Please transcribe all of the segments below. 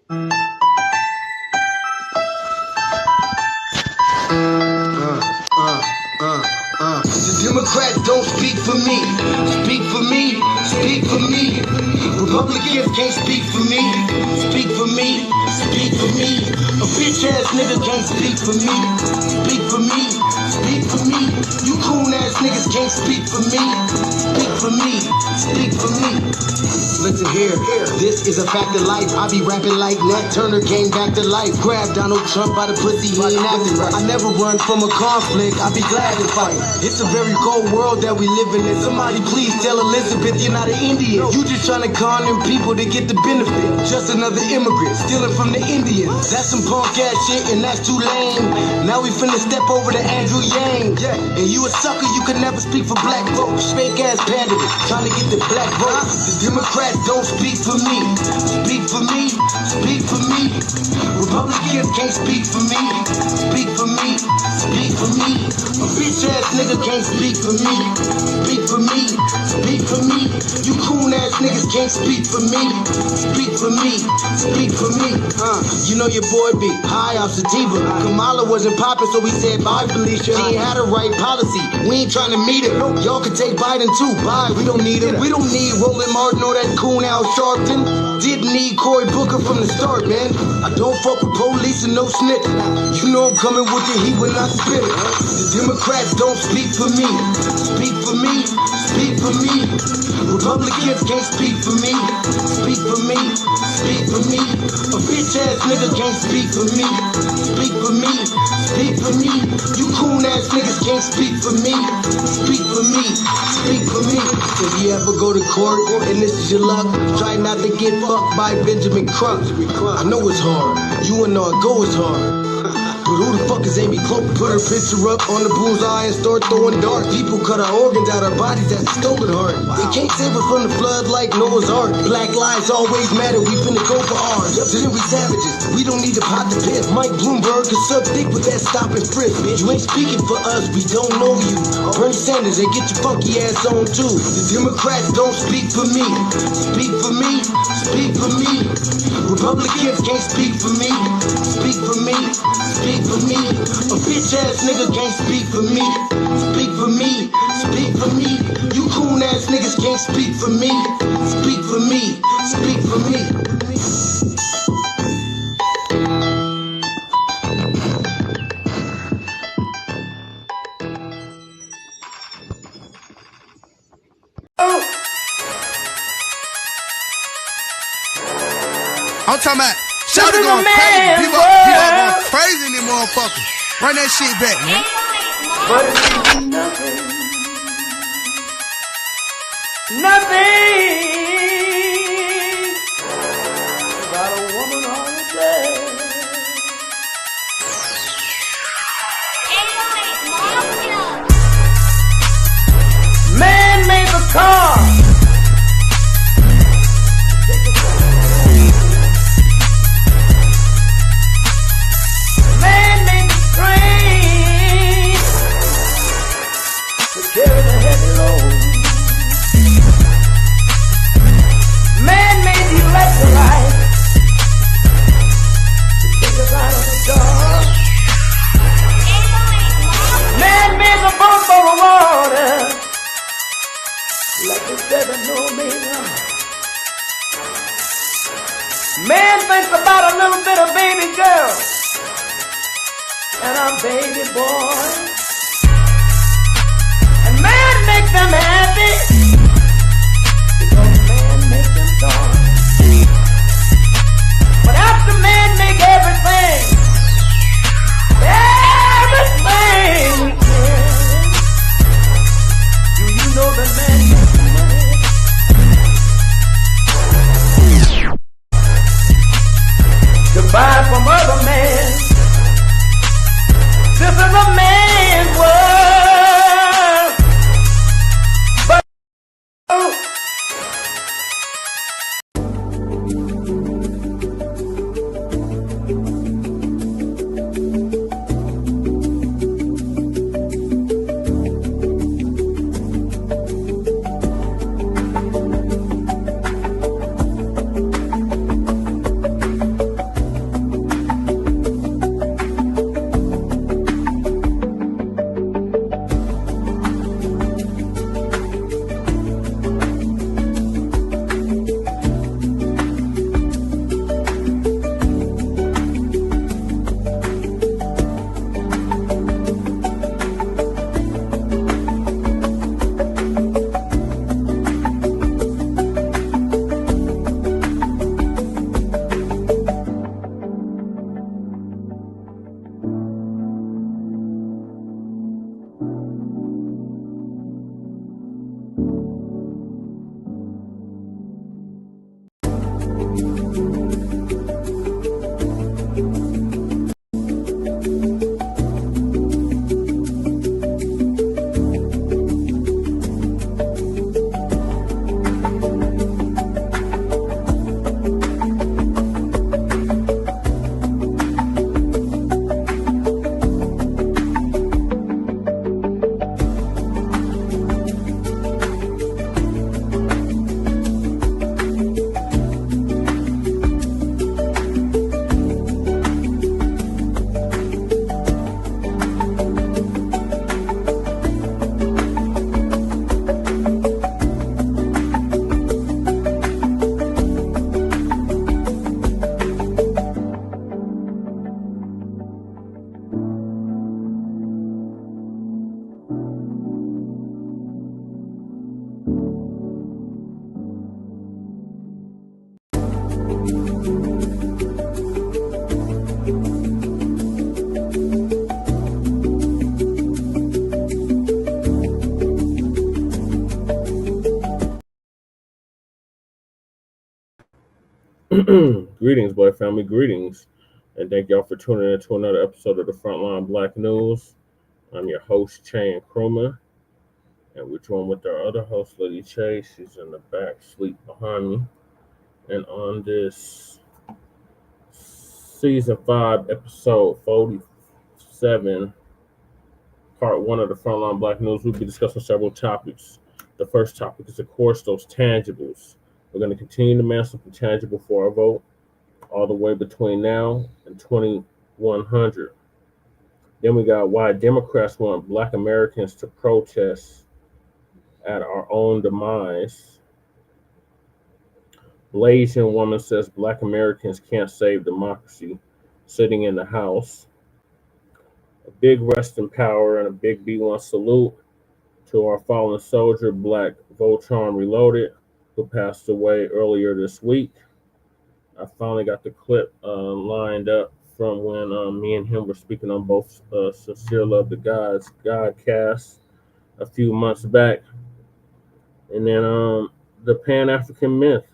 The Democrats don't speak for me. Speak for me. Speak for me. Republicans can't speak for me. Speak for me. Speak for me. A bitch ass nigga can't speak for me. Speak for me. Speak for me. You coon ass niggas can't speak for me. Speak for me. Speak for me. Listen here, this is a fact of life. I be rapping like Nat Turner came back to life. Grab Donald Trump by the pussy, he ain't acting right. I never run from a conflict, I be glad to fight. It's a very cold world that we live in. Somebody please tell Elizabeth you're not an Indian. You just trying to con them people to get the benefit. Just another immigrant, stealing from the Indians. That's some punk ass shit and that's too lame. Now we finna step over to Andrew Yang. And you a sucker, you can never speak for black folks. Fake ass pandering, trying to get the black vote. The Democrats don't speak for me. Speak for me. Speak for me. Republicans can't speak for me. Speak for me. Speak for me. A bitch ass nigga can't speak for me. Speak for me. Speak for me. You coon ass niggas can't speak for me. Speak for me. Speak for me. You know your boy be high off sativa. Kamala wasn't popping, so we said bye, Felicia. She ain't had a right policy. We ain't trying to meet her. Y'all can take Biden too. Bye. We don't need him. We don't need Roland Martin or that coon Al Sharpton. Didn't need Cory Booker from the start, man. I don't fuck with police and no snitch. You know I'm coming with the heat when I spit it. The Democrats don't speak for me. Speak for me. Speak for me. Republicans can't speak for me. Speak for me. Speak for me. A bitch ass nigga can't speak for me. Speak for me. Speak for me. You coon ass niggas can't speak for me. Speak for me. Speak for me. If you ever go to court and this is your luck, try not to get fucked by Benjamin Crump. I know it's hard. You and go is hard. But who the fuck is Amy Cloak? Put her picture up on the bullseye and start throwing darts. People cut our organs out our bodies, that's a stolen heart. They can't save us from the flood like Noah's Ark. Black lives always matter, we finna go for ours. To them we savages, we don't need to pot the piss. Mike Bloomberg can suck dick with that stop and frisk. You ain't speaking for us, we don't know you. Bernie Sanders, and get your funky ass on too. The Democrats don't speak for me. Speak for me. Speak for me. Republicans can't speak for me. Speak for me. Speak for me. A bitch ass nigga can't speak for me. Speak for me. Speak for me. You coon ass niggas can't speak for me. Speak for me. Speak for me. I'm talking about Shawty going crazy. People going crazy in this motherfucker. Run that shit back, man. But it's nothing. Nothing. Got a woman on the bed. Man made the car. Carry the heavy load. Man made the electrolyte to take us out of the dark. Man made the boat for the water, like the 7-no-meter. Man thinks about a little bit of baby girl and a baby boy. Man make them happy, because man make them dark. But after man make everything we can, do you know that man makes money? To buy from other men. This is a man's world. Greetings, Black family, greetings. And thank y'all for tuning in to another episode of the Front Line Blacc News. I'm your host, Chan Kruma, and we're joined with our other host, Lady Chase. She's in the back, asleep behind me. And on this Season 5, Episode 47, Part 1 of the Front Line Blacc News, we'll be discussing several topics. The first topic is, of course, those tangibles. We're going to continue to demand something tangible for our vote all the way between now and 2100. Then we got why Democrats want Black Americans to protest at our own demise. Blasian woman says Black Americans can't save democracy, sitting in the House. A big rest in power and a big B1 salute to our fallen soldier, Blacc Voltron Reloaded, who passed away earlier this week. I finally got the clip lined up from when me and him were speaking on both Sincere Love to God's Godcast a few months back. And then the Pan-African myth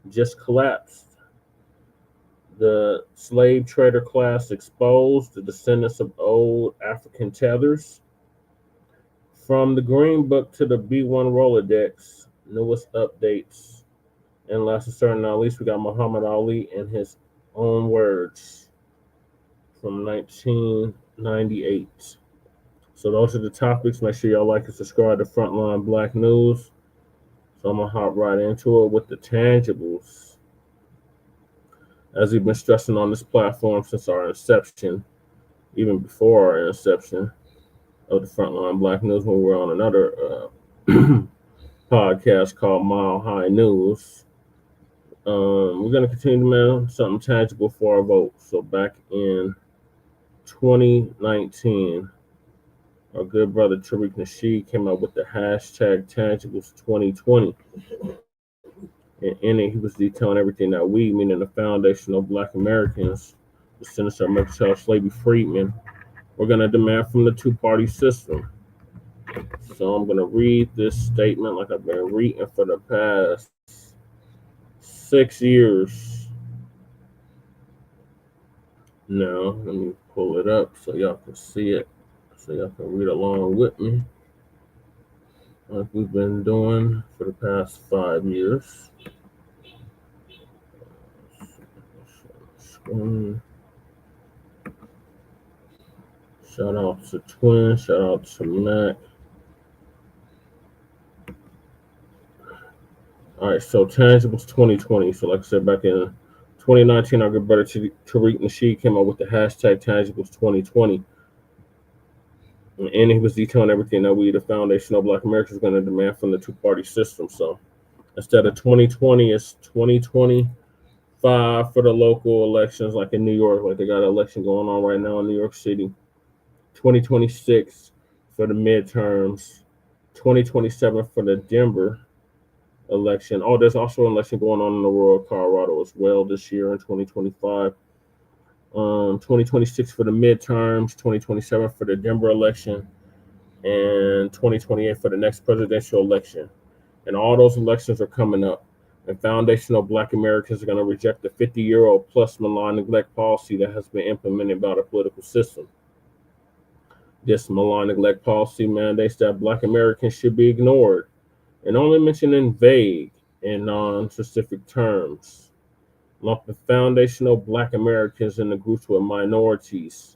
just collapsed. The slave trader class exposed, the descendants of old African Tethers. From the Green Book to the B1 Rolodex, newest updates. And last but certainly not least, we got Muhammad Ali in his own words from 1998. So those are the topics. Make sure y'all like and subscribe to Frontline Blacc News. So I'm going to hop right into it with the tangibles. As we've been stressing on this platform since our inception, even before our inception of the Frontline Blacc News, when we were on another podcast called Mile High News. We're going to continue to demand something tangible for our vote. So back in 2019, our good brother Tariq Nasheed came up with the hashtag Tangibles2020. And in it, he was detailing everything that we, meaning the foundation of Black Americans, the descendants of American child slavery freedmen, we're going to demand from the two-party system. So I'm going to read this statement like I've been reading for the past 6 years. Now, let me pull it up so y'all can see it, so y'all can read along with me, like we've been doing for the past 5 years. Shout out to Twin, shout out to Mac. All right, so Tangibles 2020. So like I said, back in 2019, our good brother Tariq Nasheed came up with the hashtag Tangibles 2020. And he was detailing everything that we, the foundation of Black America, is going to demand from the two-party system. So instead of 2020, it's 2025 for the local elections, like in New York, like they got an election going on right now in New York City. 2026 for the midterms. 2027 for the Denver election. Oh, there's also an election going on in Aurora, Colorado as well this year in 2025. 2026 for the midterms, 2027 for the Denver election, and 2028 for the next presidential election. And all those elections are coming up. And foundational Black Americans are going to reject the 50-year-old plus malign neglect policy that has been implemented by the political system. This malign neglect policy mandates that Black Americans should be ignored and only mentioned in vague and non-specific terms. Lump the foundational Black Americans in the groups with minorities,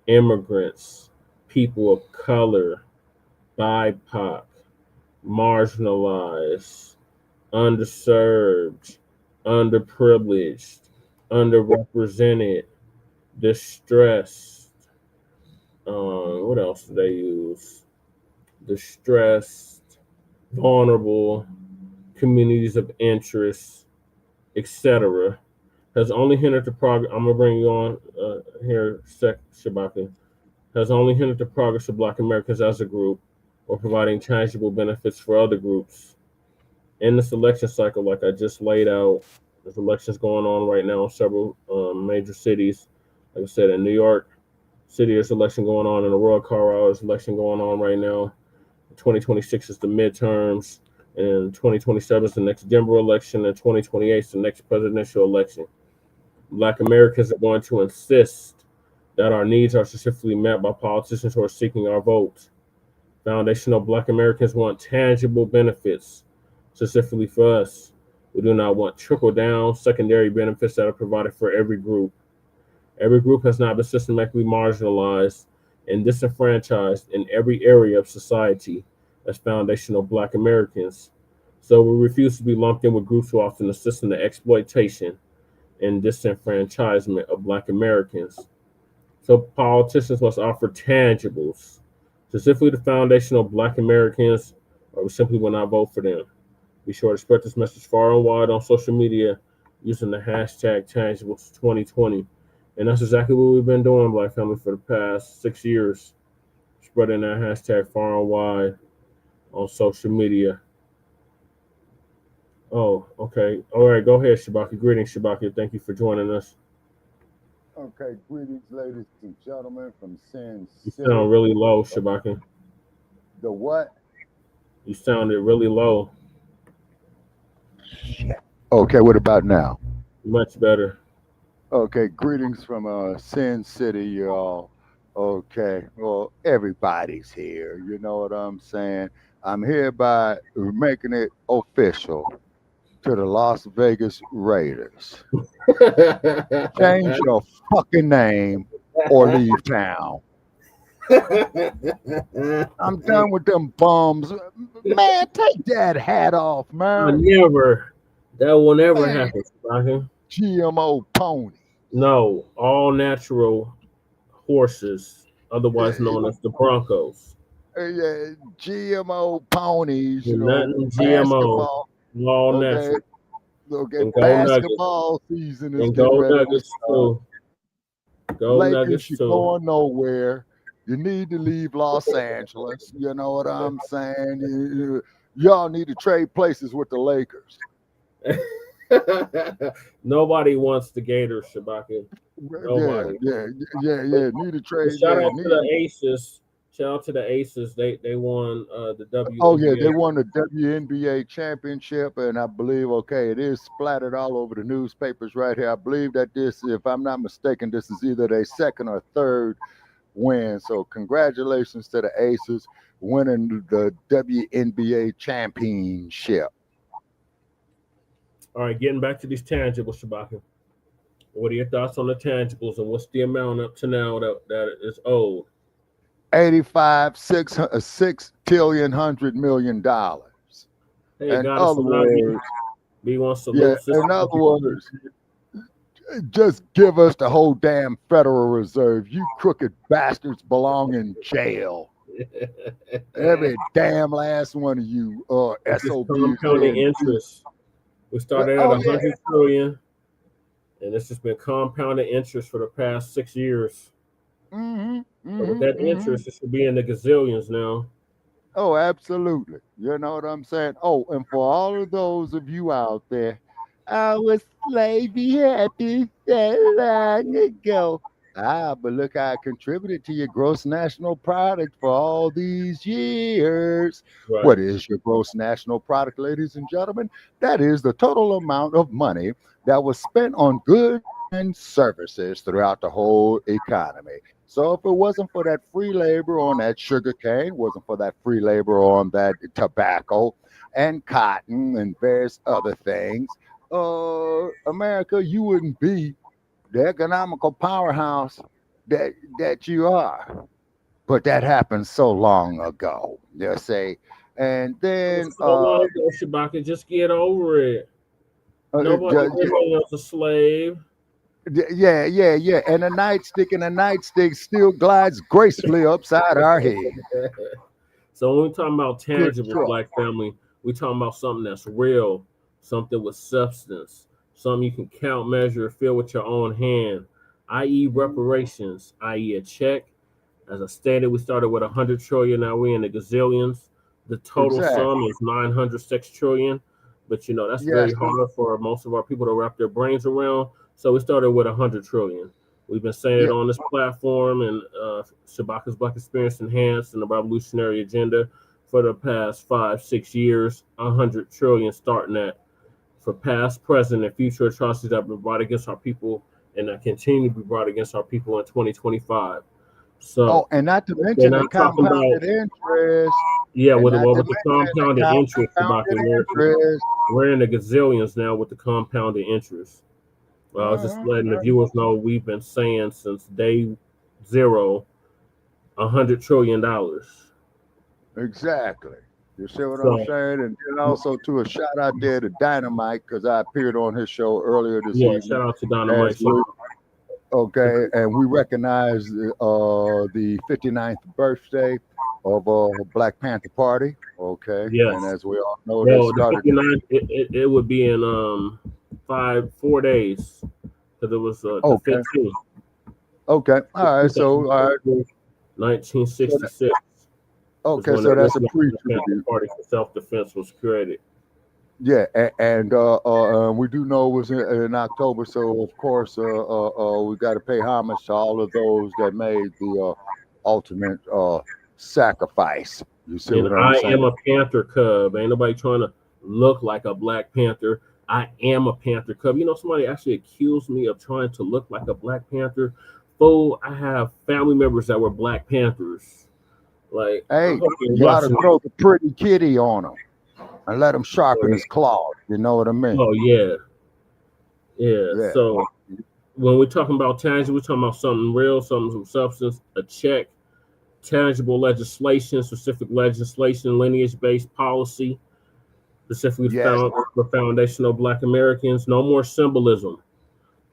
immigrants, people of color, BIPOC, marginalized, underserved, underprivileged, underrepresented, distressed. What else do they use? Distressed, vulnerable, communities of interest, etc. Has only hindered the progress. I'm gonna bring you on here, Shabaka. Has only hindered the progress of Black Americans as a group, or providing tangible benefits for other groups. In this election cycle, like I just laid out, there's elections going on right now in several major cities. Like I said, in New York City, there's election going on. In Aurora, Colorado, there's election going on right now. 2026 is the midterms. And 2027 is the next Denver election, and 2028 is the next presidential election. Black Americans are going to insist that our needs are specifically met by politicians who are seeking our votes. Foundational Black Americans want tangible benefits, specifically for us. We do not want trickle-down secondary benefits that are provided for every group. Every group has not been systematically marginalized and disenfranchised in every area of society as foundational Black Americans. So we refuse to be lumped in with groups who often assist in the exploitation and disenfranchisement of Black Americans. So politicians must offer tangibles, specifically the foundational Black Americans, or we simply will not vote for them. Be sure to spread this message far and wide on social media using the hashtag tangibles2020. And that's exactly what we've been doing, Black family, for the past 6 years, spreading that hashtag far and wide on social media. Oh, okay. All right, go ahead, Shabaki. Greetings, Shabaki. Thank you for joining us. Okay, greetings, ladies and gentlemen from Sin You City. sound really low, Shabaki. The what? You sounded really low. Okay, what about now? Much better. Okay, greetings from Sin City, y'all. Okay, well, everybody's here. You know what I'm saying? I'm hereby making it official to the Las Vegas Raiders. Change your fucking name or leave town. I'm done with them bums. Man, take that hat off, man. That will never Man. happen, Shabaki. GMO pony. No, all natural horses, otherwise known as the Broncos. Yeah, GMO ponies, you know, Nothing GMO, basketball. all Okay, natural. okay, And go basketball season is And getting go ready to Nuggets start. too. Go Lakers, Nuggets you're too. going nowhere. You need to leave Los Angeles. You know what I'm saying? Y'all need to trade places with the Lakers. Nobody wants the Gators, Shabaki. Nobody. Yeah. Need to trade. Shout Yeah, out to the Aces. Shout out to the Aces. They won the WNBA. Oh yeah, they won the WNBA championship, and I believe it is splattered all over the newspapers right here. I believe that this, if I'm not mistaken, this is either their second or third win. So congratulations to the Aces winning the WNBA championship. All right, getting back to these tangibles, Shabaki. What are your thoughts on the tangibles, and what's the amount up to now that is owed? $6 billion, $100 million. Hey, In got us other some nuggets. words, We want salute. in other words, just give us the whole damn Federal Reserve. You crooked bastards belong in jail. Every damn last one of you SOBs. Compounding interest. We started at 100 trillion, and it's just been compounding interest for the past 6 years. So with that interest, it should be in the gazillions now. Oh, absolutely. You know what I'm saying? Oh, and for all of those of you out there, I was slavey happy that long ago. But look, I contributed to your gross national product for all these years. Right. What is your gross national product, ladies and gentlemen? That is the total amount of money that was spent on goods and services throughout the whole economy. So if it wasn't for that free labor on that sugar cane, wasn't for that free labor on that tobacco and cotton and various other things, America, you wouldn't be the economical powerhouse that you are. But that happened so long ago, they'll say. And then so long ago, Shabaka, just get over it. Nobody was a slave. Yeah. And a nightstick still glides gracefully upside our head. So when we're talking about tangible, Black family, we're talking about something that's real, something with substance, something you can count, measure, feel with your own hand, i.e. reparations, i.e. a check. As I stated, we started with 100 trillion, now we're in the gazillions. The total sum is 906 trillion, but that's very hard for most of our people to wrap their brains around. So we started with 100 trillion. We've been saying it on this platform and Shabaka's Black Experience Enhanced and the Revolutionary Agenda for the past 5-6 years, 100 trillion starting at for past, present, and future atrocities that have been brought against our people and that continue to be brought against our people in 2025. So, and not to they're mention the not talking compounded about, interest. yeah, And with not to the mention the compounded interest, compounded we're, interest. we're in the gazillions now with the compounded interest. Well, just letting the viewers know we've been saying since day zero, $100 trillion. Exactly. You see what So, I'm saying? And then also to a shout out there to Dynamite, because I appeared on his show earlier this yeah, evening. shout out to Dynamite. Okay, and we recognize the 59th birthday of Black Panther Party. Okay, Yes. and as we all know, Well, they started. the 59, it would be in 4 days because it was the 15th. Okay, all right. So, 1966. Okay, so that's a pre-tribute. Party for self-defense was created. Yeah, and we do know it was in October, so of course we got to pay homage to all of those that made the ultimate sacrifice. You see And what I'm saying? I am a Panther Cub. Ain't nobody trying to look like a Black Panther. I am a Panther Cub. You know, somebody actually accused me of trying to look like a Black Panther. Fool, I have family members that were Black Panthers. Like, hey, you got to throw the pretty kitty on him and let him sharpen his claws. You know what I mean? Oh, yeah. Yeah. So when we're talking about tangible, we're talking about something real, something substance, a check, tangible legislation, specific legislation, lineage-based policy, specifically found for foundational Black Americans. No more symbolism.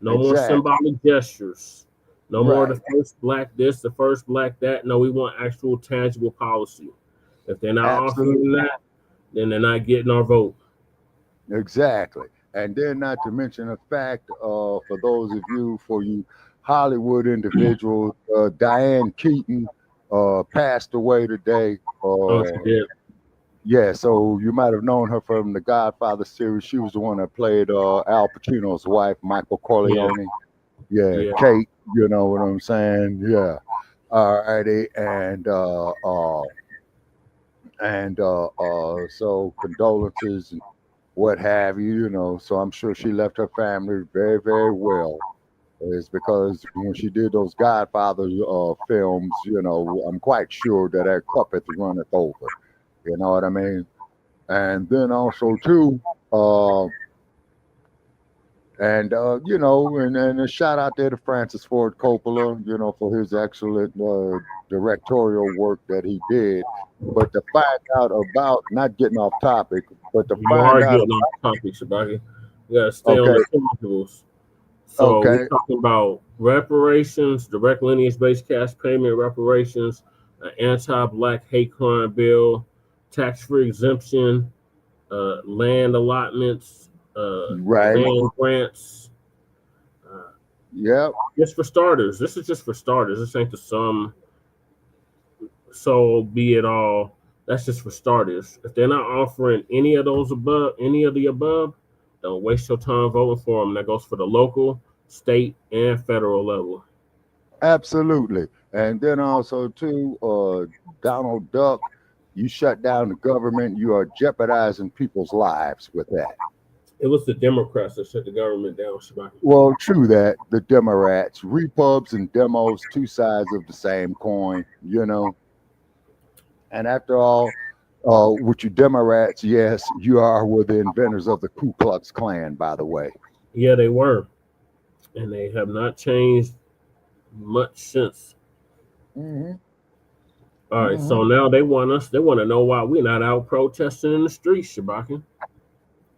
No more symbolic gestures. No more the first Black this, the first Black that. No, we want actual tangible policy. If they're not offering that, then they're not getting our vote. Exactly. And then not to mention the fact, for those of you, for you Hollywood individuals, Diane Keaton passed away today. She did. Yeah, so you might have known her from the Godfather series. She was the one that played Al Pacino's wife, Michael Corleone. Yeah, Kate, you know what I'm saying? Yeah. All righty. And so condolences and what have you, you know. So I'm sure she left her family very, very well. It's because when she did those Godfather films, you know, I'm quite sure that cup had runneth over. You know what I mean? And then also too, you know, and a shout out there to Francis Ford Coppola, you know, for his excellent directorial work that he did. But to find out about, not getting off topic, but to find out getting off topic, Shabaki. You gotta stay on the fundamentals. So we're talking about reparations, direct lineage-based cash payment reparations, an anti-Black hate crime bill, tax-free exemption, land allotments, land grants. Just for starters. This is just for starters. This ain't the sum. So be it all. That's just for starters. If they're not offering any of those above, don't waste your time voting for them. That goes for the local, state, and federal level. Absolutely. And then also too, Donald Duck, you shut down the government, you are jeopardizing people's lives with that. It was the Democrats that shut the government down, Shabaki. Well, true that. The Democrats, repubs and demos, two sides of the same coin, you know. And after all, with you Democrats, yes, you were the inventors of the Ku Klux Klan, by the way. Yeah, they were. And they have not changed much since. Mm-hmm. All right, so now they want to know why we're not out protesting in the streets, Shabaki.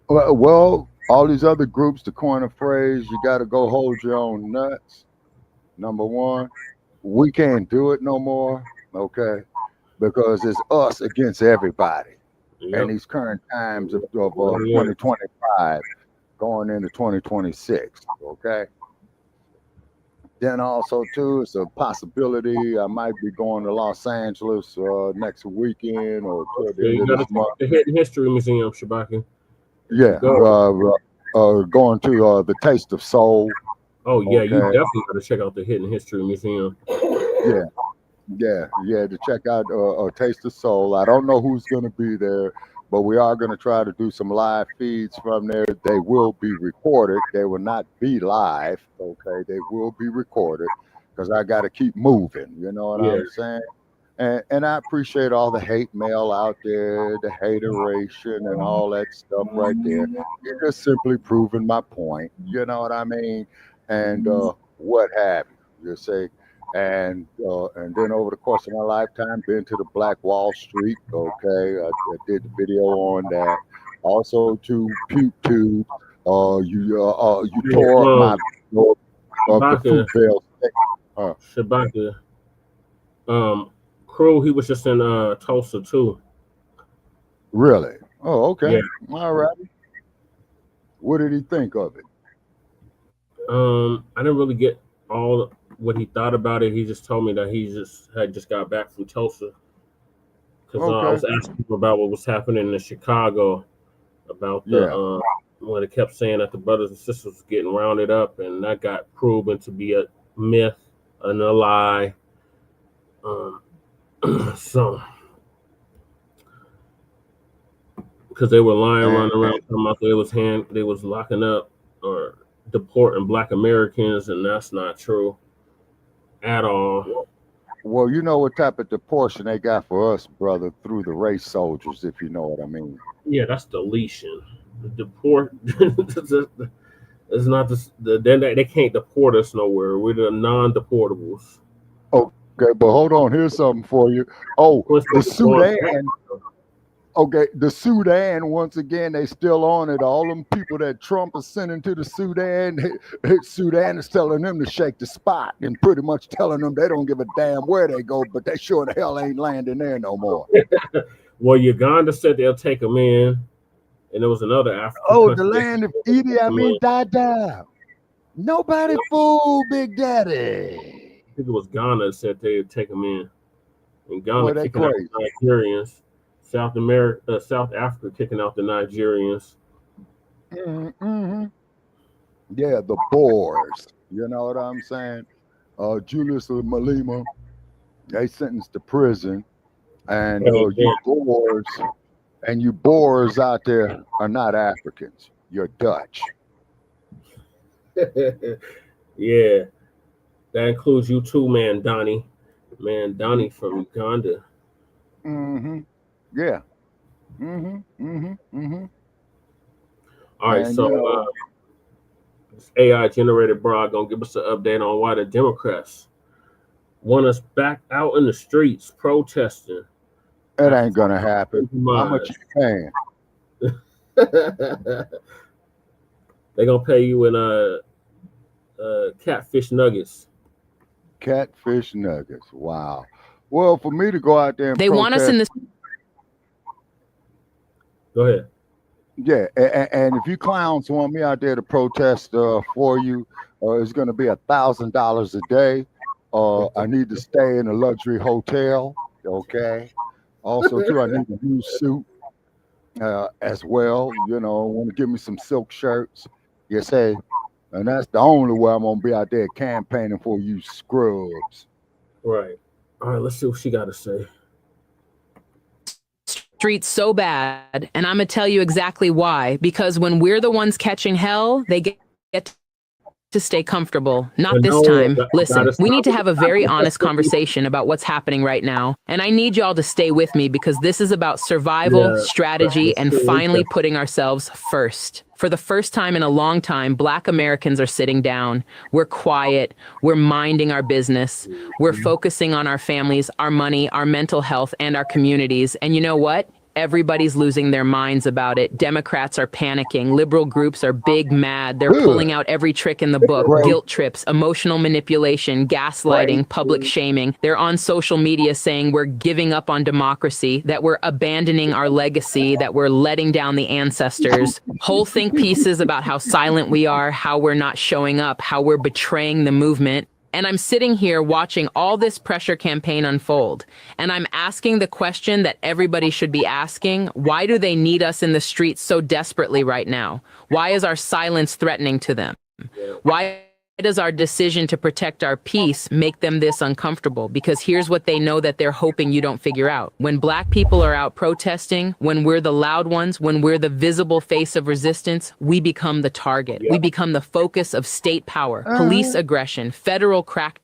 Well, all these other groups, to coin a phrase, you got to go hold your own nuts. Number one, we can't do it no more, okay? Because it's us against everybody. And these current times of 2025 going into 2026, okay? Then also, too, it's a possibility I might be going to Los Angeles next weekend or toward the end of this month. The Hidden History Museum, Shabaki. Yeah, going to the Taste of Soul. Oh, yeah, you definitely got to check out the Hidden History Museum. Yeah. Yeah, to check out Taste of Soul. I don't know who's going to be there, but we are going to try to do some live feeds from there. They will be recorded. They will not be live. Okay, they will be recorded because I got to keep moving. You know what I'm saying? And I appreciate all the hate mail out there, the hateration and all that stuff right there. You're just simply proving my point. You know what I mean? And what have you? You say. And then over the course of my lifetime, been to the Black Wall Street. Okay, I did the video on that. Also to PewTube. You tore up my the Fruitvale. Shabaka. Crew, he was just in Tulsa too. Really? Oh, okay. Yeah. All right. What did he think of it? I didn't really get all what he thought about it. He just told me that he had just got back from Tulsa because I was asking him about what was happening in Chicago about the when it kept saying that the brothers and sisters was getting rounded up, and that got proven to be a myth and a lie. So because they were lying, running around talking about they was locking up or deporting Black Americans, and that's not true at all. Well, you know what type of deportation they got for us, brother, through the race soldiers, if you know what I mean. Yeah, that's deletion. The deport it's not they can't deport us nowhere. We're the non-deportables. Okay, but hold on, here's something for you. Oh, the Sudan. Okay, the Sudan, once again, they still on it. All them people that Trump is sending to the Sudan, Sudan is telling them to shake the spot and pretty much telling them they don't give a damn where they go, but they sure the hell ain't landing there no more. Well, Uganda said they'll take them in, and there was another African country. The land of Idi Amin Dada. Nobody fooled Big Daddy. I think it was Ghana that said they'd take them in. And Ghana kicking out the Nigerians. South Africa kicking out the Nigerians. Mm-hmm. Yeah, the Boers. You know what I'm saying? Julius Malema, they sentenced to prison, and you Boers out there are not Africans. You're Dutch. Yeah, that includes you too, man, Donnie. Man, Donnie from Uganda. Mm-hmm. Yeah. All right, so this AI generated blog gonna give us an update on why the Democrats want us back out in the streets protesting. It ain't gonna happen. How much you paying? They gonna pay you in catfish nuggets. Catfish nuggets. Wow. Well, for me to go out there and they want us in this. Go ahead. Yeah, and if you clowns want me out there to protest for you, it's going to be $1,000 a day. I need to stay in a luxury hotel. Okay. Also, too, I need a new suit as well. You know, want to give me some silk shirts. You say, and that's the only way I'm going to be out there campaigning for you scrubs. Right. All right. Let's see what she got to say. Streets so bad, and I'm gonna tell you exactly why. Because when we're the ones catching hell, they get to stay comfortable. Not this time. Listen, we need to have a very honest conversation about what's happening right now, and I need y'all to stay with me because this is about survival, strategy, and finally putting ourselves first. For the first time in a long time, Black Americans are sitting down. We're quiet. We're minding our business. We're focusing on our families, our money, our mental health, and our communities. And you know what? Everybody's losing their minds about it. Democrats are panicking. Liberal groups are big mad. They're pulling out every trick in the book. Guilt trips, emotional manipulation, gaslighting, public shaming. They're on social media saying we're giving up on democracy, that we're abandoning our legacy, that we're letting down the ancestors. Whole think pieces about how silent we are, how we're not showing up, how we're betraying the movement. And I'm sitting here watching all this pressure campaign unfold. And I'm asking the question that everybody should be asking. Why do they need us in the streets so desperately right now? Why is our silence threatening to them? Why does our decision to protect our peace make them this uncomfortable? Because here's what they know that they're hoping you don't figure out. When Black people are out protesting, when we're the loud ones, when we're the visible face of resistance, we become the target. We become the focus of state power, police aggression, federal crackdowns,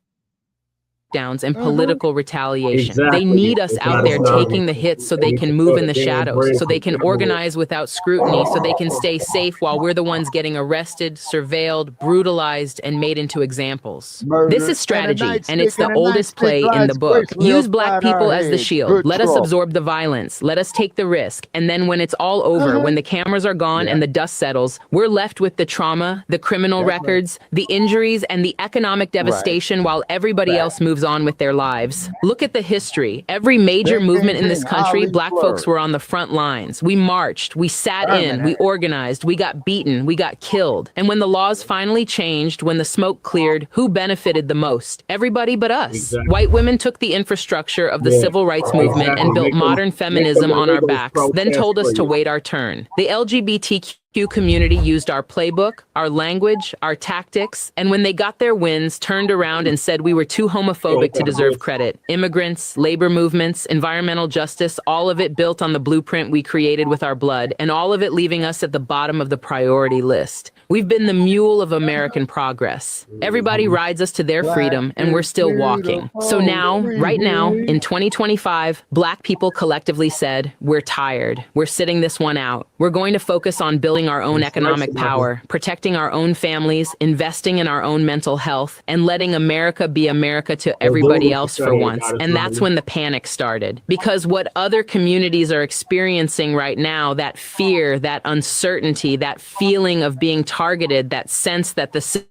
and political retaliation. They need us out there taking the hits so they can move in the shadows, so they can organize without scrutiny, so they can stay safe while we're the ones getting arrested, surveilled, brutalized, and made into examples. This is strategy, and it's the oldest play in the book. Use Black people as the shield. Let us absorb the violence. Let us take the risk. And then when it's all over, when the cameras are gone and the dust settles, we're left with the trauma, the criminal records, the injuries, and the economic devastation while everybody else moves on with their lives. Look at the history. Every major movement in this country, Black folks were on the front lines. We marched, we sat in, we organized, we got beaten, we got killed. And when the laws finally changed, when the smoke cleared, who benefited the most? Everybody but us. Exactly. White women took the infrastructure of the civil rights movement and built modern feminism on our backs, then told us to wait our turn. The LGBTQ community used our playbook, our language, our tactics, and when they got their wins, turned around and said we were too homophobic to deserve credit. Immigrants, labor movements, environmental justice, all of it built on the blueprint we created with our blood, and all of it leaving us at the bottom of the priority list. We've been the mule of American progress. Everybody rides us to their freedom, and we're still walking. So now, right now, in 2025, Black people collectively said, we're tired. We're sitting this one out. We're going to focus on building our own economic power, protecting our own families, investing in our own mental health, and letting America be America to everybody else for once. And that's when the panic started. Because what other communities are experiencing right now, that fear, that uncertainty, that feeling of being targeted, that sense that the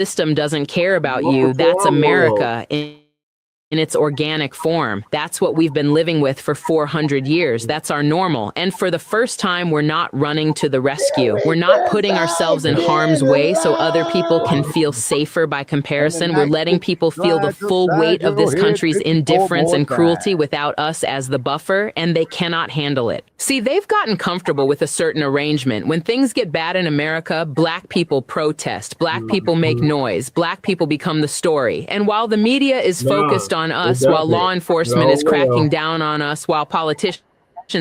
system doesn't care about you, that's America in its organic form. That's what we've been living with for 400 years. That's our normal. And for the first time, we're not running to the rescue. We're not putting ourselves in harm's way so other people can feel safer by comparison. We're letting people feel the full weight of this country's indifference and cruelty without us as the buffer, and they cannot handle it. See, they've gotten comfortable with a certain arrangement. When things get bad in America, Black people protest, Black people make noise, Black people become the story. And while the media is focused on us, while law enforcement is cracking down on us, while politicians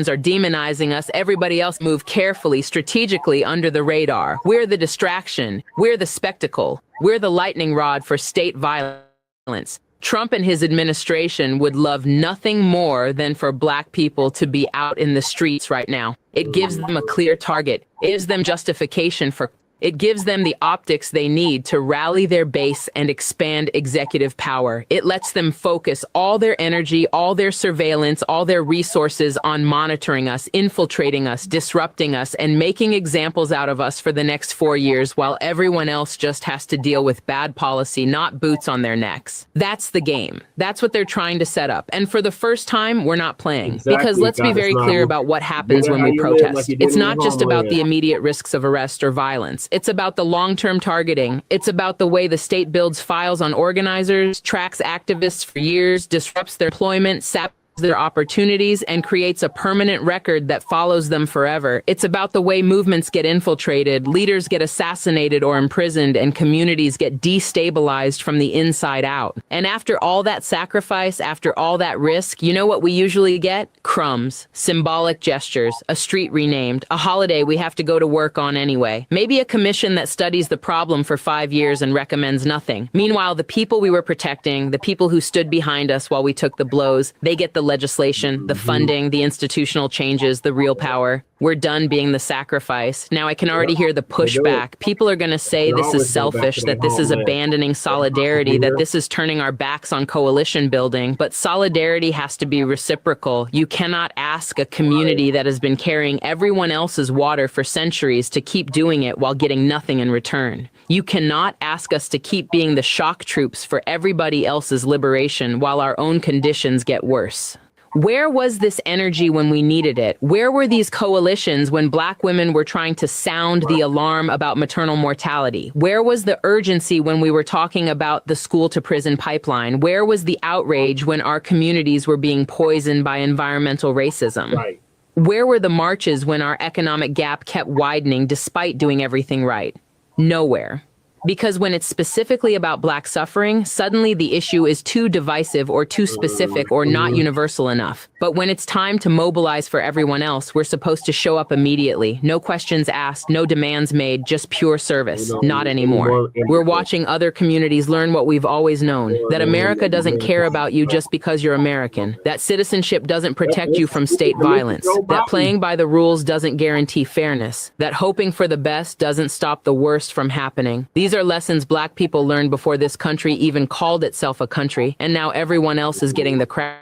are demonizing us, everybody else move carefully, strategically under the radar. We're the distraction. We're the spectacle. We're the lightning rod for state violence. Trump and his administration would love nothing more than for Black people to be out in the streets right now. It gives them a clear target. It gives them justification for It gives them the optics they need to rally their base and expand executive power. It lets them focus all their energy, all their surveillance, all their resources on monitoring us, infiltrating us, disrupting us, and making examples out of us for the next 4 years while everyone else just has to deal with bad policy, not boots on their necks. That's the game. That's what they're trying to set up. And for the first time, we're not playing. Because let's be very clear about what happens when we protest. It's not just about the immediate risks of arrest or violence. It's about the long-term targeting. It's about the way the state builds files on organizers, tracks activists for years, disrupts their employment, saps their opportunities, and creates a permanent record that follows them forever. It's about the way movements get infiltrated, leaders get assassinated or imprisoned, and communities get destabilized from the inside out. And after all that sacrifice, after all that risk, you know what we usually get? Crumbs, symbolic gestures, a street renamed, a holiday we have to go to work on anyway. Maybe a commission that studies the problem for 5 years and recommends nothing. Meanwhile, the people we were protecting, the people who stood behind us while we took the blows, they get the legislation, the funding, the institutional changes, the real power. We're done being the sacrifice. Now I can already hear the pushback. People are going to say this is selfish, that this is abandoning solidarity, that this is turning our backs on coalition building. But solidarity has to be reciprocal. You cannot ask a community that has been carrying everyone else's water for centuries to keep doing it while getting nothing in return. You cannot ask us to keep being the shock troops for everybody else's liberation while our own conditions get worse. Where was this energy when we needed it? Where were these coalitions when Black women were trying to sound the alarm about maternal mortality? Where was the urgency when we were talking about the school-to-prison pipeline? Where was the outrage when our communities were being poisoned by environmental racism? Right. Where were the marches when our economic gap kept widening despite doing everything right? Nowhere. Because when it's specifically about Black suffering, suddenly the issue is too divisive or too specific or not universal enough. But when it's time to mobilize for everyone else, we're supposed to show up immediately. No questions asked, no demands made, just pure service. Not anymore. We're watching other communities learn what we've always known, that America doesn't care about you just because you're American, that citizenship doesn't protect you from state violence, that playing by the rules doesn't guarantee fairness, that hoping for the best doesn't stop the worst from happening. These are lessons Black people learned before this country even called itself a country, and now everyone else is getting the crash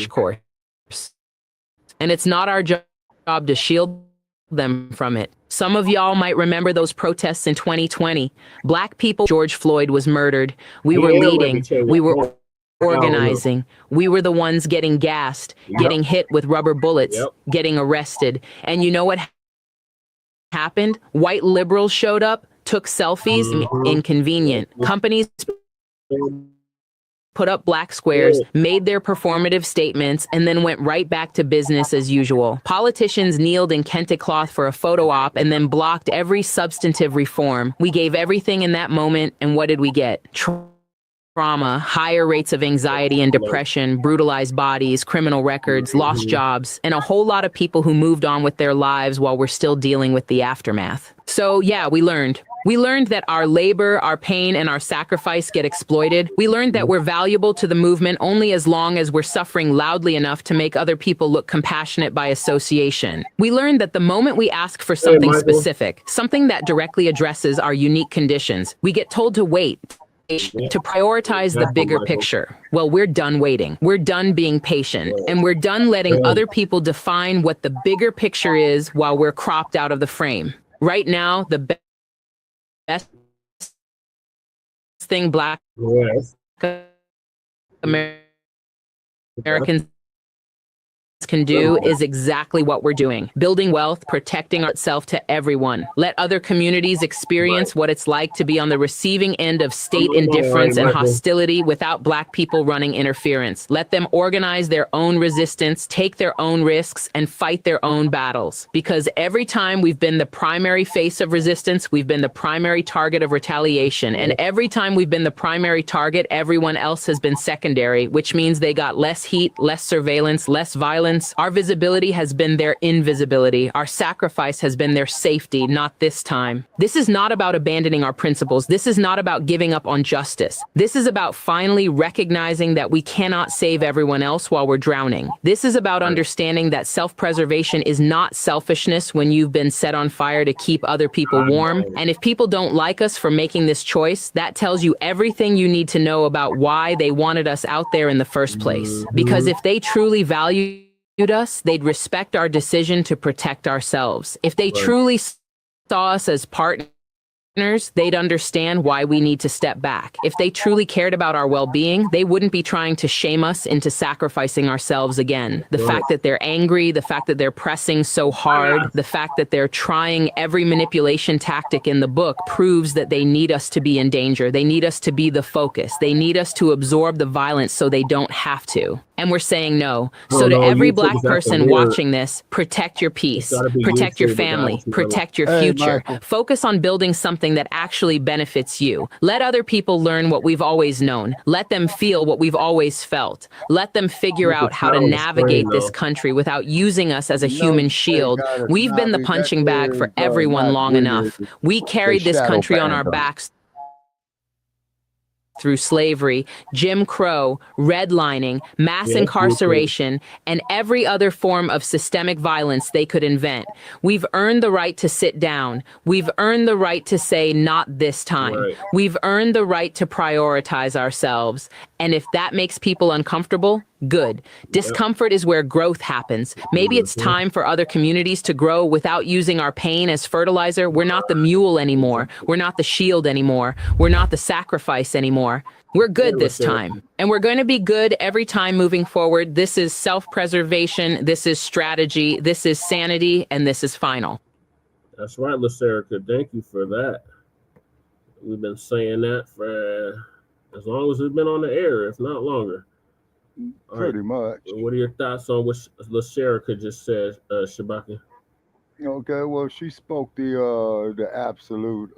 course. And it's not our job to shield them from it. Some of y'all might remember those protests in 2020. Black people, George Floyd was murdered. We were leading. We were organizing. We were the ones getting gassed, getting hit with rubber bullets, getting arrested. And you know what happened? White liberals showed up, took selfies, inconvenient. Companies put up Black squares, made their performative statements, and then went right back to business as usual. Politicians kneeled in kente cloth for a photo op and then blocked every substantive reform. We gave everything in that moment, and what did we get? Trauma, higher rates of anxiety and depression, brutalized bodies, criminal records, lost jobs, and a whole lot of people who moved on with their lives while we're still dealing with the aftermath. So yeah, we learned. We learned that our labor, our pain, and our sacrifice get exploited. We learned that we're valuable to the movement only as long as we're suffering loudly enough to make other people look compassionate by association. We learned that the moment we ask for something specific, something that directly addresses our unique conditions, we get told to wait, to prioritize the bigger picture. Well, we're done waiting. We're done being patient, and we're done letting other people define what the bigger picture is while we're cropped out of the frame. Right now, the best thing Black Americans can do is exactly what we're doing. Building wealth, protecting ourselves to everyone. Let other communities experience what it's like to be on the receiving end of state indifference and hostility without Black people running interference. Let them organize their own resistance, take their own risks, and fight their own battles. Because every time we've been the primary face of resistance, we've been the primary target of retaliation. And every time we've been the primary target, everyone else has been secondary, which means they got less heat, less surveillance, less violence. Our visibility has been their invisibility. Our sacrifice has been their safety, not this time. This is not about abandoning our principles. This is not about giving up on justice. This is about finally recognizing that we cannot save everyone else while we're drowning. This is about understanding that self-preservation is not selfishness when you've been set on fire to keep other people warm. And if people don't like us for making this choice, that tells you everything you need to know about why they wanted us out there in the first place. Because if they truly value us, they'd respect our decision to protect ourselves. If they truly saw us as partners, they'd understand why we need to step back. If they truly cared about our well-being, they wouldn't be trying to shame us into sacrificing ourselves again. The fact that they're angry, the fact that they're pressing so hard, the fact that they're trying every manipulation tactic in the book proves that they need us to be in danger. They need us to be the focus. They need us to absorb the violence so they don't have to. And we're saying no. So to every Black person watching this, protect your peace, protect your family, protect your future. Focus on building something that actually benefits you. Let other people learn what we've always known. Let them feel what we've always felt. Let them figure out how to navigate this country without using us as a human shield. We've been the punching bag for everyone long enough. We carried this country on our backs through slavery, Jim Crow, redlining, mass incarceration, and every other form of systemic violence they could invent. We've earned the right to sit down. We've earned the right to say not this time. We've earned the right to prioritize ourselves. And if that makes people uncomfortable, good. Discomfort is where growth happens. Maybe it's time for other communities to grow without using our pain as fertilizer. We're not the mule anymore. We're not the shield anymore. We're not the sacrifice anymore. We're good this time. And we're going to be good every time moving forward. This is self-preservation. This is strategy. This is sanity. And this is final. That's right, Lacerica. Thank you for that. We've been saying that for as long as it's been on the air, if not longer. Pretty much. What are your thoughts on what Lacerica just said, Shabaka? Okay, well, she spoke the absolute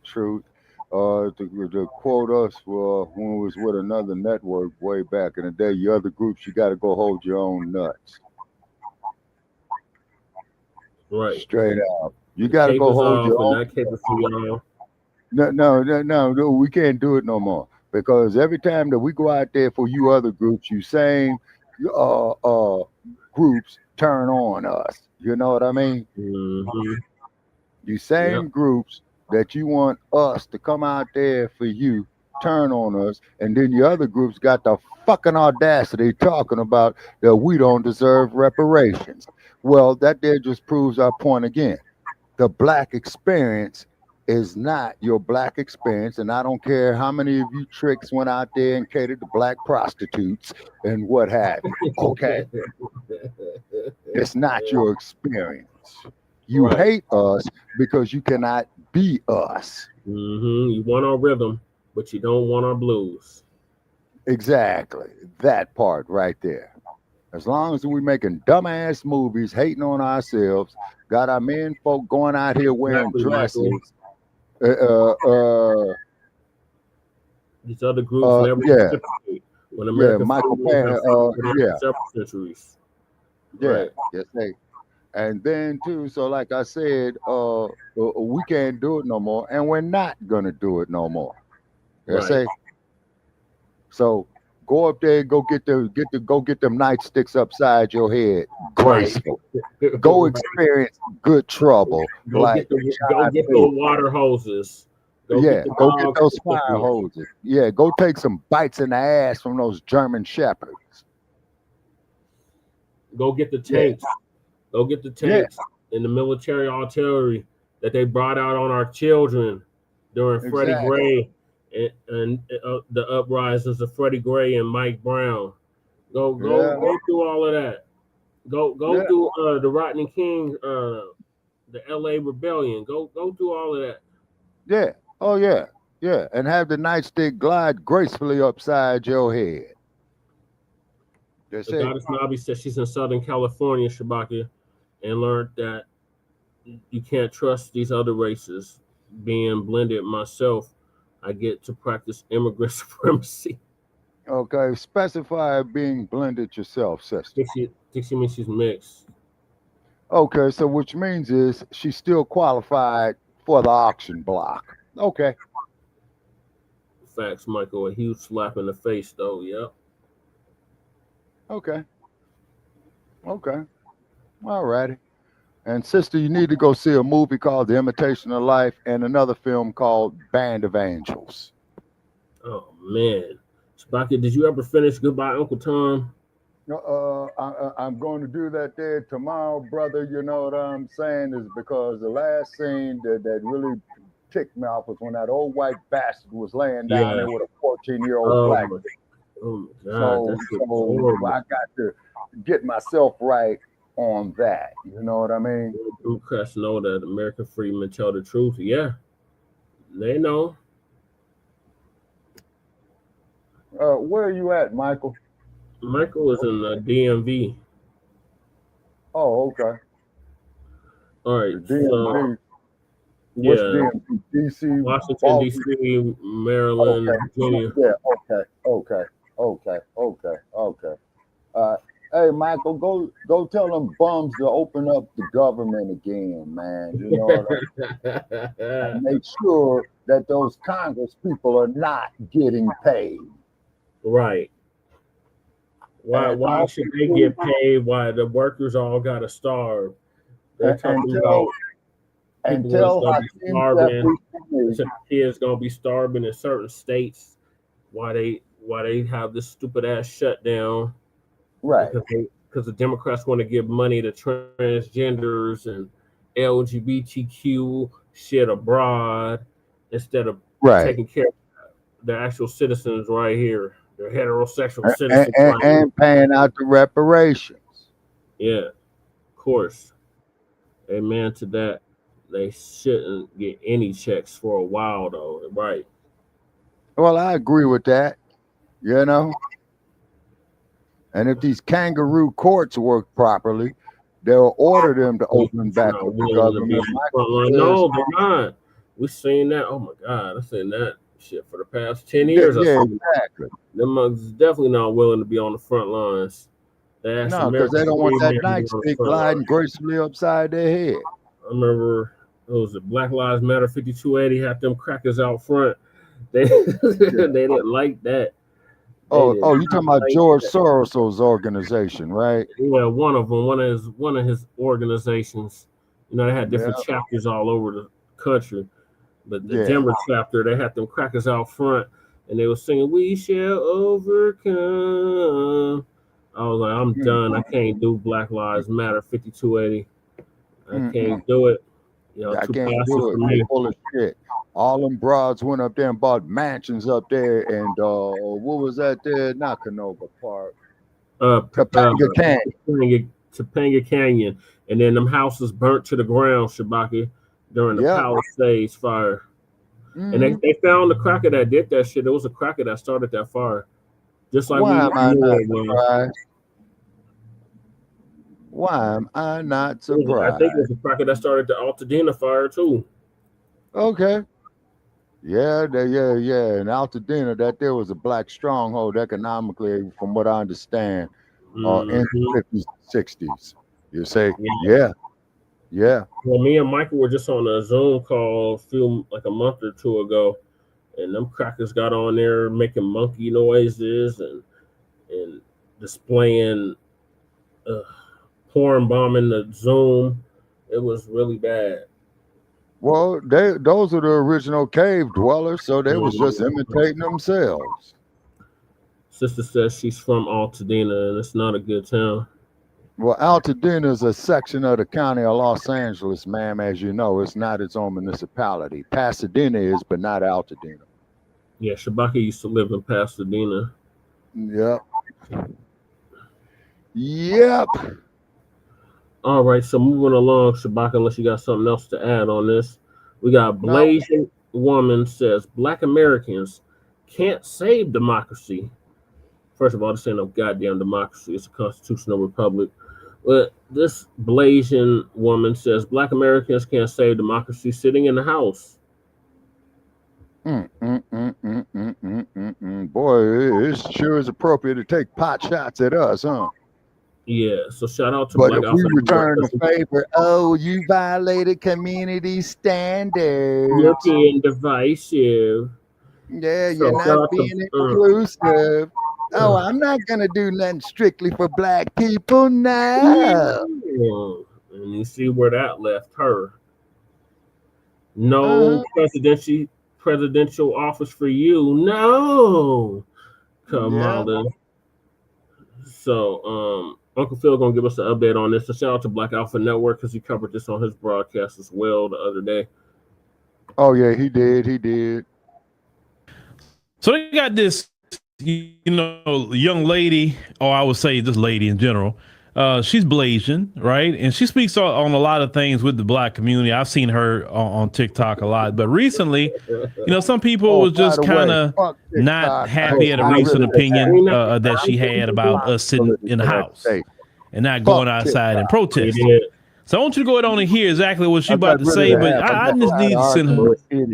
truth. To quote us for when we was with another network way back in the day, you other groups, you got to go hold your own nuts. Right. Straight out. You The got to cape go is hold off, your and own. that cape is for y'all. No, we can't do it no more because every time that we go out there for you other groups, you same uh uh groups turn on us. You know what I mean? Hmm. You Yep. same groups that you want us to come out there for you turn on us, and then the other groups got the fucking audacity talking about that we don't deserve reparations. Well, that there just proves our point again. The black experience is not your black experience, and I don't care how many of you tricks went out there and catered to black prostitutes and what have you. Okay, it's not your experience. You Right. hate us because you cannot be us. You want our rhythm, but you don't want our blues. Exactly. That part right there. As long as we making dumbass movies, hating on ourselves, got our men folk going out here wearing Exactly, Michael. dresses. Uh, uh, uh, These other groups never yeah, reciprocate. When yeah, American Michael freedom Pan. have fought for them for Yeah, several centuries. yeah, Right. yes, they. And then too, so like I said, we can't do it no more, and we're not gonna do it no more. You Right. say so. Go up there, go get them nightsticks upside your head, Right. graceful. Go Right. experience good trouble, like Go John get Wick. those water hoses. Go get Yeah, the go get dog those fire equipment. hoses. Yeah, go take some bites in the ass from those German shepherds. Go get the Yeah, tanks. Go get the yeah, tanks and the military artillery that they brought out on our children during Freddie exactly. Gray and the uprisings of Freddie Gray and Mike Brown. Yeah, Go through all of that. Go yeah, through the Rodney King, the L.A. Rebellion. Go through all of that. yeah. Oh yeah, yeah. And have the nightstick glide gracefully upside your head. That's The it. goddess Nabi said she's in Southern California, Shabaka, and learned that you can't trust these other races. Being blended myself, I get to practice immigrant supremacy. Okay, specify being blended yourself, sister. Think she means she's mixed. Okay, so which means is she's still qualified for the auction block. Okay, Facts, Michael. A huge slap in the face, though. Yep. okay, okay. All righty. And sister, you need to go see a movie called The Imitation of Life and another film called Band of Angels. Oh man, Shabaka, did you ever finish Goodbye, Uncle Tom? I'm going to do that there tomorrow, brother. You know what I'm saying? Is because the last scene that really ticked me off was when that old white bastard was laying down Yeah. there with a 14-year-old Oh black. my, oh my God, So, that shit was so horrible. I got to get myself right on that. You know what I mean? Democrats know that American freedmen tell the truth. Yeah, they know. Where are you at, Michael? Michael is in the DMV. Oh, okay. All right, The so DMV. What's yeah, DMV? DC, Washington Baltimore. D.C., Okay. Maryland, Virginia. Yeah. Okay. Hey, Michael, go tell them bums to open up the government again, man. You know what I mean? Make sure that those Congress people are not getting paid. Right. And Why also, should they get paid? Why the workers all gotta starve? They're and talking about people is tell gonna be Hakeem starving. They Jeffries, said kids gonna be starving in certain states. Why they have this stupid ass shutdown? right, Because the Democrats want to give money to transgenders and LGBTQ shit abroad instead of right, taking care of the actual citizens right here. The heterosexual citizens right here. and paying out the reparations. Yeah, of course. Amen to that. They shouldn't get any checks for a while though, right? Well, I agree with that. You know, and if these kangaroo courts work properly, they'll order them to open back up No, because when the no, they're not. We seen that. Oh my God, I seen that shit for the past 10 years. yeah, exactly. Them mugs is definitely not willing to be on the front lines. No, because they don't want that nightstick gliding gracefully upside their head. I remember it was a Black Lives Matter 5280 had them crackers out front. They they didn't like that. Oh, you talking about George Soros's organization, right? Yeah, one of them, one of his organizations. You know, they had different chapters all over the country, but the Denver chapter, they had them crackers out front, and they were singing "We Shall Overcome." I was like, I'm done. I can't do Black Lives Matter 5280. I can't do it. You know, I can't do it. I'm full of shit. All them broads went up there and bought mansions up there, and what was that there? Not Canova Park. Topanga Canyon. Topanga Canyon. And then them houses burnt to the ground, Shabaki, during the Palisades fire. And they found the cracker that did that shit. It was a cracker that started that fire. Just like Why am I not surprised? Why am I not surprised? I think it was a cracker that started the Altadena fire too. Okay. Yeah. In Altadena, that there was a black stronghold economically, from what I understand, in the 50s and 60s. You say, yeah. Well, me and Michael were just on a Zoom call a month or two ago, and them crackers got on there making monkey noises and displaying porn bombing the Zoom. It was really bad. Well, those are the original cave dwellers, so they was just imitating themselves. Sister says she's from Altadena, and it's not a good town. Well, Altadena is a section of the county of Los Angeles, ma'am. As you know, it's not its own municipality. Pasadena is, but not Altadena. Yeah, Shabaki used to live in Pasadena. Yep. All right, so moving along, Shabaka, unless you got something else to add on this. We got Blasian woman says Black Americans can't save democracy. First of all, this ain't no goddamn democracy. It's a constitutional republic. But this Blasian woman says Black Americans can't save democracy sitting in the house. Boy, it sure is appropriate to take pot shots at us, huh? Yeah, so shout out to But Black if we return the favor, you violated community standards. You're being divisive. Yeah, you're not being inclusive. I'm not going to do nothing strictly for Black people now. And you see where that left her. No presidential office for you. No. Kamala. So, Uncle Phil gonna give us an update on this. So shout out to Black Alpha Network because he covered this on his broadcast as well the other day. Oh yeah, he did. So they got this, young lady, or I would say this lady in general. She's Blasian, right? And she speaks on a lot of things with the Black community. I've seen her on TikTok a lot, but recently, some people was just kind of not happy at a recent opinion that she had about us sitting in the house and not going outside and protesting. So I want you to go ahead on and hear exactly what she's about to say, but I just need to send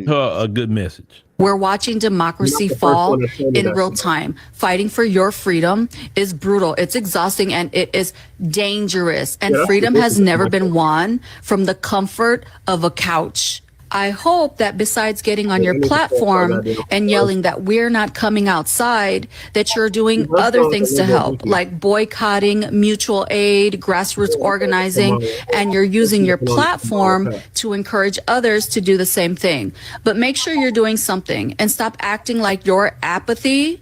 her a good message. We're watching democracy fall in real time. Fighting for your freedom is brutal. It's exhausting and it is dangerous. And freedom has never been won from the comfort of a couch. I hope that besides getting on your platform and yelling that we're not coming outside, that you're doing other things to help, like boycotting, mutual aid, grassroots organizing, and you're using your platform to encourage others to do the same thing. But make sure you're doing something and stop acting like your apathy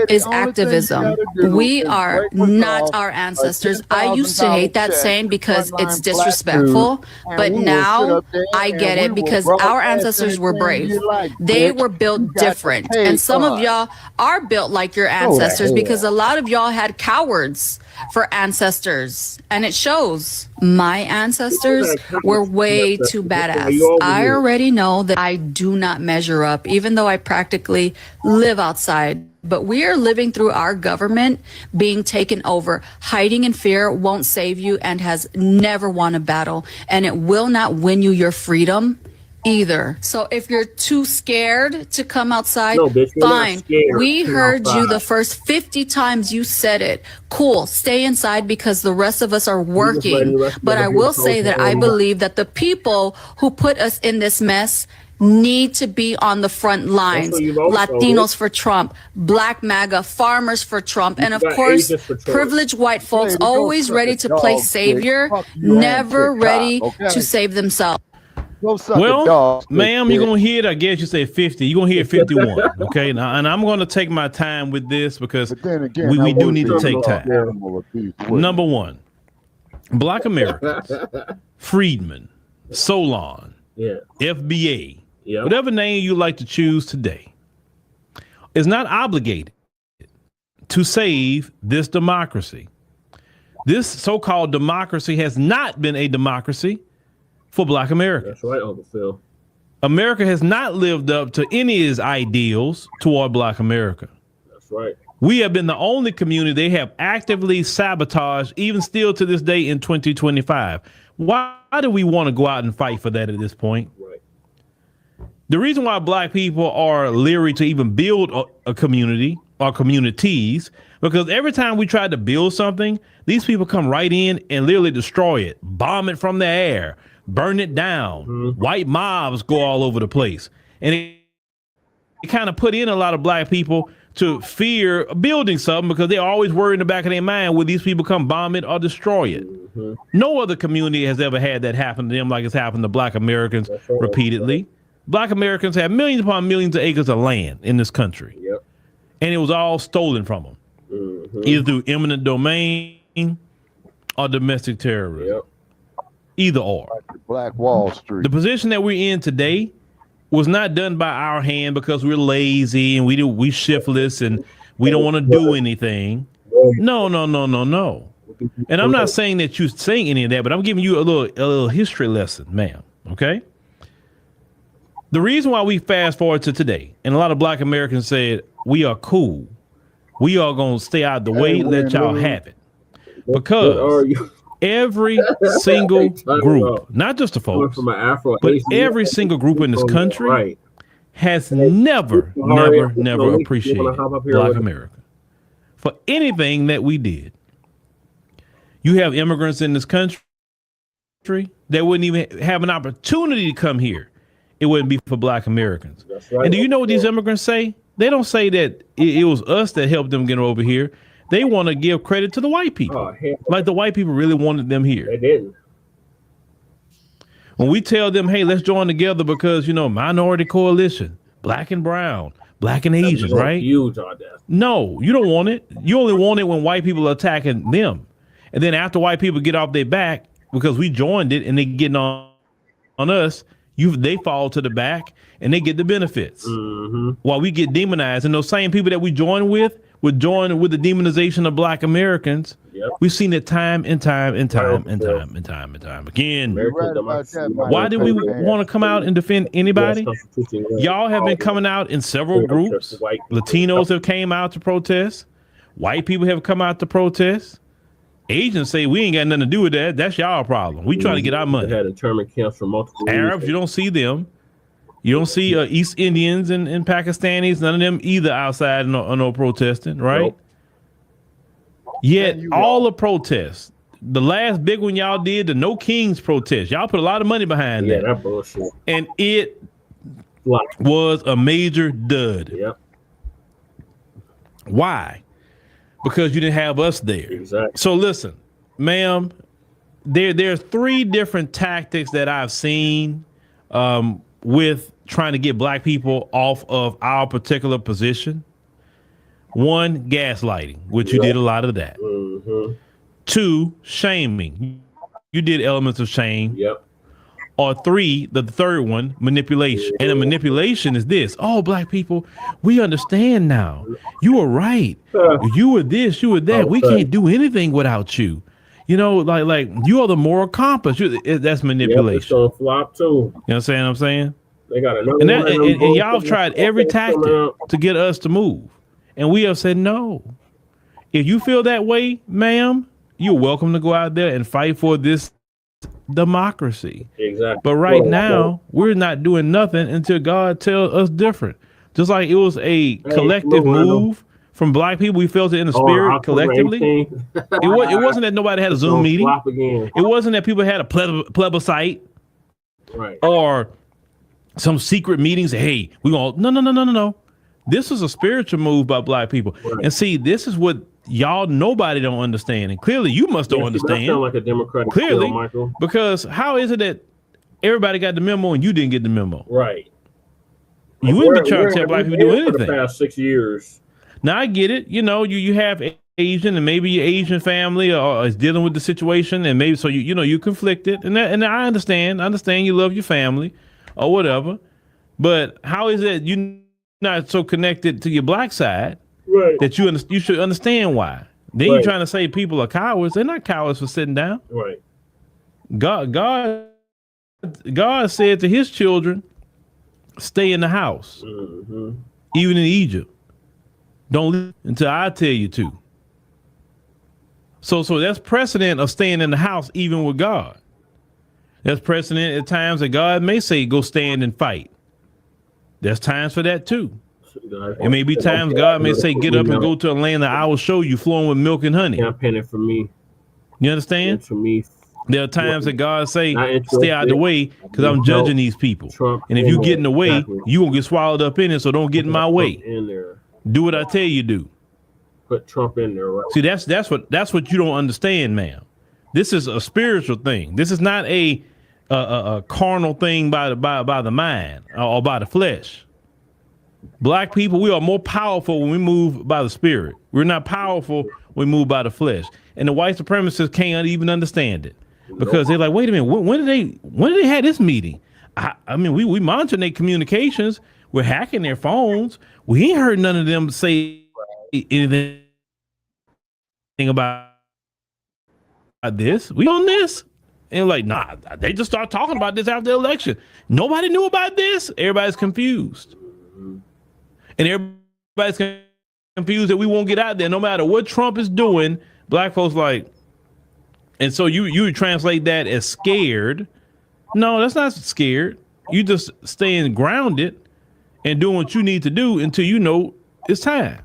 is activism. We are not our ancestors. I used to hate that saying because it's disrespectful, but now I get it because our ancestors were brave. They were built different. And some of y'all are built like your ancestors because a lot of y'all had cowards for ancestors. And it shows. My ancestors were way too badass. I already know that I do not measure up, even though I practically live outside But we are living through our government being taken over. Hiding in fear won't save you and has never won a battle. And it will not win you your freedom either. So if you're too scared to come outside, No, bitch, you're not fine. scared. We Come heard you outside. the first 50 times you said it. Cool. Stay inside because the rest of us are letting working. the rest of But us I do will the say that I whole believe that the people who put us in this mess need to be on the front lines. what you've always told Latinos us. for Trump, Black MAGA, farmers for Trump, and of got course, agents for Trump. privileged white folks Lady, don't always suck ready a to play dog dick. savior, Fuck you and never TikTok, ready okay? to save themselves. Go suck a Well, dog dick, ma'am, you're bitch. gonna hear it. I guess you say 50. You're gonna hear 51. Okay, now, and I'm gonna take my time with this because But then again, we I do would need say to take you time. are animal abuse, wouldn't Number you? one, Black Americans, Freedmen, Solon, Yeah. FBA, Yep. whatever name you like to choose today, is not obligated to save this democracy. This so-called democracy has not been a democracy for Black Americans. That's right, Uncle Phil. America has not lived up to any of its ideals toward Black America. That's right. We have been the only community they have actively sabotaged, even still to this day in 2025. Why do we want to go out and fight for that at this point? Right. The reason why Black people are leery to even build a community or communities, because every time we try to build something, these people come right in and literally destroy it, bomb it from the air, burn it down. White mobs go all over the place. And it kind of put in a lot of Black people to fear building something because they're always worried in the back of their mind, will these people come bomb it or destroy it? No other community has ever had that happen to them like it's happened to Black Americans right. repeatedly. Black Americans have millions upon millions of acres of land in this country. Yep. And it was all stolen from them, either through eminent domain or domestic terrorism. Yep. Either or. Black Wall Street. The position that we're in today was not done by our hand because we're lazy and we shiftless and we don't want to do anything. No. And I'm not saying that you're saying any of that, but I'm giving you a little history lesson, ma'am. Okay. The reason why we fast forward to today, and a lot of Black Americans said, we are cool. We are going to stay out the way, let y'all have it. What are Because you? every single talking group, about? not just the Coming folks, from an Afro, but Asian, every single group in this country right. has never appreciated wanna hop up here Black with- America for anything that we did. You have immigrants in this country that wouldn't even have an opportunity to come here. It wouldn't be for Black Americans. That's right. And do you know what these immigrants say? They don't say that it was us that helped them get over here. They want to give credit to the white people. Oh, hell, Like the white people really wanted them here. they didn't. When we tell them, hey, let's join together because, minority coalition, Black and brown, Black and Asian, So right? Huge on that. No, you don't want it. You only want it when white people are attacking them. And then after white people get off their back because we joined it and they getting on us, they fall to the back and they get the benefits while we get demonized. And those same people that we join with would join with the demonization of Black Americans. Yep. We've seen it time and time again. You're right about that, my Why do we man. want to come out and defend anybody? US Constitution, Y'all have been coming out in several groups. White- Latinos have came out to protest. White people have come out to protest. Asians say we ain't got nothing to do with that. That's y'all problem. We trying to get our They money. had internment camps for multiple Arabs, you don't see them. You don't see East Indians and Pakistanis. None of them either outside no protesting, right? Nope. Yet all the protests, the last big one y'all did, the No Kings protest, y'all put a lot of money behind Yeah, that. that bullshit. And it Like, was a major dud. yep, Why? Because you didn't have us there. exactly. So listen, ma'am, there's three different tactics that I've seen with trying to get Black people off of our particular position. One, gaslighting, which you did a lot of that. Two, shaming. You did elements of shame. Yep. Or three, the third one, manipulation. And the manipulation is this. Oh, Black people, we understand now. You were right. You were this, you were that. We can't do anything without you. Like you are the moral compass. That's Yep, it's manipulation. gonna flop too. You know what I'm saying? They got another And, one of them and y'all bullshit have tried every coming tactic out. to get us to move. And we have said, no. If you feel that way, ma'am, you're welcome to go out there and fight for this democracy. Exactly. But right now, we're not doing nothing until God tells us different. Just like it was a collective move from black people. We felt it in the spirit collectively. It wasn't that nobody had a Zoom meeting. It wasn't that people had a plebiscite or some secret meetings. Hey, we gonna no. This is a spiritual move by black people. And see, this is what nobody don't understand. And clearly you must don't understand. That sound like a Democratic clearly, deal, Michael. because how is it that everybody got the memo and you didn't get the memo? Right. You wouldn't be trying to tell black people to do anything. For the past 6 years. Now I get it. You know, you have Asian, and maybe your Asian family is dealing with the situation, and maybe so you conflicted, and I understand. I understand you love your family or whatever, but how is it you not so connected to your black side that you should understand why? Then you're trying to say people are cowards. They're not cowards for sitting down. Right. God said to his children, stay in the house, even in Egypt. Don't leave until I tell you to. So that's precedent of staying in the house, even with God. That's precedent at times that God may say, go stand and fight. There's times for that too. It may be times God may say, get up and go to a land that I will show you, flowing with milk and honey. Campaigning for me. You understand? For me. There are times that God say, stay out of the way because I'm judging these people. And if you get in the way, you won't get swallowed up in it, so don't get in my way. Do what I tell you do. Put Trump in there, right? See, that's what you don't understand, ma'am. This is a spiritual thing. This is not a carnal thing by the mind or by the flesh. Black people, we are more powerful when we move by the spirit. We're not powerful when we move by the flesh. And the white supremacists can't even understand it because they're like, wait a minute, when did they have this meeting? I mean, we monitor their communications. We're hacking their phones. We ain't heard none of them say anything about this. We on this. And like, nah, they just start talking about this after the election. Nobody knew about this. Everybody's confused. And everybody's confused that we won't get out there no matter what Trump is doing. Black folks like, and so you translate that as scared. No, that's not scared. You just staying grounded and doing what you need to do until you know it's time.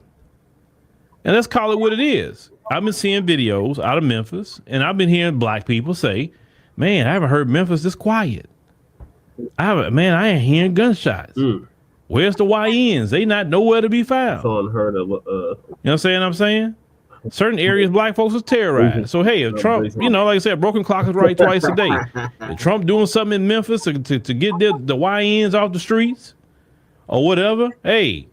And let's call it what it is. I've been seeing videos out of Memphis, and I've been hearing black people say, man, I haven't heard Memphis this quiet. I ain't hearing gunshots. Where's the YNs? They not nowhere to be found. Unheard of, you know what I'm saying? Certain areas black folks is terrorized. So hey, if Trump, like I said, broken clock is right twice a day. If Trump doing something in Memphis to get the YNs off the streets or whatever, hey,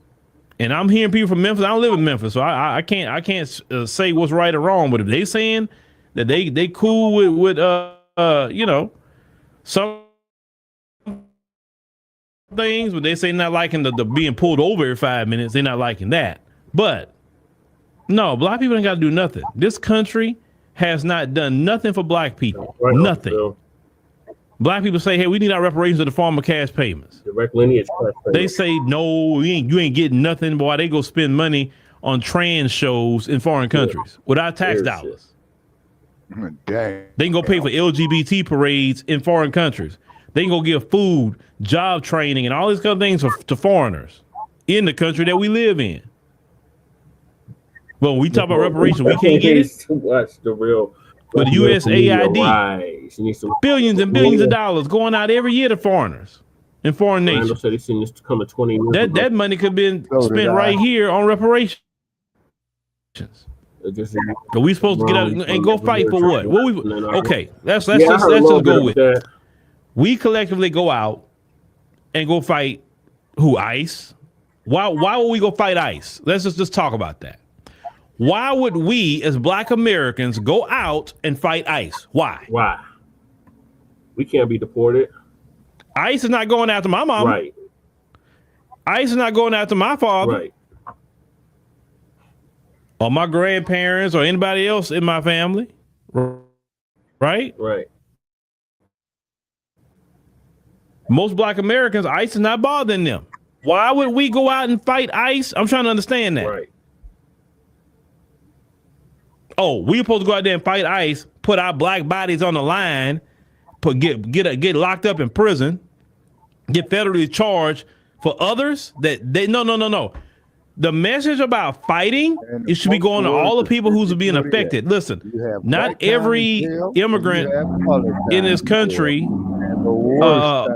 and I'm hearing people from Memphis. I don't live in Memphis, so I can't say what's right or wrong. But if they saying that they cool with some things, but they say not liking the being pulled over every 5 minutes, they're not liking that. But no, black people ain't got to do nothing. This country has not done nothing for black people. Nothing. Black people say, hey, we need our reparations of the form of cash payments. Direct lineage. They say, no, you ain't getting nothing. Boy, they go spend money on trans shows in foreign countries with our tax dollars. Dang. They can go pay for LGBT parades in foreign countries. They can go give food, job training, and all these other things to foreigners in the country that we live in. Well, when we talk about reparations, we can't get it. Watch the real. But the USAID, billions and billions of dollars going out every year to foreigners in foreign nations. Said he's seen this coming 20 years that money could have been spent right here on reparations. But we supposed to get out and go fight for what? Okay, let's just go with it. We collectively go out and go fight who? ICE. Why would we go fight ICE? Let's just talk about that. Why would we as black Americans go out and fight ICE? Why? We can't be deported. ICE is not going after my mama. Right. ICE is not going after my father. Right. Or my grandparents or anybody else in my family. Right? Right. Most black Americans, ICE is not bothering them. Why would we go out and fight ICE? I'm trying to understand that. Right. oh, we supposed to go out there and fight ICE, put our black bodies on the line, get locked up in prison, get federally charged for others that they no. The message about fighting, it should be going to all the people who's being affected. Listen, not every immigrant in this country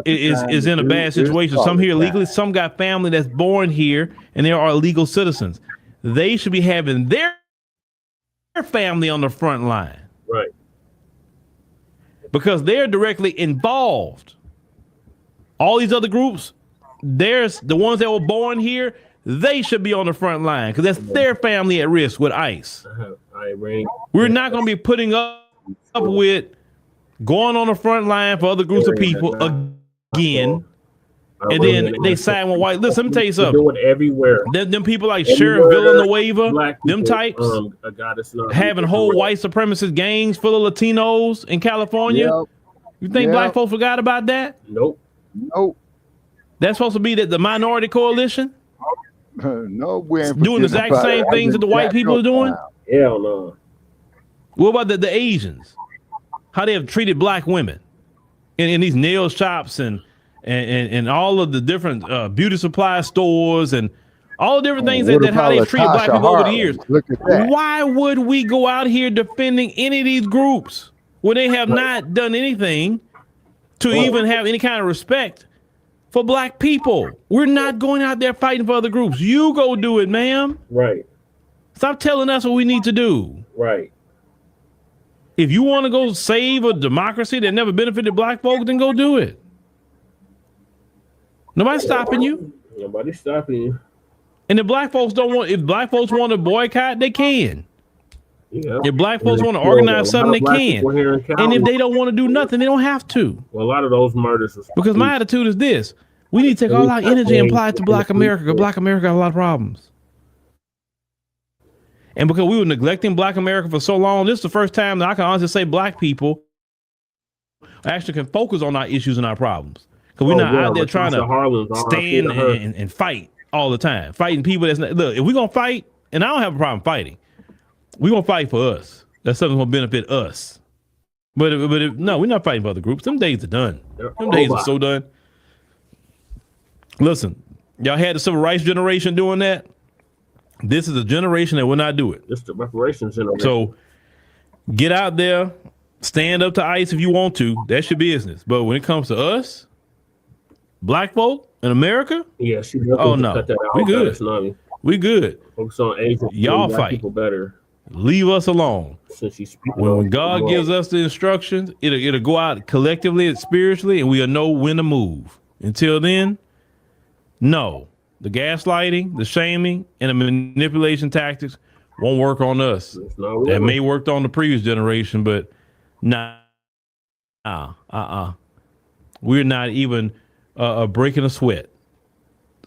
is in a bad situation. Some here illegally, some got family that's born here, and there are legal citizens. They should be having their family on the front line. Right. Because they're directly involved. All these other groups, there's the ones that were born here, they should be on the front line because that's their family at risk with ICE. We're not going to be putting up with going on the front line for other groups of people again. And then they side with white. Listen, let me tell you something. Do it everywhere. Them people like Sheriff Villanueva, them types, having whole white supremacist gangs full of Latinos in California. Yep. You think black folks forgot about that? Nope. That's supposed to be the minority coalition? No, we ain't doing the exact same things that the white people are doing? Hell no. What about the Asians? How they have treated black women in these nail shops and all of the different beauty supply stores and all the different things that how they've treated black people over the years. Why would we go out here defending any of these groups when they have not done anything to even have any kind of respect for black people? We're not going out there fighting for other groups. You go do it, ma'am. Right. Stop telling us what we need to do. Right. If you want to go save a democracy that never benefited black folk, then go do it. Nobody's stopping you. Nobody's stopping you. And if black folks want to boycott, they can. Yeah. If black folks want to organize something, they can. And if they don't want to do nothing, they don't have to. Well, a lot of those murders. Because my attitude is this: we need to take all our energy and apply it to Black America, because Black America has a lot of problems. And because we were neglecting Black America for so long, this is the first time that I can honestly say black people actually can focus on our issues and our problems. Because we're not out there trying to stand and fight all the time. Fighting people that's not, look, if we're going to fight, and I don't have a problem fighting, we're going to fight for us. That's something that's going to benefit us. But no, we're not fighting for other groups. Them days are done. Them days are so done. Listen, y'all had the civil rights generation doing that. This is a generation that will not do it. It's the reparations generation. So get out there, stand up to ICE if you want to. That's your business. But when it comes to us, black folk in America, oh no, we good. We good. Focus on Asian. Y'all fight. People better. Leave us alone. When God gives us the instructions, it'll go out collectively and spiritually, and we'll know when to move. Until then, no. The gaslighting, the shaming, and the manipulation tactics won't work on us. That may worked on the previous generation, but we're not even breaking a sweat.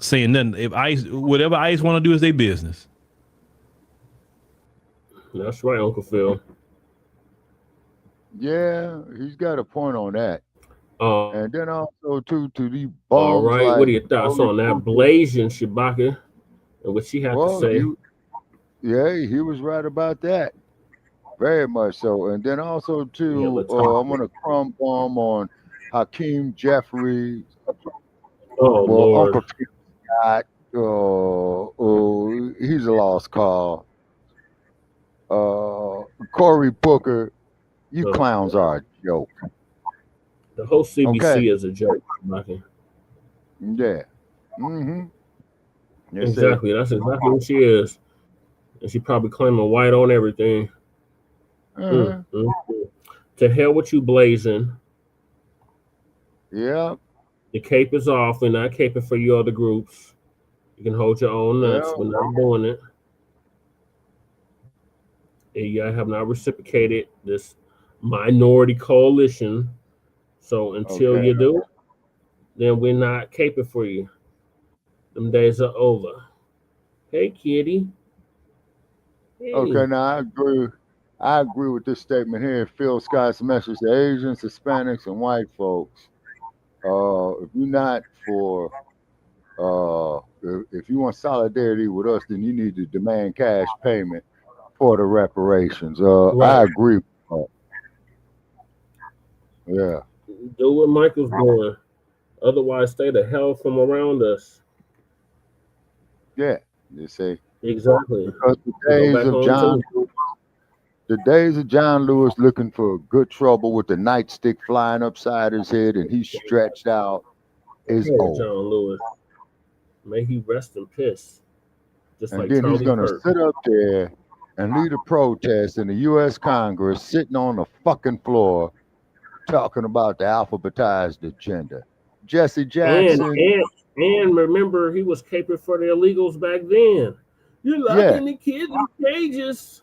Saying nothing. If ICE, whatever ICE want to do is their business. That's right, Uncle Phil. Yeah, he's got a point on that. And then also to the all right, like, what are your thoughts on that Blasian Shabaka and what she had to say? He was right about that, very much so. And then also too, I'm gonna crumb bomb on Hakeem Jeffries. Lord. Uncle Scott. He's a lost call. Cory Booker, you clowns are a joke. The whole CBC is a joke, Mikey. Yeah. Mm-hmm. Yes, exactly. That's exactly what she is. And she probably claiming white on everything. To hell with you, Blasian. Yeah. The cape is off. We're not caping for you other groups. You can hold your own nuts. We're not doing it. And you have not reciprocated this minority coalition. So until you do, then we're not caping for you. Them days are over. Hey, kitty. Hey. Okay, now I agree with this statement here. Phil Scott's message to Asians, Hispanics, and white folks. If you're not for, if you want solidarity with us, then you need to demand cash payment for the reparations. I Right. agree with that. Yeah. Do what Michael's doing. Otherwise, stay the hell from around us. Yeah. You see, Exactly. because We go back home too. the days of John Lewis looking for good trouble with the nightstick flying upside his head and he's stretched out is Poor over. John Lewis. May he rest in peace. Just And like then he's Charlie gonna Kirk. sit up there and lead a protest in the U.S. Congress, sitting on the fucking floor, talking about the alphabetized agenda. Jesse And Jackson, and remember, he was caping for the illegals back then. You're yeah, locking the kids in cages.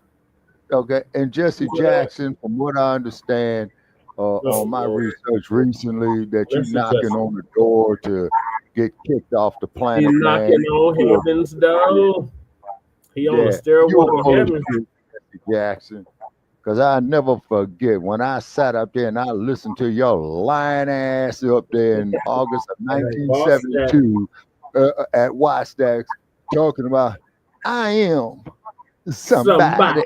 okay. And Jesse Jackson, from what I understand on my research recently, that you That's knocking suggestion. on the door to get kicked off the He's planet, man. knocking on heaven's door. He on the Yeah, you stairwell to bullshit, heaven. Jesse Jackson. Because I never forget when I sat up there and I listened to your lying ass up there in August of 1972 at Wastax talking about, I am somebody.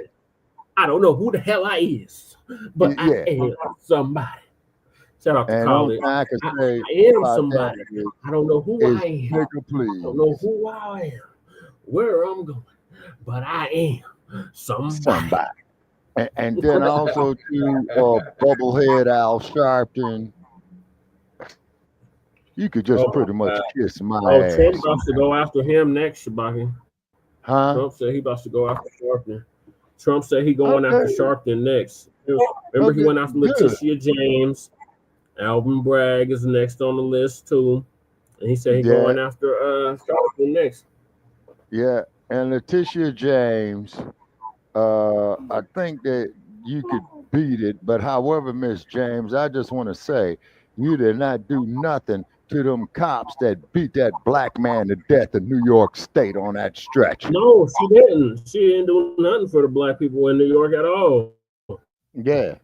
I don't know who the hell I is, but Yeah. I am somebody. Shout out to And college. all I can say I am about somebody. that is, I don't know who I am. nigga, I please. don't know who I am, where I'm going, but I am somebody. And then also to Bubblehead Al Sharpton. You could just pretty much kiss my ass. Trump about to go after him next, Shabaki. Huh? Trump said he about to go after Sharpton. Trump said he going after Sharpton next. Remember he went after Letitia James. Alvin Bragg is next on the list too. And he said he going after Sharpton next. Yeah, and Letitia James, I think that you could beat it, but however, Miss James, I just want to say you did not do nothing to them cops that beat that black man to death in New York State on that stretch. No, she didn't. She didn't do nothing for the black people in New York at all. Yeah.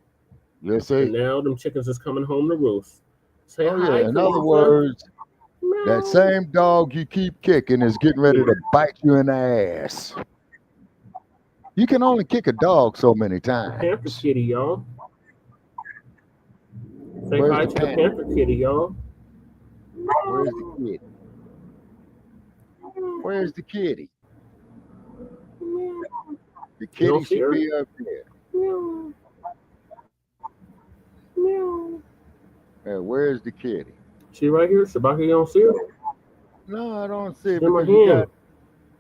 You see? And now them chickens is coming home to roost. Say hi. In other words, that same dog you keep kicking is getting ready to bite you in the ass. You can only kick a dog so many times. Panther kitty, y'all. Say hi to the Panther kitty, y'all. Where's the kitty? Where's the kitty? The kitty should be up there. Hey, where's the kitty? She right here. Shabaki, you don't see her? No, I don't see it. In my Because you hand.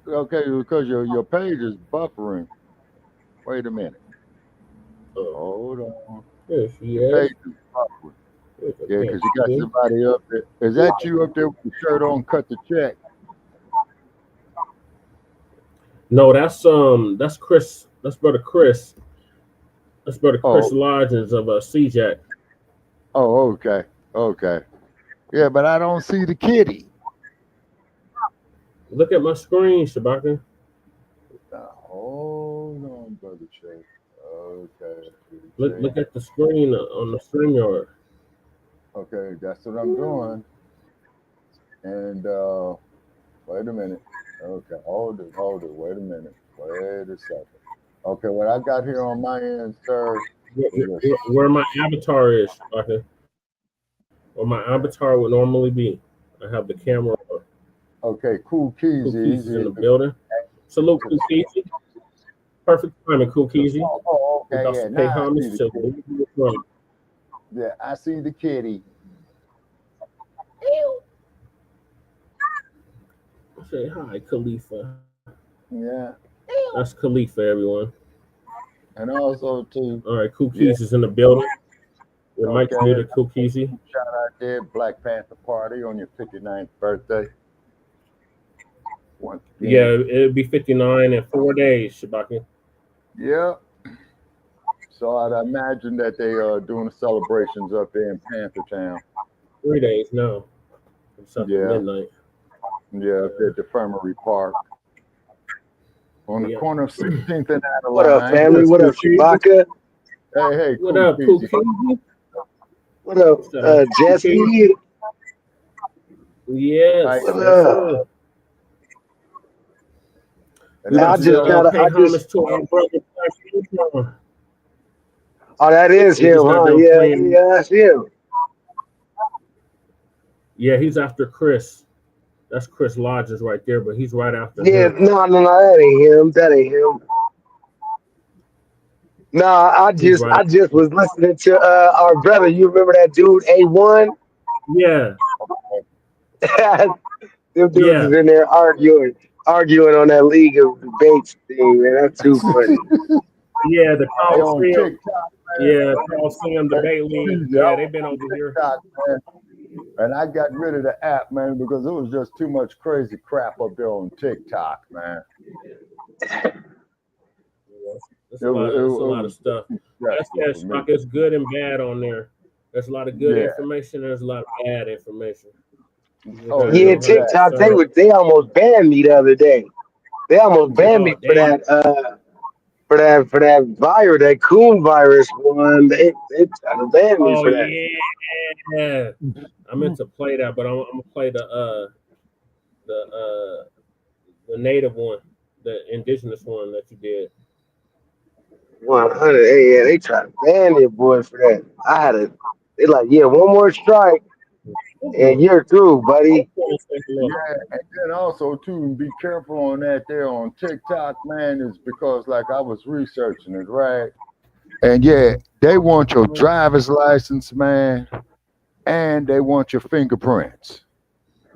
okay, because your page is buffering. Wait a minute. Hold on. Yes, she Your is. page is buffering. Yeah, because you got somebody up there. Is that you up there with the shirt on, cut the check? No, that's Chris. That's brother Chris. That's brother Chris Lodgins of CJAC. Oh, okay. Okay. Yeah, but I don't see the kitty. Look at my screen, Shabaka. Hold on, brother Chase. Okay. Look at the screen on the StreamYard. Okay, that's what I'm doing. And wait a minute. Okay, hold it. Wait a minute. Wait a second. Okay, what I got here on my end, sir. Where my avatar is, Shabaka. Where my avatar would normally be. I have the camera on. Okay, Cool Keezy in the building. Salute, Cool Keezy. Perfect timing, Cool Keezy. Oh, okay, yeah. Pay homage to yeah, I see the kitty. Say hi, Khalifa. Yeah. That's Khalifa, everyone. And also, too. All right, Cool Keezy is in the building. With Mike Commuter, Cool Keezy. Shout out there, Black Panther Party on your 59th birthday. Yeah, it'll be 59 in 4 days, Shabaki. Yeah. So I'd imagine that they are doing the celebrations up there in Panther Town. 3 days, no. It's up to midnight. Yeah, up at the Infirmary Park. On the corner of 16th and Adeline. What up, family? What up, Chewbacca? Hey, what up, Cool Keezy? What up, Jesse? Yes. What up? And I just got pay homage to our brother. Oh, that is We him, just got huh? done Yeah, playing. yeah, that's him. Yeah, he's after Chris. That's Chris Lodges right there, but he's right after Yeah, him. no, that ain't him. That ain't him. No, He's right. I just was listening to our brother. You remember that dude A1? Yeah, Them dudes yeah. is in there arguing on that League of Debates thing, man. That's too funny. Yeah, the They on Coliseum. TikTok, Yeah, Coliseum debate league. man. Yeah, they've been over here. TikTok, man. And I got rid of the app, man, because it was just too much crazy crap up there on TikTok, man. It's a lot of stuff. That's Spock. It's good and bad on there. There's a lot of good information. There's a lot of bad information. Yeah, TikTok. They almost banned me the other day. They almost banned me for that virus, that coon virus one. They tried to ban me for that. Yeah. I meant to play that, but I'm gonna play the native one, the indigenous one that you did. 100. Yeah, they tried to ban me, boy, for that. They like, yeah, one more strike and you're through, buddy. Yeah, and then also too, be careful on that there on TikTok, man, is because like I was researching it, right? And yeah, they want your driver's license, man, and they want your fingerprints.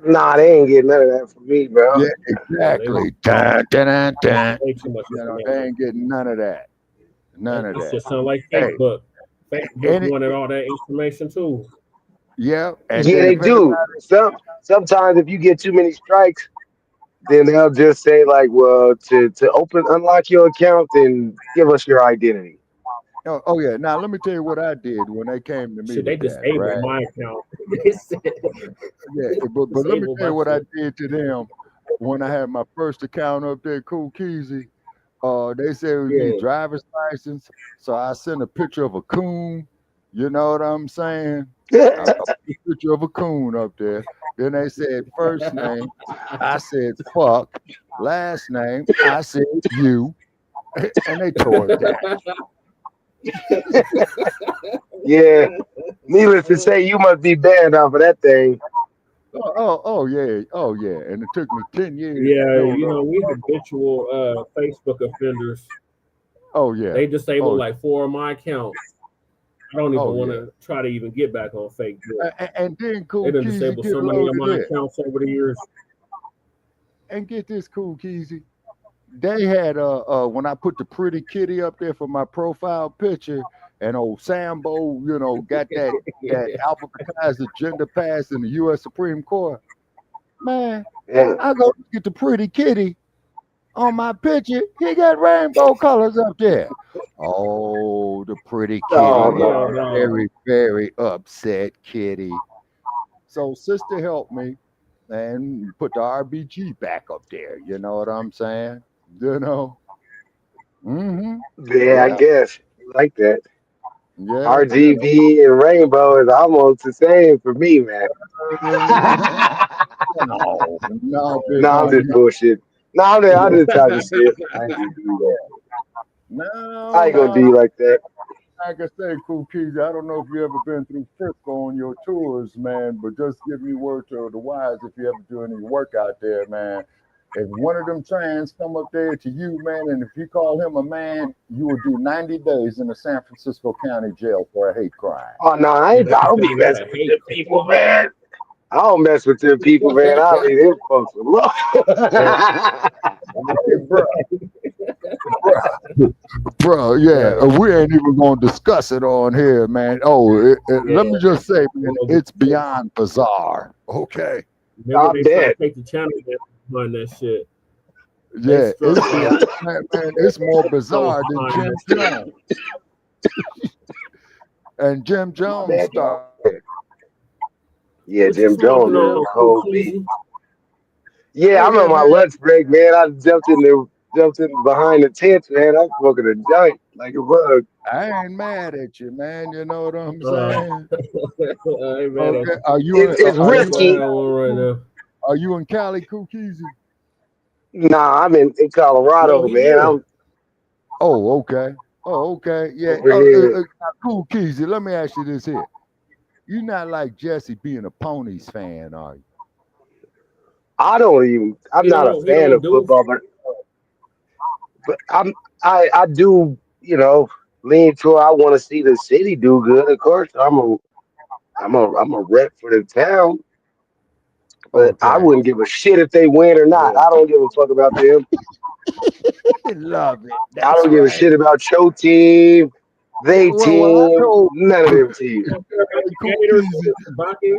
Nah, they ain't getting none of that from me, bro. Yeah, exactly. Dun, dun, dun, dun. They ain't getting none of that. None of that. It just sound like Facebook. Facebook wanted all that information too. Yeah. Yeah, they do. Sometimes if you get too many strikes, then they'll just say like, well, to unlock your account, then give us your identity. Oh yeah. Now let me tell you what I did when they came to me. Shit, they disabled right? my account. Yeah, but let me tell you what I did to them when I had my first account up there, Cool Keezy. They said we need driver's license, so I sent a picture of a coon. You know what I'm saying? I put a picture of a coon up there. Then they said first name, I said fuck. Last name, I said you, and they tore it down. Yeah. Needless to say, you must be banned off of that thing. Oh yeah, and it took me 10 years. Yeah, we habitual Facebook offenders. Oh yeah, they disabled like 4 of my accounts. I don't even want to try to even get back on Facebook. And then Cool they done Keezy disabled so many of my accounts over the years. And get this, Cool Keezy. They had when I put the pretty kitty up there for my profile picture, and old Sambo, got that alphabetized agenda passed in the U.S. Supreme Court. Man, I go get the pretty kitty on my picture. He got rainbow colors up there. Oh, the pretty kitty. Very, very upset kitty. So sister helped me and put the RBG back up there. You know what I'm saying? Mm-hmm. Yeah, I guess. Like that. Yeah, RGB and rainbow is almost the same for me, man. No, I'm just bullshit. No, I'm just talking shit. I ain't gonna do that. I ain't gonna do you like that. Like I say, Cool Keys, I don't know if you ever been through Frisco on your tours, man, but just give me word to the wise if you ever do any work out there, man. If one of them trans come up there to you, man, and if you call him a man, you will do 90 days in the San Francisco County jail for a hate crime. Oh, no, I don't be messing with them people, man. I don't mess with them people, man. I leave them folks alone. Bro, yeah, we ain't even going to discuss it on here, man. Let me just say, man, it's beyond bizarre. Okay. I'm dead. Take the channel on that shit. Yeah, it's more bizarre than Jim Jones. And Jim Jones started. Yeah, Jim Jones is a cold beat. Yeah, I'm on my lunch break, man. I jumped in behind the tent, man. I'm smoking a joint like a bug. I ain't mad at you, man. You know what I'm saying? It's risky. Are you in Cali, Cookies? Nah, I'm in No, Colorado, he man. here. I'm Oh, okay. Oh, okay. Yeah. over here. Cool, Keezy. Let me ask you this here. You're not like Jesse being a Ponies fan, are you? I'm He not a fan don't of do. football, but I do, lean toward I want to see the city do good. Of course, I'm a rep for the town, but I Okay. wouldn't give a shit if they win or not. Yeah. I don't give a fuck about them. Love it. I That's don't give a right. shit about your team, Yeah, they well, I team, told none of them teams. You don't care about hey, the Cool Gators Keezy. or the Bucky?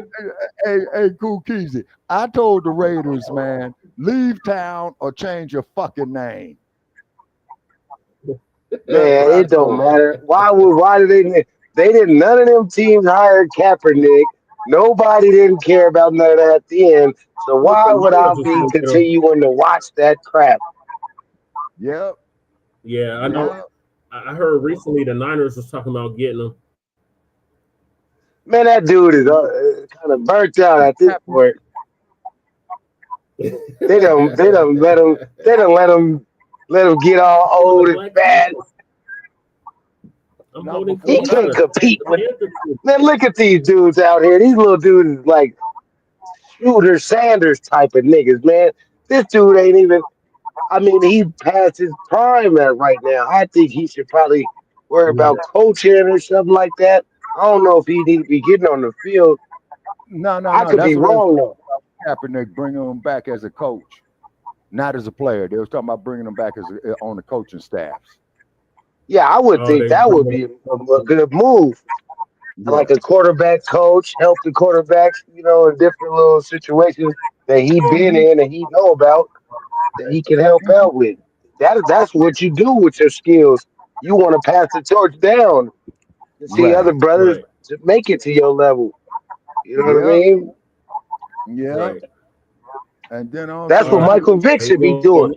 Hey, Cool Keezy. I told the Raiders, man, leave town or change your fucking name. That's what Man, I it don't told. matter. Why did they didn't none of them teams hired Kaepernick. Nobody didn't care about none of that at the end. So Look, why the would I Niners was be gonna get him. continuing to watch that crap? Yep. Yeah, I know. Yep. I heard recently the Niners was talking about getting him. Man, that dude is kind of burnt out at this point. They don't let him get all One of the old and Black fat. Panthers. I'm Not holding He before for can't nothing. compete the with. Panthers. Man, look at these dudes out here. These little dudes is like Shooter Sanders type of niggas, man. This dude ain't even. I mean, he past his prime at right now. I think he should probably worry Yeah. about coaching or something like that. I don't know if he need to be getting on the field. I No. could That's be what they were wrong though. Kaepernick bringing him back as a coach, not as a player. They was talking about bringing him back as on the coaching staffs. Yeah, I would Oh, think they that bring would him. be a good move. Yeah. Like a quarterback coach, help the quarterbacks, in different little situations that he been Hmm. in and he know about that he can help out with. That's what you do with your skills. You want to pass the torch down to see other Right. brothers Right, to make it to your level. You know what I Yep. mean? Yep. right. And then That's All what also right. too, Michael Vick Are you should be going? doing.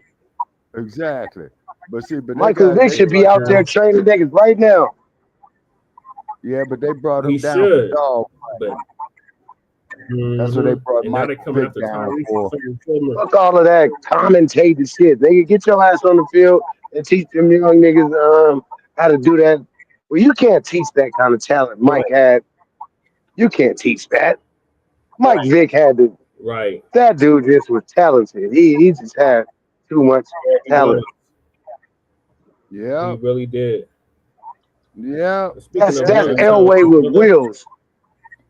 exactly. But see, but they Michael got Vick they should be brought out there down. training niggas right now. Yeah, but they brought He him down for should, dog. but That's what they brought and now Mike they're coming Vick after down Tyrese for. for something similar. Fuck all of that commentating shit. Nigga, get your ass on the field and teach them young niggas how to do that. Well, you can't teach that kind of talent Mike Right, had. You can't teach that. Mike Vick had to. right. That dude just was talented. He just had too much Yeah, he talent. was. He Yep. really did. Yep. Speaking of That's young talent, Elway with brother. wheels.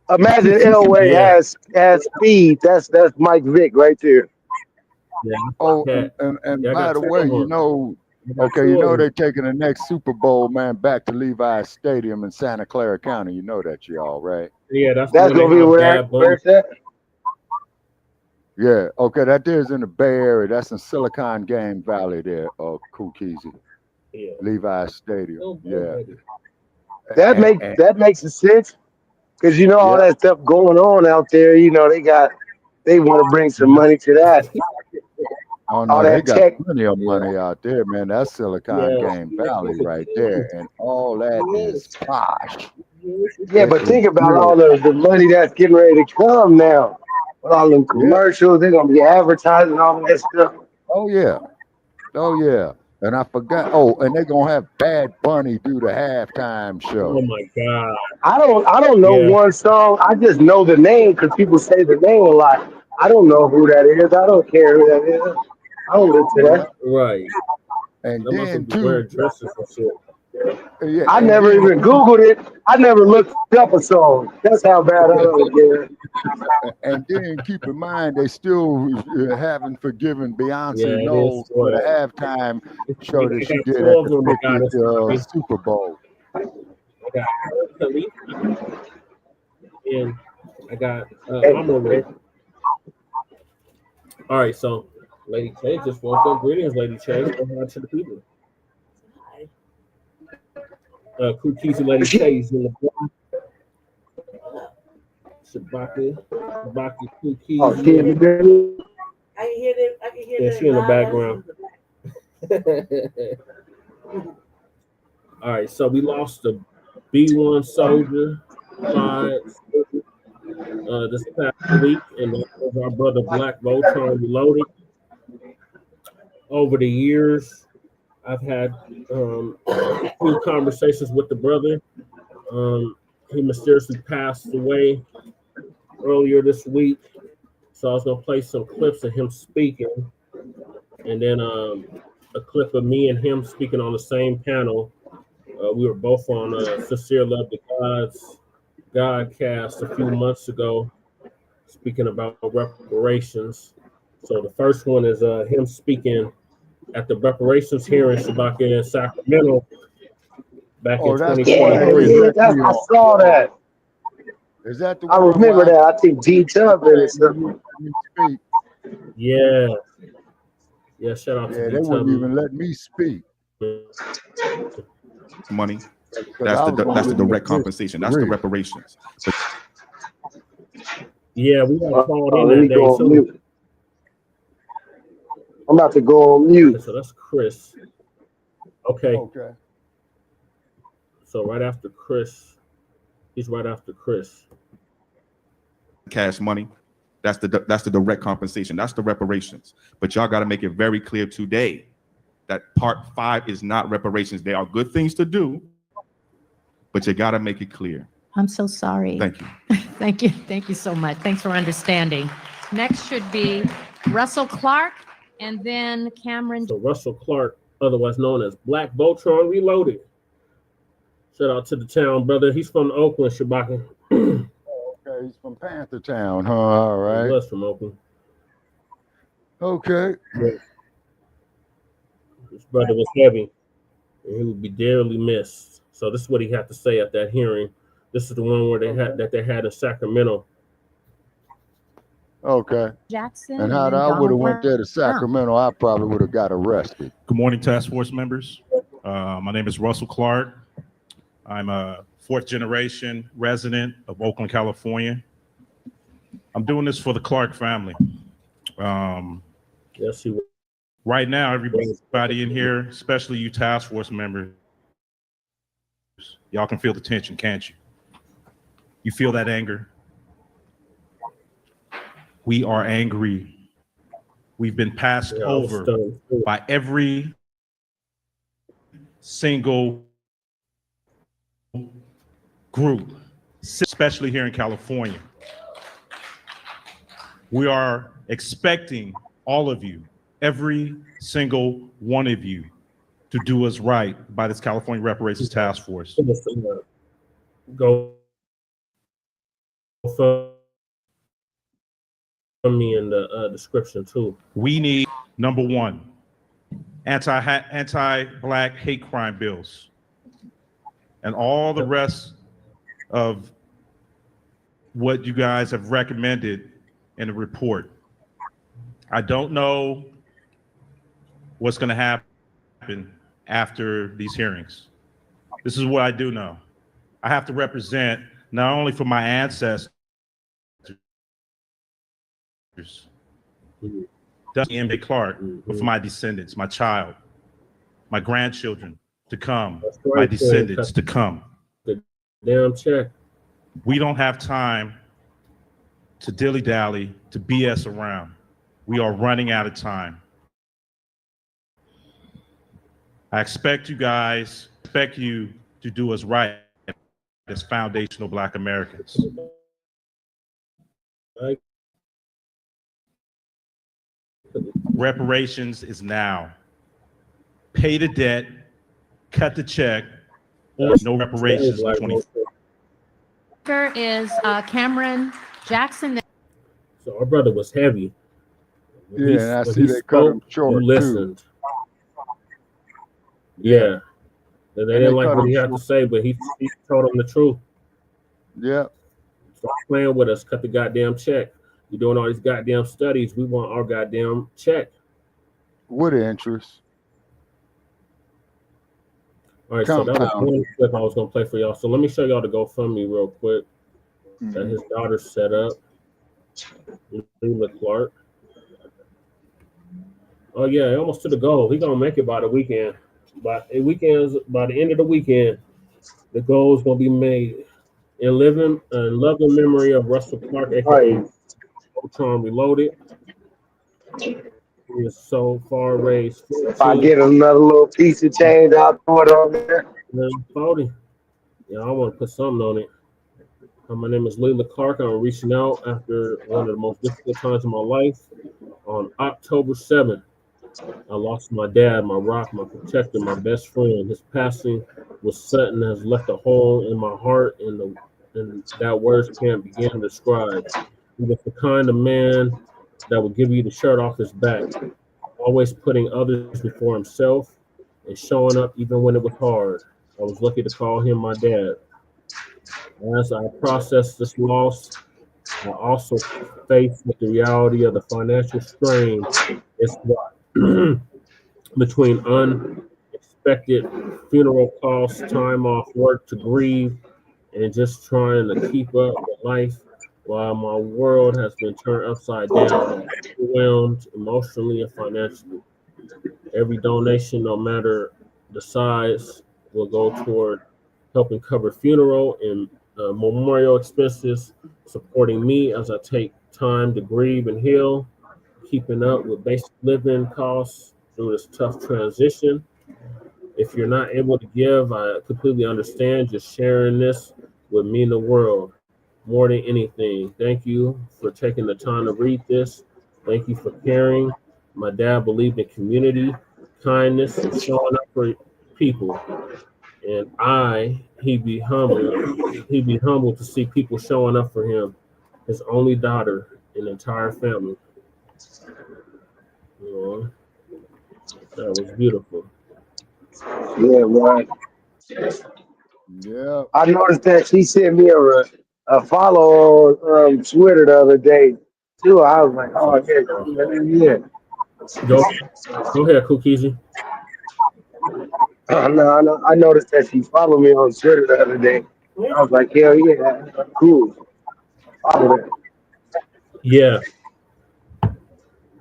Imagine Elway Yeah, has speed. That's Mike Vick right there. yeah. Oh, I got, and yeah, I by got the two way, of them. I got okay, two of them. they're taking the next Super Bowl, man, back to Levi's Stadium in Santa Clara County. You know that, y'all, right? Yeah, that's the That's one they gonna be have where Bad Bunny. where's that? Yeah. Okay, that there's in the Bay Area. That's in Silicon Game Valley there, Kukizi. Yeah. Levi's Stadium. Oh, Yeah. baby. That makes sense because all Yeah. that stuff going on out there. They want to bring some money to that. Oh All no, they that got tech. plenty of Yeah. money out there, man. That's Silicon Yes. Game Valley right there, and all that is posh. Yeah, It but is think about good. all the money that's getting ready to come now. With all them Yeah. commercials, they're gonna be advertising all that stuff. Oh yeah. Oh yeah. And I forgot. Oh, and they're gonna have Bad Bunny do the halftime Oh show. my God. I don't know Yeah. one song. I just know the name because people say the name a lot. I don't know who that is. I don't care who that is. I don't listen to Yeah. that. Right. And Them then motherfuckers too, wear dresses and shit. yeah, I and never then even Googled it. I never looked up a song. That's how bad I don't care. keep in mind they still haven't forgiven Yeah, Beyonce it is Knowles for the 12. halftime show that I she got did two at of the them that got 50th us money. Super Bowl. I got Khalifa and I got Hey, Amory. All right, so Lady Chase just woke up. Greetings, Lady Chase. Say hi to the people. Kukisi Lady Chase in the Shabaki, Shabaki oh, Kukisi. shit, man. Yeah, she in the background. All right, so we lost the B1 soldier fights this past week, and that was our brother Blacc Voltron Reloaded. over the years, I've had a few conversations with the brother. He mysteriously passed away earlier this week, so I was gonna play some clips of him speaking, and then a clip of me and him speaking on the same panel. We were both on Sincere Love to God's Godcast a few months ago, speaking about reparations. So the first one is him speaking at the reparations hearing Shabaka in Sacramento back in 2023. I saw that. Is that the I one remember that. I think D Tub in it. speak? Yeah. Yeah, shout out to Yeah, D they wouldn't Tub. even let me speak. Money. That's the direct compensation. That's the reparations. Yeah, we got called in that day too. I'm about to go on mute. So that's Chris. Okay. Okay. So right after Chris, he's right after Chris. Cash money. That's the direct compensation. That's the reparations. But y'all got to make it very clear today that part 5 is not reparations. They are good things to do, but you got to make it clear. I'm so sorry. Thank you. Thank you. Thank you so much. Thanks for understanding. Next should be Russell Clark and then Cameron. So Russell Clark, otherwise known as Blacc Voltron Reloaded. Shout out to the town, brother. He's from Oakland, Shabaka. Okay, he's from Panther Town, huh? All right. He was from Oakland. Okay. Yeah. His brother was heavy, and he would be dearly missed. So this is what he had to say at that hearing. This is the one where they had in Sacramento. Okay. Jackson. And how I would have went there to Sacramento, I probably would have got arrested. Good morning, task force members. My name is Russell Clark. I'm a 4th generation resident of Oakland, California. I'm doing this for the Clark family. Yes, he was. Right now, everybody in here, especially you task force members, y'all can feel the tension, can't you? You feel that anger? We are angry. We've been passed over by every single group, especially here in California. We are expecting all of you, every single one of you, to do us right by this California Reparations Task Force. Go for me in the description too. We need, number 1, anti-Black hate crime bills, and all the rest of what you guys have recommended in the report. I don't know what's going to happen after these hearings. This is what I do know. I have to represent not only for my ancestors, M.A. Clark, but for my descendants, my child, my grandchildren to come, my descendants to come. Damn check. We don't have time to dilly-dally, to BS around. We are running out of time. I expect you to do us right as foundational Black Americans. Reparations is now. Pay the debt, cut the check, or no reparations for 24. Is Cameron Jackson. So our brother was heavy. Yeah, I see they cut him short. Listened. Yeah. They didn't like what he had to say, but he told them the truth. Yeah. Stop playing with us. Cut the goddamn check. You're doing all these goddamn studies. We want our goddamn check. With interest. All right, so that was one clip I was going to play for y'all. So let me show y'all the GoFundMe real quick that his daughter set up. Lula Clark. Oh, yeah, almost to the goal. He's going to make it by the weekend. By the end of the weekend, the goal is going to be made. In loving memory of Russell Clark, aka Voltron Reloaded. is so far raised. If I get another little piece of change, I'll throw it on there. 40. Yeah, I want to put something on it. My name is Leila Clark. I'm reaching out after one of the most difficult times of my life. On October 7th, I lost my dad, my rock, my protector, my best friend. His passing was sudden, has left a hole in my heart, and that words can't begin to describe. He was the kind of man that would give you the shirt off his back, always putting others before himself and showing up even when it was hard. I was lucky to call him my dad. As I processed this loss, I also faced with the reality of the financial strain it's brought between unexpected funeral costs, time off work to grieve, and just trying to keep up with life while my world has been turned upside down, overwhelmed emotionally and financially. Every donation, no matter the size, will go toward helping cover funeral and memorial expenses, supporting me as I take time to grieve and heal, keeping up with basic living costs through this tough transition. If you're not able to give, I completely understand. Just sharing this would mean the world more than anything. Thank you for taking the time to read this. Thank you for caring. My dad believed in community, kindness, and showing up for people. And he'd be humble. He'd be humbled to see people showing up for him, his only daughter, and entire family. You know, that was beautiful. Yeah, right. Yeah. I noticed that she sent me a follow on Twitter the other day too. I was like, oh yeah. Go ahead, Cookies. No, I noticed that she followed me on Twitter the other day. I was like, hell yeah, cool. Follow that. Yeah.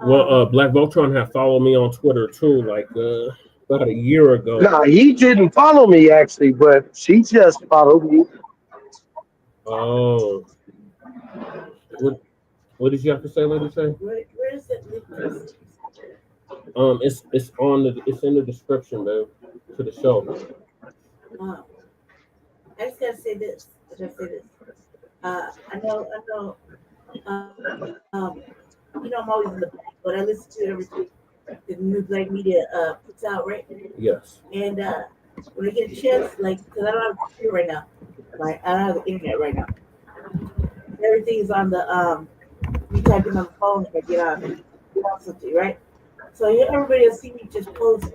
Well, Blacc Voltron had followed me on Twitter too, like about a year ago. No, he didn't follow me actually, but she just followed me. Oh, what did you have to say, Lady Shay? Where is it? It's in the description, though, to the show. I just gotta say this. I know. I'm always in the back, but I listen to it every week. The new Blacc Media puts out, right? Yes. And when I get a chance, like, because I don't have a computer right now, like I don't have the internet right now. Everything's on the you type in on the phone and I get on something, right? So everybody will see me just post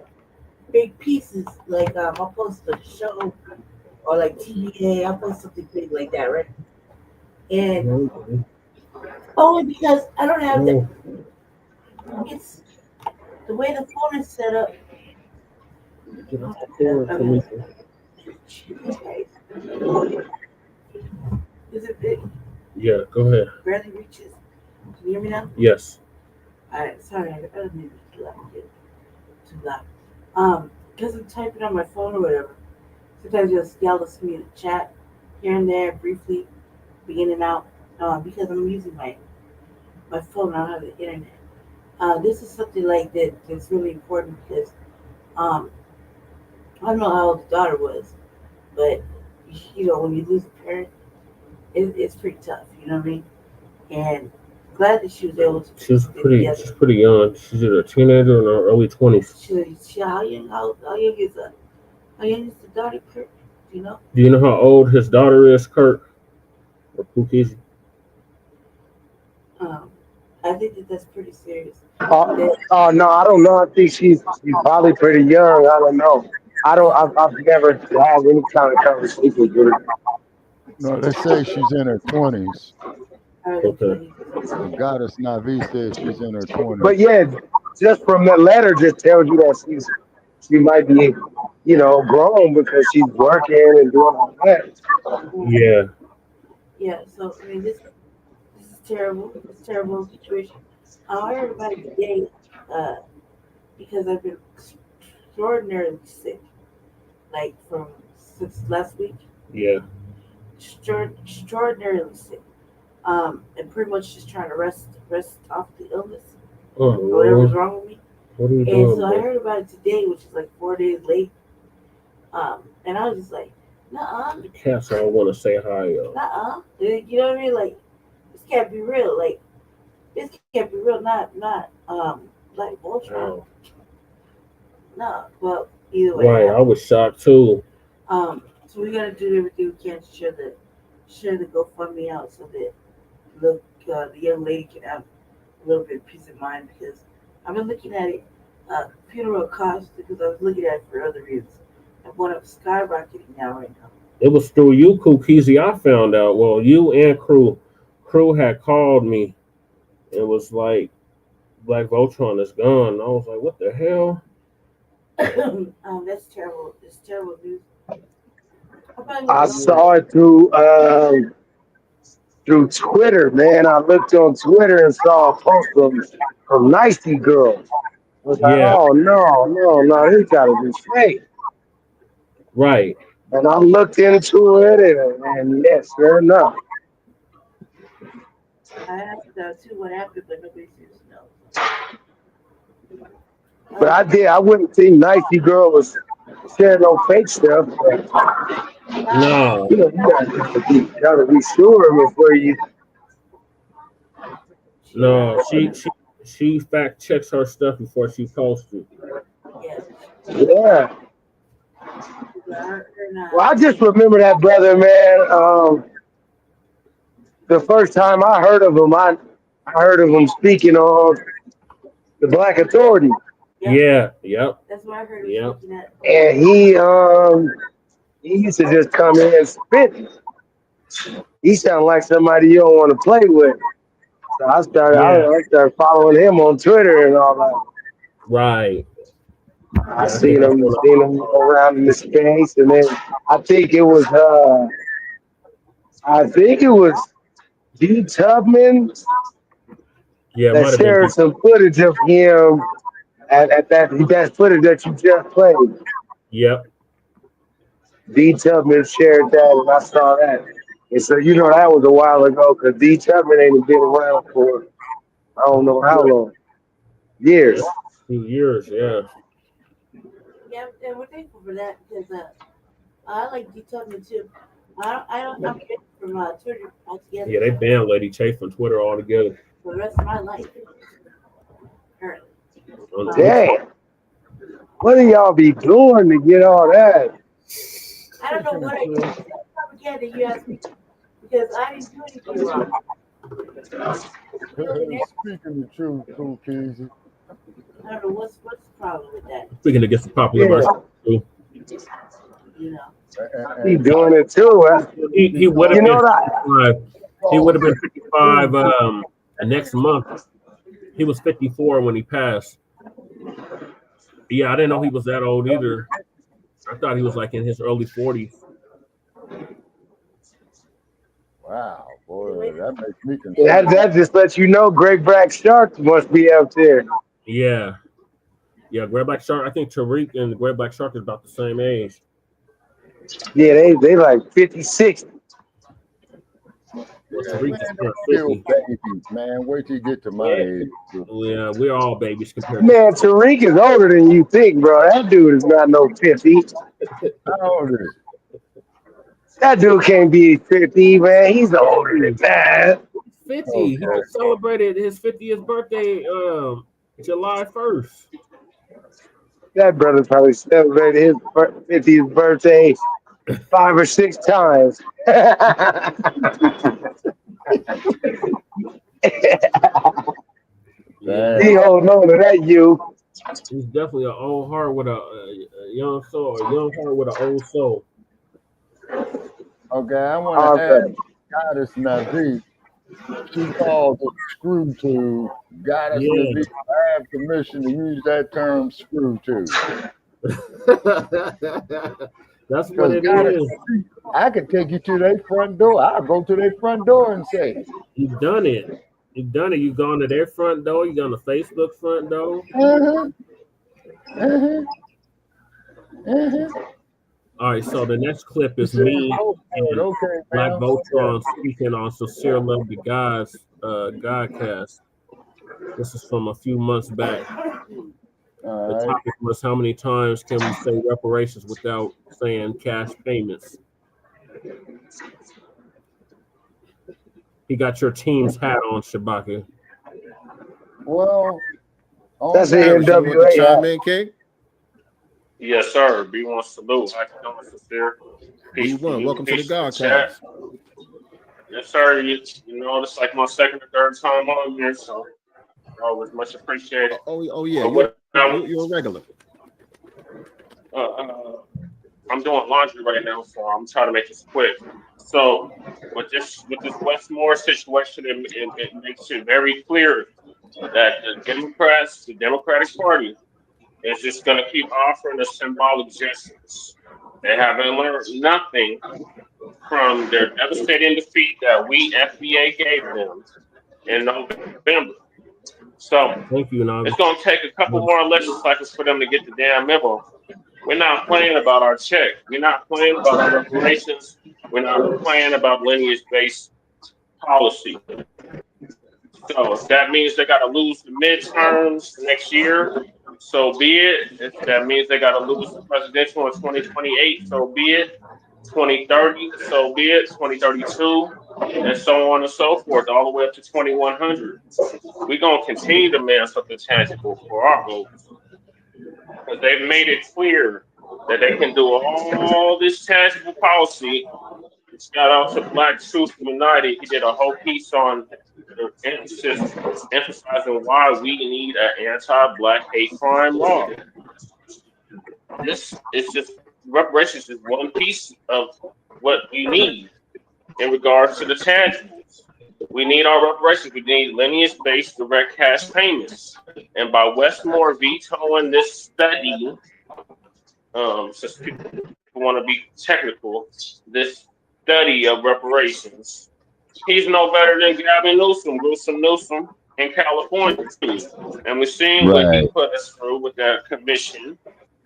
big pieces, like I'll post a show or like TVA, I'll post something big like that, right? And only because I don't have the it's the way the phone is set up. Is it big? Yeah, go ahead. Barely reaches. Can you hear me now? Yes. Alright, sorry, I don't need to too loud. Because I'm typing on my phone or whatever. Sometimes you'll yell at me in the chat here and there briefly, in and out, because I'm using my phone. I don't have the internet. This is something like that's really important because I don't know how old the daughter was, but when you lose a parent, it's pretty tough. You know what I mean? And glad that she was able to. She's pretty young. She's either a teenager or in her early 20s. How young is the daughter, Kurt? Do you know? Do you know how old his daughter is, Kurt? Or Cookies? I think that's pretty serious. Oh no, I don't know. I think she's probably pretty young. I don't know. I've never had any kind of conversation with her. No, they say she's in her 20s. Okay. Goddess Navi says she's in her 20s. But yeah, just from the letter, just tells you that she might be, grown because she's working and doing all that. Yeah. Yeah. So I mean, this is terrible. It's a terrible situation. I heard about it today because I've been extraordinarily sick, like since last week. Yeah. Extraordinarily sick. And pretty much just trying to rest off the illness. or whatever's wrong with me. What are you And doing, so I bro? heard about it today, which is like 4 days late. And I was just like, nuh-uh. The cats all want to say hi, yo. Nuh-uh. You know what I mean? Like, this can't be real. Like, this can't be real. Not Blacc Voltron. Oh. No, well, either way. Right, I was shocked too. So we gotta do everything we can to share the GoFundMe out so that the young lady can have a little bit of peace of mind, because I've been looking at it, funeral costs, because I was looking at it for other reasons. And one up skyrocketing now right now. It was through you, Kukizi, I found out. Well, you and Crew had called me. It was like Blacc Voltron is gone. And I was like, what the hell? That's terrible. It's terrible news. I saw it through Twitter, man. I looked on Twitter and saw a post from Nicey Girl. I was like, Yeah. oh no, this gotta be fake. Right. And I looked into it, and yes, sure enough. I asked too what happened, but nobody seems to know. But I wouldn't think Nicey Girl was sharing no fake stuff. But, No. you know, you gotta be sure before you. No, she fact checks her stuff before she posts it. Yeah. Well, I just remember that brother, man. The first time I heard of him, I heard of him speaking on the Black Authority. Yeah. Yep. That's what I heard. Yep. And he used to just come in and spit. He sounded like somebody you don't want to play with. So I started following him on Twitter and all that. Right. I seen him around in the space, and then I think it was D Tubman that shared some footage of him at that footage that you just played. Yep. D Tubman shared that, and I saw that. And so that was a while ago, because D Tubman ain't been around for I don't know how long. Years. 2 years, yeah. Yeah, and we're thankful for that, because I like D Tubman too. I'm from Twitter altogether. Yeah, they banned Lady Chafe from Twitter altogether. For the rest of my life. Apparently. Damn. What do y'all be doing to get all that? I don't know what I did. Propaganda, you asked me, because I didn't do anything wrong. Speaking the truth, Cool Keezy. I don't know what's the problem with that. Speaking to get some popular version too. You know. He doing it too. He would have been 55. He would have been 55 next month. He was 54 when he passed. Yeah, I didn't know he was that old either. I thought he was like in his early 40s. Wow, boy, that makes me concerned. That just lets you know Greg Blacc Shark must be up there. Yeah. Yeah, Greg Blacc Shark. I think Tariq and Greg Blacc Shark is about the same age. Yeah, they like 56. Man, wait till you get to my age. Yeah, we're all babies compared. Man, Tariq is older than you think, bro. That dude is not no 50. How old is he? That dude can't be 50, man. He's older than that. 50. He just celebrated his 50th birthday July 1st. That brother probably celebrated his 50th birthday 5 or 6 times. He holding on to that you. He's definitely an old heart with a young soul, a young heart with an old soul. Okay, I want to add Goddess Nazik. She called it screw tube. Goddess Nazik, I have permission to use that term screw tube. That's what it is. I could take you to their front door. I'll go to their front door and say, You've done it. You've done it. You've gone to their front door. You've gone to Facebook front door. All right, so the next clip is me and Blacc Voltron speaking on Sincere Love to God's Godcast. This is from a few months back. All The right. topic was how many times can we say reparations without saying cash payments? He got your team's hat on, Shabaka. Well, That's the You want to chime NWA. in, King? Yes, sir. B1 salute. How you doing, sincere? Peace to B1, you. welcome to the Peace to the chat. Godcast. Yes, sir. You know, it's like my second or third time on here, so always much appreciated. Oh yeah, But you're a regular. I'm doing laundry right now, so I'm trying to make this quick. So with this Westmore situation, it makes it very clear that the Democratic Party, is just going to keep offering the symbolic gestures. They haven't learned nothing from their devastating defeat that we FBA gave them in November. So thank you, it's going to take a couple more election cycles for them to get the damn memo. We're not playing about our check. We're not playing about our reparations. We're not playing about lineage-based policy. So if that means they got to lose the midterms next year, so be it. If that means they got to lose the presidential in 2028, so be it. 2030, so be it. 2032, and so on and so forth, all the way up to 2100. We're going to continue to demand something tangible for our voters. Because they've made it clear that they can do all this tangible policy. Shout out to Black Truth United. He did a whole piece on the emphasizing why we need an anti-Black hate crime law. This is just reparations is one piece of what we need in regards to the tangibles. We need our reparations. We need lineage-based direct cash payments. And by Westmore vetoing this study, since people want to be technical, this study of reparations, he's no better than Gavin Newsom in California. And we're seeing what he put us through with that commission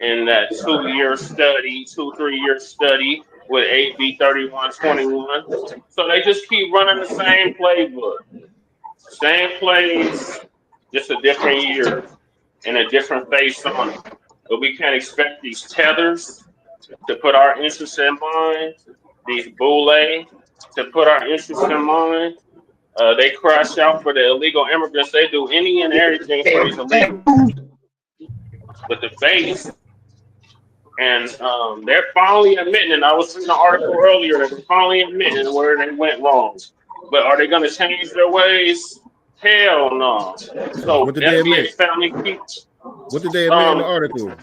in that 2-year study, 2-3-year study with AB 3121. So they just keep running the same playbook. Same plays, just a different year and a different face on it. But we can't expect these tethers to put our interests in mind, these boule to put our interests in mind. They crash out for the illegal immigrants. They do any and everything for these illegals. But the base, and they're finally admitting, and I was reading an article earlier, they're finally admitting where they went wrong. But are they going to change their ways? Hell no. So what did they admit? Family What did they admit in the article?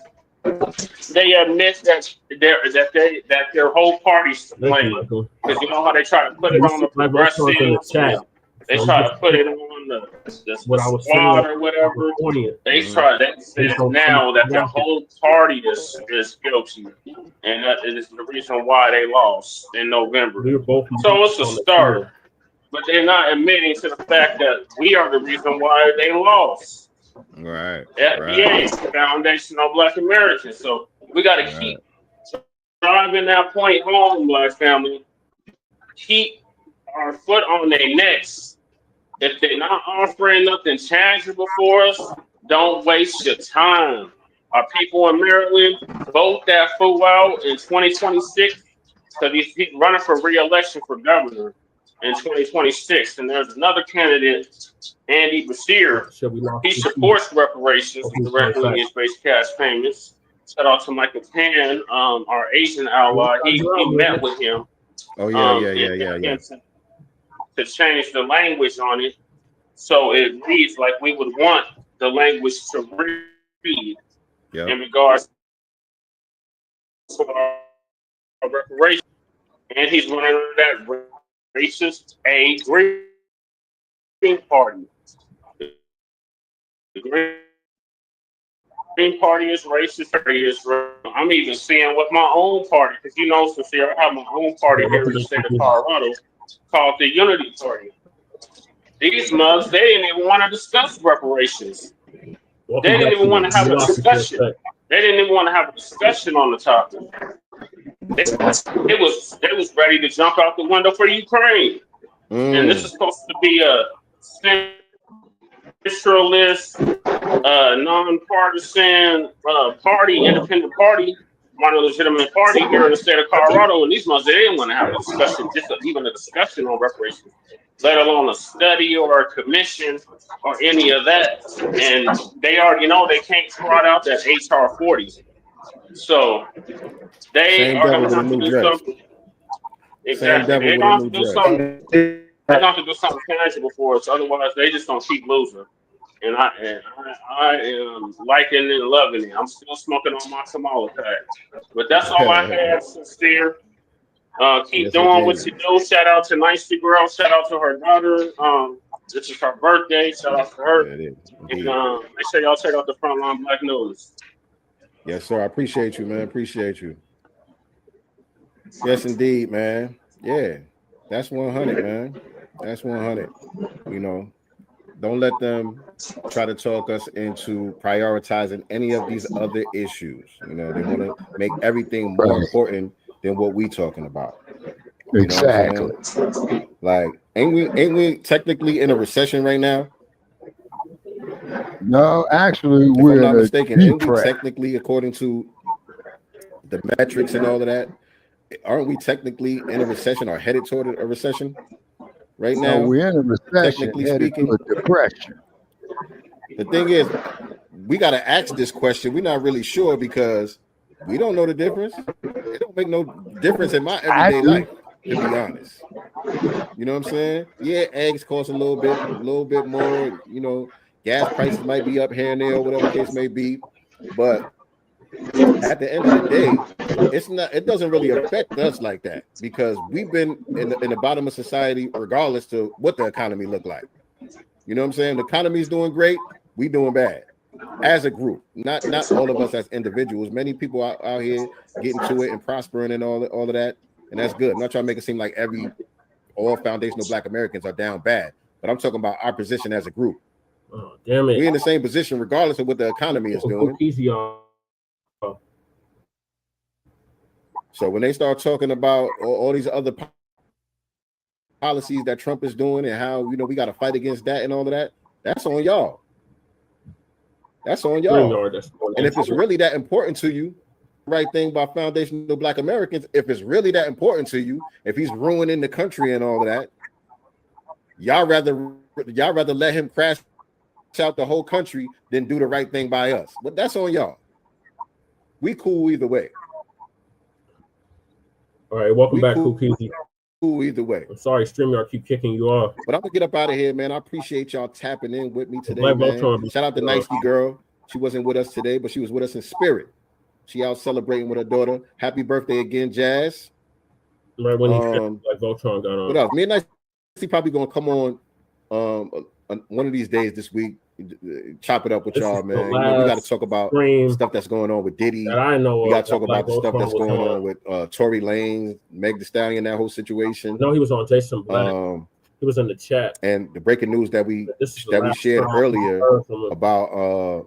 They admit that their whole party's to blame. Because you know how they try to put it on the progressives. They try to put it on the squad or whatever. They try that now that the whole party is guilty, and that is the reason why they lost in November. So it's a start, but they're not admitting to the fact that we are the reason why they lost. Right. FBA, Foundation of Black Americans. So we got to keep driving that point home, Black family. Keep our foot on their necks. If they're not offering nothing tangible for us, don't waste your time. Our people in Maryland, vote that fool out in 2026 because he's running for re-election for governor in 2026. And there's another candidate, Andy Bashir. He supports reparations and direct lineage-based cash payments. Shout out to Michael Pan, our Asian ally. He met with him. Oh, yeah. To change the language on it so it reads like we would want the language to read in regards to our reparations. And he's running that racist Green Party. The Green Party is racist. I'm even seeing with my own party, because you know, Sincere, I have my own party here in the state of Colorado called the Unity Party. These mugs, they didn't even want to discuss reparations. They didn't even want to have a discussion. They didn't even want to have a discussion on the topic. They was ready to jump out the window for Ukraine. And this is supposed to be a traditionalist, nonpartisan party, independent party, minor legitimate party here in the state of Colorado, and these months they didn't want to have a discussion, just even a discussion on reparations, let alone a study or a commission or any of that. And they already know they can't trot out that HR 40. So they Same are devil going to with a have to new do dress. something. Same Exactly. devil They're with a going to new have to do dress. something. They're going to have to do something tangible for us. Otherwise, they just going to keep losing. And I am liking and loving it. I'm still smoking on my Kamala pack. But that's all I had, sincere. Keep Yes, doing what indeed. you do. Shout out to Nicey Girl. Shout out to her daughter. This is her birthday. Shout out to her. Yeah, it is. And Indeed. make sure y'all check out the Front Line Blacc News. Yes, sir. I appreciate you, man. Appreciate you. Yes, indeed, man. Yeah, that's 100, man. That's 100. You know, don't let them try to talk us into prioritizing any of these other issues. You know, they want to make everything more important than what we talking about. You know what I'm saying? Like, ain't we technically in a recession right now? No, actually, If I'm we're not in a mistaken, ain't we depression. technically, according to the metrics and all of that, aren't we technically in a recession or headed toward a recession right No, now? we're in a recession, Technically headed speaking, to a depression. the thing is, we got to ask this question. We're not really sure because we don't know the difference. It don't make no difference in my everyday life, to be honest. You know what I'm saying? Yeah, eggs cost a little bit more. You know, gas prices might be up here and there, or whatever the case may be. But at the end of the day, it's not. It doesn't really affect us like that because we've been in the bottom of society, regardless to what the economy look like. You know what I'm saying? The economy's doing great. We doing bad as a group. Not all of us as individuals. Many people out here getting to it and prospering and all of that, and that's good. I'm not trying to make it seem like all foundational Black Americans are down bad, but I'm talking about our position as a group. Oh, damn it. We're in the same position regardless of what the economy is doing. So when they start talking about all these other policies that Trump is doing and how, you know, we got to fight against that and all of that, that's on y'all. That's on y'all. And if it's really that important to you, right thing by foundational Black Americans, if it's really that important to you, if he's ruining the country and all of that, y'all rather let him crash out the whole country than do the right thing by us. But that's on y'all. We cool either way. All right, welcome back, Kukizi. Cool either way. I'm sorry, StreamYard keep kicking you off. But I'm gonna get up out of here, man. I appreciate y'all tapping in with me today, Blacc man. Voltron, Shout out to Nicey Girl. She wasn't with us today, but she was with us in spirit. She out celebrating with her daughter. Happy birthday again, Jazz. Right when Blacc Voltron got on. What else? Me and Nicey probably gonna come on one of these days this week. Chop it up with y'all, man. You know, we got to talk about stuff that's going on with Diddy. I know we got to talk about the stuff that's going on with Tory Lanez, Meg Thee Stallion, that whole situation. No, he was on Jason Black. He was in the chat. And the breaking news that we shared earlier about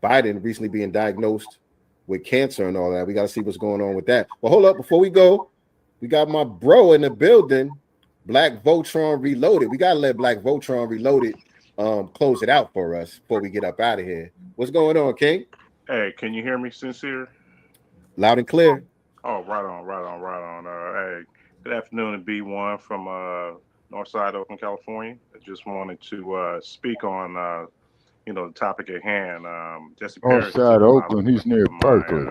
Biden recently being diagnosed with cancer and all that. We got to see what's going on with that. But hold up, before we go, we got my bro in the building, Blacc Voltron Reloaded. We got to let Blacc Voltron Reloaded close it out for us before we get up out of here. What's going on, King? Hey, can you hear me, Sincere? Loud and clear. Oh, right on. Hey, good afternoon to B1 from Northside Oakland, California. I just wanted to speak on the topic at hand. Jesse Parrish. Northside Oakland, he's near Berkeley.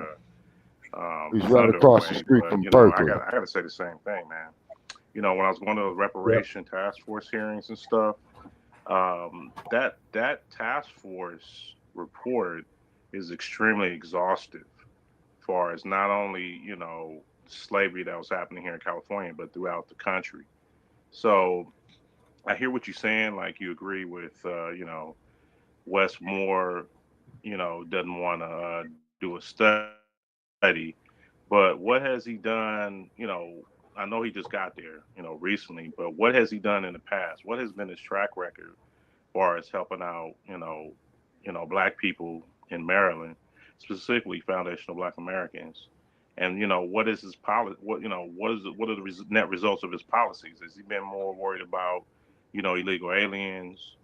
He's right across the street from Berkeley. I got to say the same thing, man. You know, when I was going to the reparation task force hearings and stuff, that task force report is extremely exhaustive as far as not only, slavery that was happening here in California, but throughout the country. So I hear what you're saying, like you agree with, Wes Moore, doesn't want to do a study, but what has he done, I know he just got there, recently, but what has he done in the past? What has been his track record as far as helping out, Black people in Maryland, specifically foundational Black Americans? And, what is his policy? What are the net results of his policies? Has he been more worried about, illegal aliens,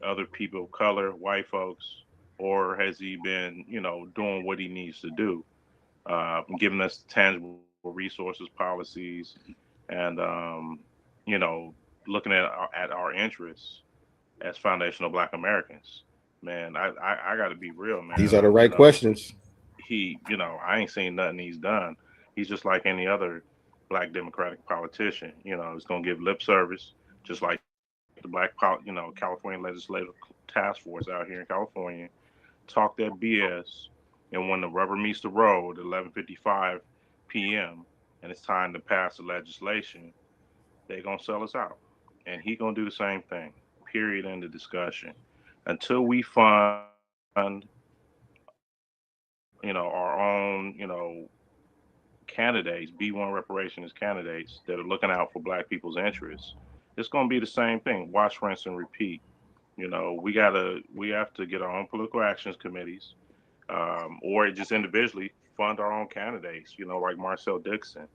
other people of color, white folks, or has he been, doing what he needs to do, giving us tangible resources, policies, and you know, looking at our interests as foundational Black Americans? Man, I got to be real, man. These are the right questions. I ain't seen nothing he's done. He's just like any other Black Democratic politician. He's gonna give lip service, just like the California Legislative Task Force out here in California, talk that BS, and when the rubber meets the road at 11:55 p.m. and it's time to pass the legislation, they're gonna sell us out, and he gonna do the same thing. Period. End of discussion. Until we fund, our own, candidates, B1 reparations candidates that are looking out for Black people's interests, it's gonna be the same thing. Watch, rinse, and repeat. We have to get our own political actions committees, or just individually fund our own candidates, like Marcel Dixon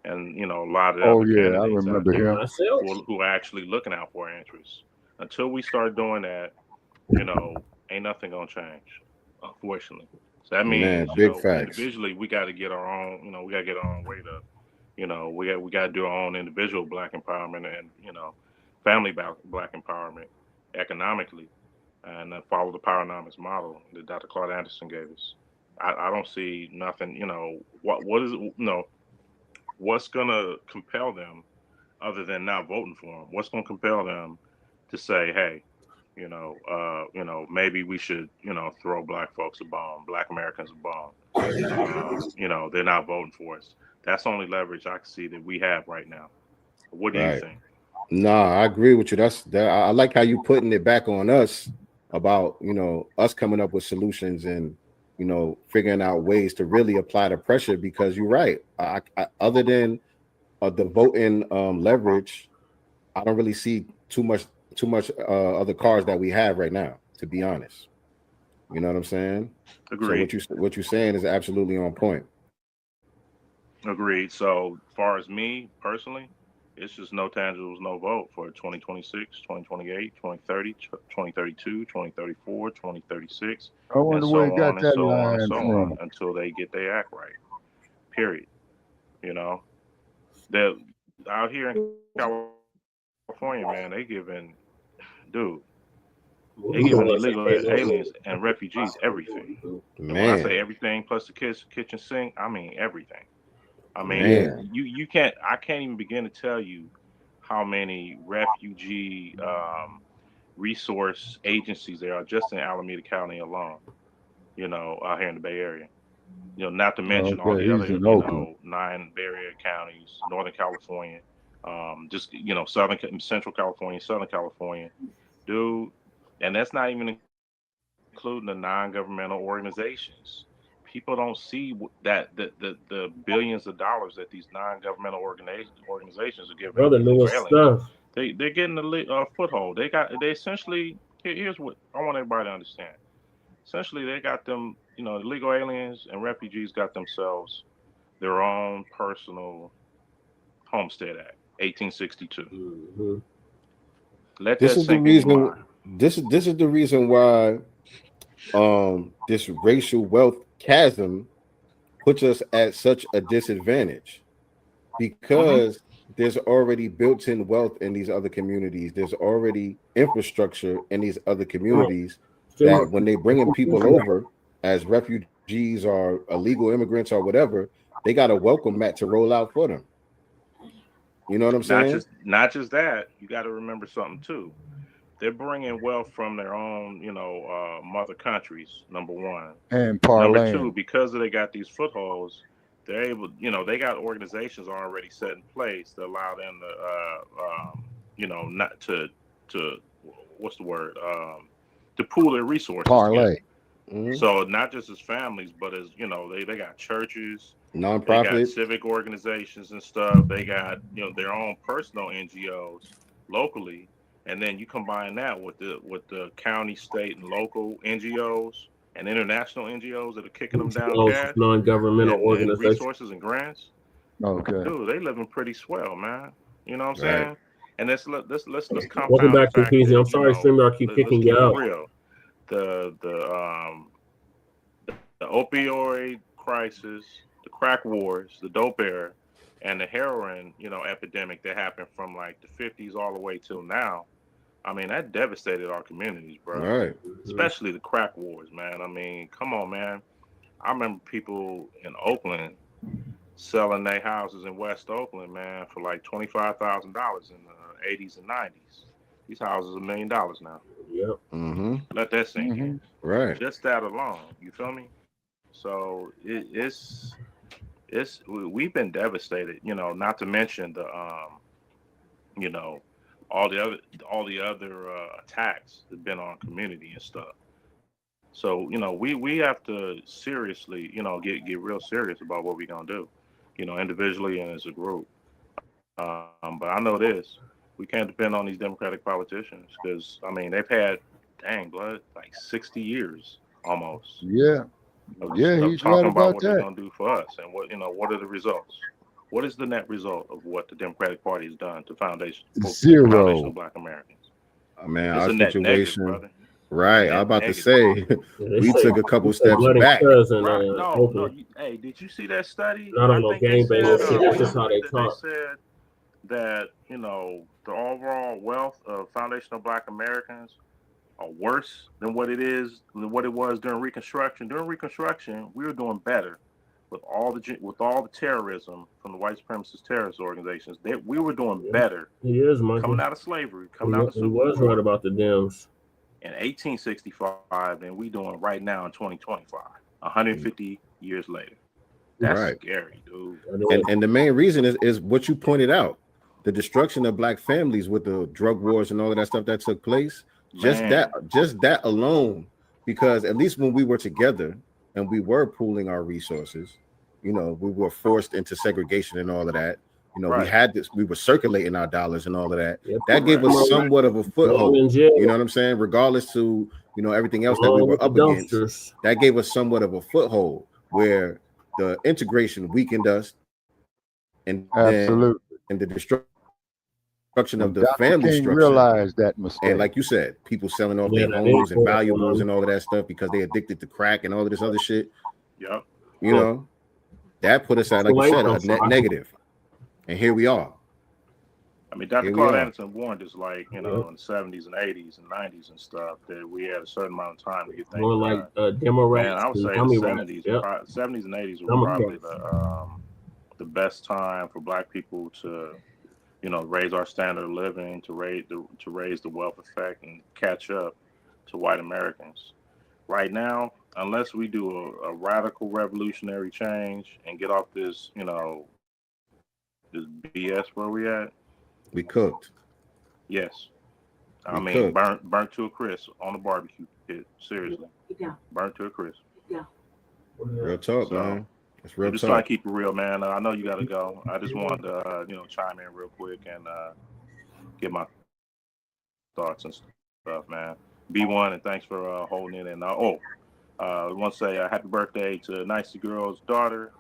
and, a lot of Oh other yeah, I candidates out remember there him. who are actually looking out for our interests. Until we start doing that, ain't nothing gonna change, unfortunately. So that Man, means, big facts. individually we got to get our own, we got to get our own weight up. We got to do our own individual Black empowerment and, family Black empowerment economically, and then follow the Powernomics model that Dr. Claude Anderson gave us. I don't see nothing, what is it, what's gonna compel them other than not voting for him? What's gonna compel them to say, hey, maybe we should, throw Black folks a bone, Black Americans a bone. They're not voting for us. That's the only leverage I can see that we have right now. What do you think? Nah, I agree with you. I like how you putting it back on us about, us coming up with solutions and, figuring out ways to really apply the pressure, because you're right. I other than the voting leverage, I don't really see too much other cards that we have right now, to be honest. You know what I'm saying? Agreed. So what you're saying is absolutely on point. Agreed. So far as me personally, it's just no tangibles, no vote for 2026, 2028, 2030, 2032, 2034, 2036, I and wonder so where he got on and that so on and line so from. on until they get their act right. Period. They're out here in California, man, they giving illegal aliens and refugees everything. And when I say everything plus the kitchen sink, I mean everything. I mean, you can't. I can't even begin to tell you how many refugee resource agencies there are just in Alameda County alone. Out here in the Bay Area. Not to mention all the other, 9 Bay Area counties, Northern California, just Central California, Southern California, dude. And that's not even including the non-governmental organizations. People don't see that the billions of dollars that these non-governmental organizations are giving Brother knew his stuff. they're getting a foothold. They essentially, here's what I want everybody to understand. Essentially, they got them, illegal aliens and refugees got themselves their own personal Homestead Act, 1862. Mm-hmm. Let This that is the sink in your reason. mind. This is the reason why this racial wealth chasm puts us at such a disadvantage, because there's already built-in wealth in these other communities. There's already infrastructure in these other communities that when they bring in people over as refugees or illegal immigrants or whatever, they got a welcome mat to roll out for them. You know what I'm saying? Not just that. You got to remember something too. They're bringing wealth from their own, mother countries. Number one, and number two, because they got these footholds, they're able. They got organizations already set in place that allow them to, not to what's the word, to pool their resources. Parlay. So not just as families, but as they got churches, nonprofits, they got civic organizations and stuff. They got their own personal NGOs locally. And then you combine that with the county, state, and local NGOs and international NGOs that are kicking them down cash, non-governmental and organizations, resources and grants. Okay, Dude, they living pretty swell, man. You know what I'm saying? And let's compound Welcome the back to fact PZ. that, I'm sorry, streamer, I keep let's kicking keep you it out. real. The opioid crisis, the crack wars, the dope era, and the heroin, epidemic that happened from like the 50s all the way till now. I mean, that devastated our communities, bro. Right. Especially the crack wars, man. I mean, come on, man. I remember people in Oakland selling their houses in West Oakland, man, for like $25,000 in the 80s and 90s. These houses are $1 million now. Yep. Mm-hmm. Let that sink in. Right. Just that alone, you feel me? So we've been devastated, not to mention the all the other attacks that been on community and stuff. So we have to seriously get real serious about what we're gonna do, individually and as a group. But I know this: we can't depend on these Democratic politicians because they've had like 60 years almost. Yeah. Of He's talking right about about what they're that. gonna do for us and what are the results. What is the net result of what the Democratic Party has done to foundational Zero. Black Americans? Man, It's our a net negative, situation, brother. right? I'm about to say we took a couple steps Bloody back. cousin, Right. No. Oakland. Hey, did you see that study? Not on no think they game said, basis. That's just how recently they that talk. they said that the overall wealth of foundational Black Americans are worse than what it was during Reconstruction. During Reconstruction, we were doing better with all the terrorism from the white supremacist terrorist organizations. We were doing better. He is, Michael. Coming out of slavery, coming out of He Civil was War right about the Dems. in 1865, and we doing right now in 2025, 150 years later. That's Right. scary, dude. And the main reason is what you pointed out: the destruction of Black families with the drug wars and all of that stuff that took place. Just that alone, because at least when we were together and we were pooling our resources, we were forced into segregation and all of that. We had this, we were circulating our dollars and all of that. That gave us somewhat of a foothold. You know what I'm saying? Regardless to everything else that we were up against, that gave us somewhat of a foothold where the integration weakened us, and Absolutely. And the destruction of the Dr. family King structure. realized that mistake. And like you said, people selling off Yeah, their that homes is and cool. valuables and all of that stuff because they addicted to crack and all of this other shit. Yep. That put us at, like you said, a net negative. And here we are. Dr. Claude Anderson warned us, like, in the 70s and 80s and 90s and stuff, that we had a certain amount of time to get things More done. like demo rats. Man, I would say the 70s and 80s were probably the best time for Black people to, raise our standard of living, to raise the wealth effect and catch up to white Americans. Right now, unless we do a radical revolutionary change and get off this, this BS where we at. We cooked. Yes. Cooked. Burnt to a crisp on the barbecue pit. Seriously. Yeah. Burnt to a crisp. Yeah. Real talk, man. It's real just talk. trying to keep it real, man. I know you got to go. I just wanted to, chime in real quick and get my thoughts and stuff, man. B1, and thanks for holding it. And I want to say happy birthday to Nicey Girl's daughter.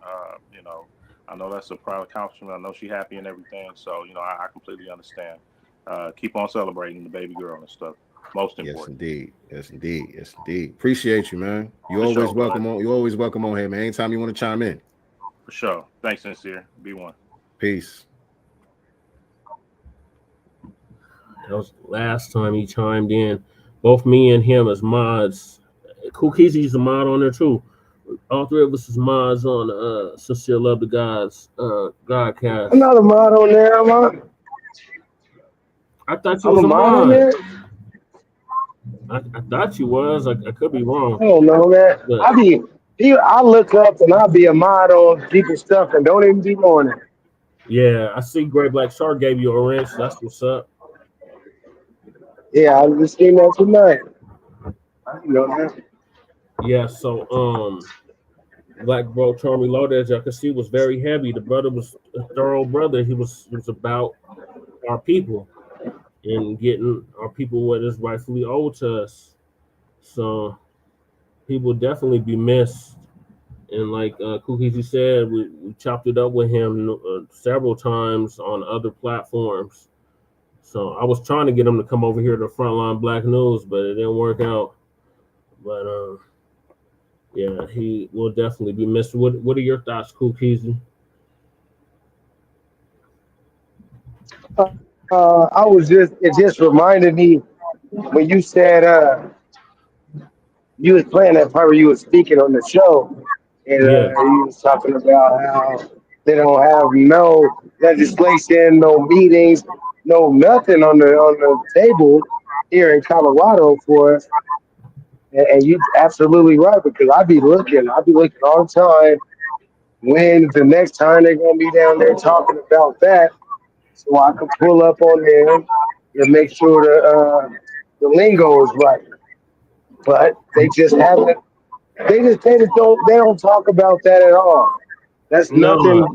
I know that's a proud accomplishment. I know she's happy and everything. So, I completely understand. Keep on celebrating the baby girl and stuff. Most important. Yes, indeed. Appreciate you, man. You always welcome on. You always welcome on here, man. Anytime you want to chime in. For sure. Thanks, Sincere. B1. Peace. That was the last time he chimed in. Both me and him as mods. Cool Keezy's a mod on there too. All three of us is mods on Sincere Love the Gods Godcast. I'm not a mod on there, am I? I thought you was a mod mod. on there. I thought you was. I could be wrong. I don't know, man. But I look up and I'll be a mod on people's stuff and don't even be on it. yeah, I see Great Black Shark gave you a wrench. That's what's up. Yeah, I just seen that tonight. You know that. Yeah, so Blacc Voltron Reloaded, as y'all can see, was very heavy. The brother was a thorough brother. He was about our people and getting our people what is rightfully owed to us. So he will definitely be missed. And like Cookies, you said, we chopped it up with him several times on other platforms. So I was trying to get him to come over here to Front Line Blacc News, but it didn't work out. But yeah, he will definitely be missed. What are your thoughts, Cool Keezy? It just reminded me when you said you was playing that part where you was speaking on the show, and Yeah. you was talking about how they don't have no legislation, no meetings, no nothing on the table here in Colorado for us. And you absolutely right, because I be looking all the time. When's the next time they're gonna be down there talking about that, so I can pull up on them and make sure the lingo is right. But they just haven't. They don't talk about that at all. That's nothing. No.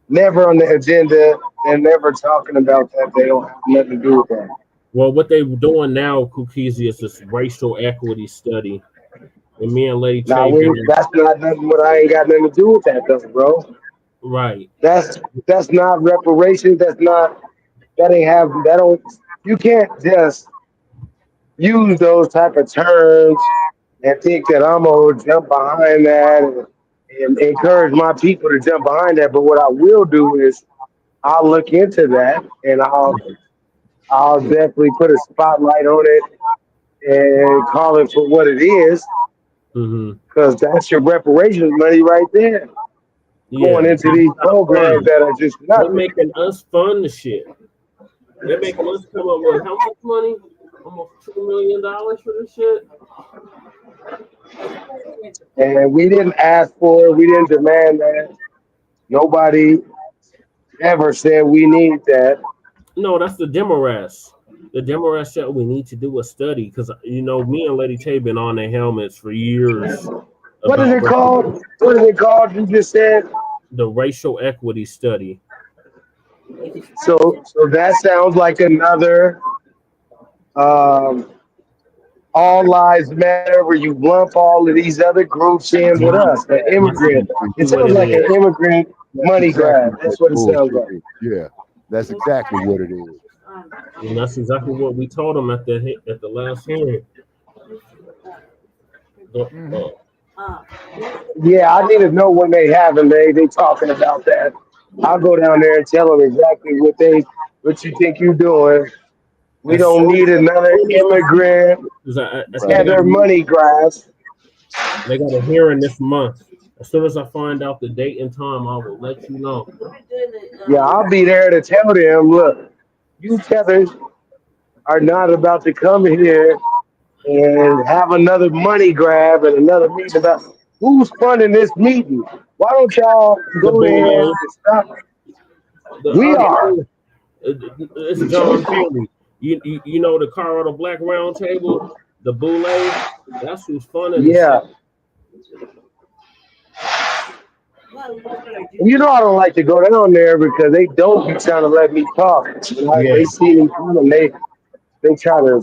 Never on the agenda, and never talking about that. They don't have nothing to do with that. Well, what they're doing now, Kukizi, is this racial equity study. And me and Lady Now, Trey, that's not nothing. What I ain't got nothing to do with that, though, bro. right? That's not reparations. That ain't have that don't. You can't just use those type of terms and think that I'm gonna jump behind that and encourage my people to jump behind that. But what I will do is I'll look into that, and I'll definitely put a spotlight on it and call it for what it is, because that's your reparations money right there, going into these programs that are just They're nothing. making us fund the shit. They're making us come up with how much money? Almost $2 million for this shit. And we didn't ask for it. We didn't demand that. Nobody ever said we need that. No, that's the Demoras. The Demoras said we need to do a study because me and Lady Tay been on their helmets for years. What is it called? What is it called? You just said the racial equity study. So that sounds like another all lives matter, where you lump all of these other groups in with us. The immigrant. It sounds like an immigrant money grab. That's what it sounds like. Yeah, that's exactly what it is. And that's exactly what we told them at the last hearing. Yeah, I need to know when they have them. They talking about that. I'll go down there and tell them exactly what you think you're doing. We don't need another immigrant tether money grabs. They got a hearing this month. As soon as I find out the date and time, I will let you know. Yeah, I'll be there to tell them, look, you tethers are not about to come here and have another money grab and another meeting about who's funding this meeting. Why don't y'all go ahead and stop? We are. It's John Bailey. You know the Colorado Blacc Round Table, the Boule. That's who's funding. Yeah. You know I don't like to go down there because they don't be trying to let me talk. They see me coming, they try to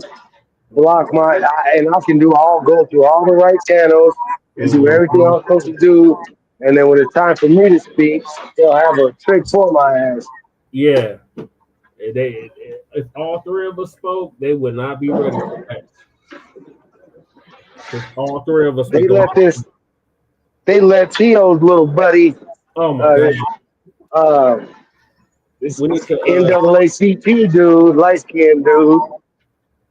block and I can go through all the right channels and do everything I'm supposed to do. And then when it's time for me to speak, they'll have a trick for my ass. Yeah. If all three of us spoke, they would not be ready for that. If all three of us they let Tio's little buddy this NAACP dude, light-skinned dude,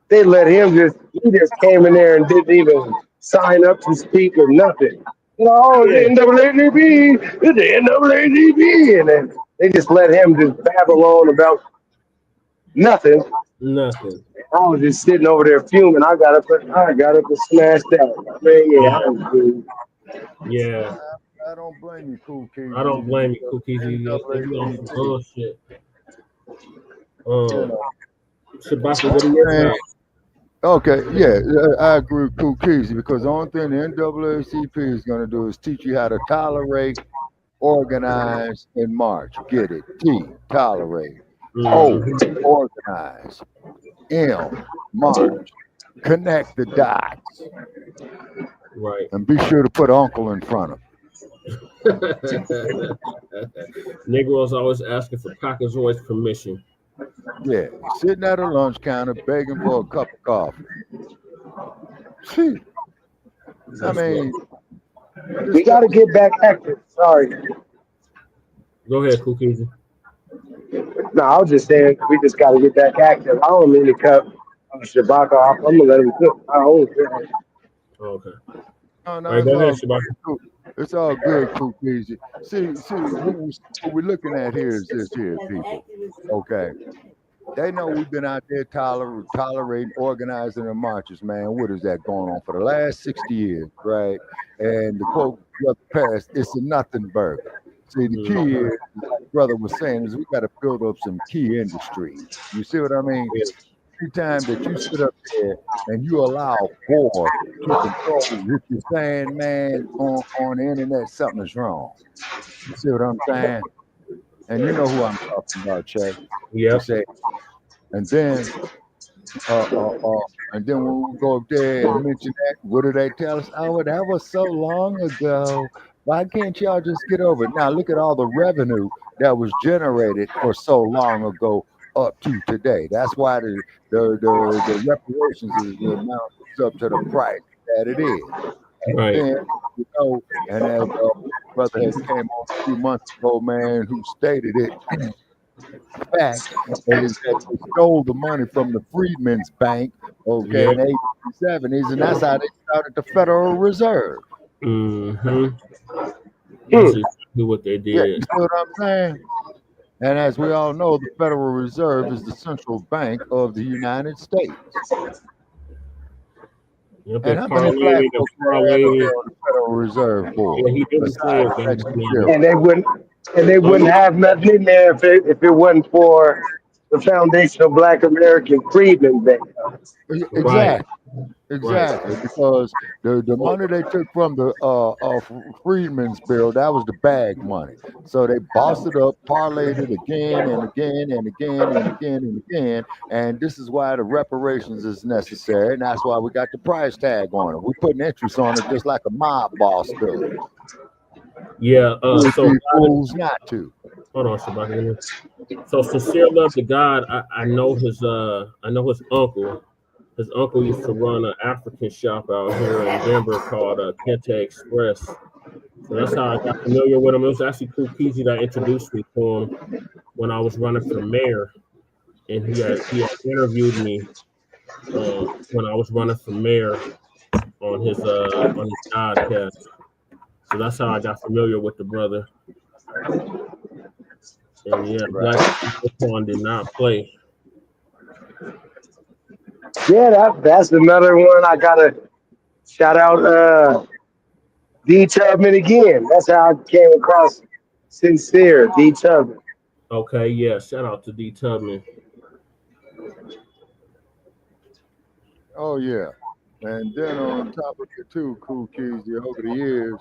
they let him he just came in there and didn't even sign up to speak or nothing. The NAACP, it's the NAACP, and then they just let him just babble on about nothing. I was just sitting over there fuming. I got up and smashed out. Yeah. I don't blame you, Cool Keezy. I don't blame you, Cool Keezy. You on some bullshit. Shabaka, what are your thoughts? Okay, yeah, I agree with Cool Keezy, because the only thing the NAACP is going to do is teach you how to tolerate, organize, and march. Get it? T, tolerate. O, organize. M, march. Connect the dots. Right. And be sure to put uncle in front of Negroes always asking for Packazoid's permission. Yeah, sitting at a lunch counter begging for a cup of coffee. Gee. I mean, we got to get back active. Sorry. Go ahead, Cookies. No, I was just saying we just got to get back active. I don't mean to cut Shabaka off. I'm gonna let him cook. I always feel. Okay. no, All right, it's go all ahead, good. Shabaka. It's all good, Cool Easy. See, what we're looking at here is this here, people. Okay. They know we've been out there tolerating, organizing the marches, man. What is that going on for the last 60 years, right? And the quote brother passed, it's a nothing burger. See, the key is, like brother was saying, is we got to build up some key industries. You see what I mean? Every time that you sit up there and you allow war to control what you're saying, man, on the internet, something is wrong. You see what I'm saying? And you know who I'm talking about, Che. Yeah. And then when we go up there and mention that, what do they tell us? Oh, that was so long ago. Why can't y'all just get over it? Now look at all the revenue that was generated for so long ago up to today. That's why the reparations is the amount up to the price that it is. And Right. then, and as brother had came on a few months ago, man, who stated it. Fact is that they stole the money from the Freedmen's Bank, okay, in the 1870s, and that's how they started the Federal Reserve. Mm-hmm. That's exactly what they did. Yeah, you see what I'm saying? And as we all know, the Federal Reserve is the central bank of the United States. Yep, And how many black folks are on the Federal Reserve Board? Yeah, he did before, And they wouldn't have nothing in there if it wasn't for the foundation of Black American Freedmen Bank. Exactly. Exactly, because the money they took from the Freedmen's Bill, that was the bag money. So they bossed it up, parlayed it again and again and again and again and again. And this is why the reparations is necessary. And that's why we got the price tag on it. We're putting interest on it just like a mob boss does. Yeah, so fools not to. Hold on, Shabaka. So sincere love to God. I know his uncle. His uncle used to run an African shop out here in Denver called Kente Express. So that's how I got familiar with him. It was actually Cool Peasy that introduced me to him when I was running for mayor, and he had interviewed me when I was running for mayor on his podcast. So that's how I got familiar with the brother. And yeah, Blacc Voltron did not play. Yeah, that's another one. I gotta shout out D Tubman again. That's how I came across Sincere D Tubman. Okay, yeah, shout out to D Tubman. Oh yeah, and then on top of it too, Cool Keezy, over the years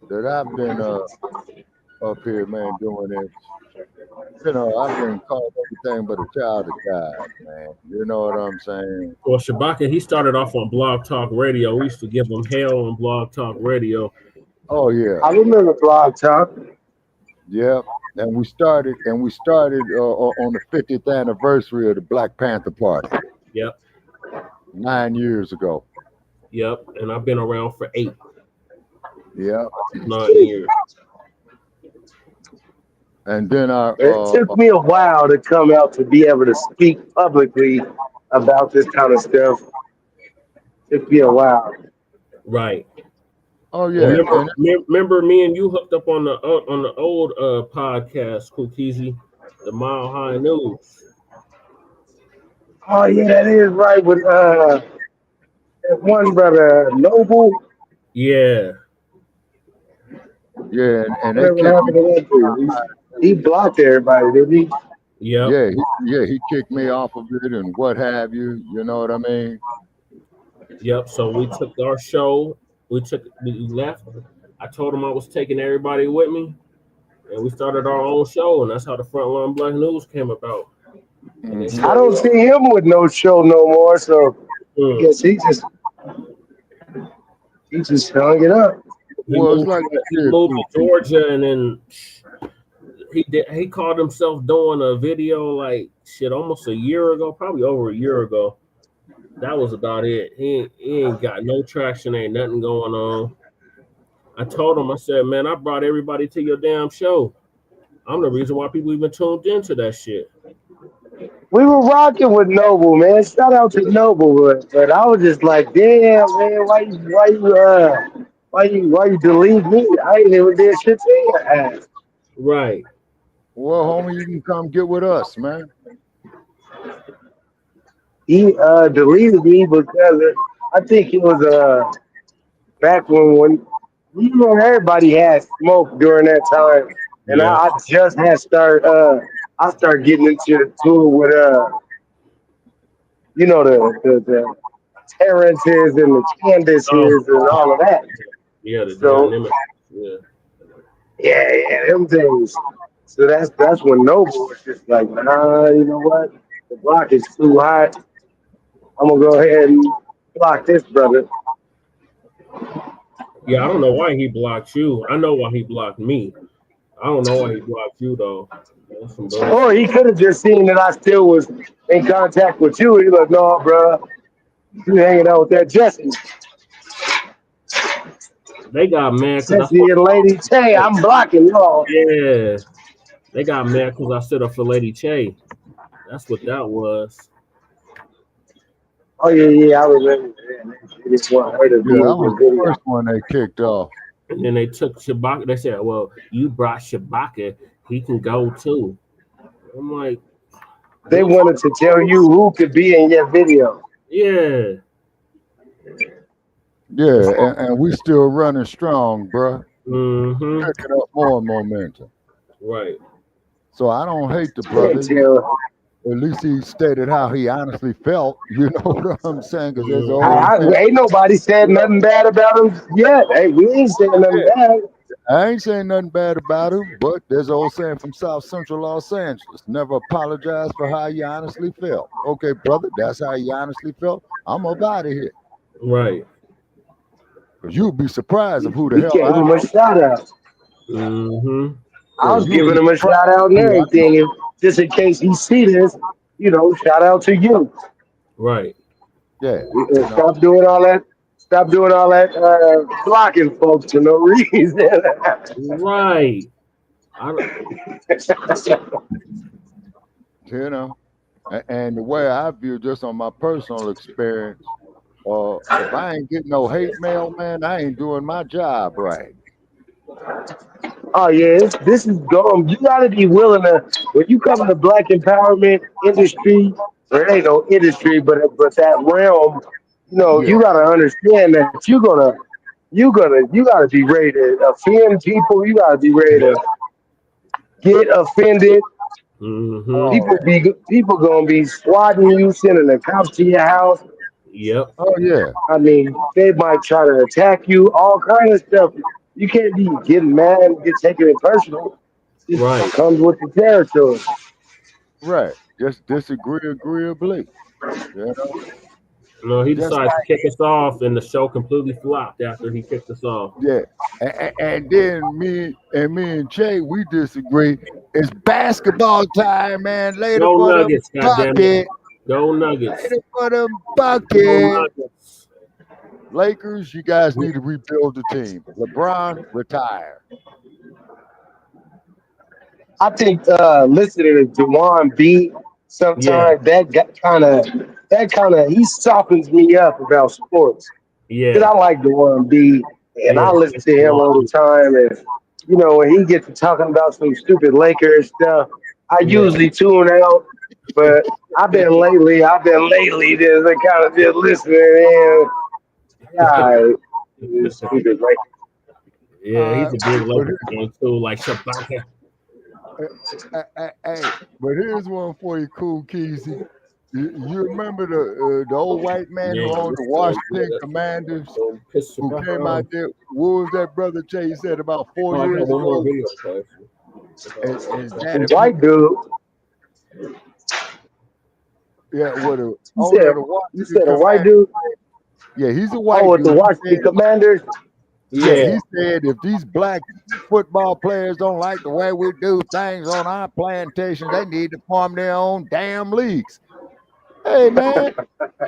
that I've been up here, man, doing this. I've been called everything but a child of God, man. You know what I'm saying? Well, Shabaka, he started off on Blog Talk Radio. We used to give him hell on Blog Talk Radio. Oh yeah, I remember Blog Talk. Yep, and we started on the 50th anniversary of the Black Panther Party. Yep. 9 years ago. Yep, and I've been around for 8. Yep. 9 years. And then it took me a while to come out to be able to speak publicly about this kind of stuff. It took me a while. Right. Oh yeah. Remember me and you hooked up on the old podcast, Kookizi, the Mile High News. Oh yeah, that is right with that one brother Noble. Yeah. Yeah, and he blocked everybody, didn't he? Yep. Yeah, he kicked me off of it and what have you. You know what I mean? Yep. So we took our show. We left. I told him I was taking everybody with me, and we started our own show, and that's how the Front Line Blacc News came about. Mm-hmm. I don't see him with no show no more, so I guess he just hung it up. He moved to Georgia, and then he called himself doing a video like shit almost a year ago, probably over a year ago. That was about it. He ain't got no traction, ain't nothing going on. I told him, I said, man, I brought everybody to your damn show. I'm the reason why people even tuned into that shit. We were rocking with Noble, man. Shout out to Noble, but I was just like, damn, man, why you delete me? I ain't even did shit to your ass. Right. Well, homie, you can come get with us, man. He deleted me because I think it was back when you know everybody had smoke during that time, and Yeah. I just had started getting into it with you know the Terrences and the Candaces and all of that. Yeah, the So dynamic. Yeah. yeah, them things. So that's when Noble was just like, nah, you know what? The block is too hot. I'm gonna go ahead and block this brother. Yeah, I don't know why he blocked you. I know why he blocked me. I don't know why he blocked you though. That's some bullshit. Or he could have just seen that I still was in contact with you. He like, no, bro, you hanging out with that Jesse. They got mad because Jesse and Lady Tay, I'm blocking y'all. Yeah. They got mad because I stood up for Lady Che. That's what that was. Oh yeah, I remember that. They just want her to be Yeah, in that was the the video. first one they kicked off. And then they took Shabaka. They said, well, you brought Shabaka. He can go too. I'm like, They wanted to tell you who could be in your video. yeah. Yeah, and we still running strong, bruh. Mm-hmm. Picking up more momentum. Right. So I don't hate the brother. At least he stated how he honestly felt. You know what I'm saying? Because there's always Ain't nobody said nothing bad about him yet. Hey, we ain't saying nothing bad. I ain't saying nothing bad about him, but there's an old saying from South Central Los Angeles: never apologize for how you honestly felt. Okay, brother, that's how you honestly felt. I'm up out of here. Right. Because you'll be surprised of who the We hell gave I him a am. shout out. Mm-hmm. I was giving him a shout out and everything, and just in case he see this, shout out to you. Right. Yeah. Stop doing all that. Stop doing all that blocking folks for no reason. Right. And the way I view just on my personal experience, if I ain't getting no hate mail, man, I ain't doing my job right. Oh yeah, this is going. You gotta be willing to when you come in the black empowerment industry. There ain't no industry, but that realm. You gotta understand that you gotta be ready to offend people. You gotta be ready to get offended. Mm-hmm. People gonna be swatting you, sending the cops to your house. Yep. Oh yeah. I mean, they might try to attack you, all kind of stuff. You can't be getting mad and get taking it personal. It Right. comes with the territory. Right. Just disagree agreeably. You know? No, he Just decided to kick us off, and the show completely flopped after he kicked us off. Yeah. And then me and Che, we disagree. It's basketball time, man. Later Go for Nuggets, them goddammit. bucket. Go Nuggets. Later for them Go bucket. Nuggets. Lakers, you guys need to rebuild the team. LeBron, retire. I think listening to Dewan B sometimes that kind of he softens me up about sports. Yeah. Because I like Dewan B and I listen to him all the time, and when he gets to talking about some stupid Lakers stuff, I usually tune out. But I've been lately just kind of just listening and stupid Lakers. Yeah, he's a big Lakers fan too, like Shabaka. Hey, but here's one for you, Cool Keezy. You remember the old white man who owned the Washington Commanders who came out there? What was that brother Jay said about 4 years ago? Is that White dude. Yeah, what a You said a white dude? Yeah, he's a white Oh, dude. the Washington Commanders? Yeah, he said if these black football players don't like the way we do things on our plantation, they need to form their own damn leagues. Hey, man,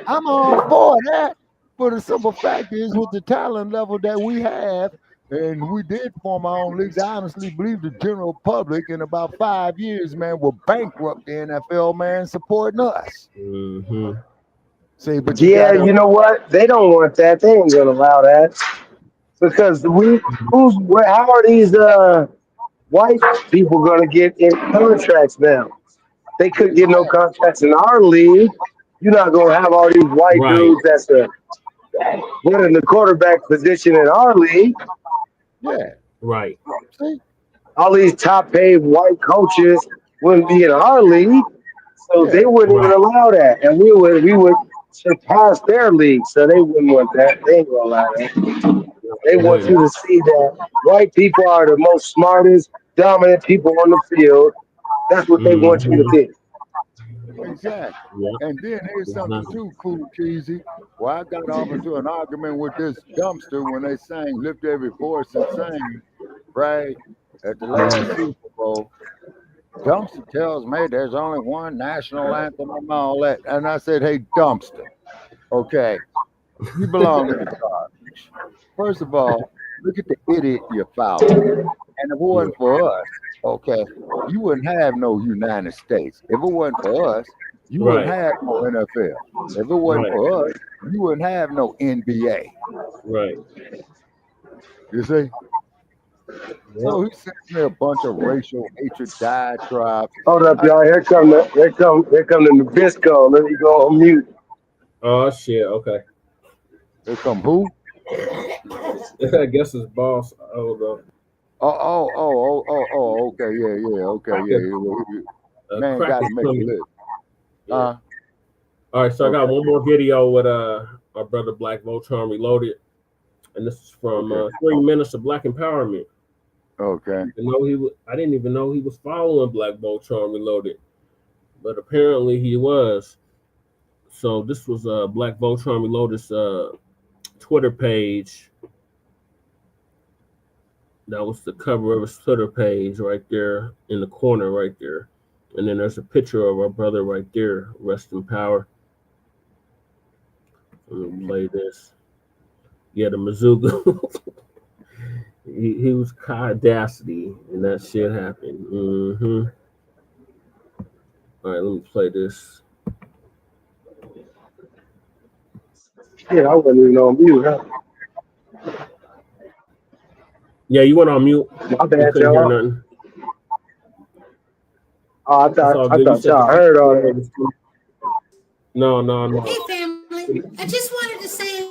I'm all for that. But the simple fact is, with the talent level that we have, and we did form our own leagues, I honestly believe the general public in about 5 years, man, will bankrupt the NFL, man, supporting us. Mm-hmm. See, but you know what? They don't want that. They ain't gonna allow that because how are these white people gonna get in contracts now? They couldn't get no contracts in our league. You're not gonna have all these white dudes that's winning the quarterback position in our league. Yeah. Right. See? All these top paid white coaches wouldn't be in our league. So they wouldn't even allow that. And we would surpass their league. So they wouldn't want that. They ain't gonna allow that. They want you to see that white people are the most smartest, dominant people on the field. That's what they want you to think. Exactly. And then here's something too cool, Keezy. Well, I got off into an argument with this dumpster when they sang Lift Every Voice and Sing, right, at the last Super Bowl. Dumpster tells me there's only one national anthem and all that. And I said, hey, Dumpster, okay, you belong in the garbage. First of all, look at the idiot you followed. And if it wasn't for us, okay, you wouldn't have no United States. If it wasn't for us, you wouldn't have no NFL. If it wasn't for us, you wouldn't have no NBA. Right. You see? So he sent me a bunch of racial hatred diatribes. Hold up, y'all. Here come the Nabisco. Let me go on mute. Oh shit. Okay. Here come who? I guess it's boss. Hold up. Okay, yeah. Man, got to make a list. All right, so I got one more video with our brother Blacc Voltron Reloaded, and this is from 3 minutes of Black empowerment. Okay. I didn't even know he was following Blacc Voltron Reloaded, but apparently he was. So this was Blacc Voltron Reloaded's Twitter page. That was the cover of his Twitter page right there in the corner right there. And then there's a picture of our brother right there, rest in power. Let me play this. Yeah, the Mizzouga. he was Audacity, and that shit happened. Mm-hmm. All right, let me play this. Yeah, I wasn't even on mute, huh? Yeah, you went on mute. My bad, Couldn't hear y'all. nothing. Oh, I thought y'all heard all that. No. Hey, family. I just wanted to say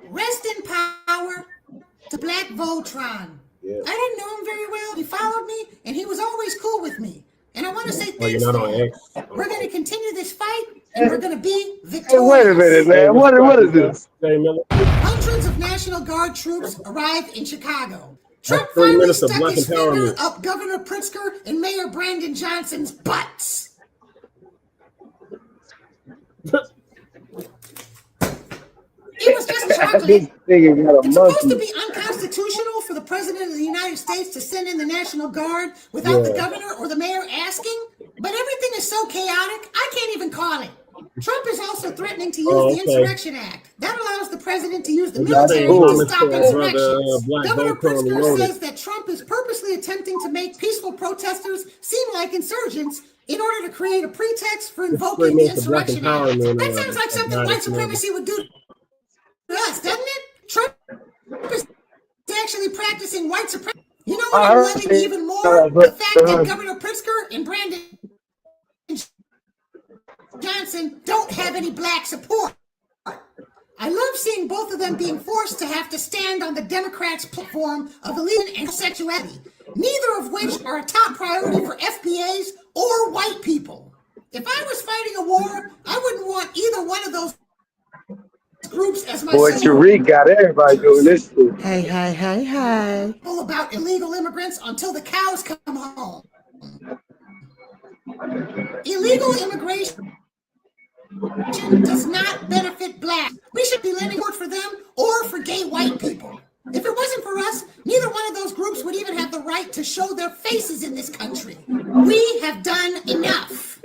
rest in power to Blacc Voltron. Yeah. I didn't know him very well. He followed me, and he was always cool with me. And I want to say Oh, you're thanks not to on him. X. We're going to continue this fight, and we're going to be Hey, victorious. wait a minute, man. What is this? Hundreds of National Guard troops arrived in Chicago. Trump 3 finally minutes of stuck Black his finger empowerment. up Governor Pritzker and Mayor Brandon Johnson's butts. It was just chocolate. It's supposed to be unconstitutional for the President of the United States to send in the National Guard without the governor or the mayor asking, but everything is so chaotic, I can't even call it. Trump is also threatening to use the Insurrection Act. That allows the president to use the military to stop insurrections. Governor Pritzker says that Trump is purposely attempting to make peaceful protesters seem like insurgents in order to create a pretext for invoking the Insurrection Act. That sounds like something white supremacy would do to us, doesn't it? Trump is actually practicing white supremacy. You know what I'm loving even more? The fact that Governor Pritzker and Brandon Johnson don't have any black support. I love seeing both of them being forced to have to stand on the Democrats' platform of elite and sexuality, neither of which are a top priority for FBAs or white people. If I was fighting a war, I wouldn't want either one of those groups as my Boy, Tariq got everybody doing this too. Hey. All about illegal immigrants until the cows come home. Illegal immigration does not benefit blacks. We should be lending support for them or for gay white people. If it wasn't for us, neither one of those groups would even have the right to show their faces in this country. We have done enough.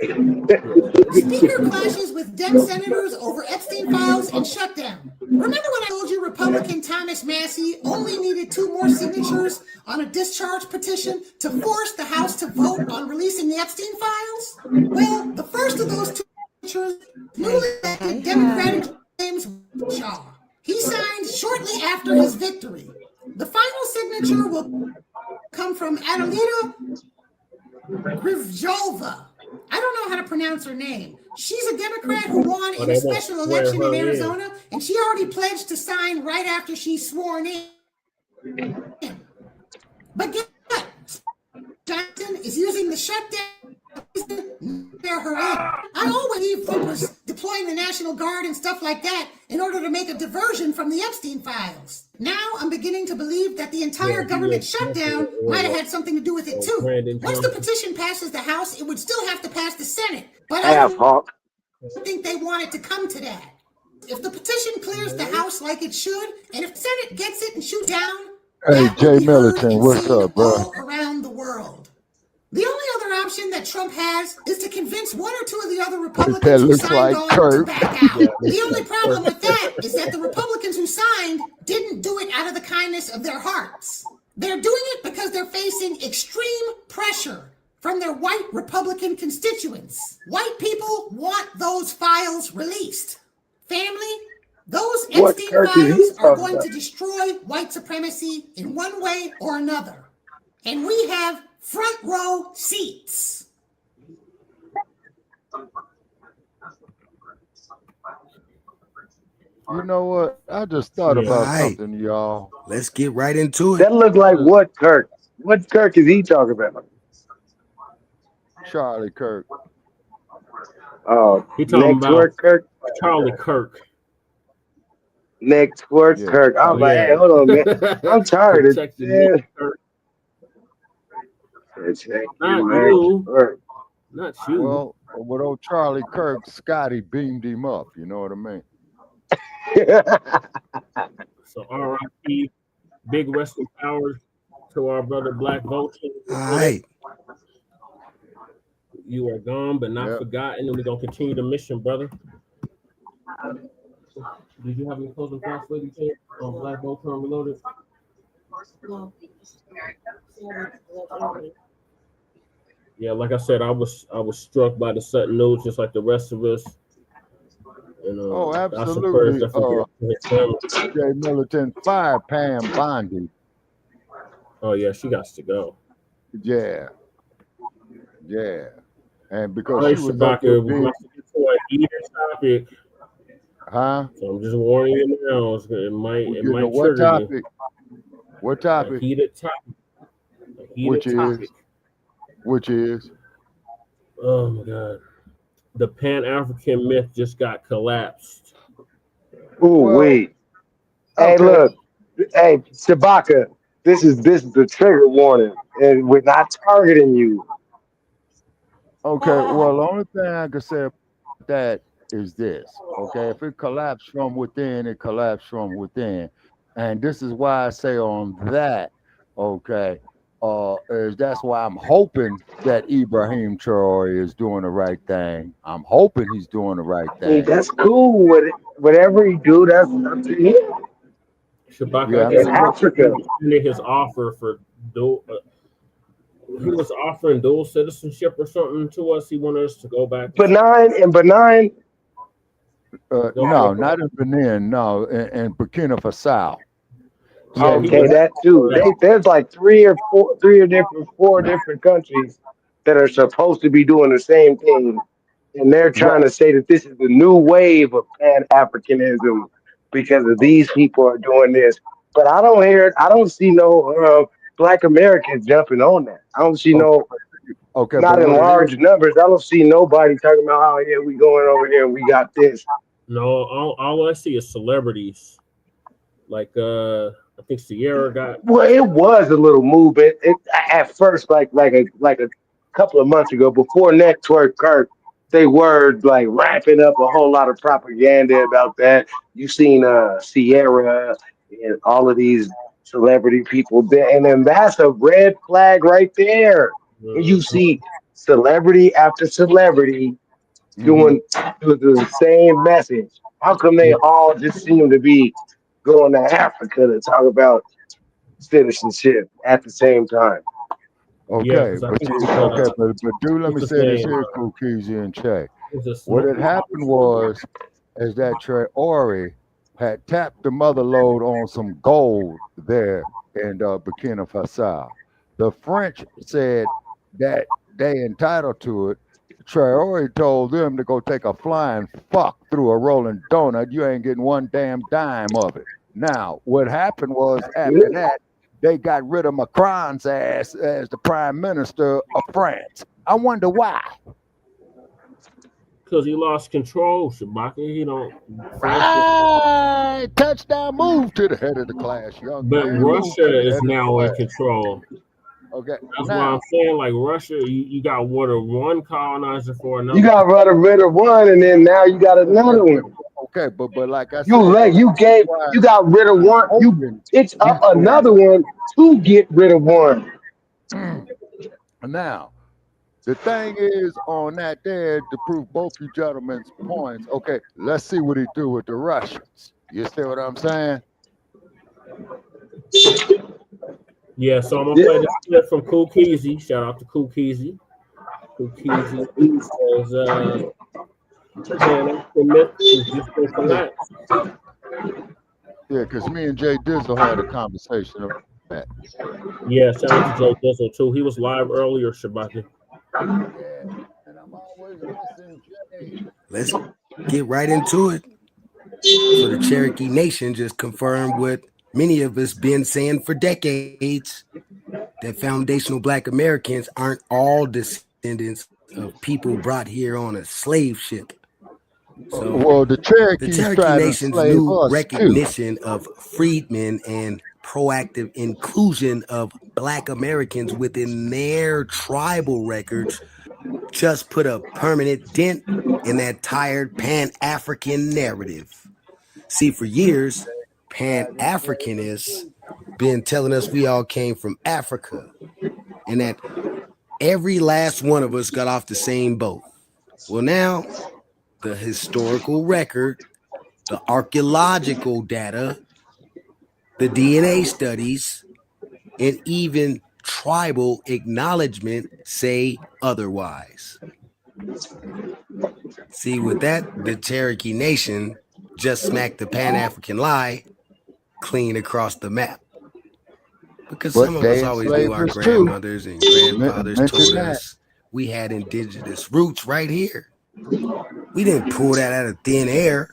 Speaker clashes with Dem senators over Epstein files and shutdown. Remember when I told you Republican Thomas Massey only needed 2 more signatures on a discharge petition to force the House to vote on releasing the Epstein files? Well, the first of those 2 signatures, newly elected Democratic James Shaw. He signed shortly after his victory. The final signature will come from Adelita Grivjova. I don't know how to pronounce her name. She's a Democrat who won in a special election in Arizona, and she already pledged to sign right after she's sworn in. But guess what? Johnson is using the shutdown. I always believed was deploying the National Guard and stuff like that in order to make a diversion from the Epstein files. Now I'm beginning to believe that the entire government shutdown might have had something to do with it too. Once the petition passes the House, it would still have to pass the Senate. But I don't think they want it to come to that. If the petition clears the House like it should, and if the Senate gets it and shoots down, hey, Jay Militant, what's up, bro? Around the world. The only other option that Trump has is to convince 1 or 2 of the other Republicans who signed on to back out. The only problem with that is that the Republicans who signed didn't do it out of the kindness of their hearts. They're doing it because they're facing extreme pressure from their white Republican constituents. White people want those files released. Family, those Epstein files are going to destroy white supremacy in one way or another. And we have front row seats. You know what? I just thought about something, y'all. Let's get right into it. That looked like what Kirk? What Kirk is he talking about? Charlie Kirk. Oh, he talking about Kirk? Charlie Kirk. Next Kirk. I'm like, hey, hold on, man. I'm tired of it. Not you. Well, with old Charlie Kirk, Scotty beamed him up. You know what I mean? So R.I.P. Big rest in power to our brother Blacc Voltron. All right. You are gone, but not forgotten, and we're gonna continue the mission, brother. Did you have any closing thoughts, Lady King, on Blacc Voltron Reloaded? Yeah, like I said, I was struck by the sudden news, just like the rest of us. And, absolutely. Jay Militant, fire Pam Bondi. Oh yeah, she got to go. Yeah, and because she was Shabaka, we must get to a heated topic. Huh? So I'm just warning you now. It might what trigger topic? you. What topic? A heated topic. Which is? Oh my God. The Pan-African myth just got collapsed. Wait. Hey, look. Hey, Shabaka, this is the trigger warning, and we're not targeting you. Okay, well, the only thing I can say about that is this. Okay, if it collapsed from within, it collapsed from within. And this is why I say on that, okay, is that's why I'm hoping that Ibrahim Traore is doing the right thing. I'm hoping he's doing the right thing. Hey, that's cool. Whatever he do, that's up to him. Shabaka, in Africa. His offer for dual, he was offering dual citizenship or something to us. He wanted us to go back. Benign. No, not in Benin. No, in Burkina Faso. Okay, that too. There's like four different countries that are supposed to be doing the same thing, and they're trying to say that this is the new wave of Pan-Africanism because of these people are doing this. But I don't hear it. I don't see no Black Americans jumping on that. I don't see not in large numbers. I don't see nobody talking about how we going over here and we got this. No, all I see is celebrities. Like I think Sierra got. Well, it was a little movement at first, like a couple of months ago, before Network Kirk. they were like wrapping up a whole lot of propaganda about that. You seen Sierra and all of these celebrity people there, and then that's a red flag right there. When you see celebrity after celebrity doing the same message, how come they all just seem to be going to Africa to talk about citizenship at the same time? Okay, but do let me say this here, Cool Keezy and Che. What had happened was, is that Traore had tapped the mother lode on some gold there in Burkina Faso. The French said that they entitled to it. Traore told them to go take a flying fuck through a rolling donut. You ain't getting one damn dime of it. Now, what happened was after that, they got rid of Macron's ass as the prime minister of France. I wonder why. Because he lost control, Shabaka. He don't. Touchdown move to the head of the class, young But man. Russia is now in control. Okay, that's why I'm saying, like Russia, you got one colonizer for another. You got rid of one, and then now you got another one. Okay, but like I said, you got rid of one. You picked up another one to get rid of one. Now, the thing is on that there to prove both you gentlemen's points. Okay, let's see what he do with the Russians. You see what I'm saying? Yeah, so I'm gonna play this clip from Cool Keezy. Shout out to Cool Keezy. Cool Keezy says, yeah, because me and Jay Dizzle had a conversation about that. Yeah, shout out to Jay Dizzle too. He was live earlier, Shabaka. Let's get right into it. So the Cherokee Nation just confirmed what many of us been saying for decades, that foundational Black Americans aren't all descendants of people brought here on a slave ship. So well, the Cherokee Nation's new recognition of freedmen and proactive inclusion of Black Americans within their tribal records just put a permanent dent in that tired Pan-African narrative. See, for years, Pan-Africanists been telling us we all came from Africa and that every last one of us got off the same boat. Well, now the historical record, the archaeological data, the DNA studies, and even tribal acknowledgement say otherwise. See, with that, the Cherokee Nation just smacked the Pan-African lie clean across the map. Because some of us always knew our grandmothers and grandfathers told us we had indigenous roots right here. We didn't pull that out of thin air.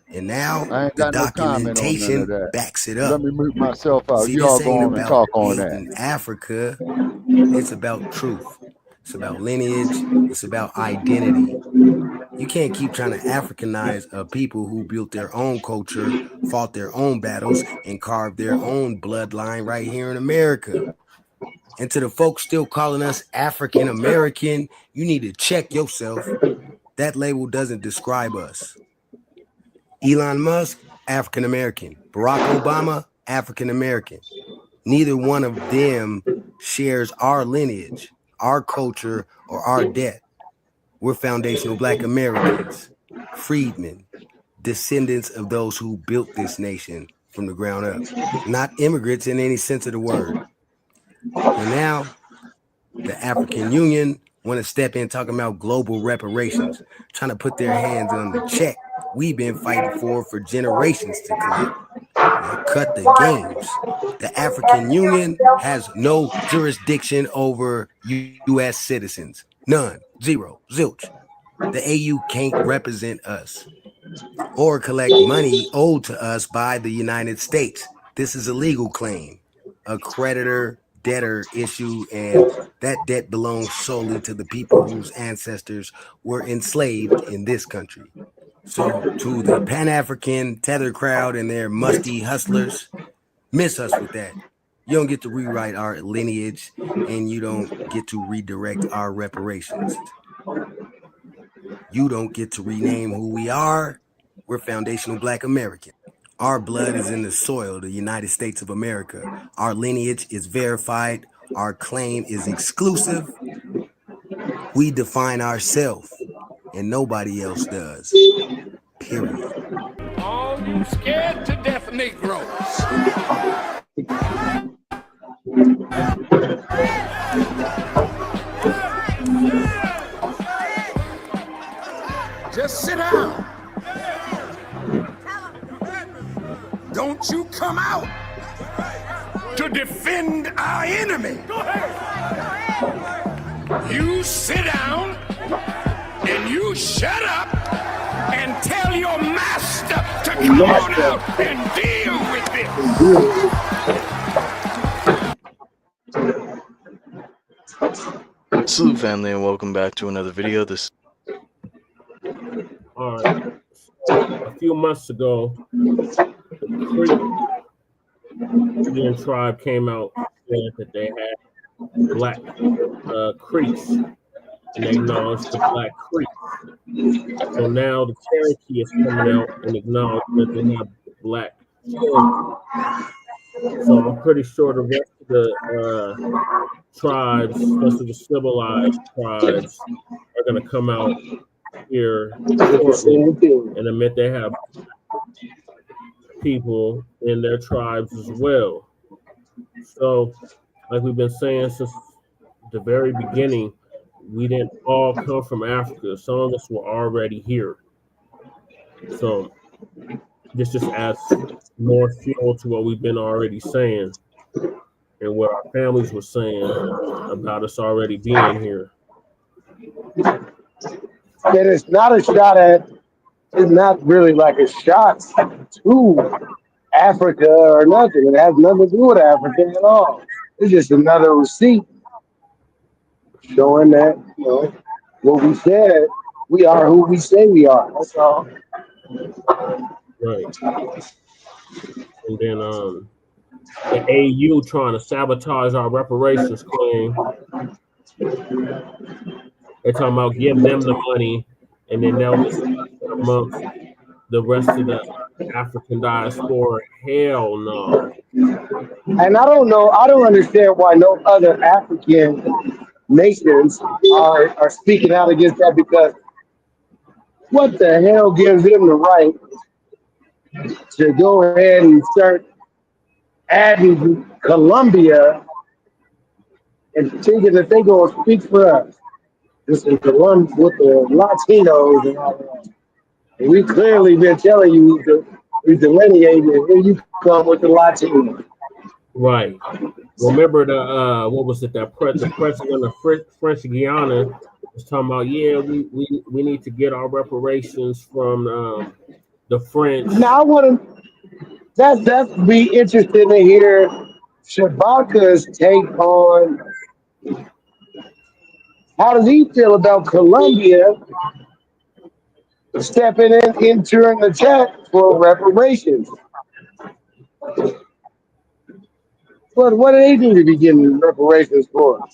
And now the documentation backs it up. Let me mute myself out. See, Y'all this go ain't on and about talk on hating that. Africa. It's about truth. It's about lineage. It's about identity. You can't keep trying to Africanize a people who built their own culture, fought their own battles, and carved their own bloodline right here in America. And to the folks still calling us African American, you need to check yourself. That label doesn't describe us. Elon Musk, African American. Barack Obama, African American. Neither one of them shares our lineage, our culture, or our debt. We're foundational Black Americans, freedmen, descendants of those who built this nation from the ground up, not immigrants in any sense of the word. And now the African Union want to step in talking about global reparations, trying to put their hands on the check we've been fighting for generations to collect. Now cut the games. The African Union has no jurisdiction over U.S. citizens. None. Zero. Zilch. The AU can't represent us or collect money owed to us by the United States. This is a legal claim, a creditor-debtor issue, and that debt belongs solely to the people whose ancestors were enslaved in this country. So to the Pan-African tether crowd and their musty hustlers, miss us with that. You don't get to rewrite our lineage, and you don't get to redirect our reparations. You don't get to rename who we are. We're foundational Black Americans. Our blood is in the soil of the United States of America. Our lineage is verified. Our claim is exclusive. We define ourselves, and nobody else does. Period. All you scared to death Negroes. Just sit down. Don't you come out to defend our enemy. You sit down and you shut up and tell your master to come on out and deal with this. Salute family and welcome back to another video. All right. A few months ago, the Indian tribe came out and said that they had black creeks, and they acknowledged the Black Creek. So now the Cherokee is coming out and acknowledged that they have black Cherokee. So I'm pretty sure the rest of the tribes, especially the civilized tribes, are going to come out here shortly and admit they have people in their tribes as well. So, like we've been saying since the very beginning, we didn't all come from Africa. Some of us were already here. So this just adds more fuel to what we've been already saying and what our families were saying about us already being here. And it's not a shot at, it's not really like a shot to Africa or nothing. It has nothing to do with Africa at all. It's just another receipt showing that, you know, what we said, we are who we say we are. That's all. Right. And then the AU trying to sabotage our reparations claim. They're talking about give them the money, and then they'll discuss it amongst the rest of the African diaspora. Hell no. And I don't know, I don't understand why no other African nations are speaking out against that, because what the hell gives them the right to go ahead and start adding Colombia and thinking that they're going to speak for us? This is the one with the Latinos and all that. And we clearly been telling you we delineated, and here you come with the Latinos. Right. Remember the what was it? The president of French Guiana was talking about, yeah, we need to get our reparations from the French. Now I want to that's be interested to hear Shabaka's take on how does he feel about Colombia stepping in, entering the chat for reparations. What do they need to be getting reparations for?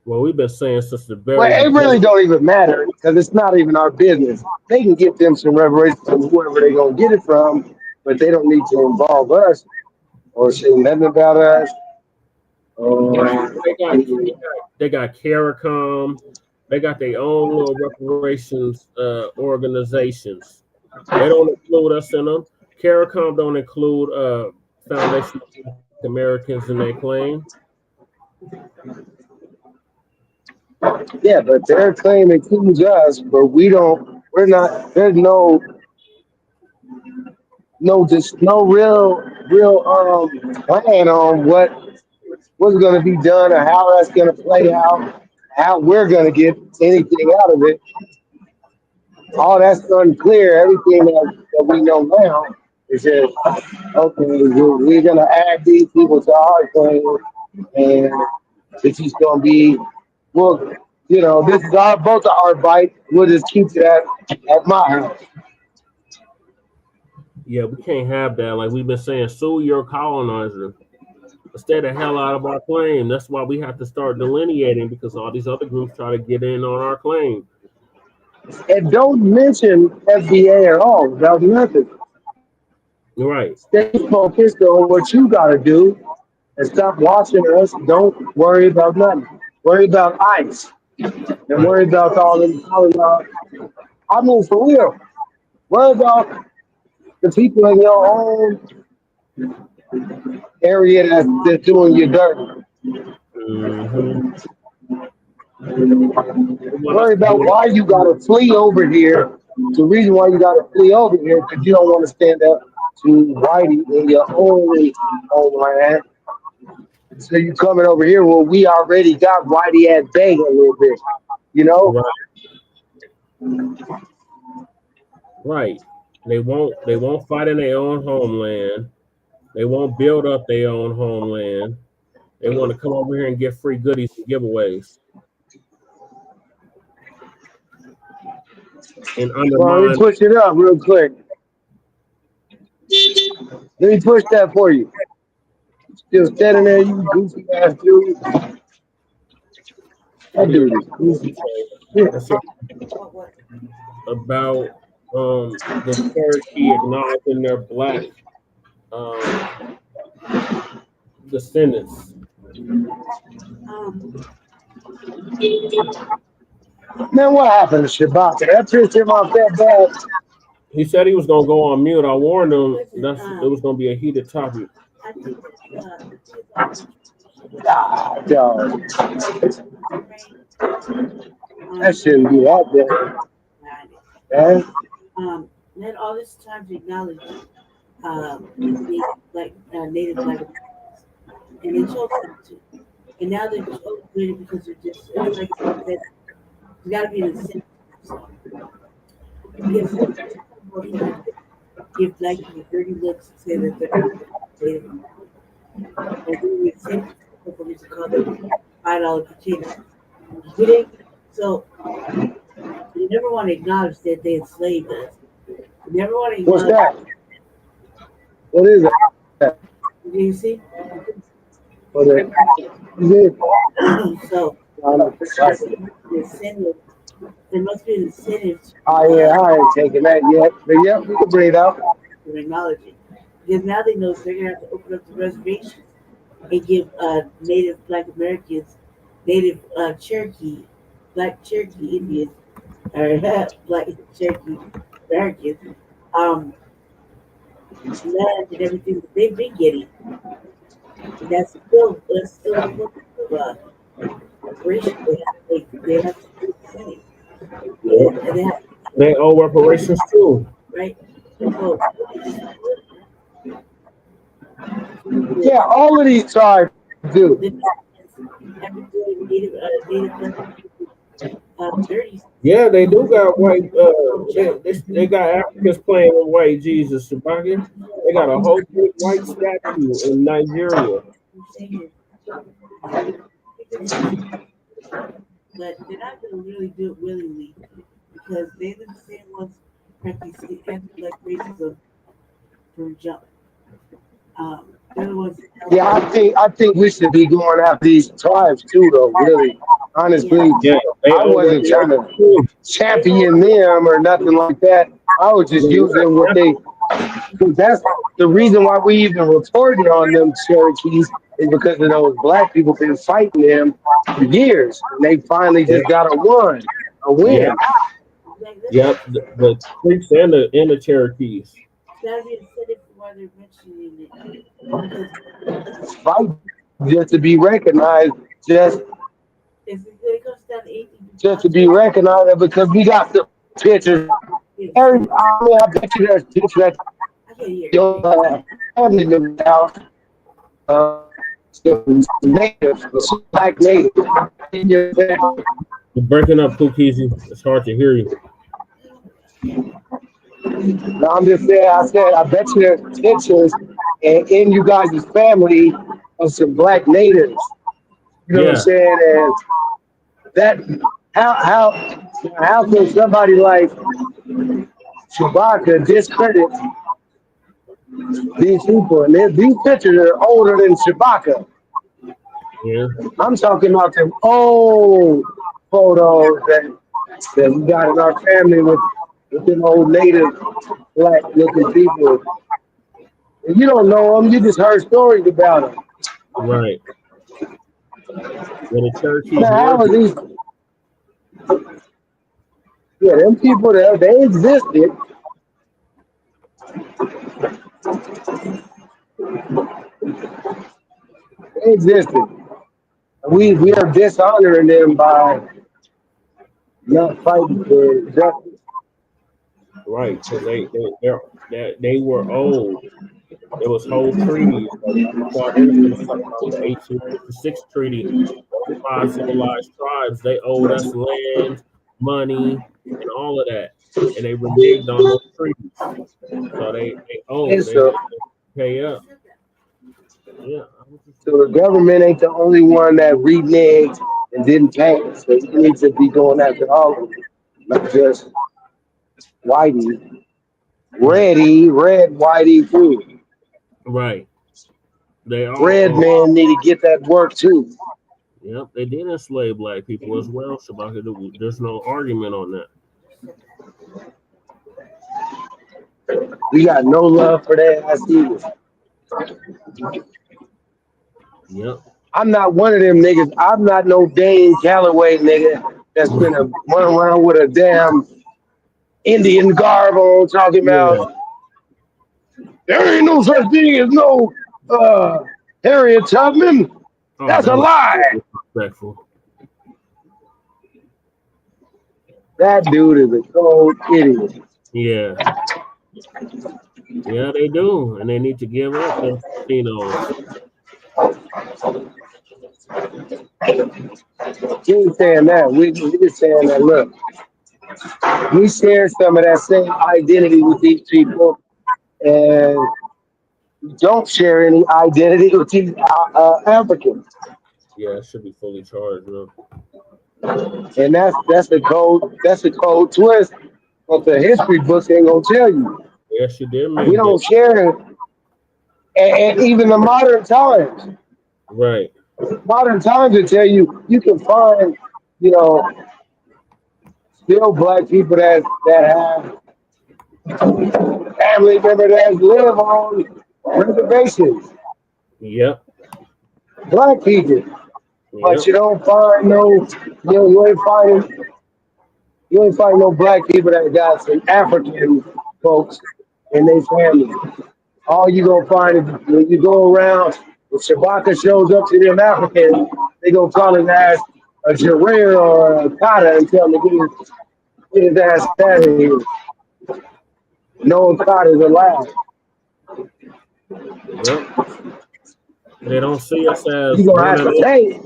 Well, we've been saying since the very Well, it really don't even matter because it's not even our business. They can get them some reparations from whoever they're going to get it from, but they don't need to involve us or say nothing about us. They got CARICOM. They got their own little reparations organizations. They don't include us in them. CARICOM don't include Foundation of Americans in their claim. Yeah, but their claim includes us, but we don't. We're not. There's no real plan on what's going to be done or how that's going to play out, how we're going to get anything out of it. All that's unclear. Everything that we know now is just, okay, we're going to add these people to our claim, and it's just going to be, well, you know, this is both of our bite. We'll just keep it at my house. Yeah, we can't have that. Like we've been saying, sue your colonizer. stay the hell out of our claim. That's why we have to start delineating, because all these other groups try to get in on our claim. And don't mention FBA at all about nothing. Right. Stay focused on what you got to do and stop watching us. Don't worry about nothing. Worry about ICE and worry about all the I mean, for real. Worry about the people in your own area that's doing you dirty. Worry about why you got to flee over here. The reason why you got to flee over here because you don't want to stand up to Whitey in your own homeland. So you coming over here? Well, we already got Whitey at bay a little bit, you know. Right. They won't fight in their own homeland. They won't build up their own homeland. They want to come over here and get free goodies and giveaways. And Well, let me push it up real quick. Let me push that for you. Still standing there, you goofy ass dude. That dude is goofy. About the Cherokee acknowledging their Black descendants. Man, what happened to Shabbat? That pissed him off that bad. He said he was gonna go on mute. I warned him it was gonna be a heated topic. Dog. That shouldn't be out there. Then all this time to acknowledge Native Black Americans, and they chose them to. And now they're just overrated because they're just, it's like there's got to be an incentive. Give Black people dirty looks and say that they're Native. And then we send people to call them $5 potatoes. So you never want to acknowledge that they enslaved us. You never want to acknowledge. What's that? What is that? Do you see? What is it? So there must be an incentive. Oh yeah, I ain't taking that yet. But yeah, we can bring it up. To acknowledge it. Because now they know they're gonna have to open up the reservations and give Native Black Americans, Native Cherokee, Black Cherokee Indians, or Black Cherokee Americans, land and everything that they've been getting. And that's still a reparation. They have to do the same. They owe reparations too. Right? Yeah, all of these tribes do. Yeah, they do got white. They got Africans playing with white Jesus. They got a whole big white statue in Nigeria. But they're not going to really do it willingly because they're the same ones practicing anti-Black racism from jump. Yeah, I think we should be going after these tribes too, though. Really, honestly, yeah, I wasn't trying to champion them or nothing like that. I was just using what they. That's the reason why we even reported on them Cherokees is because of those Black people been fighting them for years, and they finally just got a win. Yeah. Yep, the Creeks and the Cherokees. That'd be incentive why they're mentioning it. Fight just to be recognized, just to be recognized, because we got the pictures. I bet you there's pictures your family members out. Native, Black native in your family. You're breaking up, Kookies. It's hard to hear you. No, I'm just saying. I said I bet you there's pictures in you guys' family of some Black natives. You know what I'm saying? And that how can somebody like Chewbacca discredit These people, and these pictures are older than Chewbacca. Yeah. I'm talking about them old photos that we got in our family with them old native black looking people. And you don't know them, you just heard stories about them. Right. Well, the Cherokees Now, how were are these? Yeah, them people there, they existed. They existed. We are dishonoring them by not fighting for justice. right because they were old. There was whole treaties. They was going to talk about the 1856 treaty. Those 5 civilized tribes, they owed us land, money, and all of that, and they reneged on those treaties. So they owed. And They had so, to pay up. Yeah. so the government ain't the only one that reneged and didn't pay. So you need to be going after all of them, not just Whitey. Right. Red Whitey too. Right. They all Red owed. man need to get that work too. Yep. They did enslave black people as well, Shabaka. There's no argument on that. We got no love for that ass either. Yep. I'm not one of them niggas. I'm not no Dane Calloway nigga that's gonna run around with a damn Indian garb on talking Yeah. about there ain't no such thing as no Harriet Tubman. Oh, That's that a was lie. disrespectful. That dude is a cold idiot. Yeah. Yeah, they do, and they need to give up those casinos. We ain't saying that. We just saying that look, we share some of that same identity with these people and don't share any identity with these Africans. Yeah, it should be fully charged, man. And that's the cold twist. But the history books ain't gonna tell you. Yes, you did We make that. don't share it. And even the modern times. Right. Modern times will tell you you can find, you know, still black people that have family members that live on reservations. Yep. Black people. But Yep. you don't find you ain't find no black people that got some African folks in their family. All you gonna find is when you go around, when Shabaka shows up to them Africans, they gonna call his ass a Jareer or a Kata and tell him to get his ass out of here. No Kata's allowed. Yep. They don't see us as You gonna one have of to them. pay.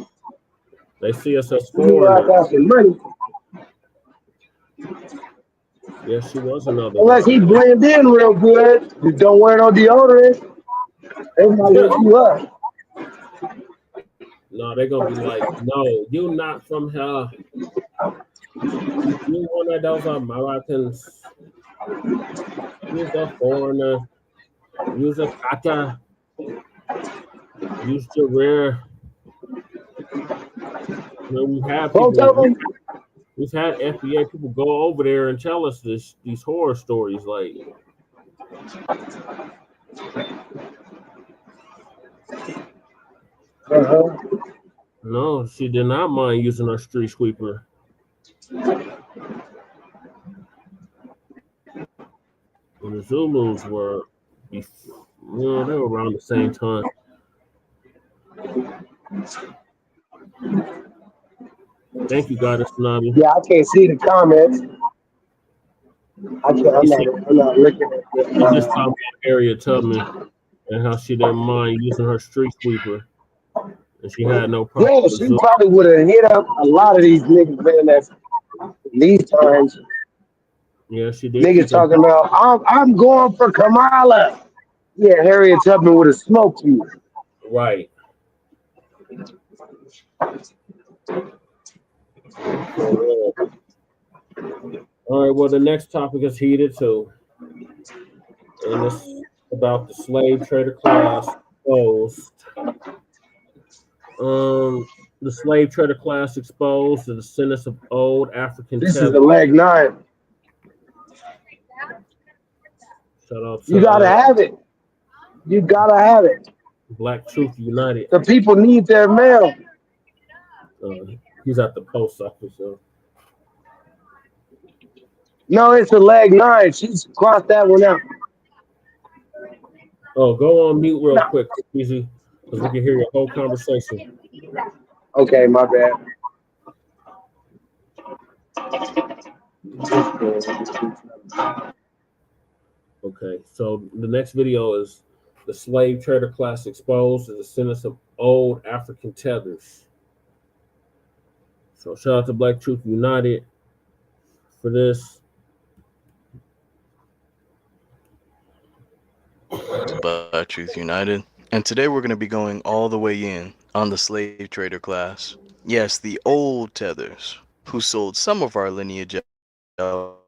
They see us as You gonna have foreigners. to have some money. Yes, she was another Unless one. he blend in real good, just don't wear no deodorant. They might lift you up. No, they're gonna be like, no, you not from here. You one of those Americans. You's a foreigner. You's a kata. You's Jareer. We've had Both of people. them. We've had FBA people go over there and tell us these horror stories. Like, no, she did not mind using her street sweeper. And the Zulus were, they were around the same time. Thank you, Goddess Nabi. Yeah, I can't see the comments. I'm not looking at She just talking about Harriet Tubman and how she didn't mind using her street sweeper. And she had no problem Yeah, with she Zulu. probably would have hit up a lot of these niggas, man. That's these times. Yeah, she did. Niggas talking about I'm going for Kamala. Yeah, Harriet Tubman would have smoked you. Right. All right, well, the next topic is heated too. And it's the about the slave trader class exposed. The slave trader class exposed the descendants of old African This is tethers. the leg 9. Shout out to You gotta have it. You gotta have it. Black Truth United. The people need their mail. He's at the post office. So. No, it's a leg 9. She's crossed that one out. Oh, go on mute real quick, easy, because we can hear your whole conversation. Okay, my bad. Okay, so the next video is the slave trader class exposed, the descendants of old African tethers. So shout out to Black Truth United for this. Black Truth United. And today we're going to be going all the way in on the slave trader class. Yes, the old tethers, who sold some of our lineage out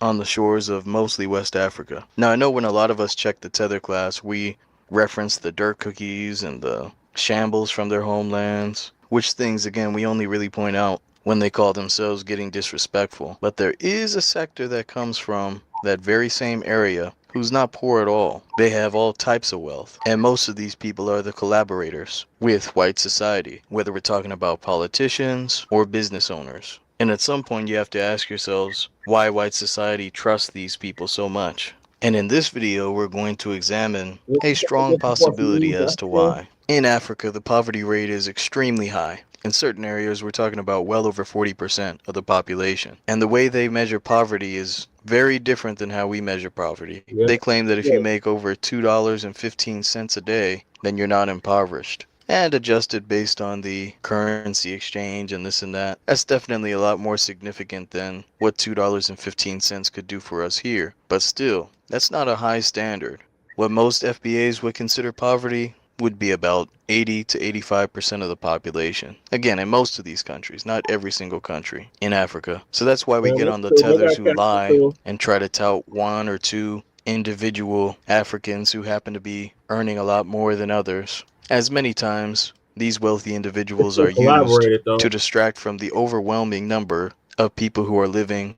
on the shores of mostly West Africa. Now, I know when a lot of us check the tether class, we reference the dirt cookies and the shambles from their homelands, which things, again, we only really point out when they call themselves getting disrespectful. But there is a sector that comes from that very same area who's not poor at all. They have all types of wealth. And most of these people are the collaborators with white society, whether we're talking about politicians or business owners. And at some point you have to ask yourselves why white society trusts these people so much. And in this video, we're going to examine a strong possibility as to why. In Africa, the poverty rate is extremely high. In certain areas, we're talking about well over 40% of the population. And the way they measure poverty is very different than how we measure poverty. They claim that if you make over $2.15 a day, then you're not impoverished. And adjusted based on the currency exchange and this and that. That's definitely a lot more significant than what $2.15 could do for us here. But still, that's not a high standard. What most FBAs would consider poverty would be about 80 to 85% of the population. Again, in most of these countries, not every single country in Africa. So that's why we get on the tethers who lie and try to tout one or two individual Africans who happen to be earning a lot more than others. As many times, these wealthy individuals are used to distract from the overwhelming number of people who are living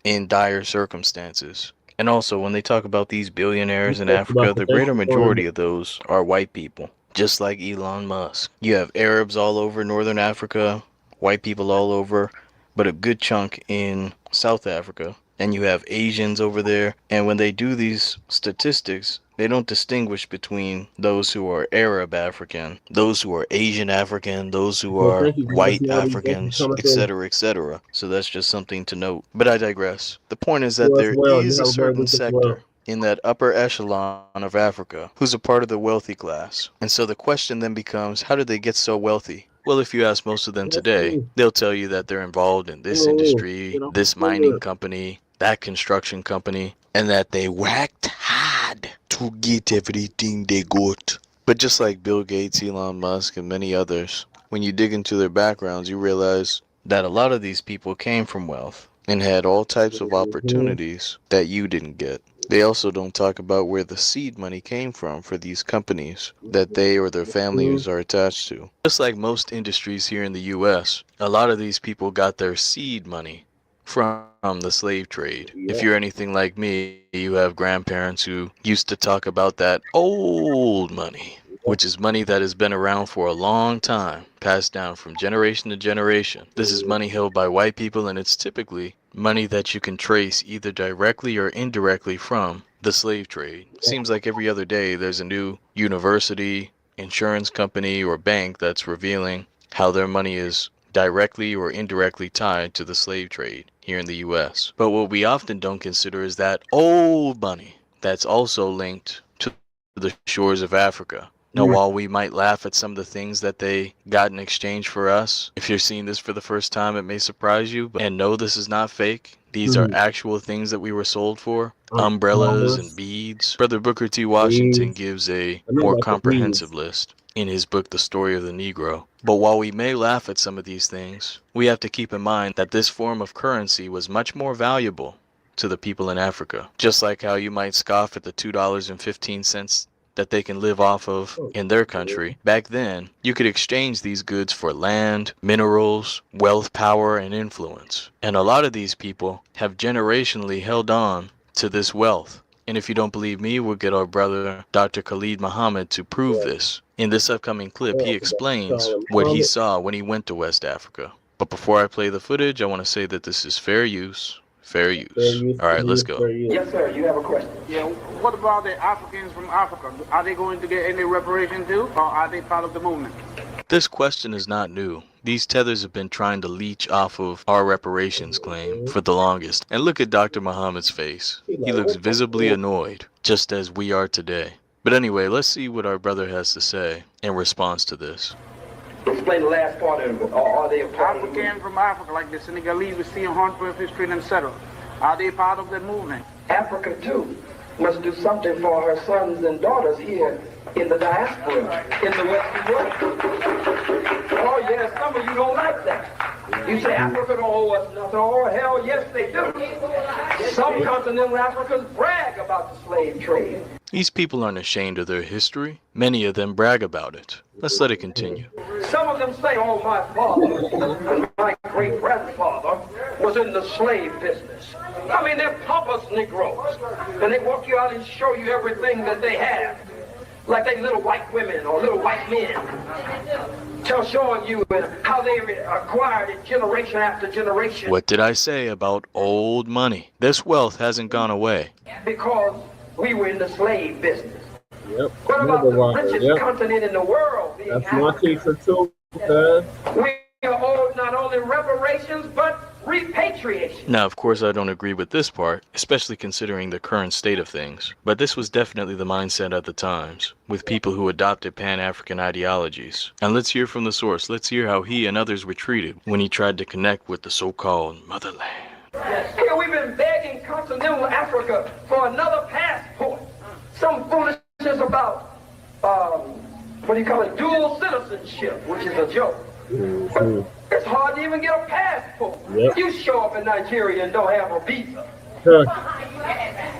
in dire circumstances. And also, when they talk about these billionaires in Africa, the greater majority of those are white people, just like Elon Musk. You have Arabs all over Northern Africa, white people all over, but a good chunk in South Africa. And you have Asians over there. And when they do these statistics, they don't distinguish between those who are Arab African, those who are Asian African, those who are white Africans, etc., etc. So that's just something to note. But I digress. The point is that there is a certain sector in that upper echelon of Africa who's a part of the wealthy class. And so the question then becomes, how did they get so wealthy? Well, if you ask most of them today, they'll tell you that they're involved in this industry, this mining company, that construction company, and that they whacked hard to get everything they got. But just like Bill Gates, Elon Musk, and many others, when you dig into their backgrounds, you realize that a lot of these people came from wealth and had all types of opportunities that you didn't get. They also don't talk about where the seed money came from for these companies that they or their families are attached to. Just like most industries here in the US, a lot of these people got their seed money from the slave trade. If you're anything like me, you have grandparents who used to talk about that old money, which is money that has been around for a long time, passed down from generation to generation. This is money held by white people, and it's typically money that you can trace either directly or indirectly from the slave trade. Seems like every other day there's a new university, insurance company, or bank that's revealing how their money is directly or indirectly tied to the slave trade here in the US. But what we often don't consider is that old money that's also linked to the shores of Africa. Now, while we might laugh at some of the things that they got in exchange for us, if you're seeing this for the first time, it may surprise you. And no, this is not fake. These are actual things that we were sold for. Umbrellas and beads. Brother Booker T. Washington gives a more comprehensive list in his book, The Story of the Negro. But while we may laugh at some of these things, we have to keep in mind that this form of currency was much more valuable to the people in Africa. Just like how you might scoff at the $2.15 that they can live off of in their country. Back then, you could exchange these goods for land, minerals, wealth, power, and influence. And a lot of these people have generationally held on to this wealth. And if you don't believe me, we'll get our brother, Dr. Khalid Muhammad, to prove this. In this upcoming clip, he explains what he saw when he went to West Africa. But before I play the footage, I want to say that this is fair use. Fair use. All right, let's go. Yes, sir. You have a question. Yeah. What about the Africans from Africa? Are they going to get any reparations too, or are they part of the movement? This question is not new. These tethers have been trying to leech off of our reparations claim for the longest. And look at Dr. Muhammad's face. He looks visibly annoyed, just as we are today. But anyway, let's see what our brother has to say in response to this. Explain the last part of it. Are they Africans from Africa, like the Senegalese we see in Hornford Street, etc.? Are they part of the movement? Africa, too, must do something for her sons and daughters here in the diaspora, in the Western world. Oh, yes, some of you don't like that. You say Africa don't owe us nothing. Oh, hell, yes, they do. Some continental Africans brag about the slave trade. These people aren't ashamed of their history. Many of them brag about it. Let's let it continue. Some of them say, oh, my father and my great-grandfather was in the slave business. I mean, they're pompous Negroes. And they walk you out and show you everything that they have. Like they little white women or little white men. Showing you how they acquired it generation after generation. What did I say about old money? This wealth hasn't gone away. Because we were in the slave business. Yep. What about the richest continent in the world being That's Africa? my teacher too, because We are owed not only reparations, but repatriation. Now, of course, I don't agree with this part, especially considering the current state of things. But this was definitely the mindset at the times, with people who adopted Pan-African ideologies. And let's hear from the source. Let's hear how he and others were treated when he tried to connect with the so-called motherland. Here we've been begging continental Africa for another passport. Some foolishness about, what do you call it, dual citizenship, which is a joke. But it's hard to even get a passport. Yep. You show up in Nigeria and don't have a visa.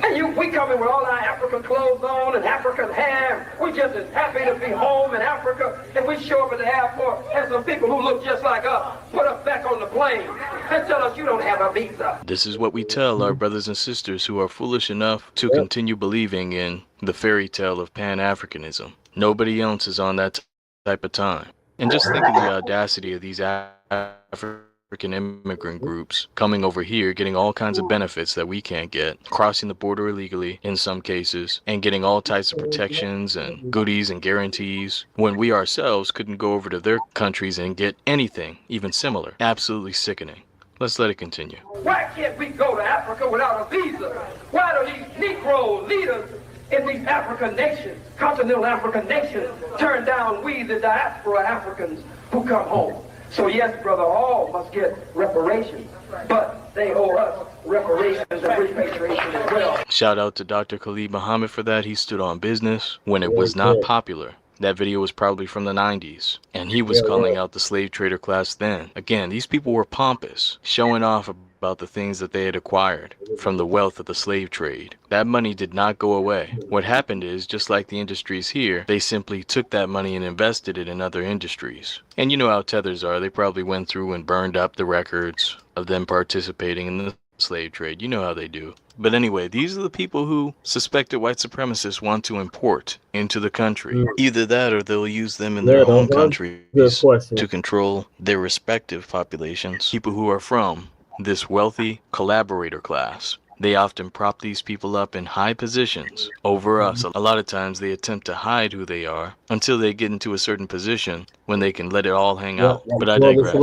And we come in with all our African clothes on and African hair. We just as happy to be home in Africa. And we show up at the airport and some people who look just like us put us back on the plane and tell us you don't have a visa. This is what we tell our brothers and sisters who are foolish enough to continue believing in the fairy tale of Pan-Africanism. Nobody else is on that type of time. And just think of the audacity of these African immigrant groups coming over here, getting all kinds of benefits that we can't get, crossing the border illegally in some cases, and getting all types of protections and goodies and guarantees, when we ourselves couldn't go over to their countries and get anything, even similar. Absolutely sickening. Let's let it continue. Why can't we go to Africa without a visa? Why do these Negro leaders in these African nations, continental African nations, turn down we, the diaspora Africans who come home? So yes, brother, all must get reparations, but they owe us reparations and repatriation as well. Shout out to Dr. Khalid Muhammad for that. He stood on business when it was not popular. That video was probably from the 90s, and he was calling out the slave trader class then. Again, these people were pompous, showing off about the things that they had acquired from the wealth of the slave trade. That money did not go away. What happened is, just like the industries here, they simply took that money and invested it in other industries. And you know how Tethers are. They probably went through and burned up the records of them participating in the slave trade. You know how they do. But anyway, these are the people who suspected white supremacists want to import into the country. Either that or they'll use them in their own countries to control their respective populations. People who are from this wealthy collaborator class. They often prop these people up in high positions over us. A lot of times they attempt to hide who they are until they get into a certain position when they can let it all hang out. But I digress.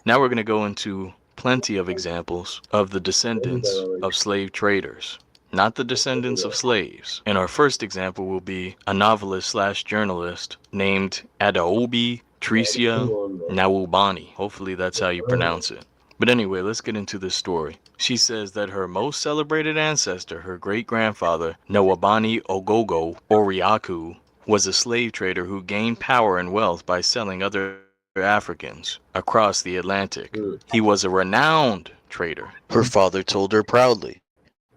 Now we're going to go into plenty of examples of the descendants of slave traders, not the descendants of slaves. And our first example will be a novelist / journalist named Adaobi Tricia Nwabani. Hopefully that's how you pronounce it. But anyway, let's get into this story. She says that her most celebrated ancestor, her great-grandfather, Nwabani Ogogo Oriakụ, was a slave trader who gained power and wealth by selling other Africans across the Atlantic. He was a renowned trader. Her father told her proudly,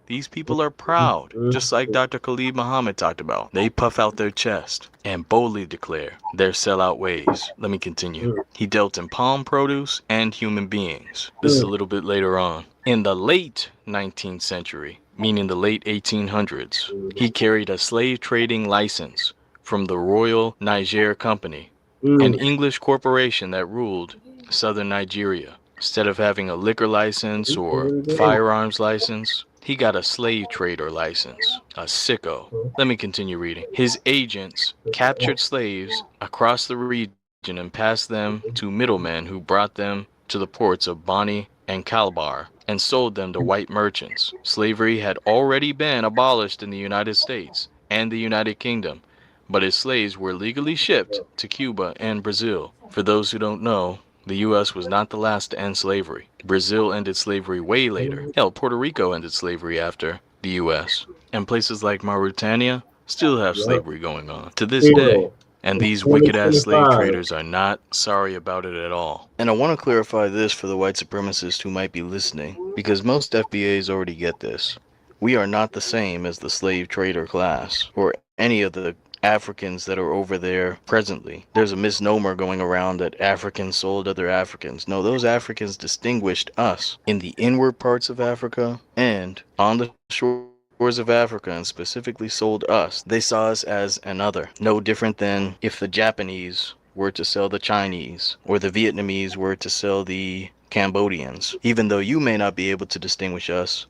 These people are proud, just like Dr. Khalid Muhammad talked about. They puff out their chest and boldly declare their sellout ways. Let me continue. He dealt in palm produce and human beings. This is a little bit later on. In the late 19th century, meaning the late 1800s, he carried a slave trading license from the Royal Niger Company, an English corporation that ruled southern Nigeria. Instead of having a liquor license or firearms license, he got a slave trader license, a sicko. Let me continue reading. His agents captured slaves across the region and passed them to middlemen who brought them to the ports of Bonny and Calabar and sold them to white merchants. Slavery had already been abolished in the United States and the United Kingdom, but his slaves were legally shipped to Cuba and Brazil. For those who don't know, the U.S. was not the last to end slavery. Brazil ended slavery way later. Hell, Puerto Rico ended slavery after the U.S. And places like Mauritania still have slavery going on to this day. And these wicked-ass slave traders are not sorry about it at all. And I want to clarify this for the white supremacists who might be listening, because most FBAs already get this. We are not the same as the slave trader class, or any of the Africans that are over there presently. There's a misnomer going around that Africans sold other Africans. No, those Africans distinguished us in the inward parts of Africa and on the shores of Africa, and specifically sold us. They saw us as another, no different than if the Japanese were to sell the Chinese or the Vietnamese were to sell the Cambodians. Even though you may not be able to distinguish us,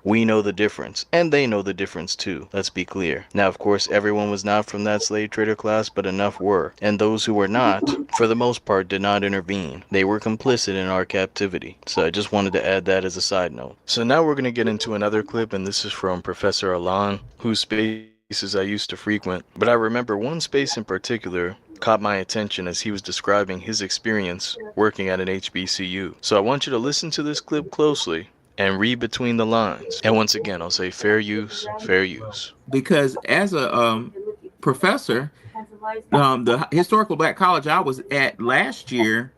we know the difference, and they know the difference too. Let's be clear. Now, of course, everyone was not from that slave trader class, but enough were. And those who were not, for the most part, did not intervene. They were complicit in our captivity. So I just wanted to add that as a side note. So now we're going to get into another clip, and this is from Professor Alan, whose spaces I used to frequent. But I remember one space in particular caught my attention as he was describing his experience working at an HBCU. So I want you to listen to this clip closely and read between the lines. And once again, I'll say fair use, fair use. Because as a professor, the historical black college I was at last year,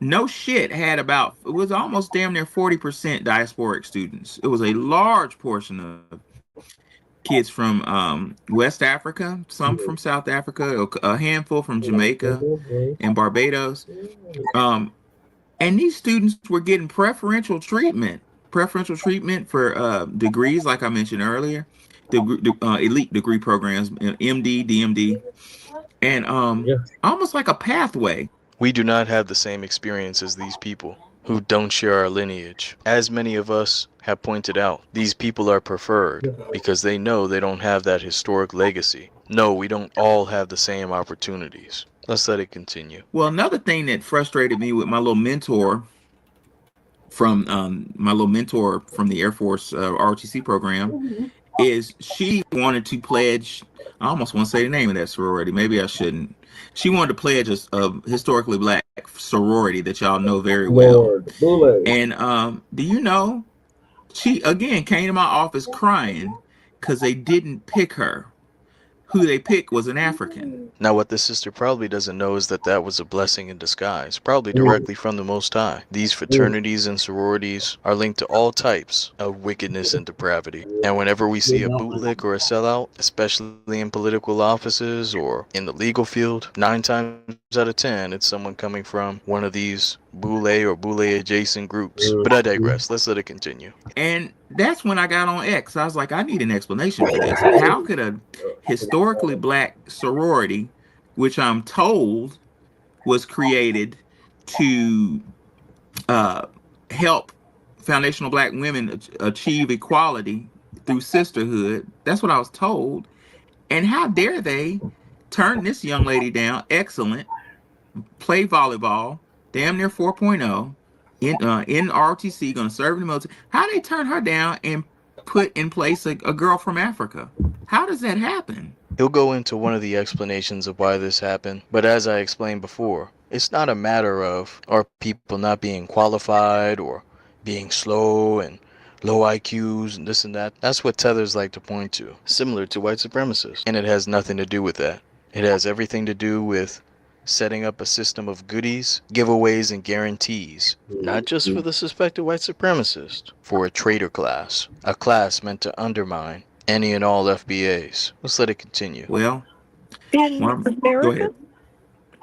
no shit, had about, it was almost damn near 40% diasporic students. It was a large portion of kids from West Africa, some from South Africa, a handful from Jamaica and Barbados. And these students were getting preferential treatment for degrees, like I mentioned earlier, the elite degree programs, MD, DMD, and almost like a pathway. We do not have the same experience as these people who don't share our lineage. As many of us have pointed out, these people are preferred because they know they don't have that historic legacy. No, we don't all have the same opportunities. Let's let it continue. Well, another thing that frustrated me with my little mentor from the Air Force ROTC program is she wanted to pledge, I almost want to say the name of that sorority, maybe I shouldn't. She wanted to pledge a historically black sorority that y'all know very well. And do you know, she again came to my office crying because they didn't pick her. Who they picked was an African. Now, what this sister probably doesn't know is that that was a blessing in disguise, probably directly from the Most High. These fraternities and sororities are linked to all types of wickedness and depravity. And whenever we see a bootlick or a sellout, especially in political offices or in the legal field, 9 times out of 10, it's someone coming from one of these Boule or Boule adjacent groups. But I digress. Let's let it continue. And that's when I got on X. I was like, I need an explanation for this. How could a historically black sorority, which I'm told was created to help foundational black women achieve equality through sisterhood, that's what I was told. And how dare they turn this young lady down, excellent, play volleyball, damn near 4.0, in ROTC, going to serve in the military. How they turn her down and put in place a girl from Africa? How does that happen? He'll go into one of the explanations of why this happened, but as I explained before, it's not a matter of our people not being qualified or being slow and low IQs and this and that. That's what Tethers like to point to, similar to white supremacists. And it has nothing to do with that. It has everything to do with setting up a system of goodies, giveaways, and guarantees, not just for the suspected white supremacist, for a traitor class, a class meant to undermine any and all FBAs. Let's let it continue. Well, In go America? ahead.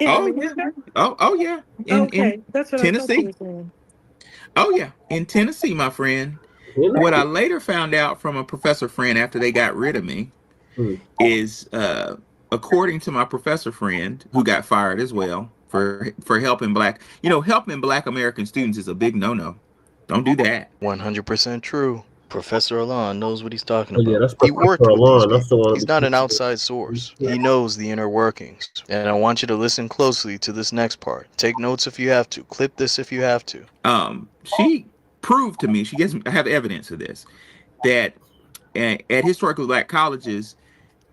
In Oh, America? oh yeah. Okay, In that's what I thought you Tennessee. were saying. Oh yeah, in Tennessee, my friend. What I later found out from a professor friend after they got rid of me is, according to my professor friend who got fired as well for helping black, helping black American students is a big no-no. Don't do that. 100% true. Professor Alon knows what he's talking Oh, yeah, about. that's He Professor worked with these Alon. That's the people. one. He's not an outside source. He knows the inner workings. And I want you to listen closely to this next part. Take notes if you have to. Clip this if you have to. She proved to me, I have evidence of this, that at historically black colleges,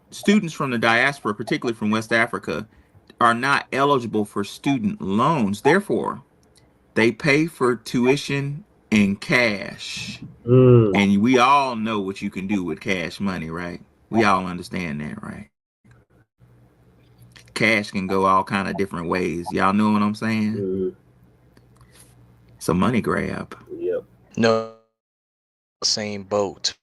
students from the diaspora, particularly from West Africa, are not eligible for student loans. Therefore, they pay for tuition in cash. And we all know what you can do with cash money, right? We all understand that, right? Cash can go all kind of different ways. Y'all know what I'm saying? It's a money grab. Yep. No, same boat.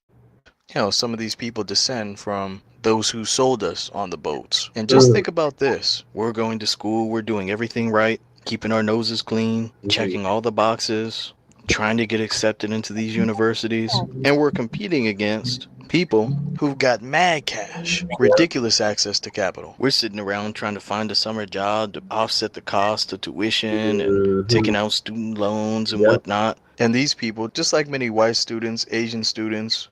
Some of these people descend from those who sold us on the boats. And just think about this. We're going to school. We're doing everything right, keeping our noses clean, checking all the boxes, trying to get accepted into these universities. And we're competing against people who've got mad cash, ridiculous access to capital. We're sitting around trying to find a summer job to offset the cost of tuition and taking out student loans and whatnot. And these people, just like many white students, Asian students,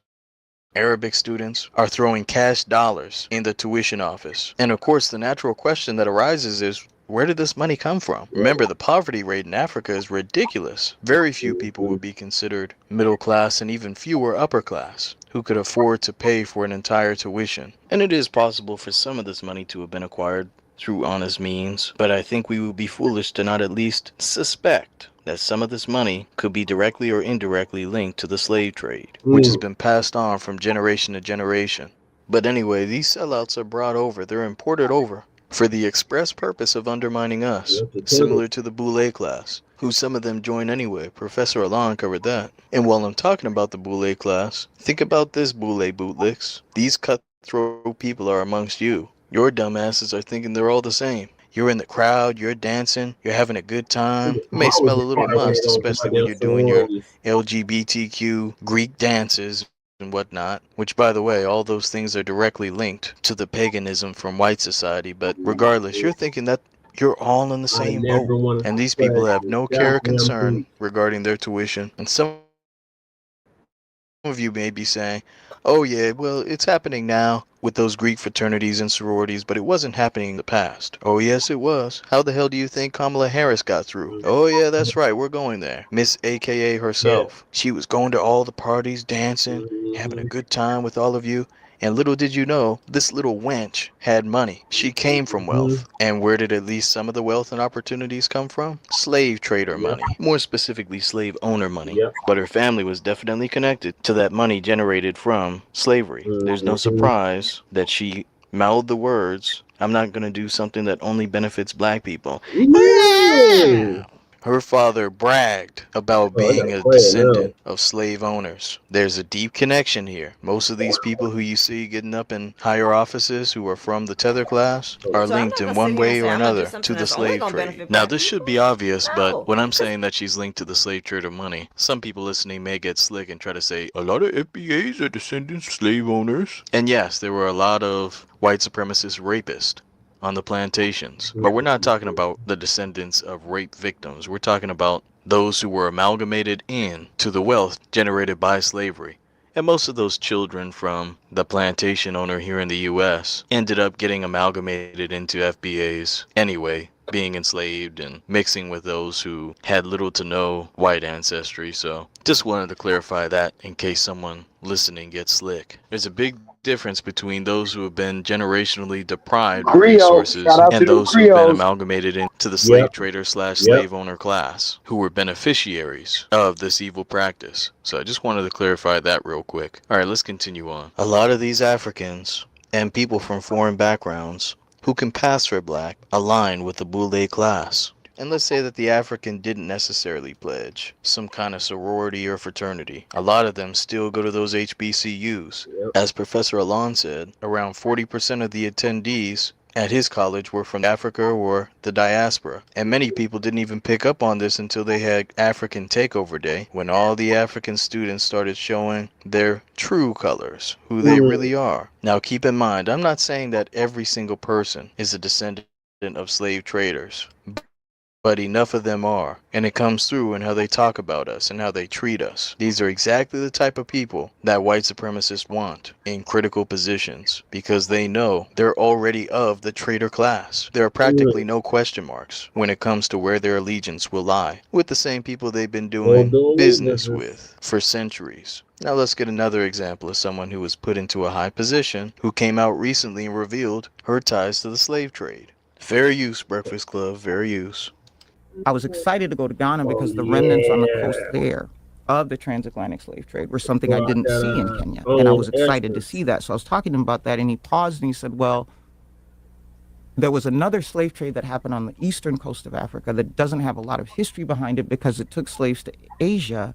Arabic students, are throwing cash dollars in the tuition office. And of course, the natural question that arises is, where did this money come from? Remember, the poverty rate in Africa is ridiculous. Very few people would be considered middle class and even fewer upper class who could afford to pay for an entire tuition. And it is possible for some of this money to have been acquired through honest means, but I think we would be foolish to not at least suspect that some of this money could be directly or indirectly linked to the slave trade, which has been passed on from generation to generation. But anyway, these sellouts are brought over, they're imported over for the express purpose of undermining us, similar to the Boule class, who some of them join anyway. Professor Alon covered that. And while I'm talking about the Boule class, think about this, Boule bootlicks. These cutthroat people are amongst you. Your dumbasses are thinking they're all the same. You're in the crowd, you're dancing, you're having a good time. You may smell a little must, especially when you're doing your LGBTQ Greek dances and whatnot, which, by the way, all those things are directly linked to the paganism from white society. But regardless, you're thinking that you're all in the same boat, and these people have no care or concern regarding their tuition. And some of you may be saying, oh yeah, well, it's happening now with those Greek fraternities and sororities, but it wasn't happening in the past. Oh yes, it was. How the hell do you think Kamala Harris got through? Oh yeah, that's right, we're going there. Miss AKA herself. She was going to all the parties, dancing, having a good time with all of you. And little did you know, this little wench had money. She came from wealth. And where did at least some of the wealth and opportunities come from? Slave trader money. More specifically, slave owner money. But her family was definitely connected to that money generated from slavery. There's no surprise that she mouthed the words, I'm not going to do something that only benefits black people. Her father bragged about being a descendant of slave owners. There's a deep connection here. Most of these people who you see getting up in higher offices who are from the tether class are linked in one way or another to the slave trade. Now, this should be obvious, but when I'm saying that she's linked to the slave trade of money, some people listening may get slick and try to say, a lot of FBAs are descendants of slave owners. And yes, there were a lot of white supremacist rapists on the plantations. But we're not talking about the descendants of rape victims. We're talking about those who were amalgamated in to the wealth generated by slavery. And most of those children from the plantation owner here in the U.S. ended up getting amalgamated into FBAs anyway, being enslaved and mixing with those who had little to no white ancestry. So just wanted to clarify that in case someone listening gets slick. There's a big difference between those who have been generationally deprived of resources and those who have been amalgamated into the slave trader / slave owner class, who were beneficiaries of this evil practice. So I just wanted to clarify that real quick. All right, let's continue on. A lot of these Africans and people from foreign backgrounds who can pass for black align with the Boule class. And let's say that the African didn't necessarily pledge some kind of sorority or fraternity. A lot of them still go to those HBCUs. As Professor Alon said, around 40% of the attendees at his college were from Africa or the diaspora. And many people didn't even pick up on this until they had African Takeover Day, when all the African students started showing their true colors, who they really are. Now keep in mind, I'm not saying that every single person is a descendant of slave traders, but enough of them are, and it comes through in how they talk about us and how they treat us. These are exactly the type of people that white supremacists want in critical positions, because they know they're already of the trader class. There are practically no question marks when it comes to where their allegiance will lie, with the same people they've been doing business with for centuries. Now let's get another example of someone who was put into a high position, who came out recently and revealed her ties to the slave trade. Fair use, Breakfast Club, fair use. I was excited to go to Ghana because the remnants on the coast there of the transatlantic slave trade were something I didn't see in Kenya. And I was excited to see that. So I was talking to him about that, and he paused and he said, well, there was another slave trade that happened on the eastern coast of Africa that doesn't have a lot of history behind it because it took slaves to Asia,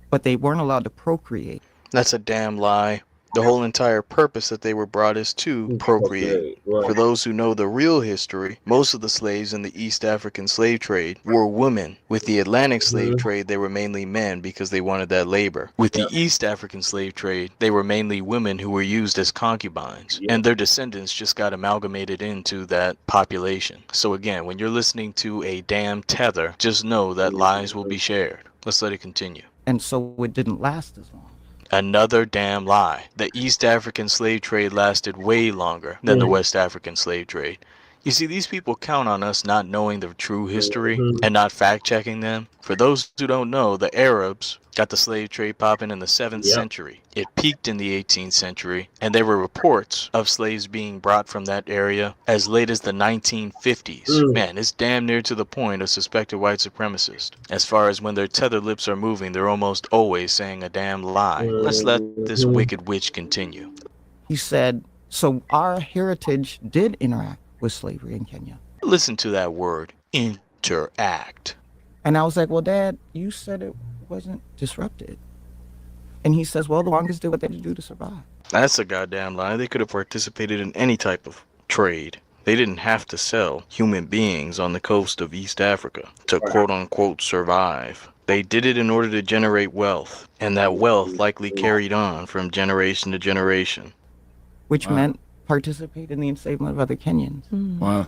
but they weren't allowed to procreate. That's a damn lie. The whole entire purpose that they were brought is to procreate. For those who know the real history, most of the slaves in the East African slave trade were women. With the Atlantic slave trade, they were mainly men because they wanted that labor. With the East African slave trade, they were mainly women who were used as concubines, and their descendants just got amalgamated into that population. So again, when you're listening to a damn tether, just know that lies will be shared. Let's let it continue. And so it didn't last as long. Another damn lie. The East African slave trade lasted way longer than the West African slave trade. You see, these people count on us not knowing the true history and not fact-checking them. For those who don't know, the Arabs got the slave trade popping in the 7th century. It peaked in the 18th century, and there were reports of slaves being brought from that area as late as the 1950s. Man, it's damn near to the point of suspected white supremacists. As far as when their tethered lips are moving, they're almost always saying a damn lie. Let's let this wicked witch continue. He said, so our heritage did interact with slavery in Kenya. Listen to that word, interact. And I was like, well, Dad, you said it wasn't disrupted. And he says, well, the longest did what they had to do to survive. That's a goddamn lie. They could have participated in any type of trade. They didn't have to sell human beings on the coast of East Africa to quote-unquote survive. They did it in order to generate wealth, and that wealth likely carried on from generation to generation. Which meant participate in the enslavement of other Kenyans. Wow.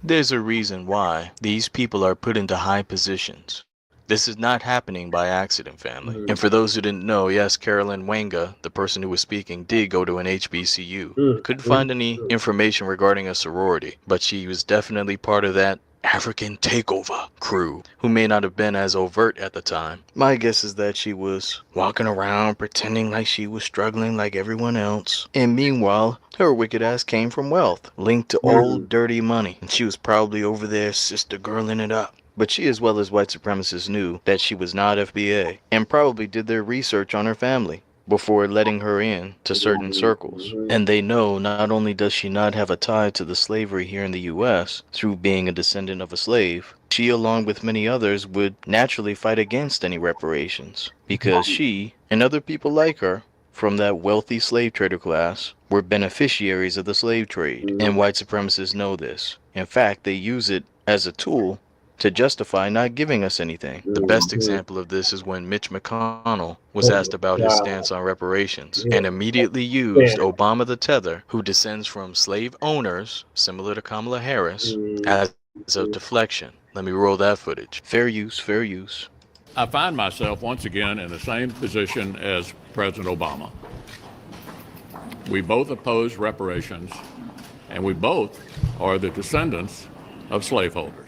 There's a reason why these people are put into high positions. This is not happening by accident, family. And for those who didn't know, yes, Carolyn Wenga, the person who was speaking, did go to an HBCU. Couldn't find any information regarding a sorority, but she was definitely part of that African takeover crew, who may not have been as overt at the time. My guess is that she was walking around pretending like she was struggling like everyone else. And meanwhile, her wicked ass came from wealth, linked to old dirty money. And she was probably over there sister girling it up. But she, as well as white supremacists, knew that she was not FBA and probably did their research on her family before letting her in to certain circles. And they know not only does she not have a tie to the slavery here in the US through being a descendant of a slave, she, along with many others, would naturally fight against any reparations, because she and other people like her from that wealthy slave trader class were beneficiaries of the slave trade. And white supremacists know this. In fact, they use it as a tool to justify not giving us anything. The best example of this is when Mitch McConnell was asked about his stance on reparations and immediately used Obama the Tether, who descends from slave owners, similar to Kamala Harris, as a deflection. Let me roll that footage. Fair use, fair use. I find myself once again in the same position as President Obama. We both oppose reparations, and we both are the descendants of slaveholders.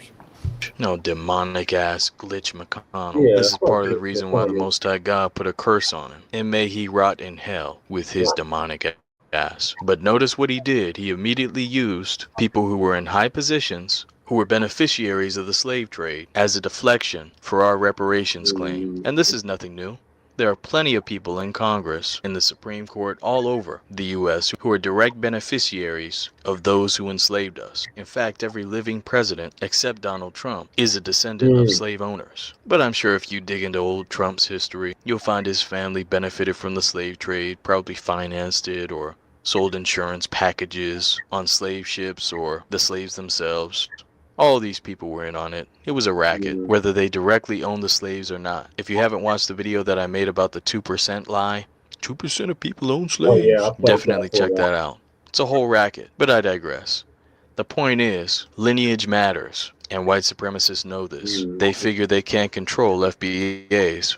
No demonic ass glitch McConnell. This is part of the reason why the Most High God put a curse on him. And may he rot in hell with his demonic ass. But notice what he did. He immediately used people who were in high positions, who were beneficiaries of the slave trade, as a deflection for our reparations claim. And this is nothing new. There are plenty of people in Congress, in the Supreme Court, all over the U.S. who are direct beneficiaries of those who enslaved us. In fact, every living president, except Donald Trump, is a descendant of slave owners. But I'm sure if you dig into old Trump's history, you'll find his family benefited from the slave trade, probably financed it or sold insurance packages on slave ships or the slaves themselves. All these people were in on it. It was a racket, whether they directly owned the slaves or not. If you haven't watched the video that I made about the 2% lie, 2% of people own slaves, definitely check that out. It's a whole racket, but I digress. The point is, lineage matters, and white supremacists know this. They figure they can't control FBAs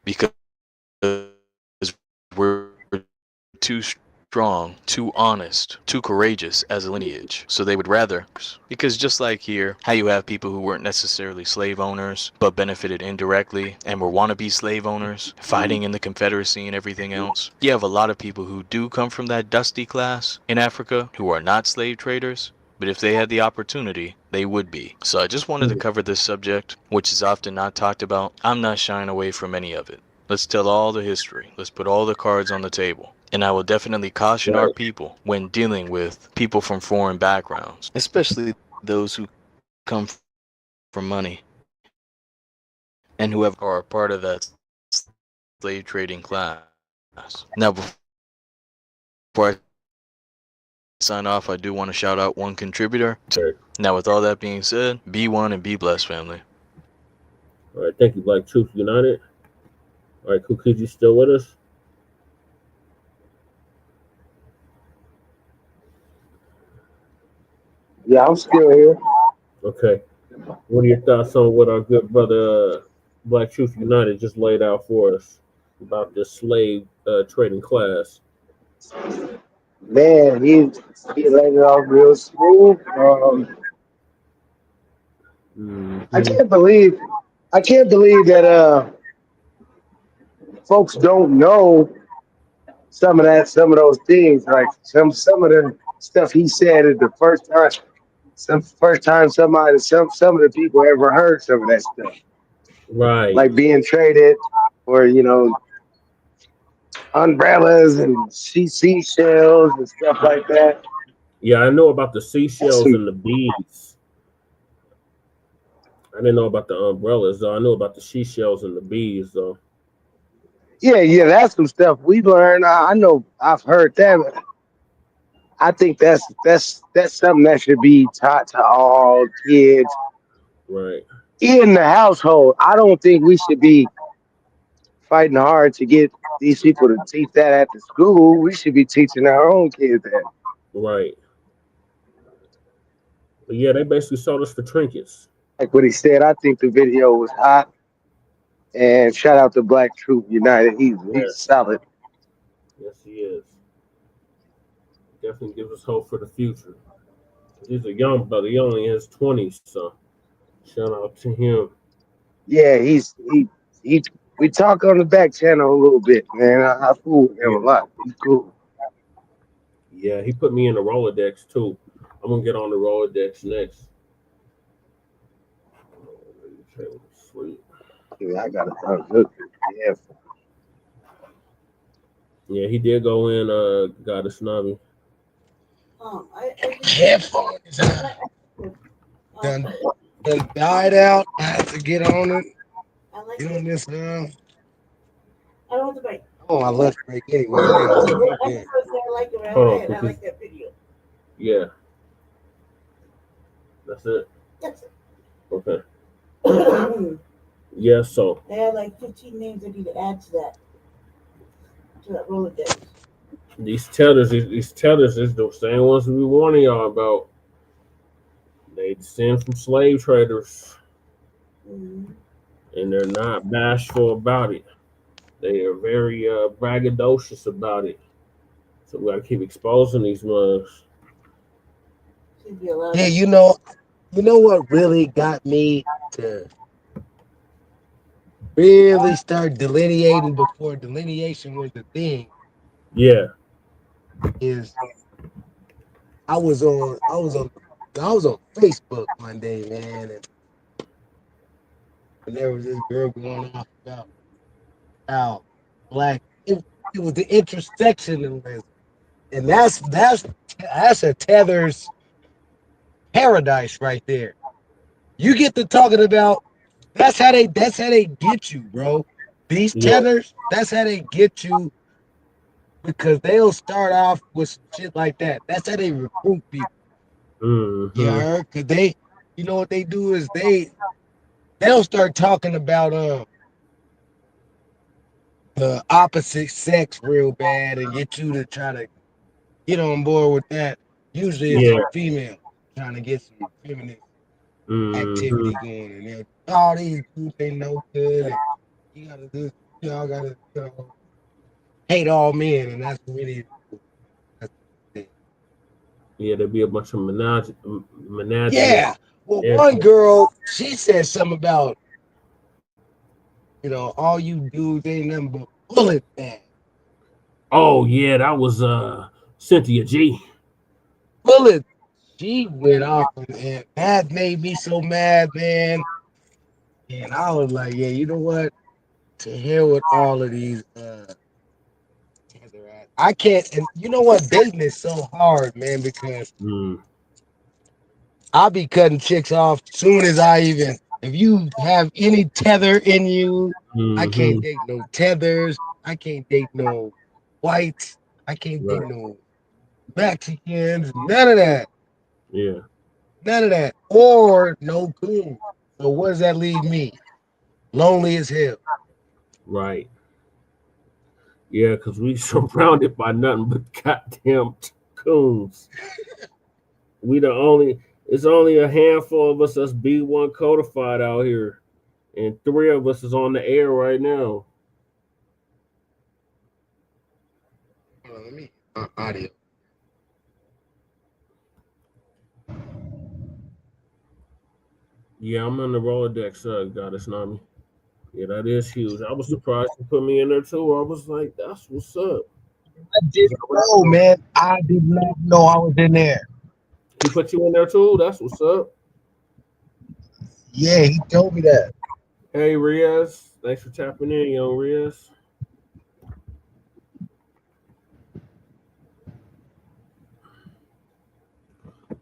because we're too strong, too honest, too courageous as a lineage. So they would rather, because just like here, how you have people who weren't necessarily slave owners, but benefited indirectly and were wannabe slave owners, fighting in the Confederacy and everything else. You have a lot of people who do come from that dusty class in Africa who are not slave traders, but if they had the opportunity, they would be. So I just wanted to cover this subject, which is often not talked about. I'm not shying away from any of it. Let's tell all the history. Let's put all the cards on the table. And I will definitely caution our people when dealing with people from foreign backgrounds, especially those who come from money and who are a part of that slave trading class. Now, before I sign off, I do want to shout out one contributor. Now, with all that being said, be one and be blessed, family. All right, thank you, Black Truth United. All right, Cookies, you still with us? Yeah, I'm still here. Okay. What are your thoughts on what our good brother Black Truth United just laid out for us about the slave trading class? Man, he laid it off real smooth. I can't believe that folks don't know some of those things. Like some of the stuff he said is the first time some of the people ever heard some of that stuff. Right. Like being traded for, umbrellas and seashells and stuff like that. Yeah, I know about the seashells and the beads. I didn't know about the umbrellas, though. I know about the seashells and the beads, though. Yeah, that's some stuff we learned. I know I've heard that. But I think that's something that should be taught to all kids. Right. In the household. I don't think we should be fighting hard to get these people to teach that at the school. We should be teaching our own kids that. Right. But yeah, they basically sold us for trinkets. Like what he said, I think the video was hot. And shout out to Black Truth United. He's solid. Yes, he is. Definitely gives us hope for the future. He's a young brother. He only in his 20s, so shout out to him. Yeah, we talk on the back channel a little bit, man. I fool with him a lot. He's cool. Yeah, he put me in the Rolodex too. I'm gonna get on the Rolodex next. Yeah, I got a good. Yeah. Yeah, he did go in. Goddess Navi. Headphones done died out. I had to get on it. Get on this now. I don't want to break. Oh, my lunch break anyway. I like that video. Yeah. That's it. That's it. Okay. Yeah, so. They had like 15 names I need to add to that Rolodex. These tethers is the same ones we warning y'all about. They descend from slave traders. And they're not bashful about it. They are very braggadocious about it. So we gotta keep exposing these mugs. Yeah, you know what really got me to really start delineating before delineation was the thing. Yeah. Is I was on Facebook one day, man, and there was this girl going off about how Blacc it was the intersectionalism, and that's a Tethers paradise right there. You get to talking about that's how they get you, bro. These Tethers, that's how they get you because they'll start off with some shit like that. That's how they recruit people. Mm-hmm. You heard? Cause they, you know what they do is they'll start talking about the opposite sex real bad and get you to try to get on board with that. Usually it's a female trying to get some feminine activity going, and they're all these dudes ain't no good. And you gotta do, y'all gotta hate all men, and that's really yeah. There'd be a bunch of menage. Yeah. Well, one girl, she said something about, all you dudes ain't nothing but bullet bag. Oh yeah, that was Cynthia G. Bullet. She went off, and that made me so mad, man. And I was like, yeah, you know what? To hell with all of these. I can't. And you know what? Dating is so hard, man, because I'll be cutting chicks off soon as if you have any tether in you, I can't date no tethers. I can't date no whites. I can't date no Mexicans. None of that. Yeah. None of that. Or no coon. So what does that leave me? Lonely as hell. Right. Yeah, because we surrounded by nothing but goddamn coons. It's only a handful of us that's B1 codified out here. And 3 of us is on the air right now. Let me audio. Yeah, I'm on the Rolodex, Goddess Nami. Yeah, that is huge. I was surprised you put me in there too. I was like, that's what's up. I didn't know, man. I did not know I was in there. He put you in there too? That's what's up. Yeah, he told me that. Hey, Riaz. Thanks for tapping in, young Riaz.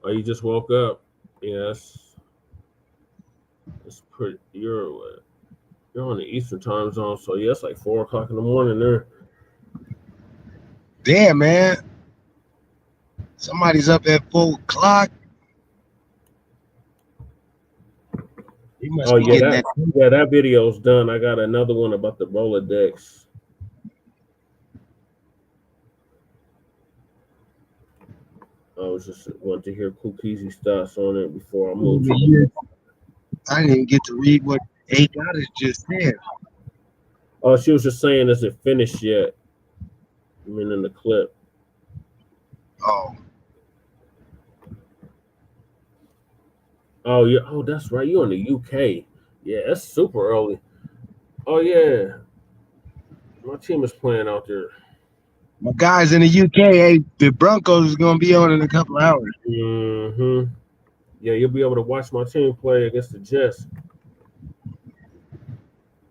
Oh, you just woke up. Yes. It's pretty. You're on the Eastern time zone, so yeah, it's like 4 o'clock in the morning there. Damn, man. Somebody's up at 4 o'clock. Oh yeah, that video's done. I got another one about the Rolodex. I was just wanting to hear Cookie's thoughts on it before I moved. I didn't get to read what A Goddess just said. Oh, she was just saying, is it finished yet? I mean, in the clip. Oh yeah. Oh, that's right. You're in the UK. Yeah, that's super early. Oh yeah. My team is playing out there. My guys in the UK, hey, the Broncos is gonna be on in a couple of hours. Mm-hmm. Yeah, you'll be able to watch my team play against the Jets.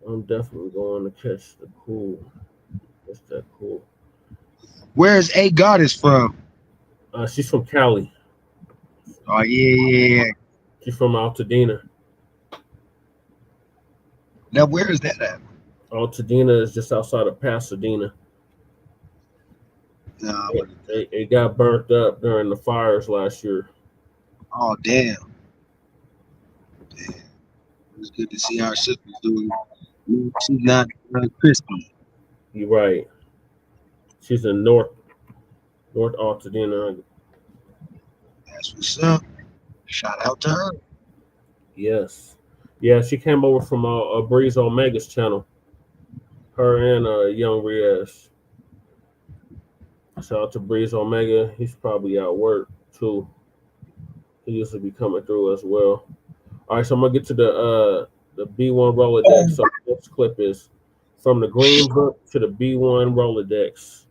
I'm definitely going to catch the cool. What's that cool? Where's A Goddess from? She's from Cali. Oh yeah. She's from Altadena. Now where is that at? Altadena is just outside of Pasadena. It got burnt up during the fires last year. Oh damn. It was good to see our sisters doing. She's not crispy. You're right. She's in North Altadena. That's what's up. Shout out to her. Yes. Yeah, she came over from Breeze Omega's channel. Her and Young Riaz. Shout out to Breeze Omega. He's probably at work too. He used to be coming through as well. All right, so I'm gonna get to the B1 Rolodex. So this clip is from the Green Book to the B1 Rolodex.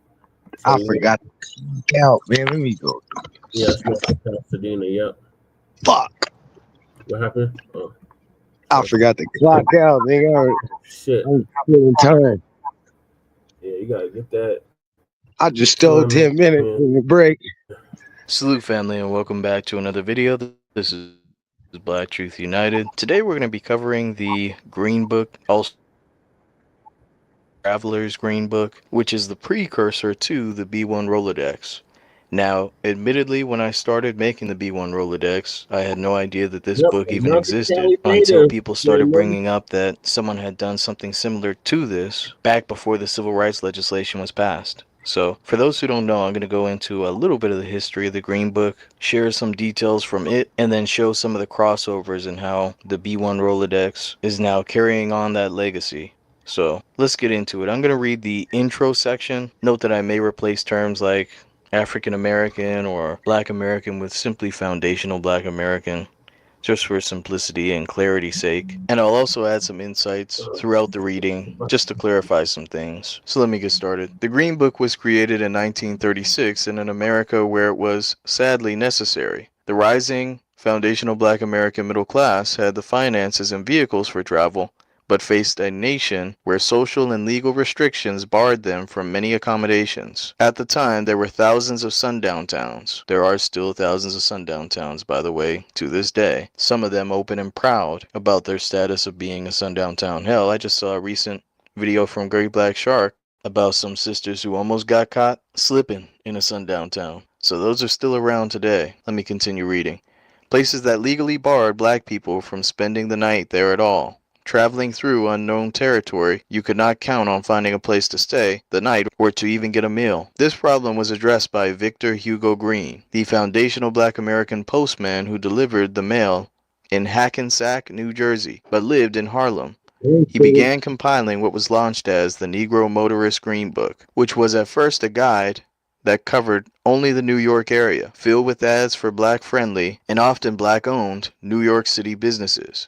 So I forgot to click out, man. Let me go. Yes, Pasadena. Yep. Fuck. What happened? Oh. I forgot to clock out, nigga. Shit. I'm still in time. Yeah, you gotta get that. I just stole 10 minutes in the break. Salute, family, and welcome back to another video. This is Black Truth United. Today we're going to be covering the Green Book, also Traveler's Green Book, which is the precursor to the B1 Rolodex. Now, admittedly, when I started making the B1 Rolodex, I had no idea that this book even existed until people started bringing up that someone had done something similar to this back before the civil rights legislation was passed. So, for those who don't know, I'm going to go into a little bit of the history of the Green Book, share some details from it, and then show some of the crossovers and how the B1 Rolodex is now carrying on that legacy. So, let's get into it. I'm going to read the intro section. Note that I may replace terms like African American or Black American with simply foundational Black American, just for simplicity and clarity's sake. And I'll also add some insights throughout the reading, just to clarify some things. So let me get started. The Green Book was created in 1936 in an America where it was sadly necessary. The rising foundational Black American middle class had the finances and vehicles for travel, but faced a nation where social and legal restrictions barred them from many accommodations. At the time, there were thousands of sundown towns. There are still thousands of sundown towns, by the way, to this day. Some of them open and proud about their status of being a sundown town. Hell, I just saw a recent video from Great Black Shark about some sisters who almost got caught slipping in a sundown town. So those are still around today. Let me continue reading. Places that legally barred Black people from spending the night there at all. Traveling through unknown territory, you could not count on finding a place to stay the night or to even get a meal. This problem was addressed by Victor Hugo Green, the foundational Black American postman who delivered the mail in Hackensack, New Jersey, but lived in Harlem. He began compiling what was launched as the Negro Motorist Green Book, which was at first a guide that covered only the New York area, filled with ads for Black-friendly and often Black-owned New York City businesses.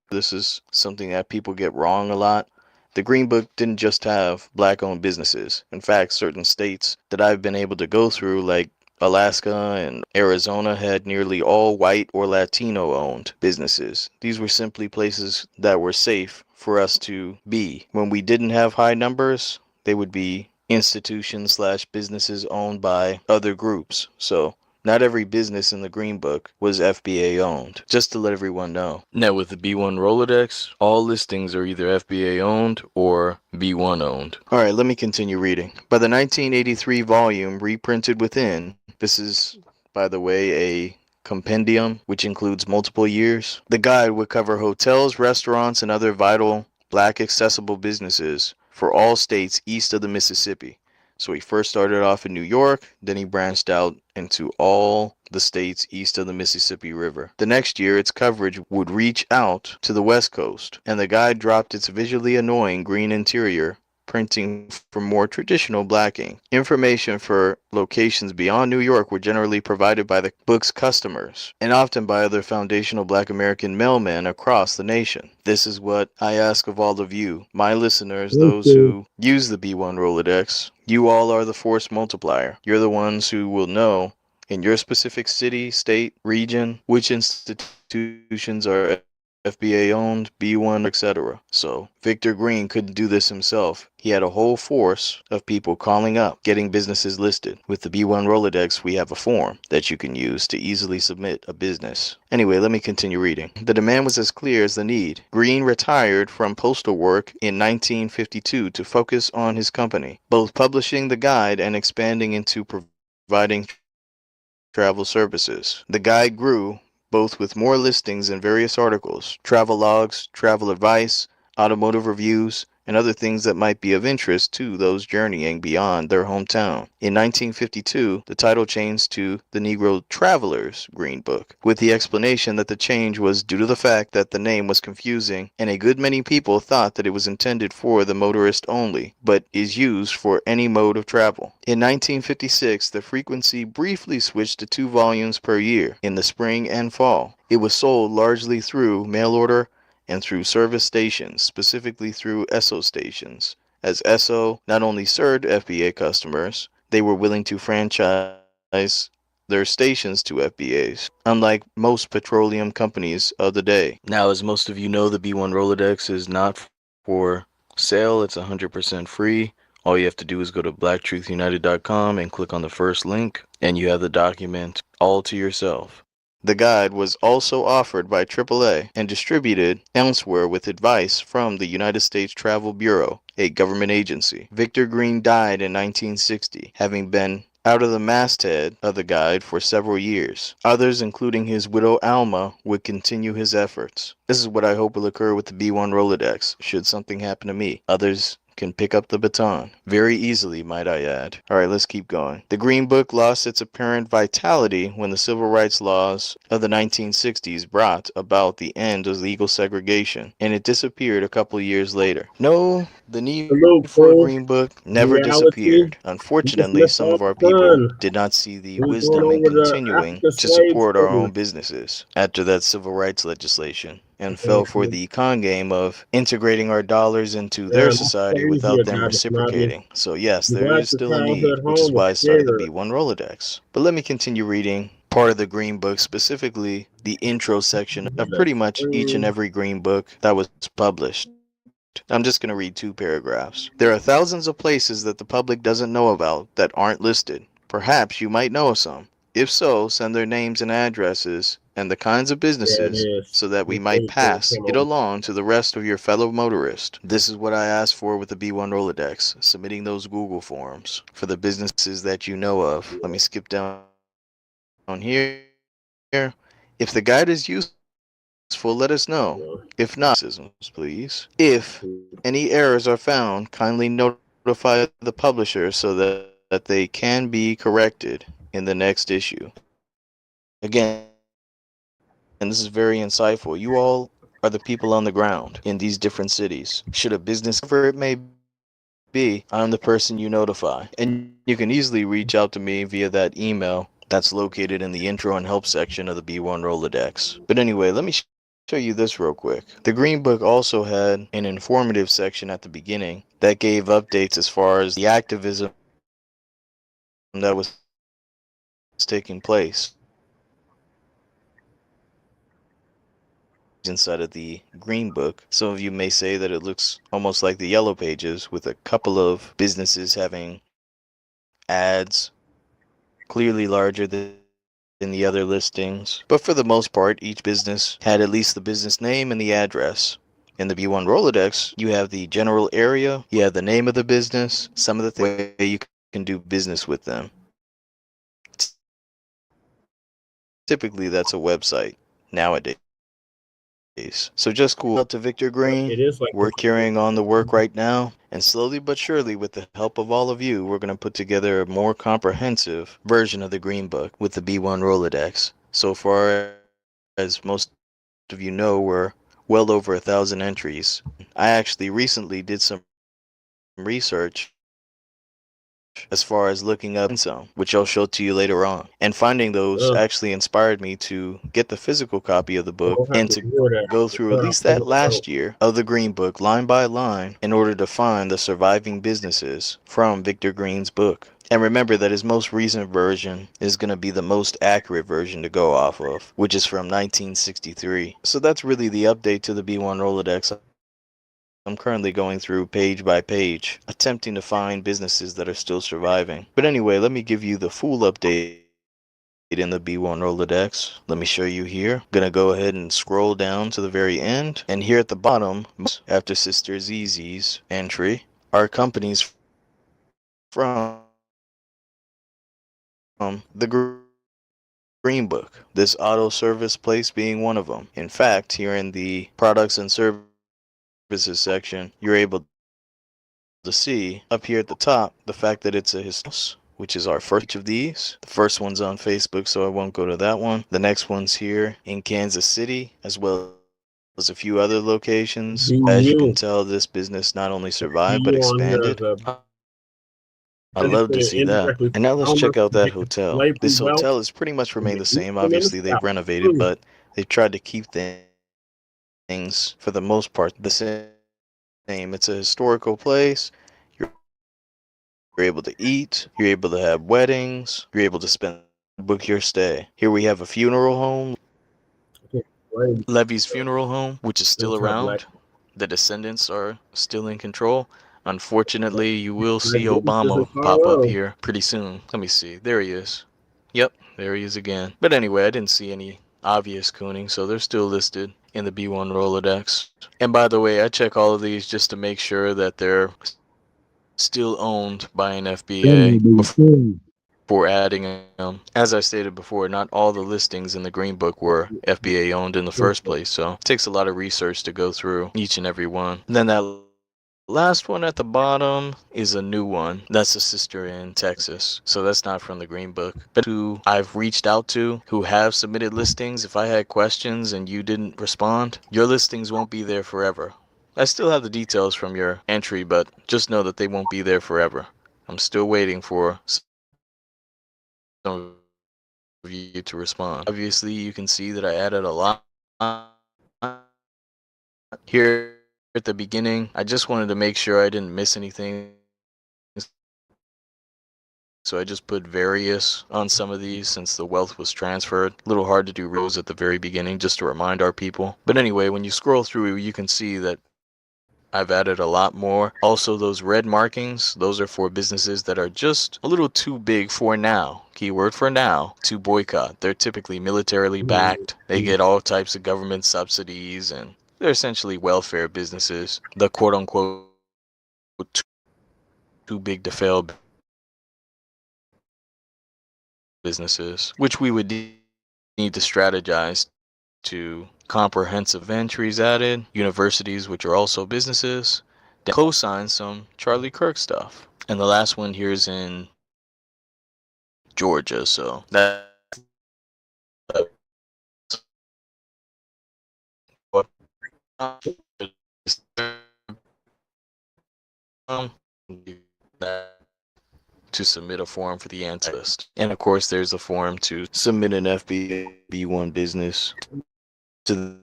This is something that people get wrong a lot. The Green Book didn't just have Black-owned businesses. In fact, certain states that I've been able to go through, like Alaska and Arizona, had nearly all white or Latino-owned businesses. These were simply places that were safe for us to be. When we didn't have high numbers, they would be institutions/businesses owned by other groups. So not every business in the Green Book was FBA owned, just to let everyone know. Now with the B1 Rolodex, all listings are either FBA owned or B1 owned. Alright, let me continue reading. By the 1983 volume reprinted within, this is, by the way, a compendium which includes multiple years. The guide would cover hotels, restaurants, and other vital Black accessible businesses for all states east of the Mississippi. So he first started off in New York, then he branched out into all the states east of the Mississippi River. The next year, its coverage would reach out to the West Coast, and the guide dropped its visually annoying green interior, printing for more traditional Black ink. Information for locations beyond New York were generally provided by the book's customers, and often by other foundational Black American mailmen across the nation. This is what I ask of all of you, my listeners, those who use the B1 Rolodex. You all are the force multiplier. You're the ones who will know in your specific city, state, region, which institutions are FBA owned, B1, etc. So Victor Green couldn't do this himself. He had a whole force of people calling up, getting businesses listed. With the B1 Rolodex, we have a form that you can use to easily submit a business. Anyway, let me continue reading. The demand was as clear as the need. Green retired from postal work in 1952 to focus on his company, both publishing the guide and expanding into providing travel services. The guide grew both with more listings and various articles, travel logs, travel advice, automotive reviews, and other things that might be of interest to those journeying beyond their hometown. In 1952, the title changed to the Negro Traveler's Green Book, with the explanation that the change was due to the fact that the name was confusing and a good many people thought that it was intended for the motorist only, but is used for any mode of travel. In 1956, the frequency briefly switched to 2 volumes per year, in the spring and fall. It was sold largely through mail order and through service stations, specifically through Esso stations, as Esso not only served FBA customers, they were willing to franchise their stations to FBAs, unlike most petroleum companies of the day. Now, as most of you know, the B1 Rolodex is not for sale. It's 100% free. All you have to do is go to blacktruthunited.com and click on the first link, and you have the document all to yourself. The guide was also offered by AAA and distributed elsewhere with advice from the United States Travel Bureau, a government agency. Victor Green died in 1960, having been out of the masthead of the guide for several years. Others, including his widow Alma, would continue his efforts. This is what I hope will occur with the B1 Rolodex, should something happen to me. Others can pick up the baton. Very easily, might I add. Alright, let's keep going. The Green Book lost its apparent vitality when the civil rights laws of the 1960s brought about the end of legal segregation, and it disappeared a couple years later. No, the need for a Green Book never disappeared. Unfortunately, some of our people did not see the wisdom in continuing to support our own businesses after that civil rights legislation, and fell for the con game of integrating our dollars into their society without them reciprocating. So yes, there is still a need, which is why I started the B1 Rolodex. But let me continue reading part of the Green Book, specifically the intro section of pretty much each and every Green Book that was published. I'm just going to read 2 paragraphs. There are thousands of places that the public doesn't know about that aren't listed. Perhaps you might know of some. If so, send their names and addresses and the kinds of businesses so that we might pass it along to the rest of your fellow motorists. This is what I asked for with the B1 Rolodex, submitting those Google forms for the businesses that you know of. Let me skip down here. If the guide is useful, let us know. If not, please. If any errors are found, kindly notify the publisher so that they can be corrected in the next issue. Again, and this is very insightful, you all are the people on the ground in these different cities. Should a business, whatever it may be, I'm the person you notify. And you can easily reach out to me via that email that's located in the intro and help section of the B1 Rolodex. But anyway, let me show you this real quick. The Green Book also had an informative section at the beginning that gave updates as far as the activism that was taking place inside of the Green Book. Some of you may say that it looks almost like the Yellow Pages, with a couple of businesses having ads clearly larger than the other listings. But for the most part, each business had at least the business name and the address. In the B1 Rolodex, you have the general area, you have the name of the business, some of the things you can do business with them. Typically, that's a website nowadays. So just cool out to Victor Green. We're carrying on the work right now, and slowly but surely, with the help of all of you, we're going to put together a more comprehensive version of the Green Book with the B1 Rolodex. So far, as most of you know, we're well over 1,000 entries. I actually recently did some research as far as looking up some, which I'll show to you later on. And finding those actually inspired me to get the physical copy of the book and to go through at least that last year of the Green Book line by line in order to find the surviving businesses from Victor Green's book. And remember that his most recent version is going to be the most accurate version to go off of, which is from 1963. So that's really the update to the B1 Rolodex. I'm currently going through page by page, attempting to find businesses that are still surviving. But anyway, let me give you the full update in the B1 Rolodex. Let me show you here. I'm gonna go ahead and scroll down to the very end. And here at the bottom, after Sister ZZ's entry, are companies from the Green Book. This auto service place being one of them. In fact, here in the products and services section, you're able to see up here at the top the fact that it's a house, which is our first of these. The first one's on Facebook, so I won't go to that one. The next one's here in Kansas City, as well as a few other locations. As you can tell, this business not only survived but expanded. I love to see that. And now let's check out that hotel. This hotel has pretty much remained the same. Obviously, they've renovated, but they've tried to keep things for the most part the same. It's a historical place. You're able to eat, you're able to have weddings, you're able to book your stay. Here we have a funeral home, Levy's Funeral Home, which is still around. The Descendants are still in control. Unfortunately, you will see Obama pop up here pretty soon. Let me see. There he is. Yep, there he is again. But anyway, I didn't see any obvious cooning, so they're still listed in the B1 Rolodex. And by the way, I check all of these just to make sure that they're still owned by an FBA before adding them. As I stated before, not all the listings in the Green Book were FBA owned in the first place, so it takes a lot of research to go through each and every one. And then that last one at the bottom is a new one. That's a sister in Texas, so that's not from the Green Book. But who I've reached out to who have submitted listings, if I had questions and you didn't respond, your listings won't be there forever. I still have the details from your entry, but just know that they won't be there forever. I'm still waiting for some of you to respond. Obviously, you can see that I added a lot here at the beginning. I just wanted to make sure I didn't miss anything, so I just put various on some of these since the wealth was transferred. A little hard to do rows at the very beginning just to remind our people. But anyway, when you scroll through, you can see that I've added a lot more. Also, those red markings, those are for businesses that are just a little too big for now, keyword for now, to boycott. They're typically militarily backed. They get all types of government subsidies, and they're essentially welfare businesses. The quote-unquote too big to fail businesses, which we would need to strategize to comprehensive entries added, universities, which are also businesses, then co-sign some Charlie Kirk stuff. And the last one here is in Georgia, so that to submit a form for the anti-list. And of course, there's a form to submit an FB1 business to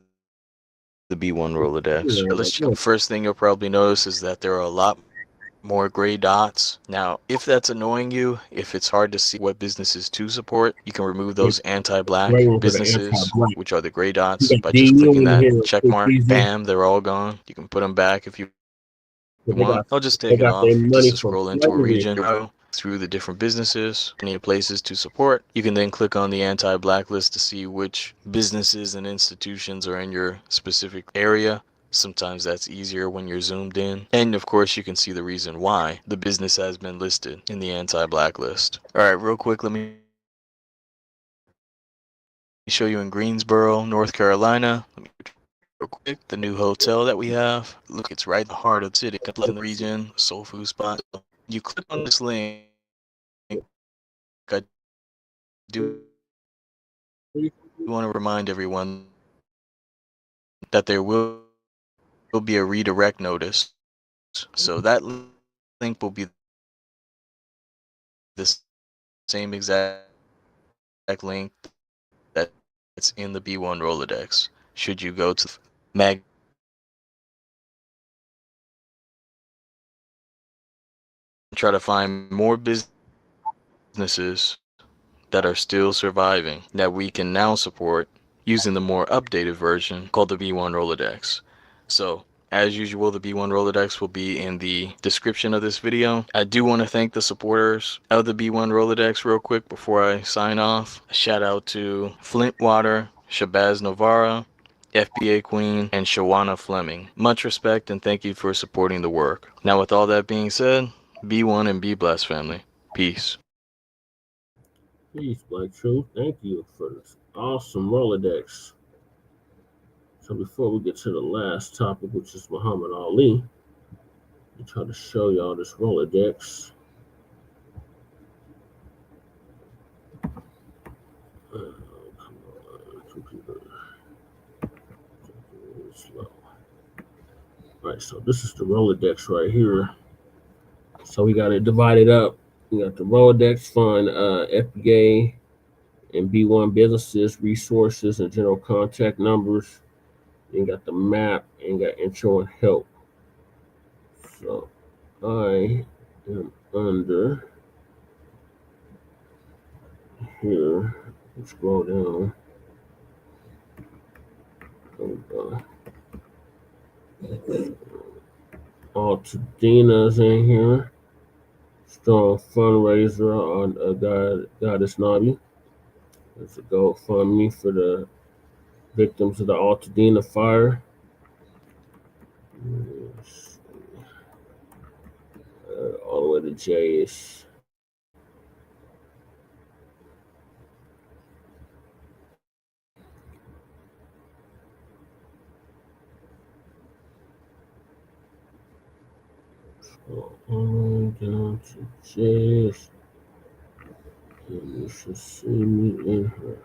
the B1 Rolodex. First thing you'll probably notice is that there are a lot more gray dots. Now, if that's annoying you, if it's hard to see what businesses to support, you can remove those anti-black businesses, which are the gray dots, by just clicking that check mark. Bam, they're all gone. You can put them back if you want. I'll just take it off just to scroll into a region, through the different businesses, any places to support. You can then click on the anti-black list to see which businesses and institutions are in your specific area. Sometimes that's easier when you're zoomed in. And of course, you can see the reason why the business has been listed in the anti-black list. All right, real quick, let me show you in Greensboro, North Carolina. Let me real quick, the new hotel that we have. Look, it's right in the heart of the city, in the region, soul food spot. You click on this link, I do want to remind everyone that there will be a redirect notice. So that link will be the same exact link that's in the B1 Rolodex. Should you go to mag try to find more businesses that are still surviving that we can now support using the more updated version called the B1 Rolodex. So as usual, the B1 Rolodex will be in the description of this video. I do want to thank the supporters of the B1 Rolodex real quick before I sign off. A shout out to Flintwater, Shabazz Novara, FBA Queen, and Shawana Fleming. Much respect and thank you for supporting the work. Now with all that being said, be one and be blessed, family. Peace. Peace, Black Truth. Thank you for this awesome Rolodex. So before we get to the last topic, which is Muhammad Ali, I'll try to show y'all this Rolodex. Come on, computer. Slow. All right, so this is the Rolodex right here. So we got it divided up. We got the Rolodex Fund, FBA, and B1 businesses, resources, and general contact numbers. You got the map and got intro and help. So I am under here. Let's scroll down. Altadina's in here. Strong fundraiser on Goddess Nabi. There's a GoFundMe for the victims of the Altadena fire. All the way to Jay's. Down to Jay's. And you should see me in her.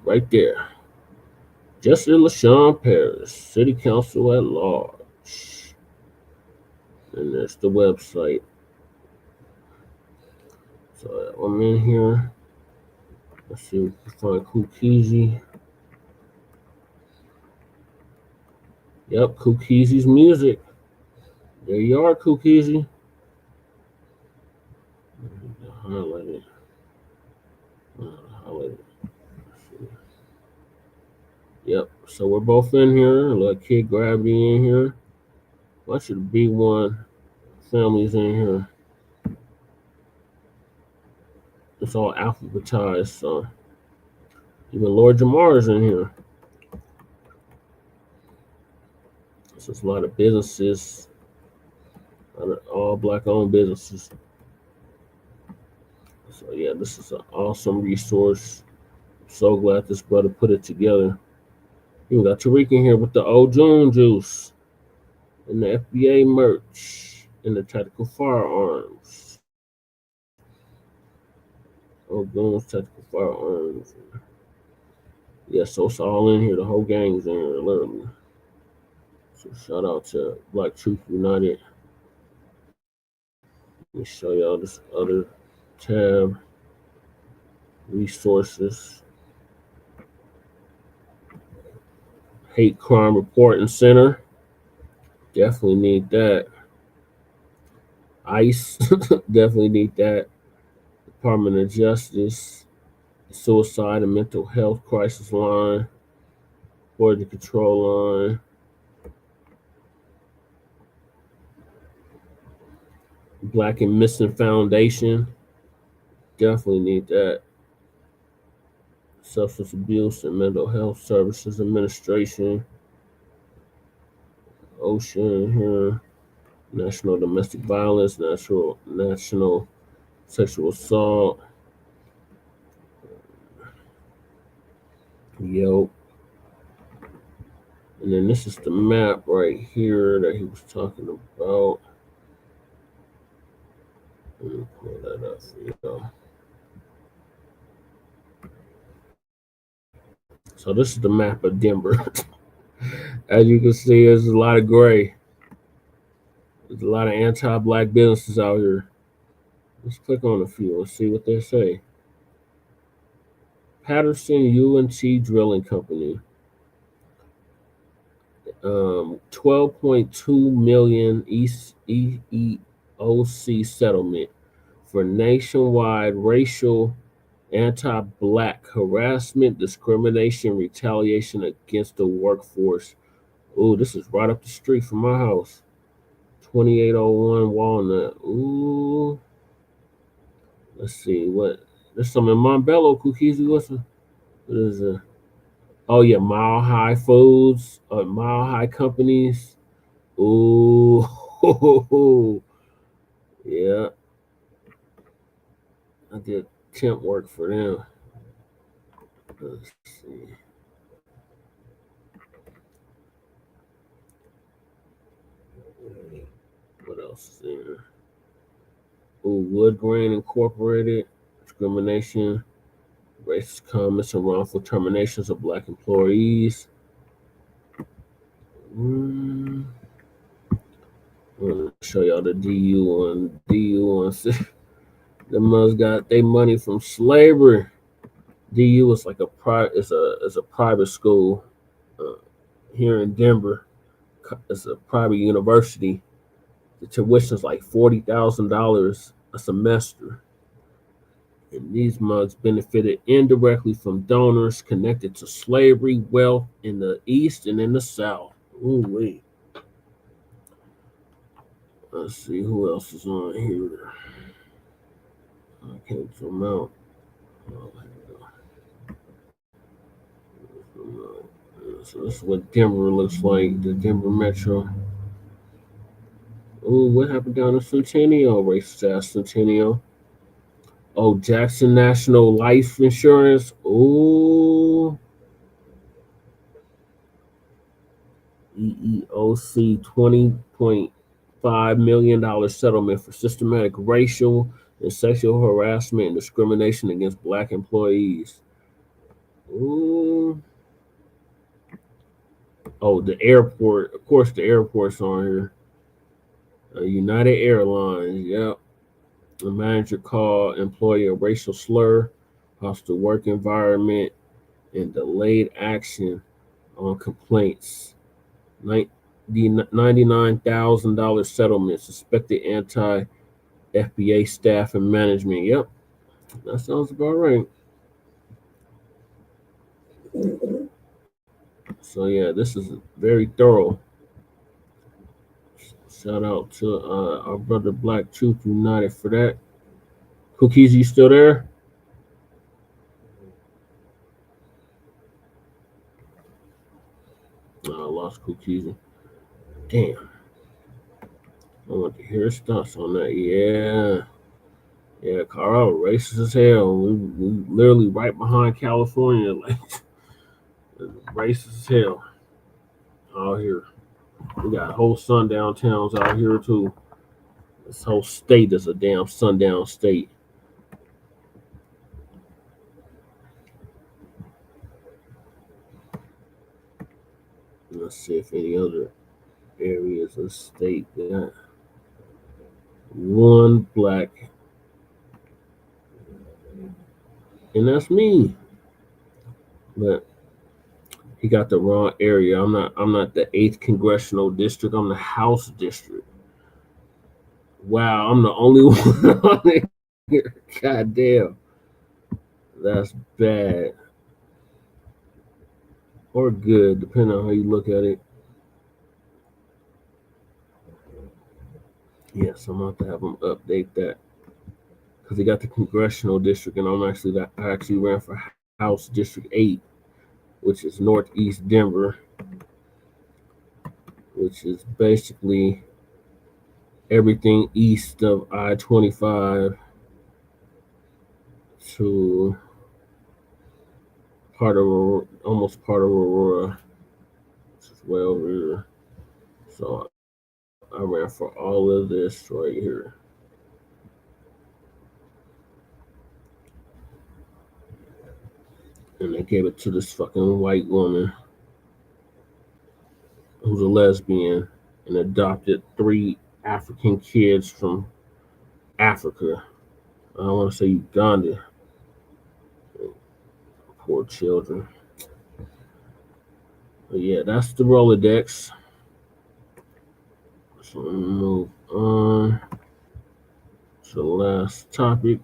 Right there. Justice LaShawn Paris, City Council at Large. And there's the website. So I'm in here. Let's see if we can find Kukizi. Yep, Kukizi's music. There you are, Kukizi. Highlight it. Highlight it. Yep, so we're both in here. A little Kid Gravity in here. Bunch of the B1 families in here. It's all alphabetized, so even Lord Jamar's in here. So it's a lot of businesses, all Black-owned businesses. So yeah, this is an awesome resource. I'm so glad this brother put it together. We got Tariq in here with the old June juice and the FBA merch and the tactical firearms. Old June's tactical firearms. Yeah, so it's all in here. The whole gang's in here, literally. So shout out to Black Truth United. Let me show y'all this other tab. Resources. Hate Crime Reporting Center. Definitely need that. ICE. Definitely need that. Department of Justice. Suicide and Mental Health Crisis Line. Border Control Line. Black and Missing Foundation. Definitely need that. Substance Abuse and Mental Health Services Administration. OSHA here. National Domestic Violence. National Sexual Assault. Yo. And then this is the map right here that he was talking about. Let me pull that up for you. So this is the map of Denver. As you can see, there's a lot of gray. There's a lot of anti-Black businesses out here. Let's click on a few and see what they say. Patterson UNT Drilling Company. 12.2 million EEOC settlement for nationwide racial anti-Black harassment, discrimination, retaliation against the workforce. Ooh, this is right up the street from my house. 2801 Walnut. Ooh. Let's see what. There's some in Montbello, Kukizi. What is it? Oh yeah, Mile High Foods, Mile High Companies. Ooh. Yeah. I did temp work for them. Let's see. What else is there? Ooh, Wood Grain Incorporated. Discrimination, racist comments, and wrongful terminations of Black employees. I'm gonna show y'all the DU one. The must got they money from slavery. DU is like a private school here in Denver. It's a private university. The tuition is like $40,000 a semester. And these mugs benefited indirectly from donors connected to slavery, wealth in the East and in the South. Ooh, wait. Let's see who else is on here. I can't zoom out. Oh, so this is what Denver looks like, the Denver Metro. Ooh, what happened down in Centennial? Racist ass Centennial. Oh, Jackson National Life Insurance. Ooh. EEOC $20.5 million settlement for systematic racial and sexual harassment and discrimination against Black employees. Ooh. Oh, the airport. Of course, the airport's on here. United Airlines. Yep. The manager called employee a racial slur, hostile work environment, and delayed action on complaints. The $99,000 settlement, suspected anti-FBA staff and management. Yep, that sounds about right. So yeah, this is very thorough. Shout out to our brother Black Truth United for that. Cookies, you still there? I lost Cookies. Damn. I want to hear his thoughts on that. Yeah, Colorado racist as hell. We literally right behind California, like racist as hell out here. We got whole sundown towns out here too. This whole state is a damn sundown state. Let's see if any other areas of state got one Black, and that's me. But he got the wrong area. I'm not the 8th congressional district. I'm the House district. Wow, I'm the only one on here. God damn. That's bad. Or good, depending on how you look at it. Yes, I'm about to have them update that. Because he got the congressional district, and I actually ran for House District 8, which is Northeast Denver, which is basically everything east of I-25 to almost part of Aurora, which is way over here. So I ran for all of this right here. And they gave it to this fucking white woman who's a lesbian and adopted 3 African kids from Africa. I want to say Uganda. Poor children. But yeah, that's the Rolodex. So let me move on to the last topic.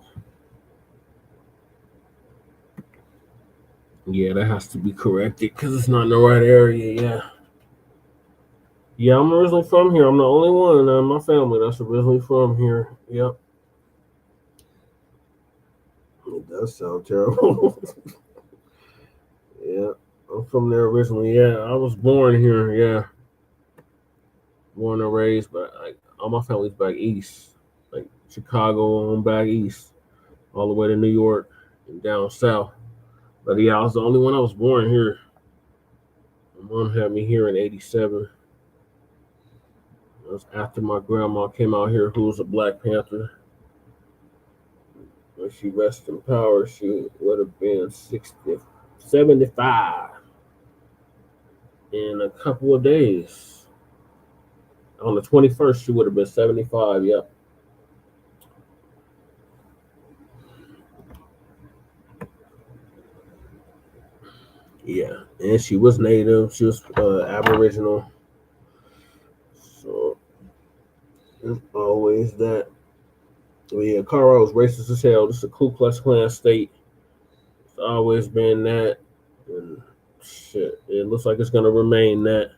Yeah, that has to be corrected because it's not in the right area. Yeah, I'm originally from here. I'm the only one in my family that's originally from here. Yep. It does sound terrible. Yeah, I'm from there originally. Yeah, I was born here. Yeah. Born and raised, but all my family's back east, like Chicago and back east, all the way to New York and down south. But yeah, I was the only one that was born here. My mom had me here in '87. That was after my grandma came out here, who was a Black Panther. When she rested in power, she would have been 75 in a couple of days. On the 21st, she would have been 75. Yep. Yeah, and she was Native. She was Aboriginal. So there's always that. Well, yeah, Colorado's racist as hell. This is a Ku Klux Klan state. It's always been that. And shit, it looks like it's going to remain that.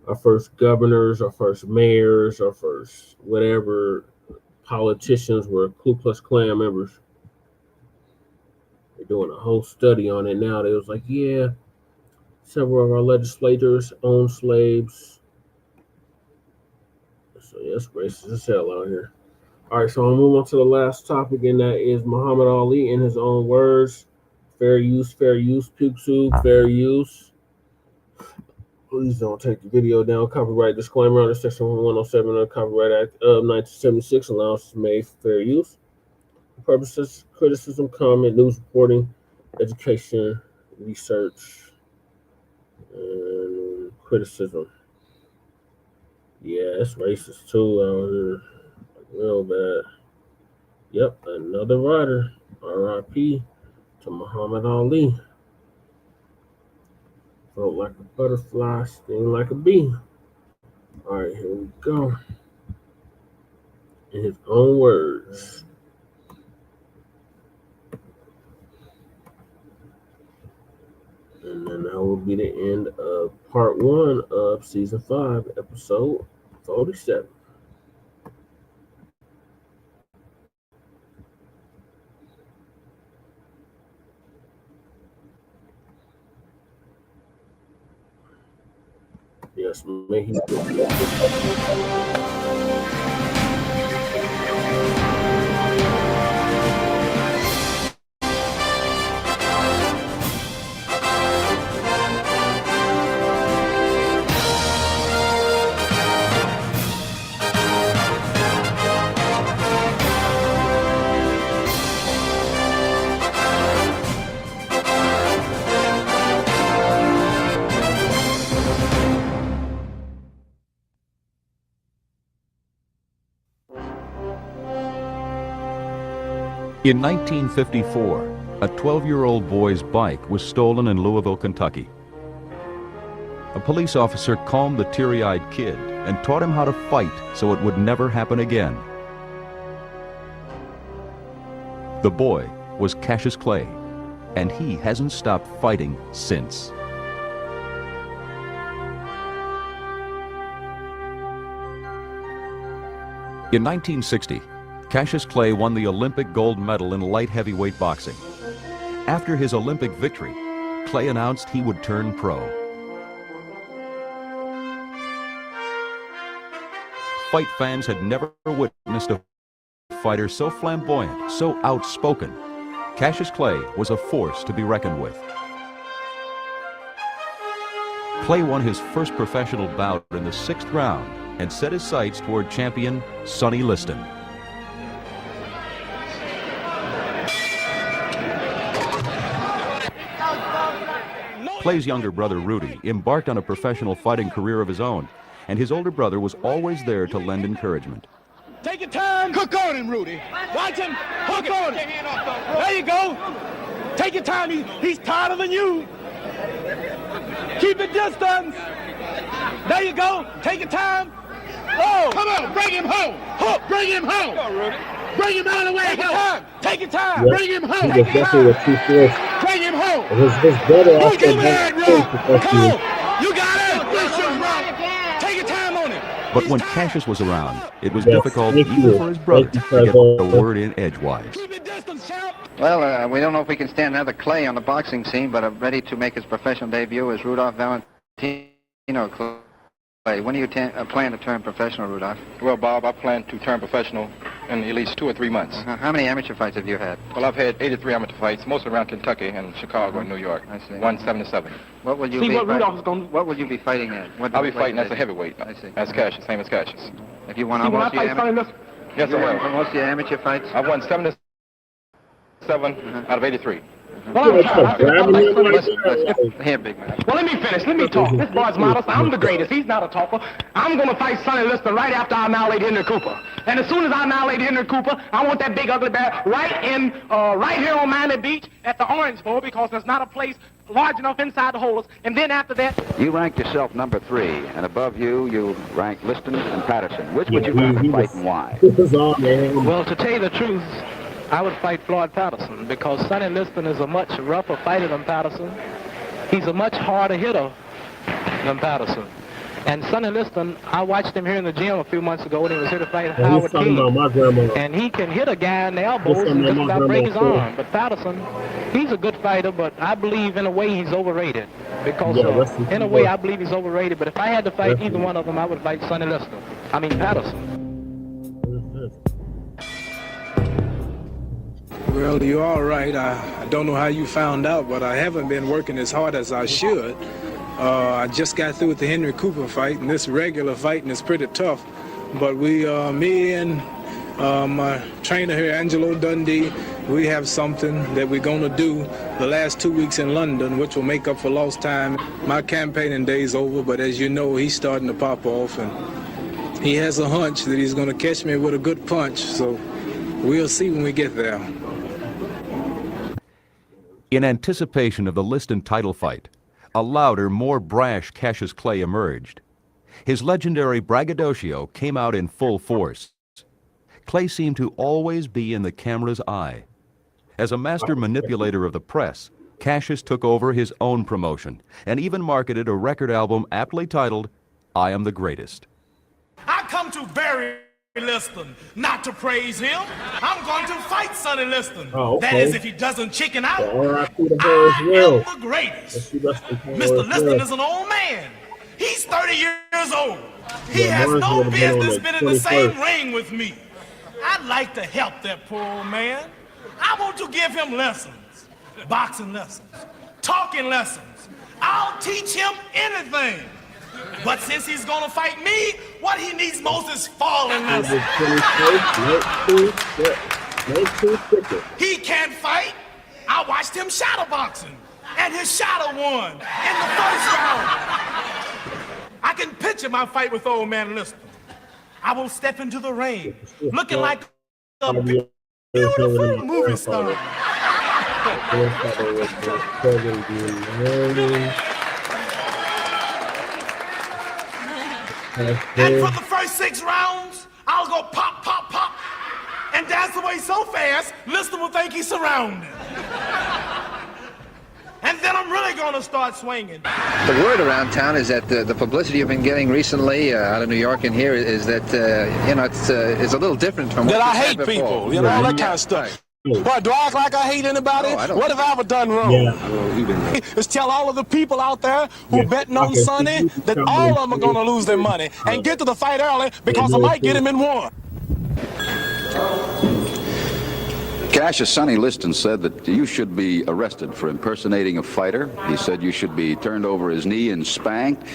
Our first governors, our first mayors, our first whatever politicians were Ku Klux Klan members. They're doing a whole study on it now. They was like, yeah, several of our legislators own slaves. So yeah, it's racist as hell out here. All right, so I'll move on to the last topic, and that is Muhammad Ali in his own words. Fair use, Pigsoup, fair use. Please don't take the video down. Copyright disclaimer under Section 107 of the Copyright Act of 1976. Allowances made for fair use. Purposes, criticism, comment, news reporting, education, research, and criticism. Yeah, it's racist too out here. Real bad. Yep, another rider. R.I.P. to Muhammad Ali. Felt like a butterfly, sting like a bee. Alright, here we go. In his own words. And then that will be the end of part 1 of season 5, episode 47. Yes, may he. In 1954, a 12-year-old boy's bike was stolen in Louisville, Kentucky. A police officer calmed the teary-eyed kid and taught him how to fight so it would never happen again. The boy was Cassius Clay, and he hasn't stopped fighting since. In 1960, Cassius Clay won the Olympic gold medal in light heavyweight boxing. After his Olympic victory, Clay announced he would turn pro. Fight fans had never witnessed a fighter so flamboyant, so outspoken. Cassius Clay was a force to be reckoned with. Clay won his first professional bout in the 6th round and set his sights toward champion Sonny Liston. Clay's younger brother, Rudy, embarked on a professional fighting career of his own, and his older brother was always there to lend encouragement. Take your time. Cook on him, Rudy. Watch him. Hook on him. There you go. Take your time. He's tighter than you. Keep it distance. There you go. Take your time. Oh. Come on. Bring him home. Hook. Bring him home. Go, Rudy. Bring him out of the way. Take your time. Take your time. Yep. Bring him home. He was definitely a true force. Bring him home. His brother also Come professional. on. You got it. Take your time on it. But when Cassius was around, it was difficult even for his brother to get a word in edgewise. Well, we don't know if we can stand another Clay on the boxing scene, but ready to make his professional debut is Rudolph Valentino Clay. When do you plan to turn professional, Rudolph? Well, Bob, I plan to turn professional in at least 2 or 3 months. How many amateur fights have you had? Well, I've had 83 amateur fights, mostly around Kentucky and Chicago and New York. I see. 177. What will you What will you be fighting at? I'll be fighting as a heavyweight. I see. As Cassius, same as Cassius. Have you won most of your amateur? Yes, I have. Most of your amateur fights? I've won 77 out of 83. Well, Here, big man. Well, let me finish. Let me talk. This boy's modest. I'm the greatest. He's not a talker. I'm going to fight Sonny Liston right after I annihilate Henry Cooper. And as soon as I annihilate Henry Cooper, I want that big ugly bear right here on Miami Beach at the Orange Bowl, because there's not a place large enough inside to hold us, and then after that... You rank yourself number 3, and above you, you rank Liston and Patterson. Which would you rather fight and why? Well, to tell you the truth, I would fight Floyd Patterson, because Sonny Liston is a much rougher fighter than Patterson. He's a much harder hitter than Patterson. And Sonny Liston, I watched him here in the gym a few months ago when he was here to fight Howard King. And he can hit a guy in the elbows and just about break his arm. But Patterson, he's a good fighter, but I believe in a way he's overrated. Because in a way I believe he's overrated. But if I had to fight either one of them, I would fight Sonny Liston. I mean Patterson. Well, you're all right. I don't know how you found out, but I haven't been working as hard as I should. I just got through with the Henry Cooper fight, and this regular fighting is pretty tough. But me and my trainer here, Angelo Dundee, we have something that we're going to do the last 2 weeks in London, which will make up for lost time. My campaigning day's over, but as you know, he's starting to pop off, and he has a hunch that he's going to catch me with a good punch, so we'll see when we get there. In anticipation of the Liston title fight, a louder, more brash Cassius Clay emerged. His legendary braggadocio came out in full force. Clay seemed to always be in the camera's eye. As a master manipulator of the press, Cassius took over his own promotion and even marketed a record album aptly titled, I Am the Greatest. I come to bury Liston, not to praise him. I'm going to fight Sonny Liston. That is, if he doesn't chicken out. I am the greatest. Mr. Liston is an old man. He's 30 years old. He has no business being in the same ring with me. I'd like to help that poor old man. I want to give him lessons, boxing lessons, talking lessons. I'll teach him anything. But since he's gonna fight me, what he needs most is falling lessons. He can't fight. I watched him shadow boxing, and his shadow won in the first round. I can picture my fight with old man Liston. I will step into the ring, looking like a beautiful movie star. And for the first 6 rounds, I'll go pop, pop, pop, and dance away so fast, Liston will think he's surrounded. And then I'm really going to start swinging. The word around town is that the publicity you've been getting recently out of New York and here is that, it's a little different from what that you I said hate before. people, all that kind of stuff. What, do I act like I hate anybody? What have I ever done wrong? Just tell all of the people out there who betting on Sonny that all of them are going to lose their money and get to the fight early because I might get him in one. Cassius Sonny Liston said that you should be arrested for impersonating a fighter. He said you should be turned over his knee and spanked.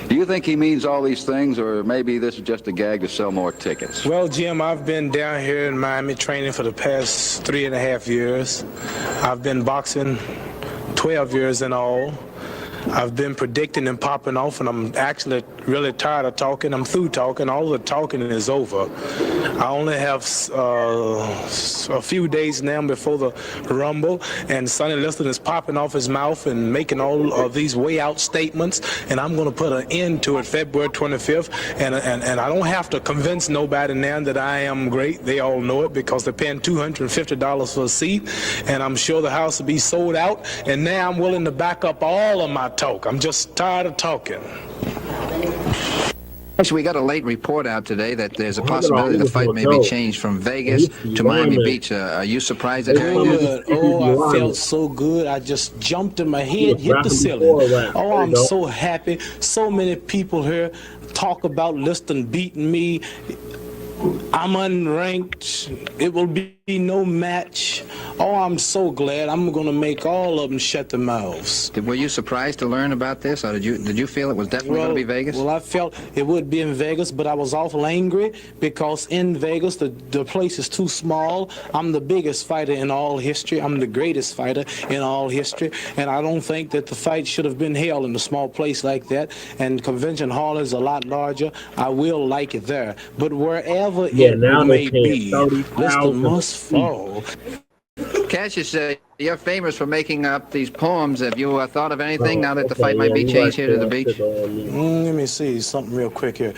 Do you think he means all these things, or maybe this is just a gag to sell more tickets? Well, Jim, I've been down here in Miami training for the past 3.5 years. I've been boxing 12 years in all. I've been predicting and popping off, and I'm actually really tired of talking. I'm through talking. All the talking is over. I only have a few days now before the Rumble, and Sonny Liston is popping off his mouth and making all of these way out statements, and I'm going to put an end to it February 25th, and I don't have to convince nobody now that I am great. They all know it because they're paying $250 for a seat, and I'm sure the house will be sold out, and now I'm willing to back up all of my talk. I'm just tired of talking. Actually, we got a late report out today that there's a possibility the fight may be changed from Vegas to Miami Beach. Are you surprised at hearing this? Oh, I felt so good. I just jumped in my head, hit the ceiling. Oh, I'm so happy. So many people here talk about Liston beating me. I'm unranked. It will be no match. Oh, I'm so glad. I'm going to make all of them shut their mouths. Were you surprised to learn about this, or did you feel it was definitely going to be Vegas? Well, I felt it would be in Vegas, but I was awful angry because in Vegas the place is too small. I'm the biggest fighter in all history. I'm the greatest fighter in all history, and I don't think that the fight should have been held in a small place like that. And Convention Hall is a lot larger. I will like it there, but wherever it may be, Liston must fall. Cassius, you're famous for making up these poems. Have you thought of anything now that the fight might be changed here to the beach? Let me see something real quick here.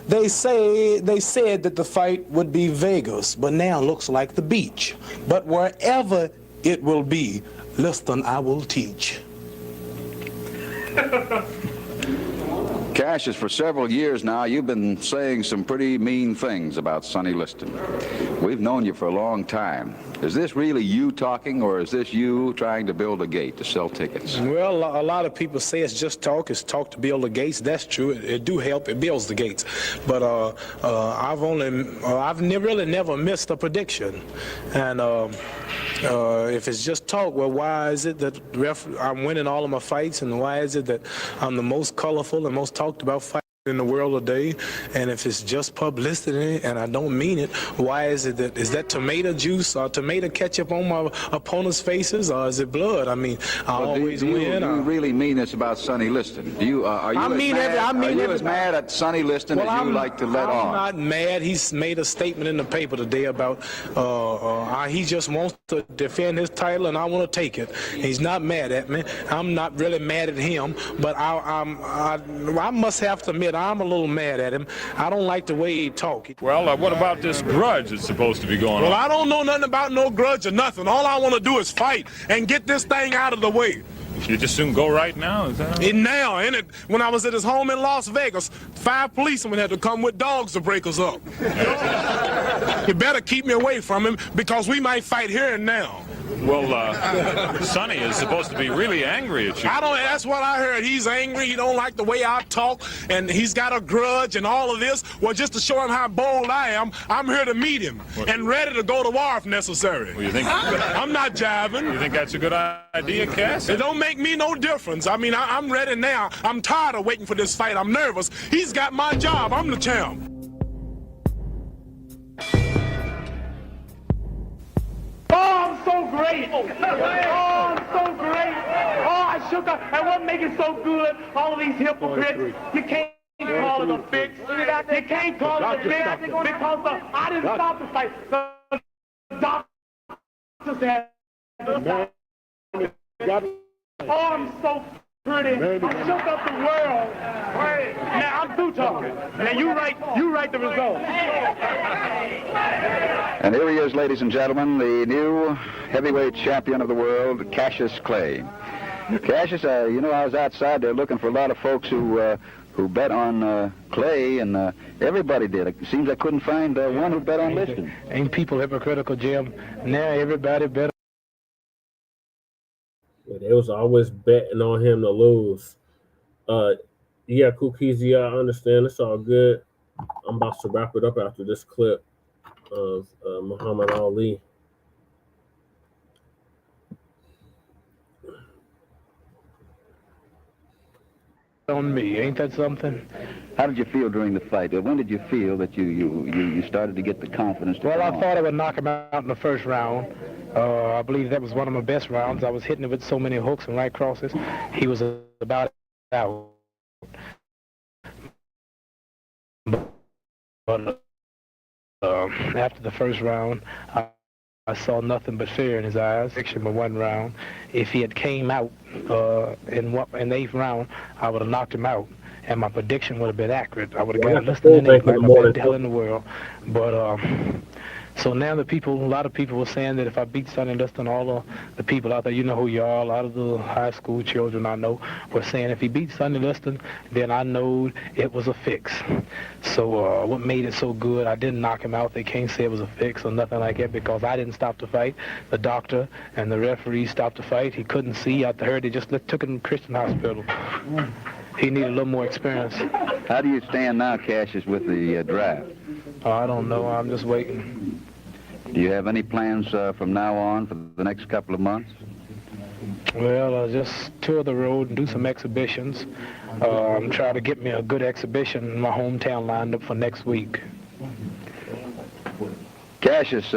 They said that the fight would be Vegas, but now looks like the beach. But wherever it will be, listen, I will teach. Cassius, for several years now, you've been saying some pretty mean things about Sonny Liston. We've known you for a long time. Is this really you talking, or is this you trying to build a gate to sell tickets? Well, a lot of people say it's just talk. It's talk to build the gates. That's true. It do help. It builds the gates. But I've really never missed a prediction. And if it's just talk, well, why is it that I'm winning all of my fights, and why is it that I'm the most colorful and most talked about fight in the world today? And if it's just publicity and I don't mean it, why is it that, is that tomato juice or tomato ketchup on my opponent's faces, or is it blood? I mean, I always win. Do you really mean this about Sonny Liston? Do you, are you as mad at Sonny Liston as you like to let on? I'm not mad. He's made a statement in the paper today about he just wants to defend his title, and I want to take it. He's not mad at me. I'm not really mad at him, but I must have to admit I'm a little mad at him. I don't like the way he talks. Well, what about this grudge that's supposed to be going on? Well, I don't know nothing about no grudge or nothing. All I want to do is fight and get this thing out of the way. You just soon go right now? Is that now, ain't it? When I was at his home in Las Vegas, 5 policemen had to come with dogs to break us up. You better keep me away from him, because we might fight here and now. Well, Sonny is supposed to be really angry at you. That's what I heard. He's angry. He don't like the way I talk, and he's got a grudge and all of this. Well, just to show him how bold I am, I'm here to meet him and ready to go to war if necessary. Well, you think? I'm not jiving. You think that's a good idea, Cass? It don't make me no difference. I mean, I'm ready now. I'm tired of waiting for this fight. I'm nervous. He's got my job. I'm the champ. Oh, I'm so great! Oh, I'm so great! Oh, I shook up. And what makes it so good? All of these hypocrites. You can't call it a fix. You can't call it a fix because I didn't stop the fight. The doctors had to stop. Oh, I'm so pretty. I shook up the world. Now I'm through talking. Now you write the results. And here he is, ladies and gentlemen, the new heavyweight champion of the world, Cassius Clay. Cassius, you know, I was outside there looking for a lot of folks who bet on Clay, and everybody did. It seems I couldn't find one who bet on Liston. Ain't people hypocritical, Jim? Now everybody bet. Yeah, they was always betting on him to lose. Yeah, Kukisi, I understand. It's all good. I'm about to wrap it up after this clip of Muhammad Ali. On me, ain't that something? How did you feel during the fight? When did you feel that you started to get the confidence to Well, I come thought on? I would knock him out in the first round. I believe that was one of my best rounds. I was hitting it with so many hooks and right crosses. He was about out. But after the first round, I saw nothing but fear in his eyes. With one round, if he had came out in the 8th round, I would have knocked him out, and my prediction would have been accurate. I would have got Liston in it like my best hell in the world. But so now a lot of people were saying that if I beat Sonny Liston, all of the people out there, you know who you are, a lot of the high school children I know were saying if he beat Sonny Liston, then I know it was a fix. So what made it so good, I didn't knock him out. They can't say it was a fix or nothing like that because I didn't stop the fight. The doctor and the referee stopped the fight. He couldn't see. I heard they just took him to Christian Hospital. He needed a little more experience. How do you stand now, Cassius, with the draft? Oh, I don't know. I'm just waiting. Do you have any plans from now on for the next couple of months? Well, I'll just tour the road and do some exhibitions. I'm trying to get me a good exhibition in my hometown lined up for next week. Cassius,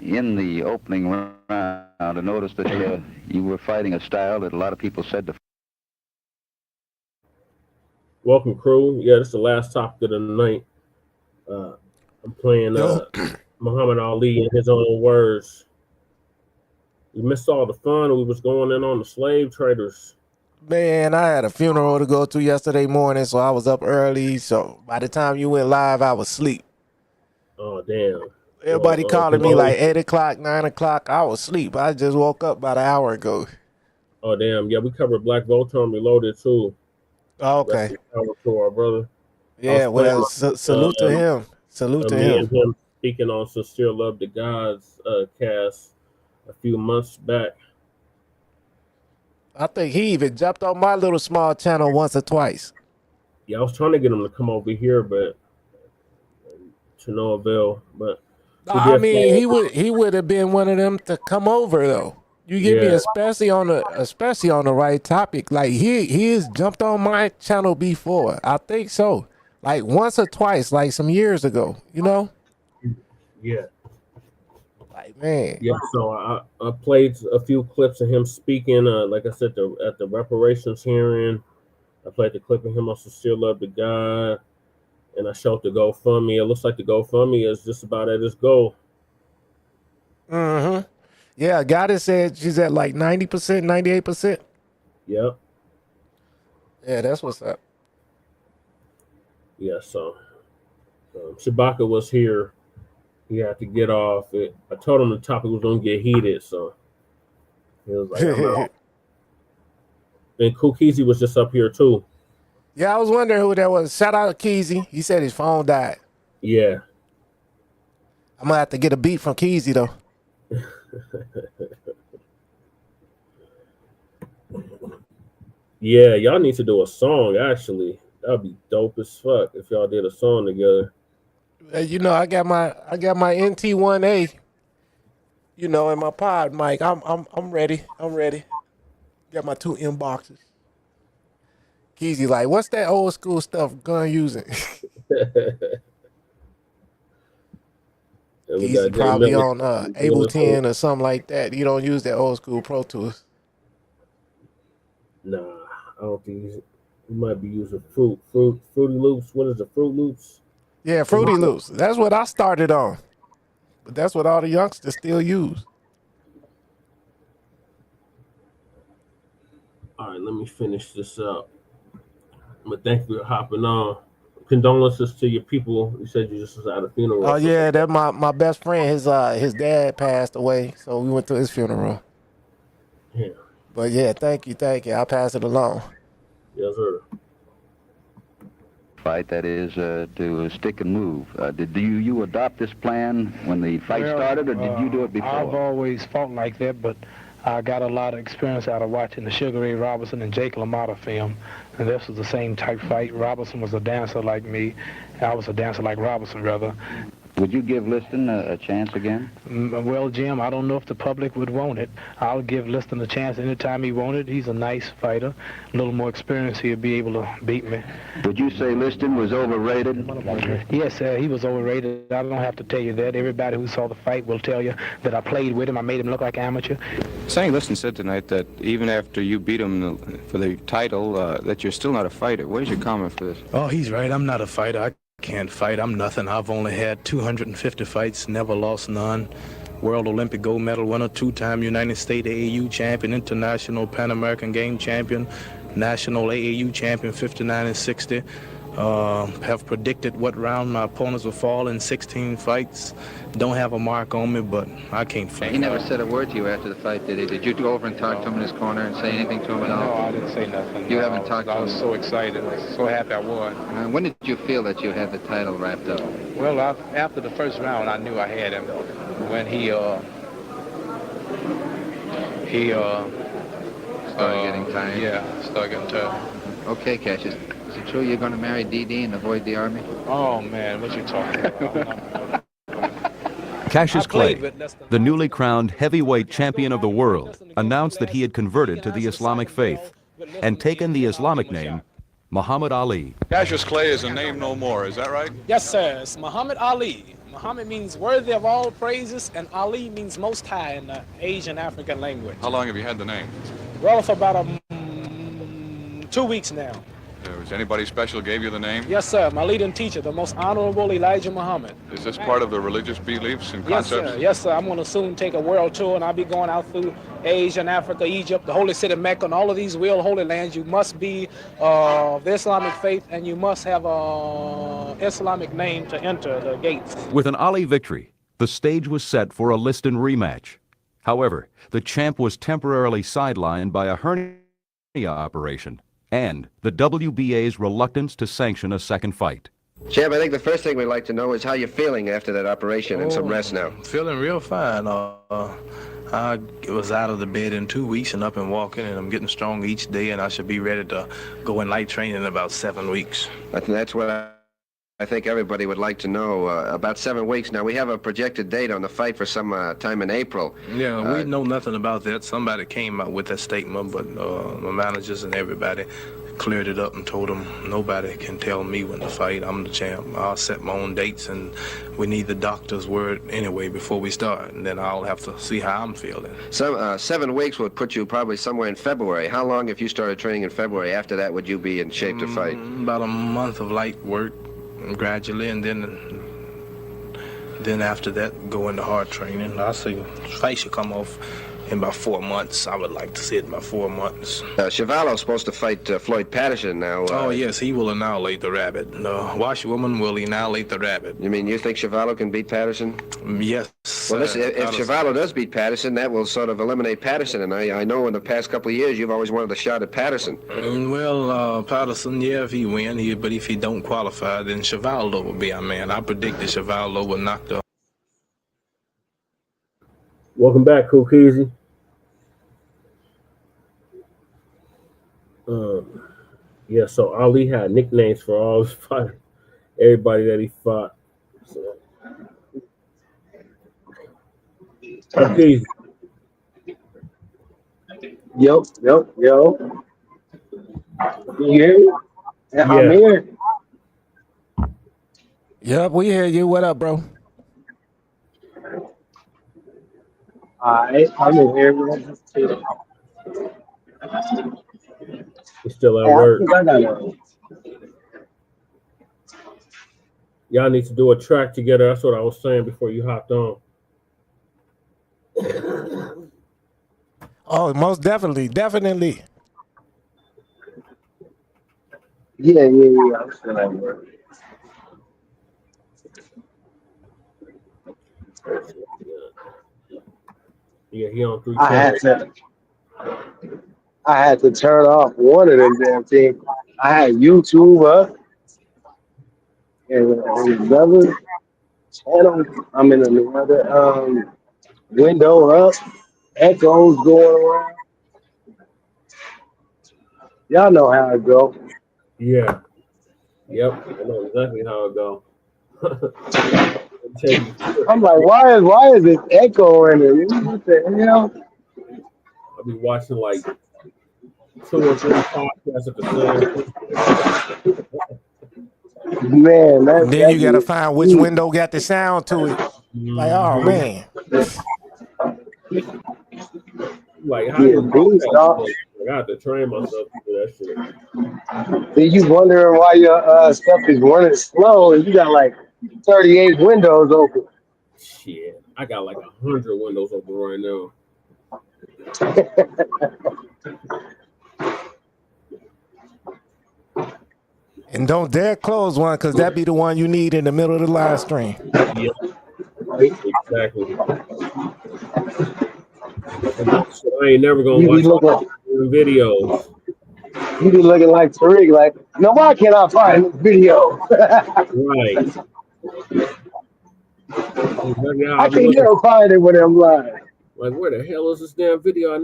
in the opening round, I noticed that you were fighting a style that a lot of people said to. Welcome, crew. Yeah, this is the last topic of the night. I'm playing Muhammad Ali in his own words. We missed all the fun. We was going in on the slave traders. Man, I had a funeral to go to yesterday morning, so I was up early. So by the time you went live, I was asleep. Oh, damn. Everybody calling me like 8 o'clock, 9 o'clock. I was asleep. I just woke up about an hour ago. Oh, damn. Yeah, we covered Blacc Voltron Reloaded, too. Okay. To our brother. Yeah, well, salute to him. Salute to him. And him speaking on Sincere Love to God's cast a few months back. I think he even jumped on my little small channel once or twice. Yeah, I was trying to get him to come over here, but to no avail. But I mean, he would have been one of them to come over though. You get me, especially on the right topic. Like he has jumped on my channel before. I think so. Like once or twice, like some years ago. You know? Yeah. Like, man. Yeah, so I played a few clips of him speaking, like I said, at the reparations hearing. I played the clip of him on Sincere Love to God, and I showed the GoFundMe. It looks like the GoFundMe is just about at its goal. Mm-hmm. Yeah, Goddess said she's at like 90%, 98%. Yep. Yeah, that's what's up. Yeah, so Shabaka was here. He had to get off. I told him the topic was going to get heated, so he was like, I'm out. And Kukizi was just up here, too. Yeah, I was wondering who that was. Shout out to Keezy. He said his phone died. Yeah. I'm going to have to get a beat from Keezy, though. Yeah, y'all need to do a song, actually. That'd be dope as fuck if y'all did a song together. You know, I got my NT1A, you know, in my pod mic. I'm ready. I'm ready. Got my 2 inboxes. Keezy like, what's that old school stuff gun using? Keezy probably on Ableton or something like that. You don't use that old school Pro Tools. Nah, I don't think you might be using Fruity Loops. What is it, Fruit Loops? Yeah, Fruity Loops. That's what I started on. But that's what all the youngsters still use. All right, let me finish this up. But thank you for hopping on. Condolences to your people. You said you just was at a funeral. Oh yeah, that's my best friend. His dad passed away, so we went to his funeral. Yeah. But yeah, thank you. I'll pass it along. Yes, sir. Fight, that is to stick and move. Did you adopt this plan when the fight started, or did you do it before? I've always fought like that, but I got a lot of experience out of watching the Sugar Ray Robinson and Jake LaMotta film, and this was the same type fight. Robinson was a dancer like me. I was a dancer like Robinson, rather. Would you give Liston a chance again? Well, Jim, I don't know if the public would want it. I'll give Liston a chance anytime he wanted. He's a nice fighter. A little more experience, he'll be able to beat me. Would you say Liston was overrated? Yes, he was overrated. I don't have to tell you that. Everybody who saw the fight will tell you that I played with him. I made him look like an amateur. Sonny Liston said tonight that even after you beat him for the title, that you're still not a fighter. What is your comment for this? Oh, he's right. I'm not a fighter. I can't fight. I'm nothing. I've only had 250 fights, never lost none. World Olympic gold medal winner, 2-time United States AAU champion, international Pan American game champion, national AAU champion, 59 and 60. Have predicted what round my opponents will fall in 16 fights. Don't have a mark on me, but I can't fight. He never said a word to you after the fight, did he? Did you go over and talk to him in his corner and say anything to him at all? No, I didn't say nothing. You haven't talked to him? I was so excited, so happy I won. When did you feel that you had the title wrapped up? Well, after the first round, I knew I had him. When he started getting tired? Yeah, started getting tired. Okay, Cassius. Is it true you're going to marry Dee and avoid the Army? Oh, man, what you talking about? Cassius Clay, the newly crowned heavyweight champion of the world, announced that he had converted to the Islamic faith and taken the Islamic name Muhammad Ali. Cassius Clay is a name no more, is that right? Yes, sir. It's Muhammad Ali. Muhammad means worthy of all praises, and Ali means most high in the Asian African language. How long have you had the name? Well, for about 2 weeks now. Was anybody special gave you the name? Yes, sir. My leading teacher, the most honorable Elijah Muhammad. Is this part of the religious beliefs and Yes, concepts? sir. Yes, sir. I'm going to soon take a world tour, and I'll be going out through Asia and Africa, Egypt, the holy city Mecca, and all of these real holy lands. You must be of the Islamic faith, and you must have a Islamic name to enter the gates. With an Ali victory, the stage was set for a Liston rematch. However, the champ was temporarily sidelined by a hernia operation and the WBA's reluctance to sanction a second fight. Champ, I think the first thing we'd like to know is how you're feeling after that operation and some rest now. Feeling real fine. I was out of the bed in 2 weeks and up and walking, and I'm getting strong each day, and I should be ready to go in light training in about 7 weeks. I think that's what I think everybody would like to know. About 7 weeks. Now, we have a projected date on the fight for some time in April. Yeah, we know nothing about that. Somebody came out with that statement, but the managers and everybody cleared it up and told them nobody can tell me when to fight. I'm the champ. I'll set my own dates, and we need the doctor's word anyway before we start, and then I'll have to see how I'm feeling. So 7 weeks would put you probably somewhere in February. How long, if you started training in February, after that would you be in shape to fight? About a month of light work gradually, and then after that go into hard training. I see fight should come off in about 4 months. I would like to see it in about 4 months. Chevallo's supposed to fight Floyd Patterson now. Oh, yes, he will annihilate the rabbit. The washerwoman will annihilate the rabbit. You mean you think Chevallo can beat Patterson? Yes. Well, listen, if Chevallo does beat Patterson, that will sort of eliminate Patterson. And I know in the past couple of years you've always wanted a shot at Patterson. Well, Patterson, yeah, if he win, but if he don't qualify, then Chevallo will be our man. I predict that Chevallo will knock the... Welcome back, Cookies. Yeah, so Ali had nicknames for all his fighters, everybody that he fought. So. Okay. Yo. Can you hear me? Yeah. I'm here. Yep, we hear you. What up, bro? I'm in here. He's still at work. Y'all need to do a track together. That's what I was saying before you hopped on. Oh, most definitely. Yeah. I'm still at work. Yeah, he on 3. I had to turn off one of them damn things. I had YouTube up and another channel. I'm in another window up. Echoes going around. Y'all know how it go. Yeah. Yep. I know exactly how it go. I'm like, why is it echoing? What the hell? I'll be watching like 2 or 3 podcasts at the same time. Man, then you gotta find which window got the sound to it. Like, oh man. Like, how do I have to train myself to do that shit. Then you wondering why your stuff is running slow and you got like 38 windows open. Shit, I got like 100 windows open right now. And don't dare close one, because that be the one you need in the middle of the live stream. Yeah, exactly. So I ain't never gonna watch videos. You be looking like Tariq, like, no, why can't I find this video? Right. I can never find it when I'm live. Like, where the hell is this damn video?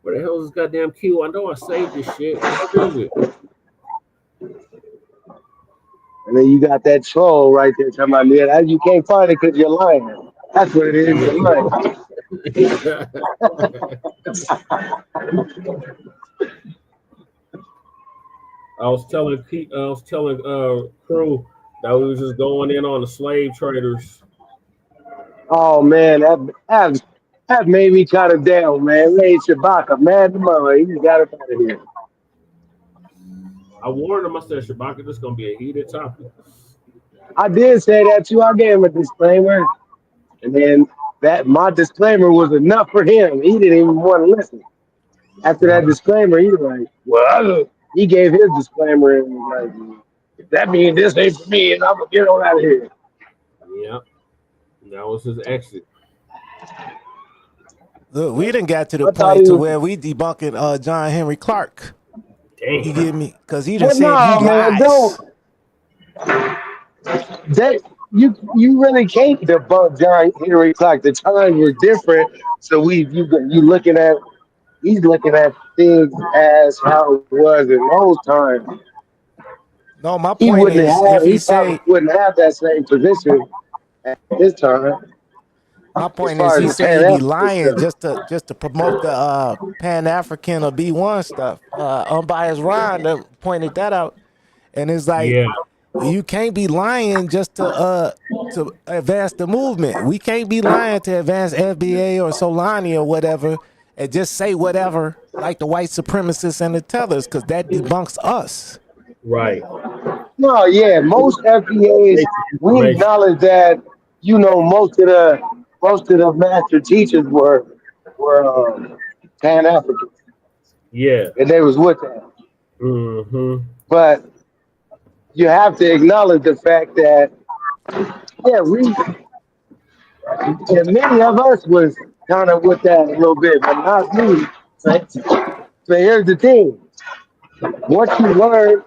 Where the hell is this goddamn queue? I know I saved this shit. Where is it? And then you got that troll right there talking about, yeah, you can't find it because you're lying. That's what it is. You're lying. I was telling crew that we was just going in on the slave traders. Oh man, that made me kind of down, man. Made Shabaka mad the mother. He got up out of here. I warned him. I said, Shabaka, this is gonna be a heated topic. I did say that too. I gave him a disclaimer, and then that my disclaimer was enough for him. He didn't even want to listen. After that disclaimer, he was like, "Well," he gave his disclaimer and was like, "That means this ain't for me, and I'm gonna get on out of here." Yeah, that was his exit. Look, we didn't get to the point to where we debunking John Henry Clark. Damn. You get me? Because he just Well, said he no, man, lies. that you really can't debunk John Henry Clark. The times were different, so you looking at he's looking at things as how it was in those times. No, my He point wouldn't is, have. if he He probably say, wouldn't have that same position at this time. my As point is, far as he the say Pan he be African lying stuff. just to promote the Pan African or B1 stuff. Unbiased Ron that pointed that out, and it's like Yeah. you can't be lying just to advance the movement. We can't be lying to advance FBA or Solani or whatever, and just say whatever like the white supremacists and the Tethers, because that debunks us. Right. No, yeah, most FBAs we acknowledge that most of the master teachers were Pan Africans. Yeah. And they was with that. Mm-hmm. But you have to acknowledge the fact that and many of us was kind of with that a little bit, but not me. Right? So here's the thing: what you learn,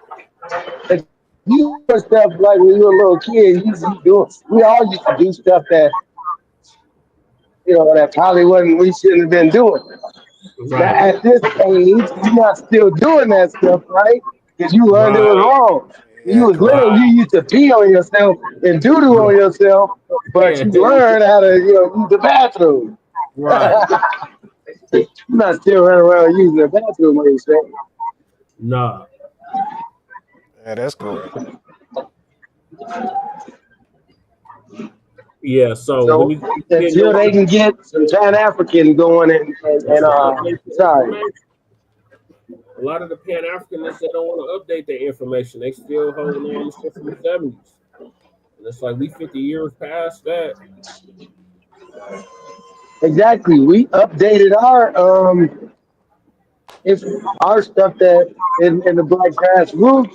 if you do stuff like when you were a little kid, we all used to do stuff that that probably wasn't we shouldn't have been doing. Now, Right. at this age, you're not still doing that stuff, right? Because you learned it was Right. wrong. When you was little, Right. you used to pee on yourself and doo-doo on yourself, but you learned how to, use the bathroom. Right. You're not still running around using the bathroom when you say. Nah. Yeah, that's cool. Yeah. So So when you until they can get some Pan African going and sorry. A lot of the Pan Africanists, they don't want to update their information. They still holding on to stuff from the 70s. And it's like we 50 years past that. Exactly. We updated our stuff that in the Black grassroots,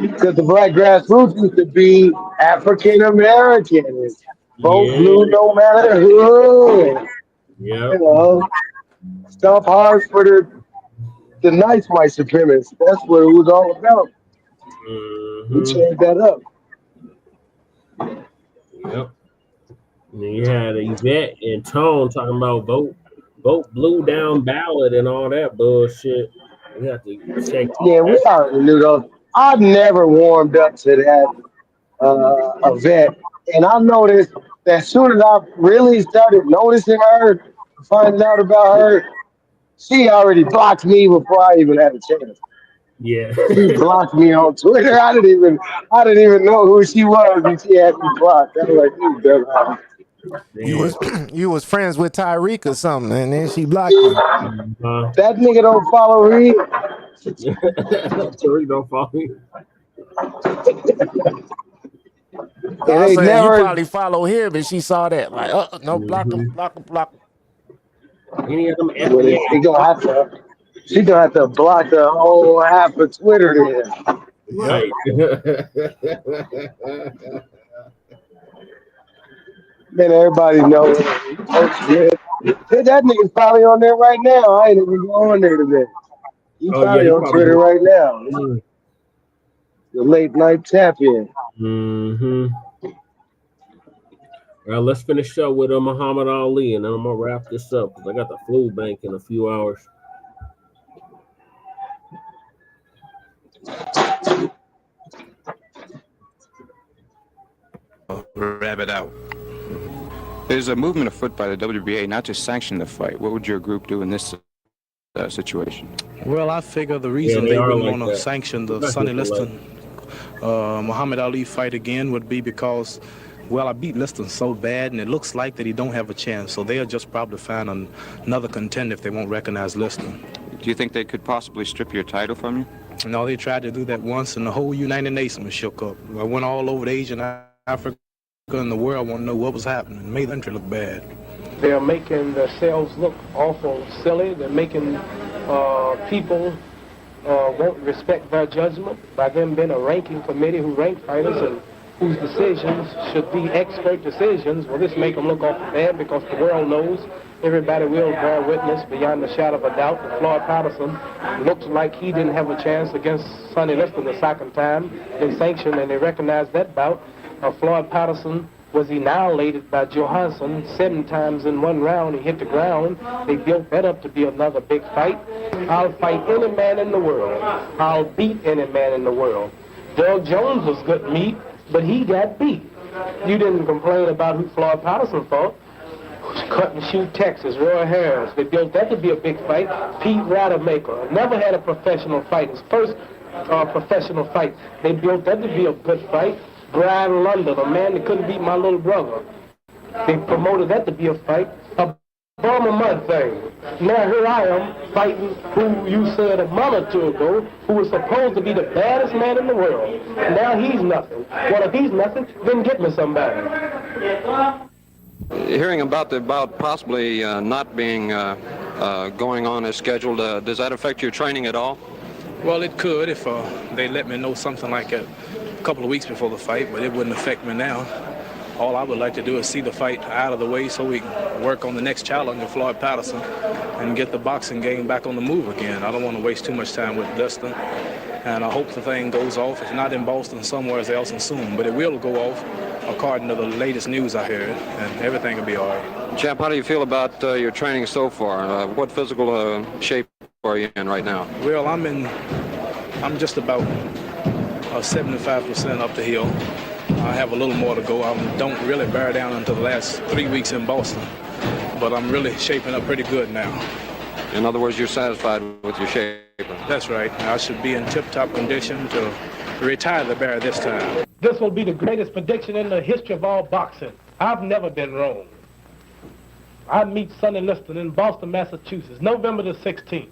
because the Black grassroots used to be African American. Vote Yeah. blue no matter who. Yeah. Stuff hard for the nice white supremacists. That's what it was all about. Mm-hmm. We changed that up. Yep. And then you had Yvette and Tone talking about vote blue down ballot and all that bullshit. We have to check all Yeah, we that. already knew those. I've never warmed up to that event. And I noticed that as soon as I really started noticing her, finding out about her, she already blocked me before I even had a chance. Yeah. She blocked me on Twitter. I didn't even know who she was, and she had me blocked. I was like, you dumb. You was friends with Tyreek or something, and then she blocked you. That nigga don't follow me. Tariq don't follow me. I They said you never. probably follow him, and she saw that. Like, no, block him, block him, block him. Any of them She gonna have to block the whole half of Twitter then. Right. Man, everybody knows. That nigga's probably on there right now. I ain't even on there today. He's probably on Twitter right now. The late night tap in. Mm-hmm. All right, let's finish up with Muhammad Ali, and then I'm gonna wrap this up because I got the flu bank in a few hours. Wrap it out. There's a movement afoot by the WBA not to sanction the fight. What would your group do in this situation? Well, I figure the reason they wouldn't like want to that. sanction the Sonny Liston Muhammad Ali fight again would be because, well, I beat Liston so bad, and it looks like that he don't have a chance. So they'll just probably find another contender if they won't recognize Liston. Do you think they could possibly strip your title from you? No, they tried to do that once, and the whole United Nations was shook up. I went all over Asia and Africa, and the world wanted to know what was happening. It made the country look bad. They're making themselves look awful silly. They're making people won't respect their judgment by them being a ranking committee who rank fighters and whose decisions should be expert decisions. Well, this make them look awful bad because the world knows, everybody will bear witness beyond a shadow of a doubt that Floyd Patterson looks like he didn't have a chance against Sonny Liston the second time they sanctioned, and they recognized that bout. Floyd Patterson was annihilated by Johansson 7 times in 1 round. He hit the ground. They built that up to be another big fight. I'll fight any man in the world. I'll beat any man in the world. Doug Jones was good meat, but he got beat. You didn't complain about who Floyd Patterson fought. Cut and Shoot Texas, Roy Harris. They built that to be a big fight. Pete Rademacher never had a professional fight. His first professional fight. They built that to be a good fight. Brian London, a man that couldn't beat my little brother. They promoted that to be a fight. A Burma Mud thing. Now here I am fighting who you said a month or 2 ago, who was supposed to be the baddest man in the world. And now he's nothing. Well, if he's nothing, then get me somebody. Hearing about the bout possibly not being going on as scheduled, does that affect your training at all? Well, it could if they let me know something like that a couple of weeks before the fight, but it wouldn't affect me now. All I would like to do is see the fight out of the way so we can work on the next challenge of Floyd Patterson and get the boxing game back on the move again. I don't want to waste too much time with Dustin, and I hope the thing goes off. If not in Boston, somewhere else and soon, but it will go off according to the latest news I heard, and everything will be all right. Champ, how do you feel about your training so far? What physical shape are you in right now? Well, I'm just about 75% up the hill. I have a little more to go. I don't really bear down until the last 3 weeks in Boston, but I'm really shaping up pretty good now. In other words, you're satisfied with your shape? That's right. I should be in tip-top condition to retire the bear this time. This will be the greatest prediction in the history of all boxing. I've never been wrong. I meet Sonny Liston in Boston, Massachusetts, November the 16th.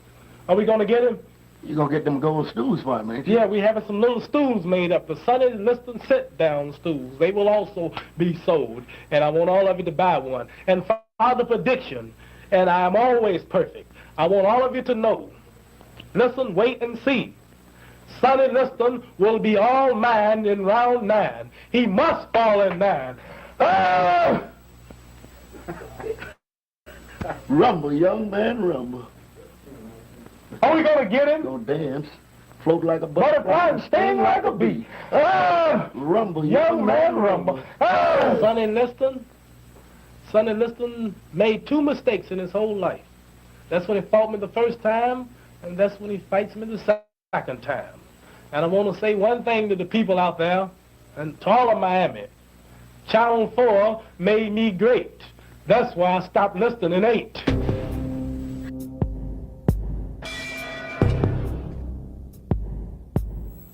Are we going to get him? You're going to get them gold stools for him, ain't you? Yeah, we're having some little stools made up, the Sonny Liston sit-down stools. They will also be sold, and I want all of you to buy one. And for the prediction, and I am always perfect, I want all of you to know, listen, wait, and see. Sonny Liston will be all mine in round 9. He must fall in 9. Ah! Rumble, young man, rumble. Are we going to get him? Gonna dance, float like a butterfly and sting like a bee. Ah! Rumble, young man, rumble. Ah! Sonny Liston made 2 mistakes in his whole life. That's when he fought me the first time, and that's when he fights me the second time. And I want to say one thing to the people out there, and to all of Miami. Channel 4 made me great. That's why I stopped listening in 8.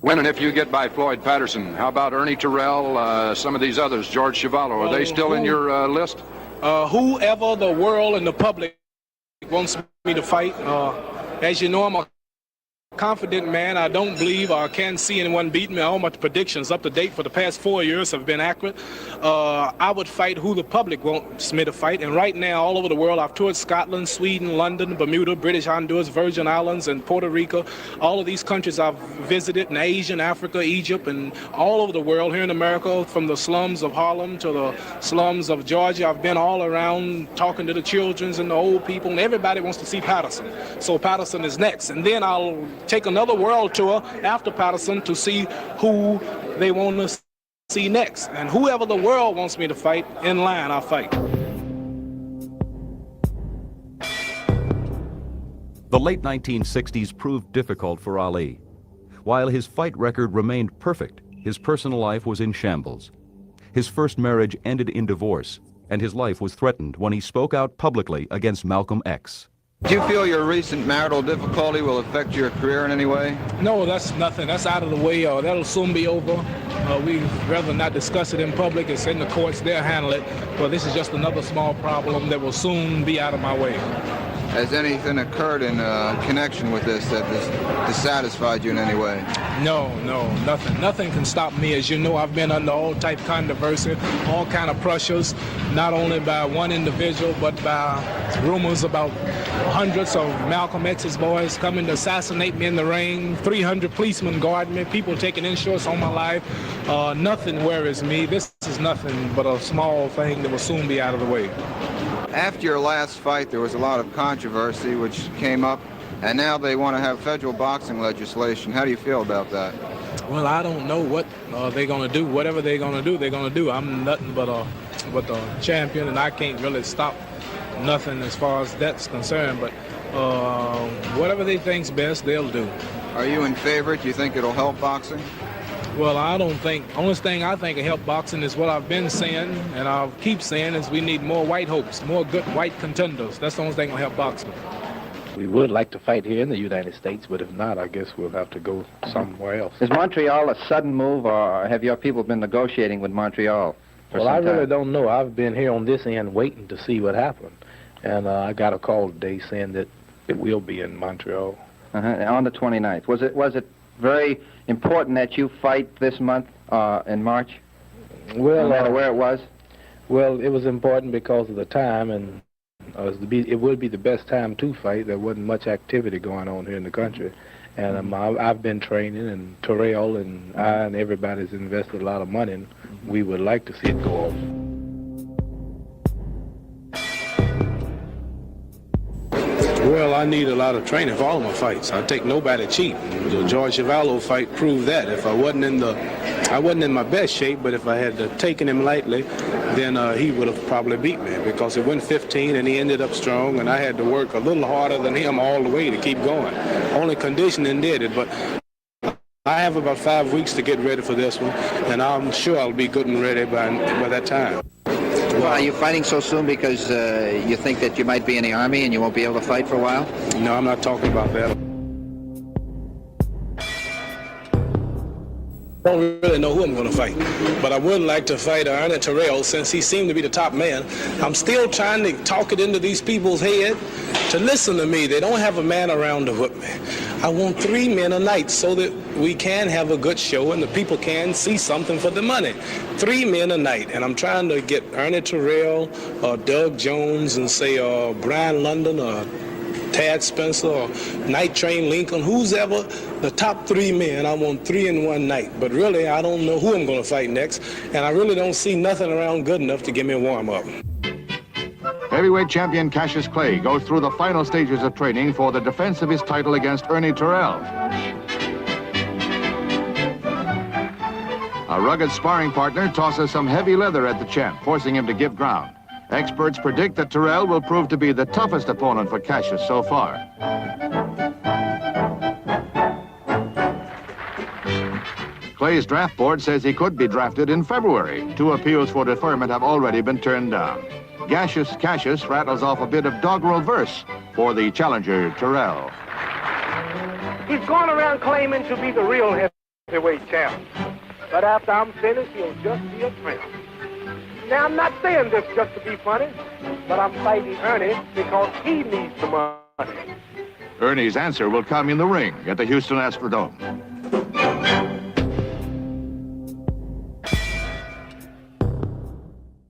When and if you get by Floyd Patterson, how about Ernie Terrell, some of these others, George Chuvalo, are they still in your list? Whoever the world and the public wants me to fight, as you know, I'm a confident man. I don't believe or can't see anyone beat me. All my predictions up to date for the past 4 years have been accurate. I would fight who the public wants me to fight. And right now, all over the world, I've toured Scotland, Sweden, London, Bermuda, British Honduras, Virgin Islands, and Puerto Rico. All of these countries I've visited in Asia, and Africa, Egypt, and all over the world. Here in America, from the slums of Harlem to the slums of Georgia, I've been all around talking to the children and the old people, and everybody wants to see Patterson. So Patterson is next. And then I'll take another world tour after Patterson to see who they want to see next. And whoever the world wants me to fight, in line, I'll fight. The late 1960s proved difficult for Ali. While his fight record remained perfect, his personal life was in shambles. His first marriage ended in divorce, and his life was threatened when he spoke out publicly against Malcolm X. Do you feel your recent marital difficulty will affect your career in any way? No, that's nothing. That's out of the way. That'll soon be over. We'd rather not discuss it in public. It's in the courts. They'll handle it. But this is just another small problem that will soon be out of my way. Has anything occurred in connection with this that has dissatisfied you in any way? No, nothing. Nothing can stop me. As you know, I've been under all type of controversy, all kind of pressures, not only by one individual, but by rumors about hundreds of Malcolm X's boys coming to assassinate me in the ring, 300 policemen guarding me, people taking insurance on my life. Nothing worries me. This is nothing but a small thing that will soon be out of the way. After your last fight, there was a lot of controversy which came up, and now they want to have federal boxing legislation. How do you feel about that? Well, I don't know what they're going to do. Whatever they're going to do, they're going to do. I'm nothing but a champion, and I can't really stop nothing as far as that's concerned. But whatever they think's best, they'll do. Are you in favor? Do you think it'll help boxing? Well, I don't think. Only thing I think will help boxing is what I've been saying, and I'll keep saying, is we need more white hopes, more good white contenders. That's the only thing that will help boxing. We would like to fight here in the United States, but if not, I guess we'll have to go somewhere else. Is Montreal a sudden move, or have your people been negotiating with Montreal for Well, some I time? really don't know. I've been here on this end waiting to see what happened, and I got a call today saying that it will be in Montreal. On the 29th. Was it very important that you fight this month in March? Well, no matter where it was? Well, it was important because of the time, and it would be the best time to fight. There wasn't much activity going on here in the country. And I've been training, and Terrell and I and everybody's invested a lot of money, and we would like to see it go off. Well, I need a lot of training for all of my fights. I take nobody cheap. The George Chuvalo fight proved that. If I wasn't in my best shape, but if I had taken him lightly, then he would have probably beat me, because it went 15 and he ended up strong, and I had to work a little harder than him all the way to keep going. Only conditioning did it, but I have about 5 weeks to get ready for this one, and I'm sure I'll be good and ready by that time. Well, are you fighting so soon because you think that you might be in the Army and you won't be able to fight for a while? No, I'm not talking about that. I don't really know who I'm going to fight, but I would like to fight Ernie Terrell since he seemed to be the top man. I'm still trying to talk it into these people's head to listen to me. They don't have a man around to whip me. I want 3 men a night so that we can have a good show and the people can see something for the money. 3 men a night, and I'm trying to get Ernie Terrell or Doug Jones and say Brian London or Tad Spencer or Night Train Lincoln, who's ever the top 3 men. I want 3 in one night. But really, I don't know who I'm going to fight next, and I really don't see nothing around good enough to give me a warm-up. Heavyweight champion Cassius Clay goes through the final stages of training for the defense of his title against Ernie Terrell. A rugged sparring partner tosses some heavy leather at the champ, forcing him to give ground. Experts predict that Terrell will prove to be the toughest opponent for Cassius so far. Clay's draft board says he could be drafted in February. 2 appeals for deferment have already been turned down. Cassius rattles off a bit of doggerel verse for the challenger, Terrell. He's going around claiming to be the real heavyweight champ. But after I'm finished, he'll just be a tramp. Now, I'm not saying this just to be funny, but I'm fighting Ernie because he needs the money. Ernie's answer will come in the ring at the Houston Astrodome.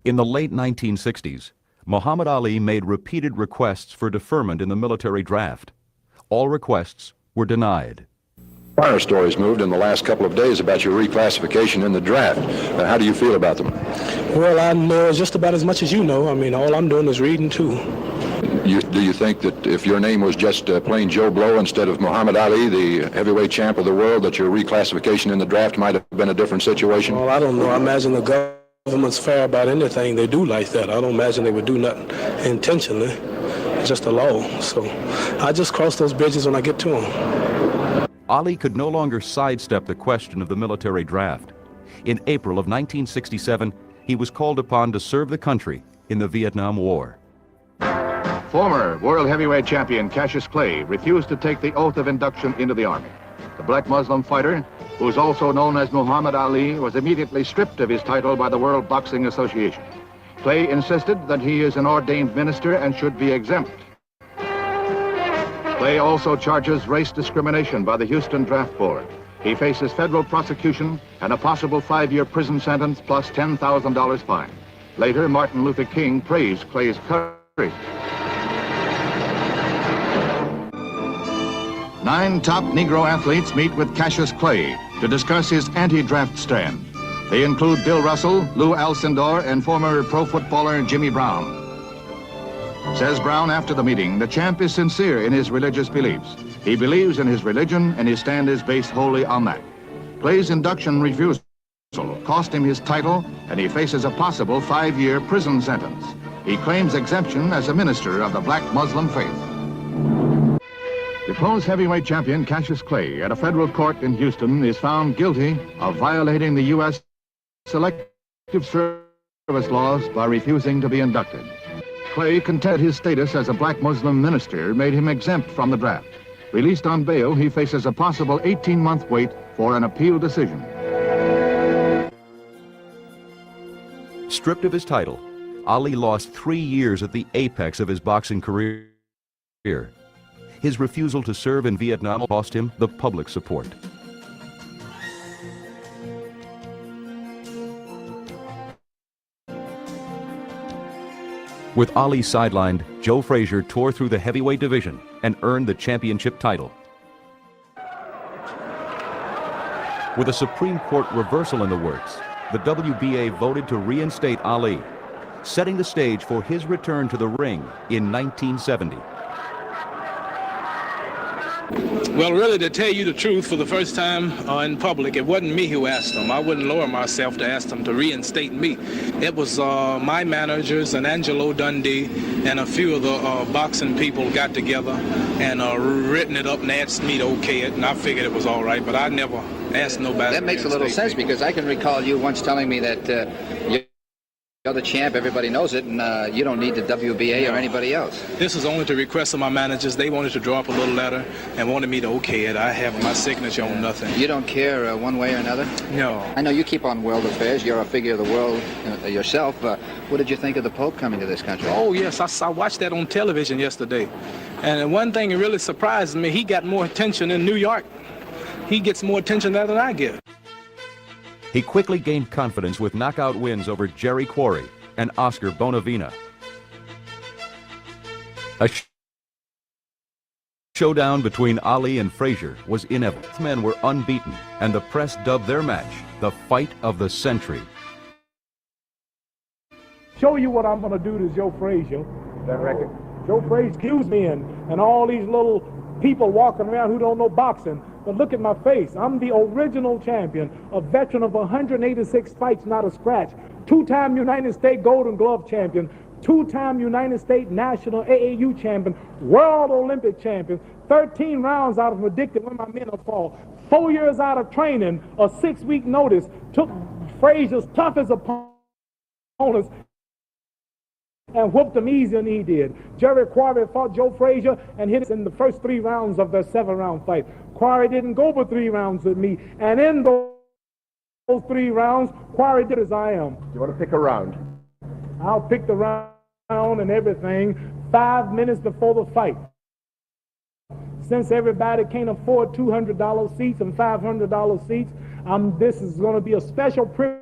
In the late 1960s, Muhammad Ali made repeated requests for deferment in the military draft. All requests were denied. Fire stories moved in the last couple of days about your reclassification in the draft. How do you feel about them? Well, I know just about as much as you know. I mean, all I'm doing is reading, too. Do you think that if your name was just plain Joe Blow instead of Muhammad Ali, the heavyweight champ of the world, that your reclassification in the draft might have been a different situation? Well, I don't know. I imagine the government's fair about anything they do like that. I don't imagine they would do nothing intentionally. It's just a law. So I just cross those bridges when I get to them. Ali could no longer sidestep the question of the military draft. In April of 1967, he was called upon to serve the country in the Vietnam War. Former world heavyweight champion Cassius Clay refused to take the oath of induction into the Army. The black Muslim fighter, who's also known as Muhammad Ali, was immediately stripped of his title by the World Boxing Association. Clay insisted that he is an ordained minister and should be exempt. Clay also charges race discrimination by the Houston Draft Board. He faces federal prosecution and a possible 5-year prison sentence plus $10,000 fine. Later, Martin Luther King praised Clay's courage. 9 top Negro athletes meet with Cassius Clay to discuss his anti-draft stand. They include Bill Russell, Lou Alcindor, and former pro footballer Jimmy Brown. Says Brown after the meeting, the champ is sincere in his religious beliefs. He believes in his religion, and his stand is based wholly on that. Clay's induction refusal cost him his title, and he faces a possible 5-year prison sentence. He claims exemption as a minister of the black Muslim faith. Deposed heavyweight champion Cassius Clay at a federal court in Houston is found guilty of violating the U.S. Selective Service laws by refusing to be inducted. Clay contended his status as a black Muslim minister made him exempt from the draft. Released on bail, he faces a possible 18-month wait for an appeal decision. Stripped of his title, Ali lost 3 years at the apex of his boxing career. His refusal to serve in Vietnam cost him the public support. With Ali sidelined, Joe Frazier tore through the heavyweight division and earned the championship title. With a Supreme Court reversal in the works, the WBA voted to reinstate Ali, setting the stage for his return to the ring in 1970. Well, really, to tell you the truth, for the first time in public, it wasn't me who asked them. I wouldn't lower myself to ask them to reinstate me. It was my managers and Angelo Dundee and a few of the boxing people got together and written it up and asked me to okay it, and I figured it was all right, but I never asked nobody. That makes a little sense because I can recall you once telling me that you're the champ, everybody knows it, and you don't need the WBA or anybody else. This is only the request of my managers. They wanted to draw up a little letter and wanted me to okay it. I have my signature on nothing. You don't care one way or another? No. I know you keep on world affairs. You're a figure of the world yourself. What did you think of the Pope coming to this country? Oh, yes. I watched that on television yesterday. And one thing that really surprised me, he got more attention in New York. He gets more attention there than I get. He quickly gained confidence with knockout wins over Jerry Quarry and Oscar Bonavena. A showdown between Ali and Frazier was inevitable. Both men were unbeaten, and the press dubbed their match the fight of the century. Show you what I'm going to do to Joe Frazier. That record. Joe Frazier accused me and all these little people walking around who don't know boxing. But look at my face. I'm the original champion, a veteran of 186 fights, not a scratch. 2-time United States Golden Glove champion, 2-time United States National AAU champion, World Olympic champion, 13 rounds out of addicted when my men are fall, 4 years out of training, a 6-week notice, took Frazier's toughest opponents and whooped him easier than he did. Jerry Quarry fought Joe Frazier and hit us in the first 3 rounds of their 7-round fight. Quarry didn't go for 3 rounds with me, and in those 3 rounds, Quarry did as I am. You want to pick a round? I'll pick the round and everything 5 minutes before the fight. Since everybody can't afford $200 seats and $500 seats, this is going to be a special privilege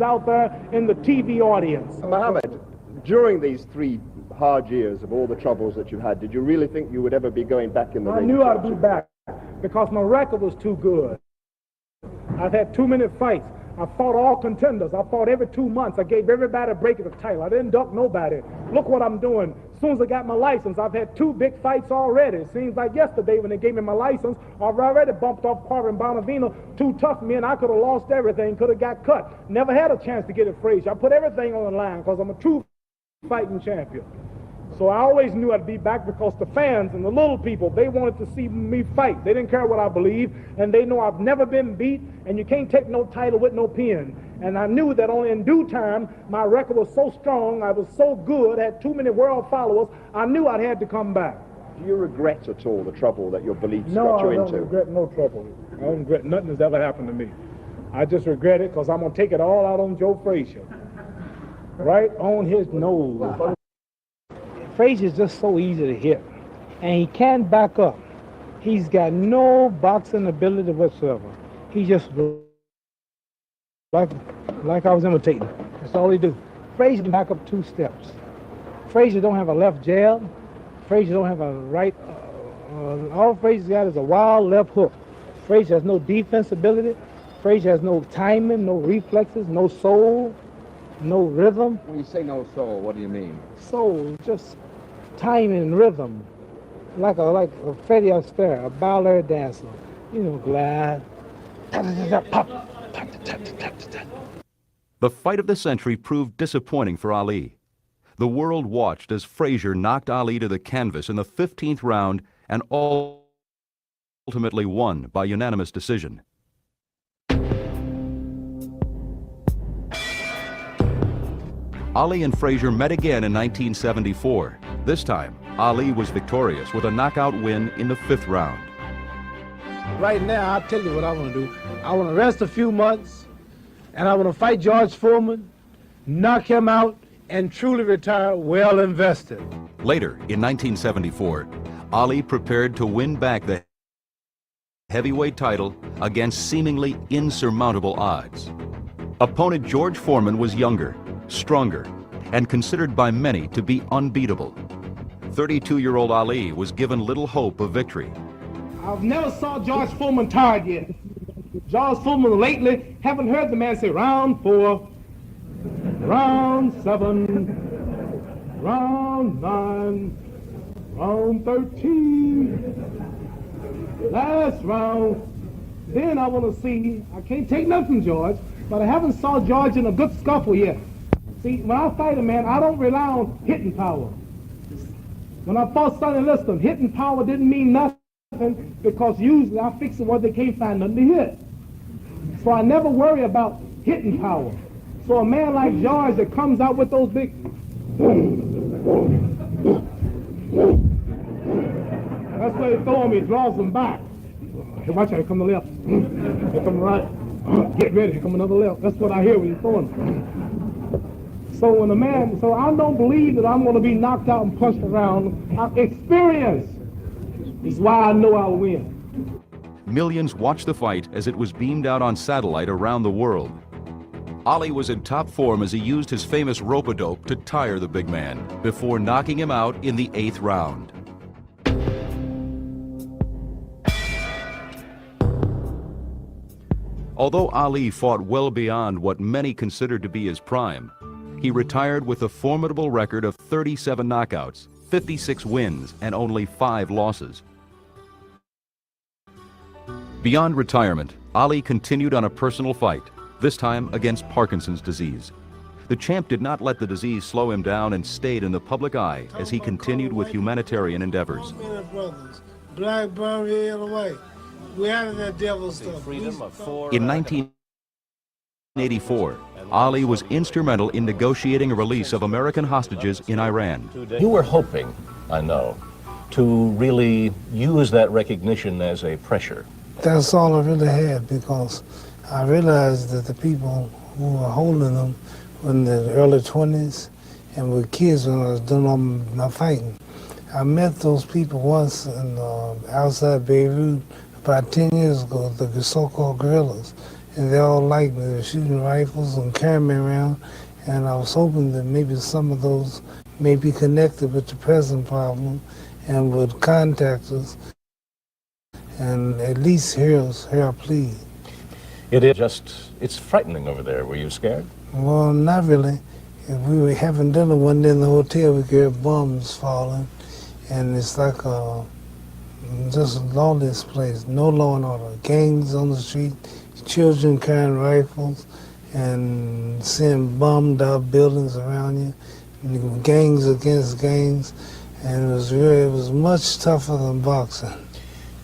out there in the TV audience. Muhammad, during these 3 hard years of all the troubles that you had, did you really think you would ever be going back in the ring? I knew I'd be back because my record was too good. I've had too many fights. I fought all contenders. I fought every 2 months. I gave everybody a break of the title. I didn't duck nobody. Look what I'm doing. As soon as I got my license, I've had 2 big fights already. It seems like yesterday when they gave me my license, I've already bumped off Quarry and Bonavena. 2 tough men. I could have lost everything, could have got cut. Never had a chance to get it Frazier. I put everything on the line because I'm a true fighting champion. So I always knew I'd be back because the fans and the little people, they wanted to see me fight. They didn't care what I believe, and they know I've never been beat, and you can't take no title with no pen. And I knew that only in due time, my record was so strong, I was so good, had too many world followers, I knew I'd had to come back. Do you regret at all the trouble that your beliefs No, got you I don't into? regret no trouble. I don't regret nothing that's ever happened to me. I just regret it because I'm going to take it all out on Joe Frazier. Right on his nose. Frazier's just so easy to hit. and he can't back up. He's got no boxing ability whatsoever. He just like I was imitating. That's all he do. Frazier can back up 2 steps. Frazier don't have a left jab. Frazier don't have a right. All Frazier's got is a wild left hook. Frazier has no defense ability. Frazier has no timing, no reflexes, no soul, no rhythm. When you say no soul, what do you mean? Soul, just timing and rhythm, like a Freddie Astaire, a ballet dancer. You know, glad. Pop. The fight of the century proved disappointing for Ali. The world watched as Frazier knocked Ali to the canvas in the 15th round and ultimately won by unanimous decision. Ali and Frazier met again in 1974. This time, Ali was victorious with a knockout win in the 5th round. Right now, I'll tell you what I want to do. I want to rest a few months, and I want to fight George Foreman, knock him out, and truly retire well invested. Later, in 1974, Ali prepared to win back the heavyweight title against seemingly insurmountable odds. Opponent George Foreman was younger, stronger, and considered by many to be unbeatable. 32-year-old Ali was given little hope of victory. I've never saw George Foreman tired yet. George Foreman lately, haven't heard the man say round 4, round 7, round 9, round 13, last round. Then I want to see, I can't take nothing from George, but I haven't saw George in a good scuffle yet. See, when I fight a man, I don't rely on hitting power. When I fought Sonny Liston, hitting power didn't mean nothing because usually I fix it where they can't find nothing to hit. So I never worry about hitting power. So a man like George that comes out with those big... That's where he throw him, he draws them back. Hey, watch out, here come the left. Here come the right. Get ready, here come another left. That's what I hear when he's throwing them. So when a man, so I don't believe that I'm going to be knocked out and pushed around. Experience is why I know I'll win. Millions watched the fight as it was beamed out on satellite around the world. Ali was in top form as he used his famous rope-a-dope to tire the big man before knocking him out in the 8th round. Although Ali fought well beyond what many considered to be his prime, he retired with a formidable record of 37 knockouts, 56 wins, and only 5 losses. Beyond retirement, Ali continued on a personal fight, this time against Parkinson's disease. The champ did not let the disease slow him down and stayed in the public eye as he continued with humanitarian endeavors. Brothers, black, brown, red, and white. We out of that devil stuff. In 1984, Ali was instrumental in negotiating a release of American hostages in Iran. You were hoping, I know, to really use that recognition as a pressure. That's all I really had, because I realized that the people who were holding them were in the early 20s and were kids when I was doing all my fighting. I met those people once in, outside Beirut about 10 years ago, the so-called guerrillas, and they all liked me. They were shooting rifles and carrying me around, and I was hoping that maybe some of those may be connected with the present problem and would contact us and at least hear our plea. It is just, it's frightening over there. Were you scared? Well, not really. If we were having dinner one day in the hotel, we could hear bombs falling, and it's like just a lawless place, no law and order. Gangs on the street, children carrying rifles, and seeing bombed out buildings around you, and gangs against gangs, and it was much tougher than boxing.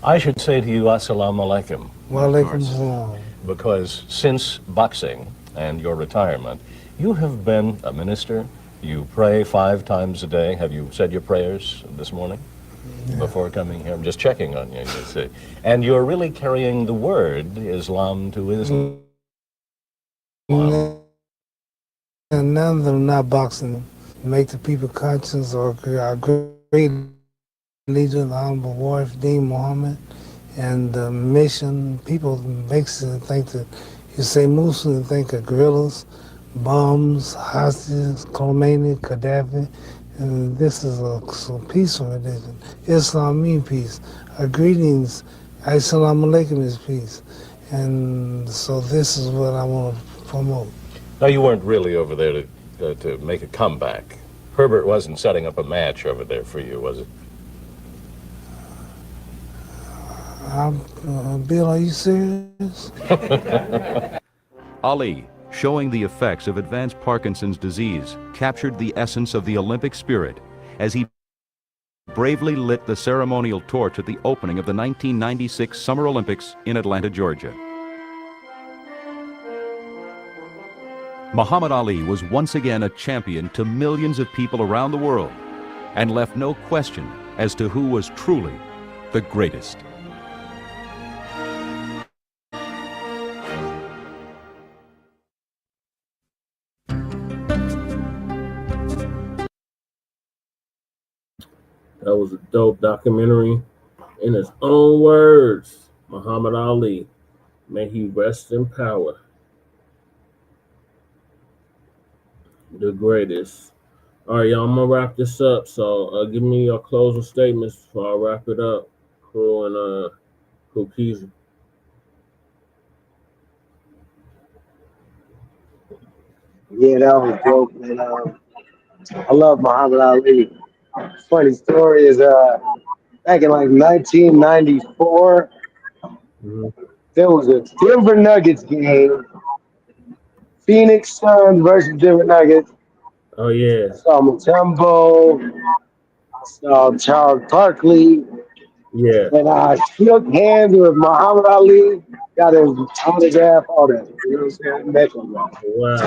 I should say to you, Assalamu alaikum. Wa alaikum salam. Because since boxing and your retirement, you have been a minister. You pray 5 times a day. Have you said your prayers this morning before coming here? I'm just checking on you, you see. And you're really carrying the word Islam to Islam. And none of them not boxing, make the people conscious or our great leader, the Honorable Warif Dean Mohammed, and the mission. People basically think that you say Muslim, they think of guerrillas, bombs, hostages, Khomeini, Gaddafi. And this is a peaceful religion. Islam means peace. Our greetings, Assalamu alaikum is peace. And so this is what I want to promote. Now, you weren't really over there to make a comeback. Herbert wasn't setting up a match over there for you, was it? Bill, are you serious? Ali, showing the effects of advanced Parkinson's disease, captured the essence of the Olympic spirit as he bravely lit the ceremonial torch at the opening of the 1996 Summer Olympics in Atlanta, Georgia. Muhammad Ali was once again a champion to millions of people around the world and left no question as to who was truly the greatest. That was a dope documentary. In his own words, Muhammad Ali, may he rest in power. The greatest. All right, y'all, I'm going to wrap this up. So give me your closing statements before I wrap it up. Crew and Crew Keezy. Yeah, that was dope. And I love Muhammad Ali. Funny story is back in like 1994, there was a Denver Nuggets game. Phoenix Suns versus Denver Nuggets. Oh, yeah. I saw Mutombo. I saw Charles Barkley. Yeah. And I shook hands with Muhammad Ali. Got his autograph, all that. You know what I'm saying? Met him. Wow.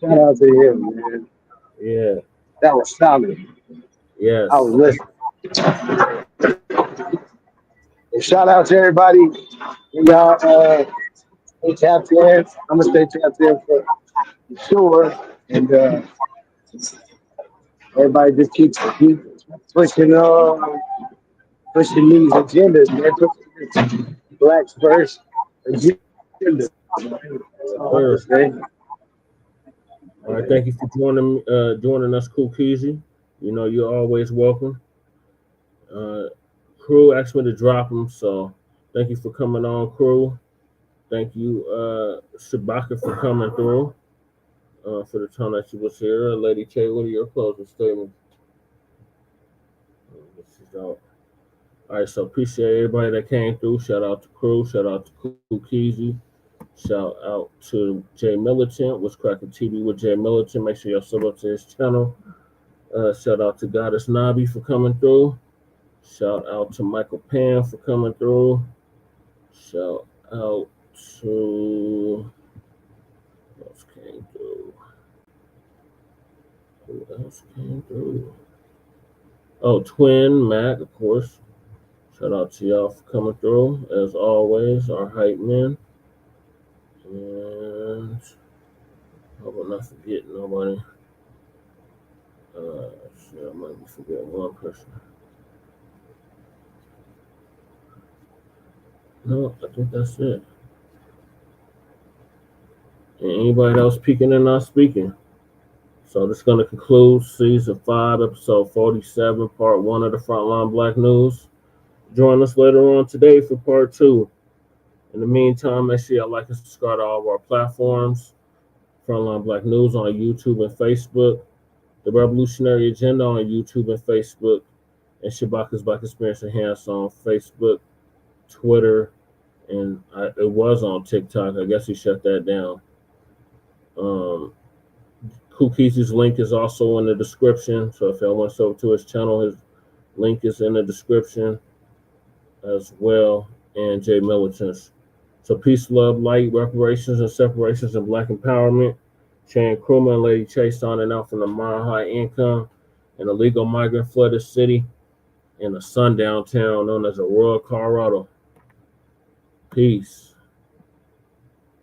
Shout out to him, man. Yeah. That was solid. Yes. I was listening. And shout out to everybody. Y'all stay tapped in. I'm going to stay tapped in for sure. And everybody just keep pushing these agendas, man. Pushing Blacks first agenda. All right, thank you for joining us, Cool Keezy. You know, you're always welcome. Crew asked me to drop them, so thank you for coming on, Crew. Thank you, Shabaka, for coming through for the time that you was here. Lady K, what are your closing statements? All right, so appreciate everybody that came through. Shout out to Crew. Shout out to Cool Keezy. Shout out to Jay Militant, What's Cracking TV with Jay Militant. Make sure y'all sub up to his channel. Shout out to Goddess Nabi for coming through. Shout out to Michael Pan for coming through. Shout out to who else came through? Who else came through? Oh, Twin Mac, of course. Shout out to y'all for coming through. As always, our hype men. And I hope I'm not forgetting nobody. Shit, I might be forgetting one person. No, I think that's it. And anybody else peeking and not speaking. So this is going to conclude season 5, episode 47, part 1 of the Front Line Blacc News. Join us later on today for part 2. In the meantime, make sure y'all like and subscribe to all of our platforms. Frontline Blacc News on YouTube and Facebook. The Revolutionary Agenda on YouTube and Facebook. And Shabaka's Black Experience Enhanced on Facebook, Twitter, and it was on TikTok. I guess he shut that down. Kuki's link is also in the description. So if y'all want to go to his channel, his link is in the description as well. And Jay Militant's. So peace, love, light, reparations, and separations, and Black empowerment. Chan Krumah and Lady Chase signing out from the Mile High Income, an illegal migrant flooded city in a sundown town known as Aurora, Colorado. Peace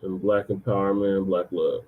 and Black empowerment and Black love.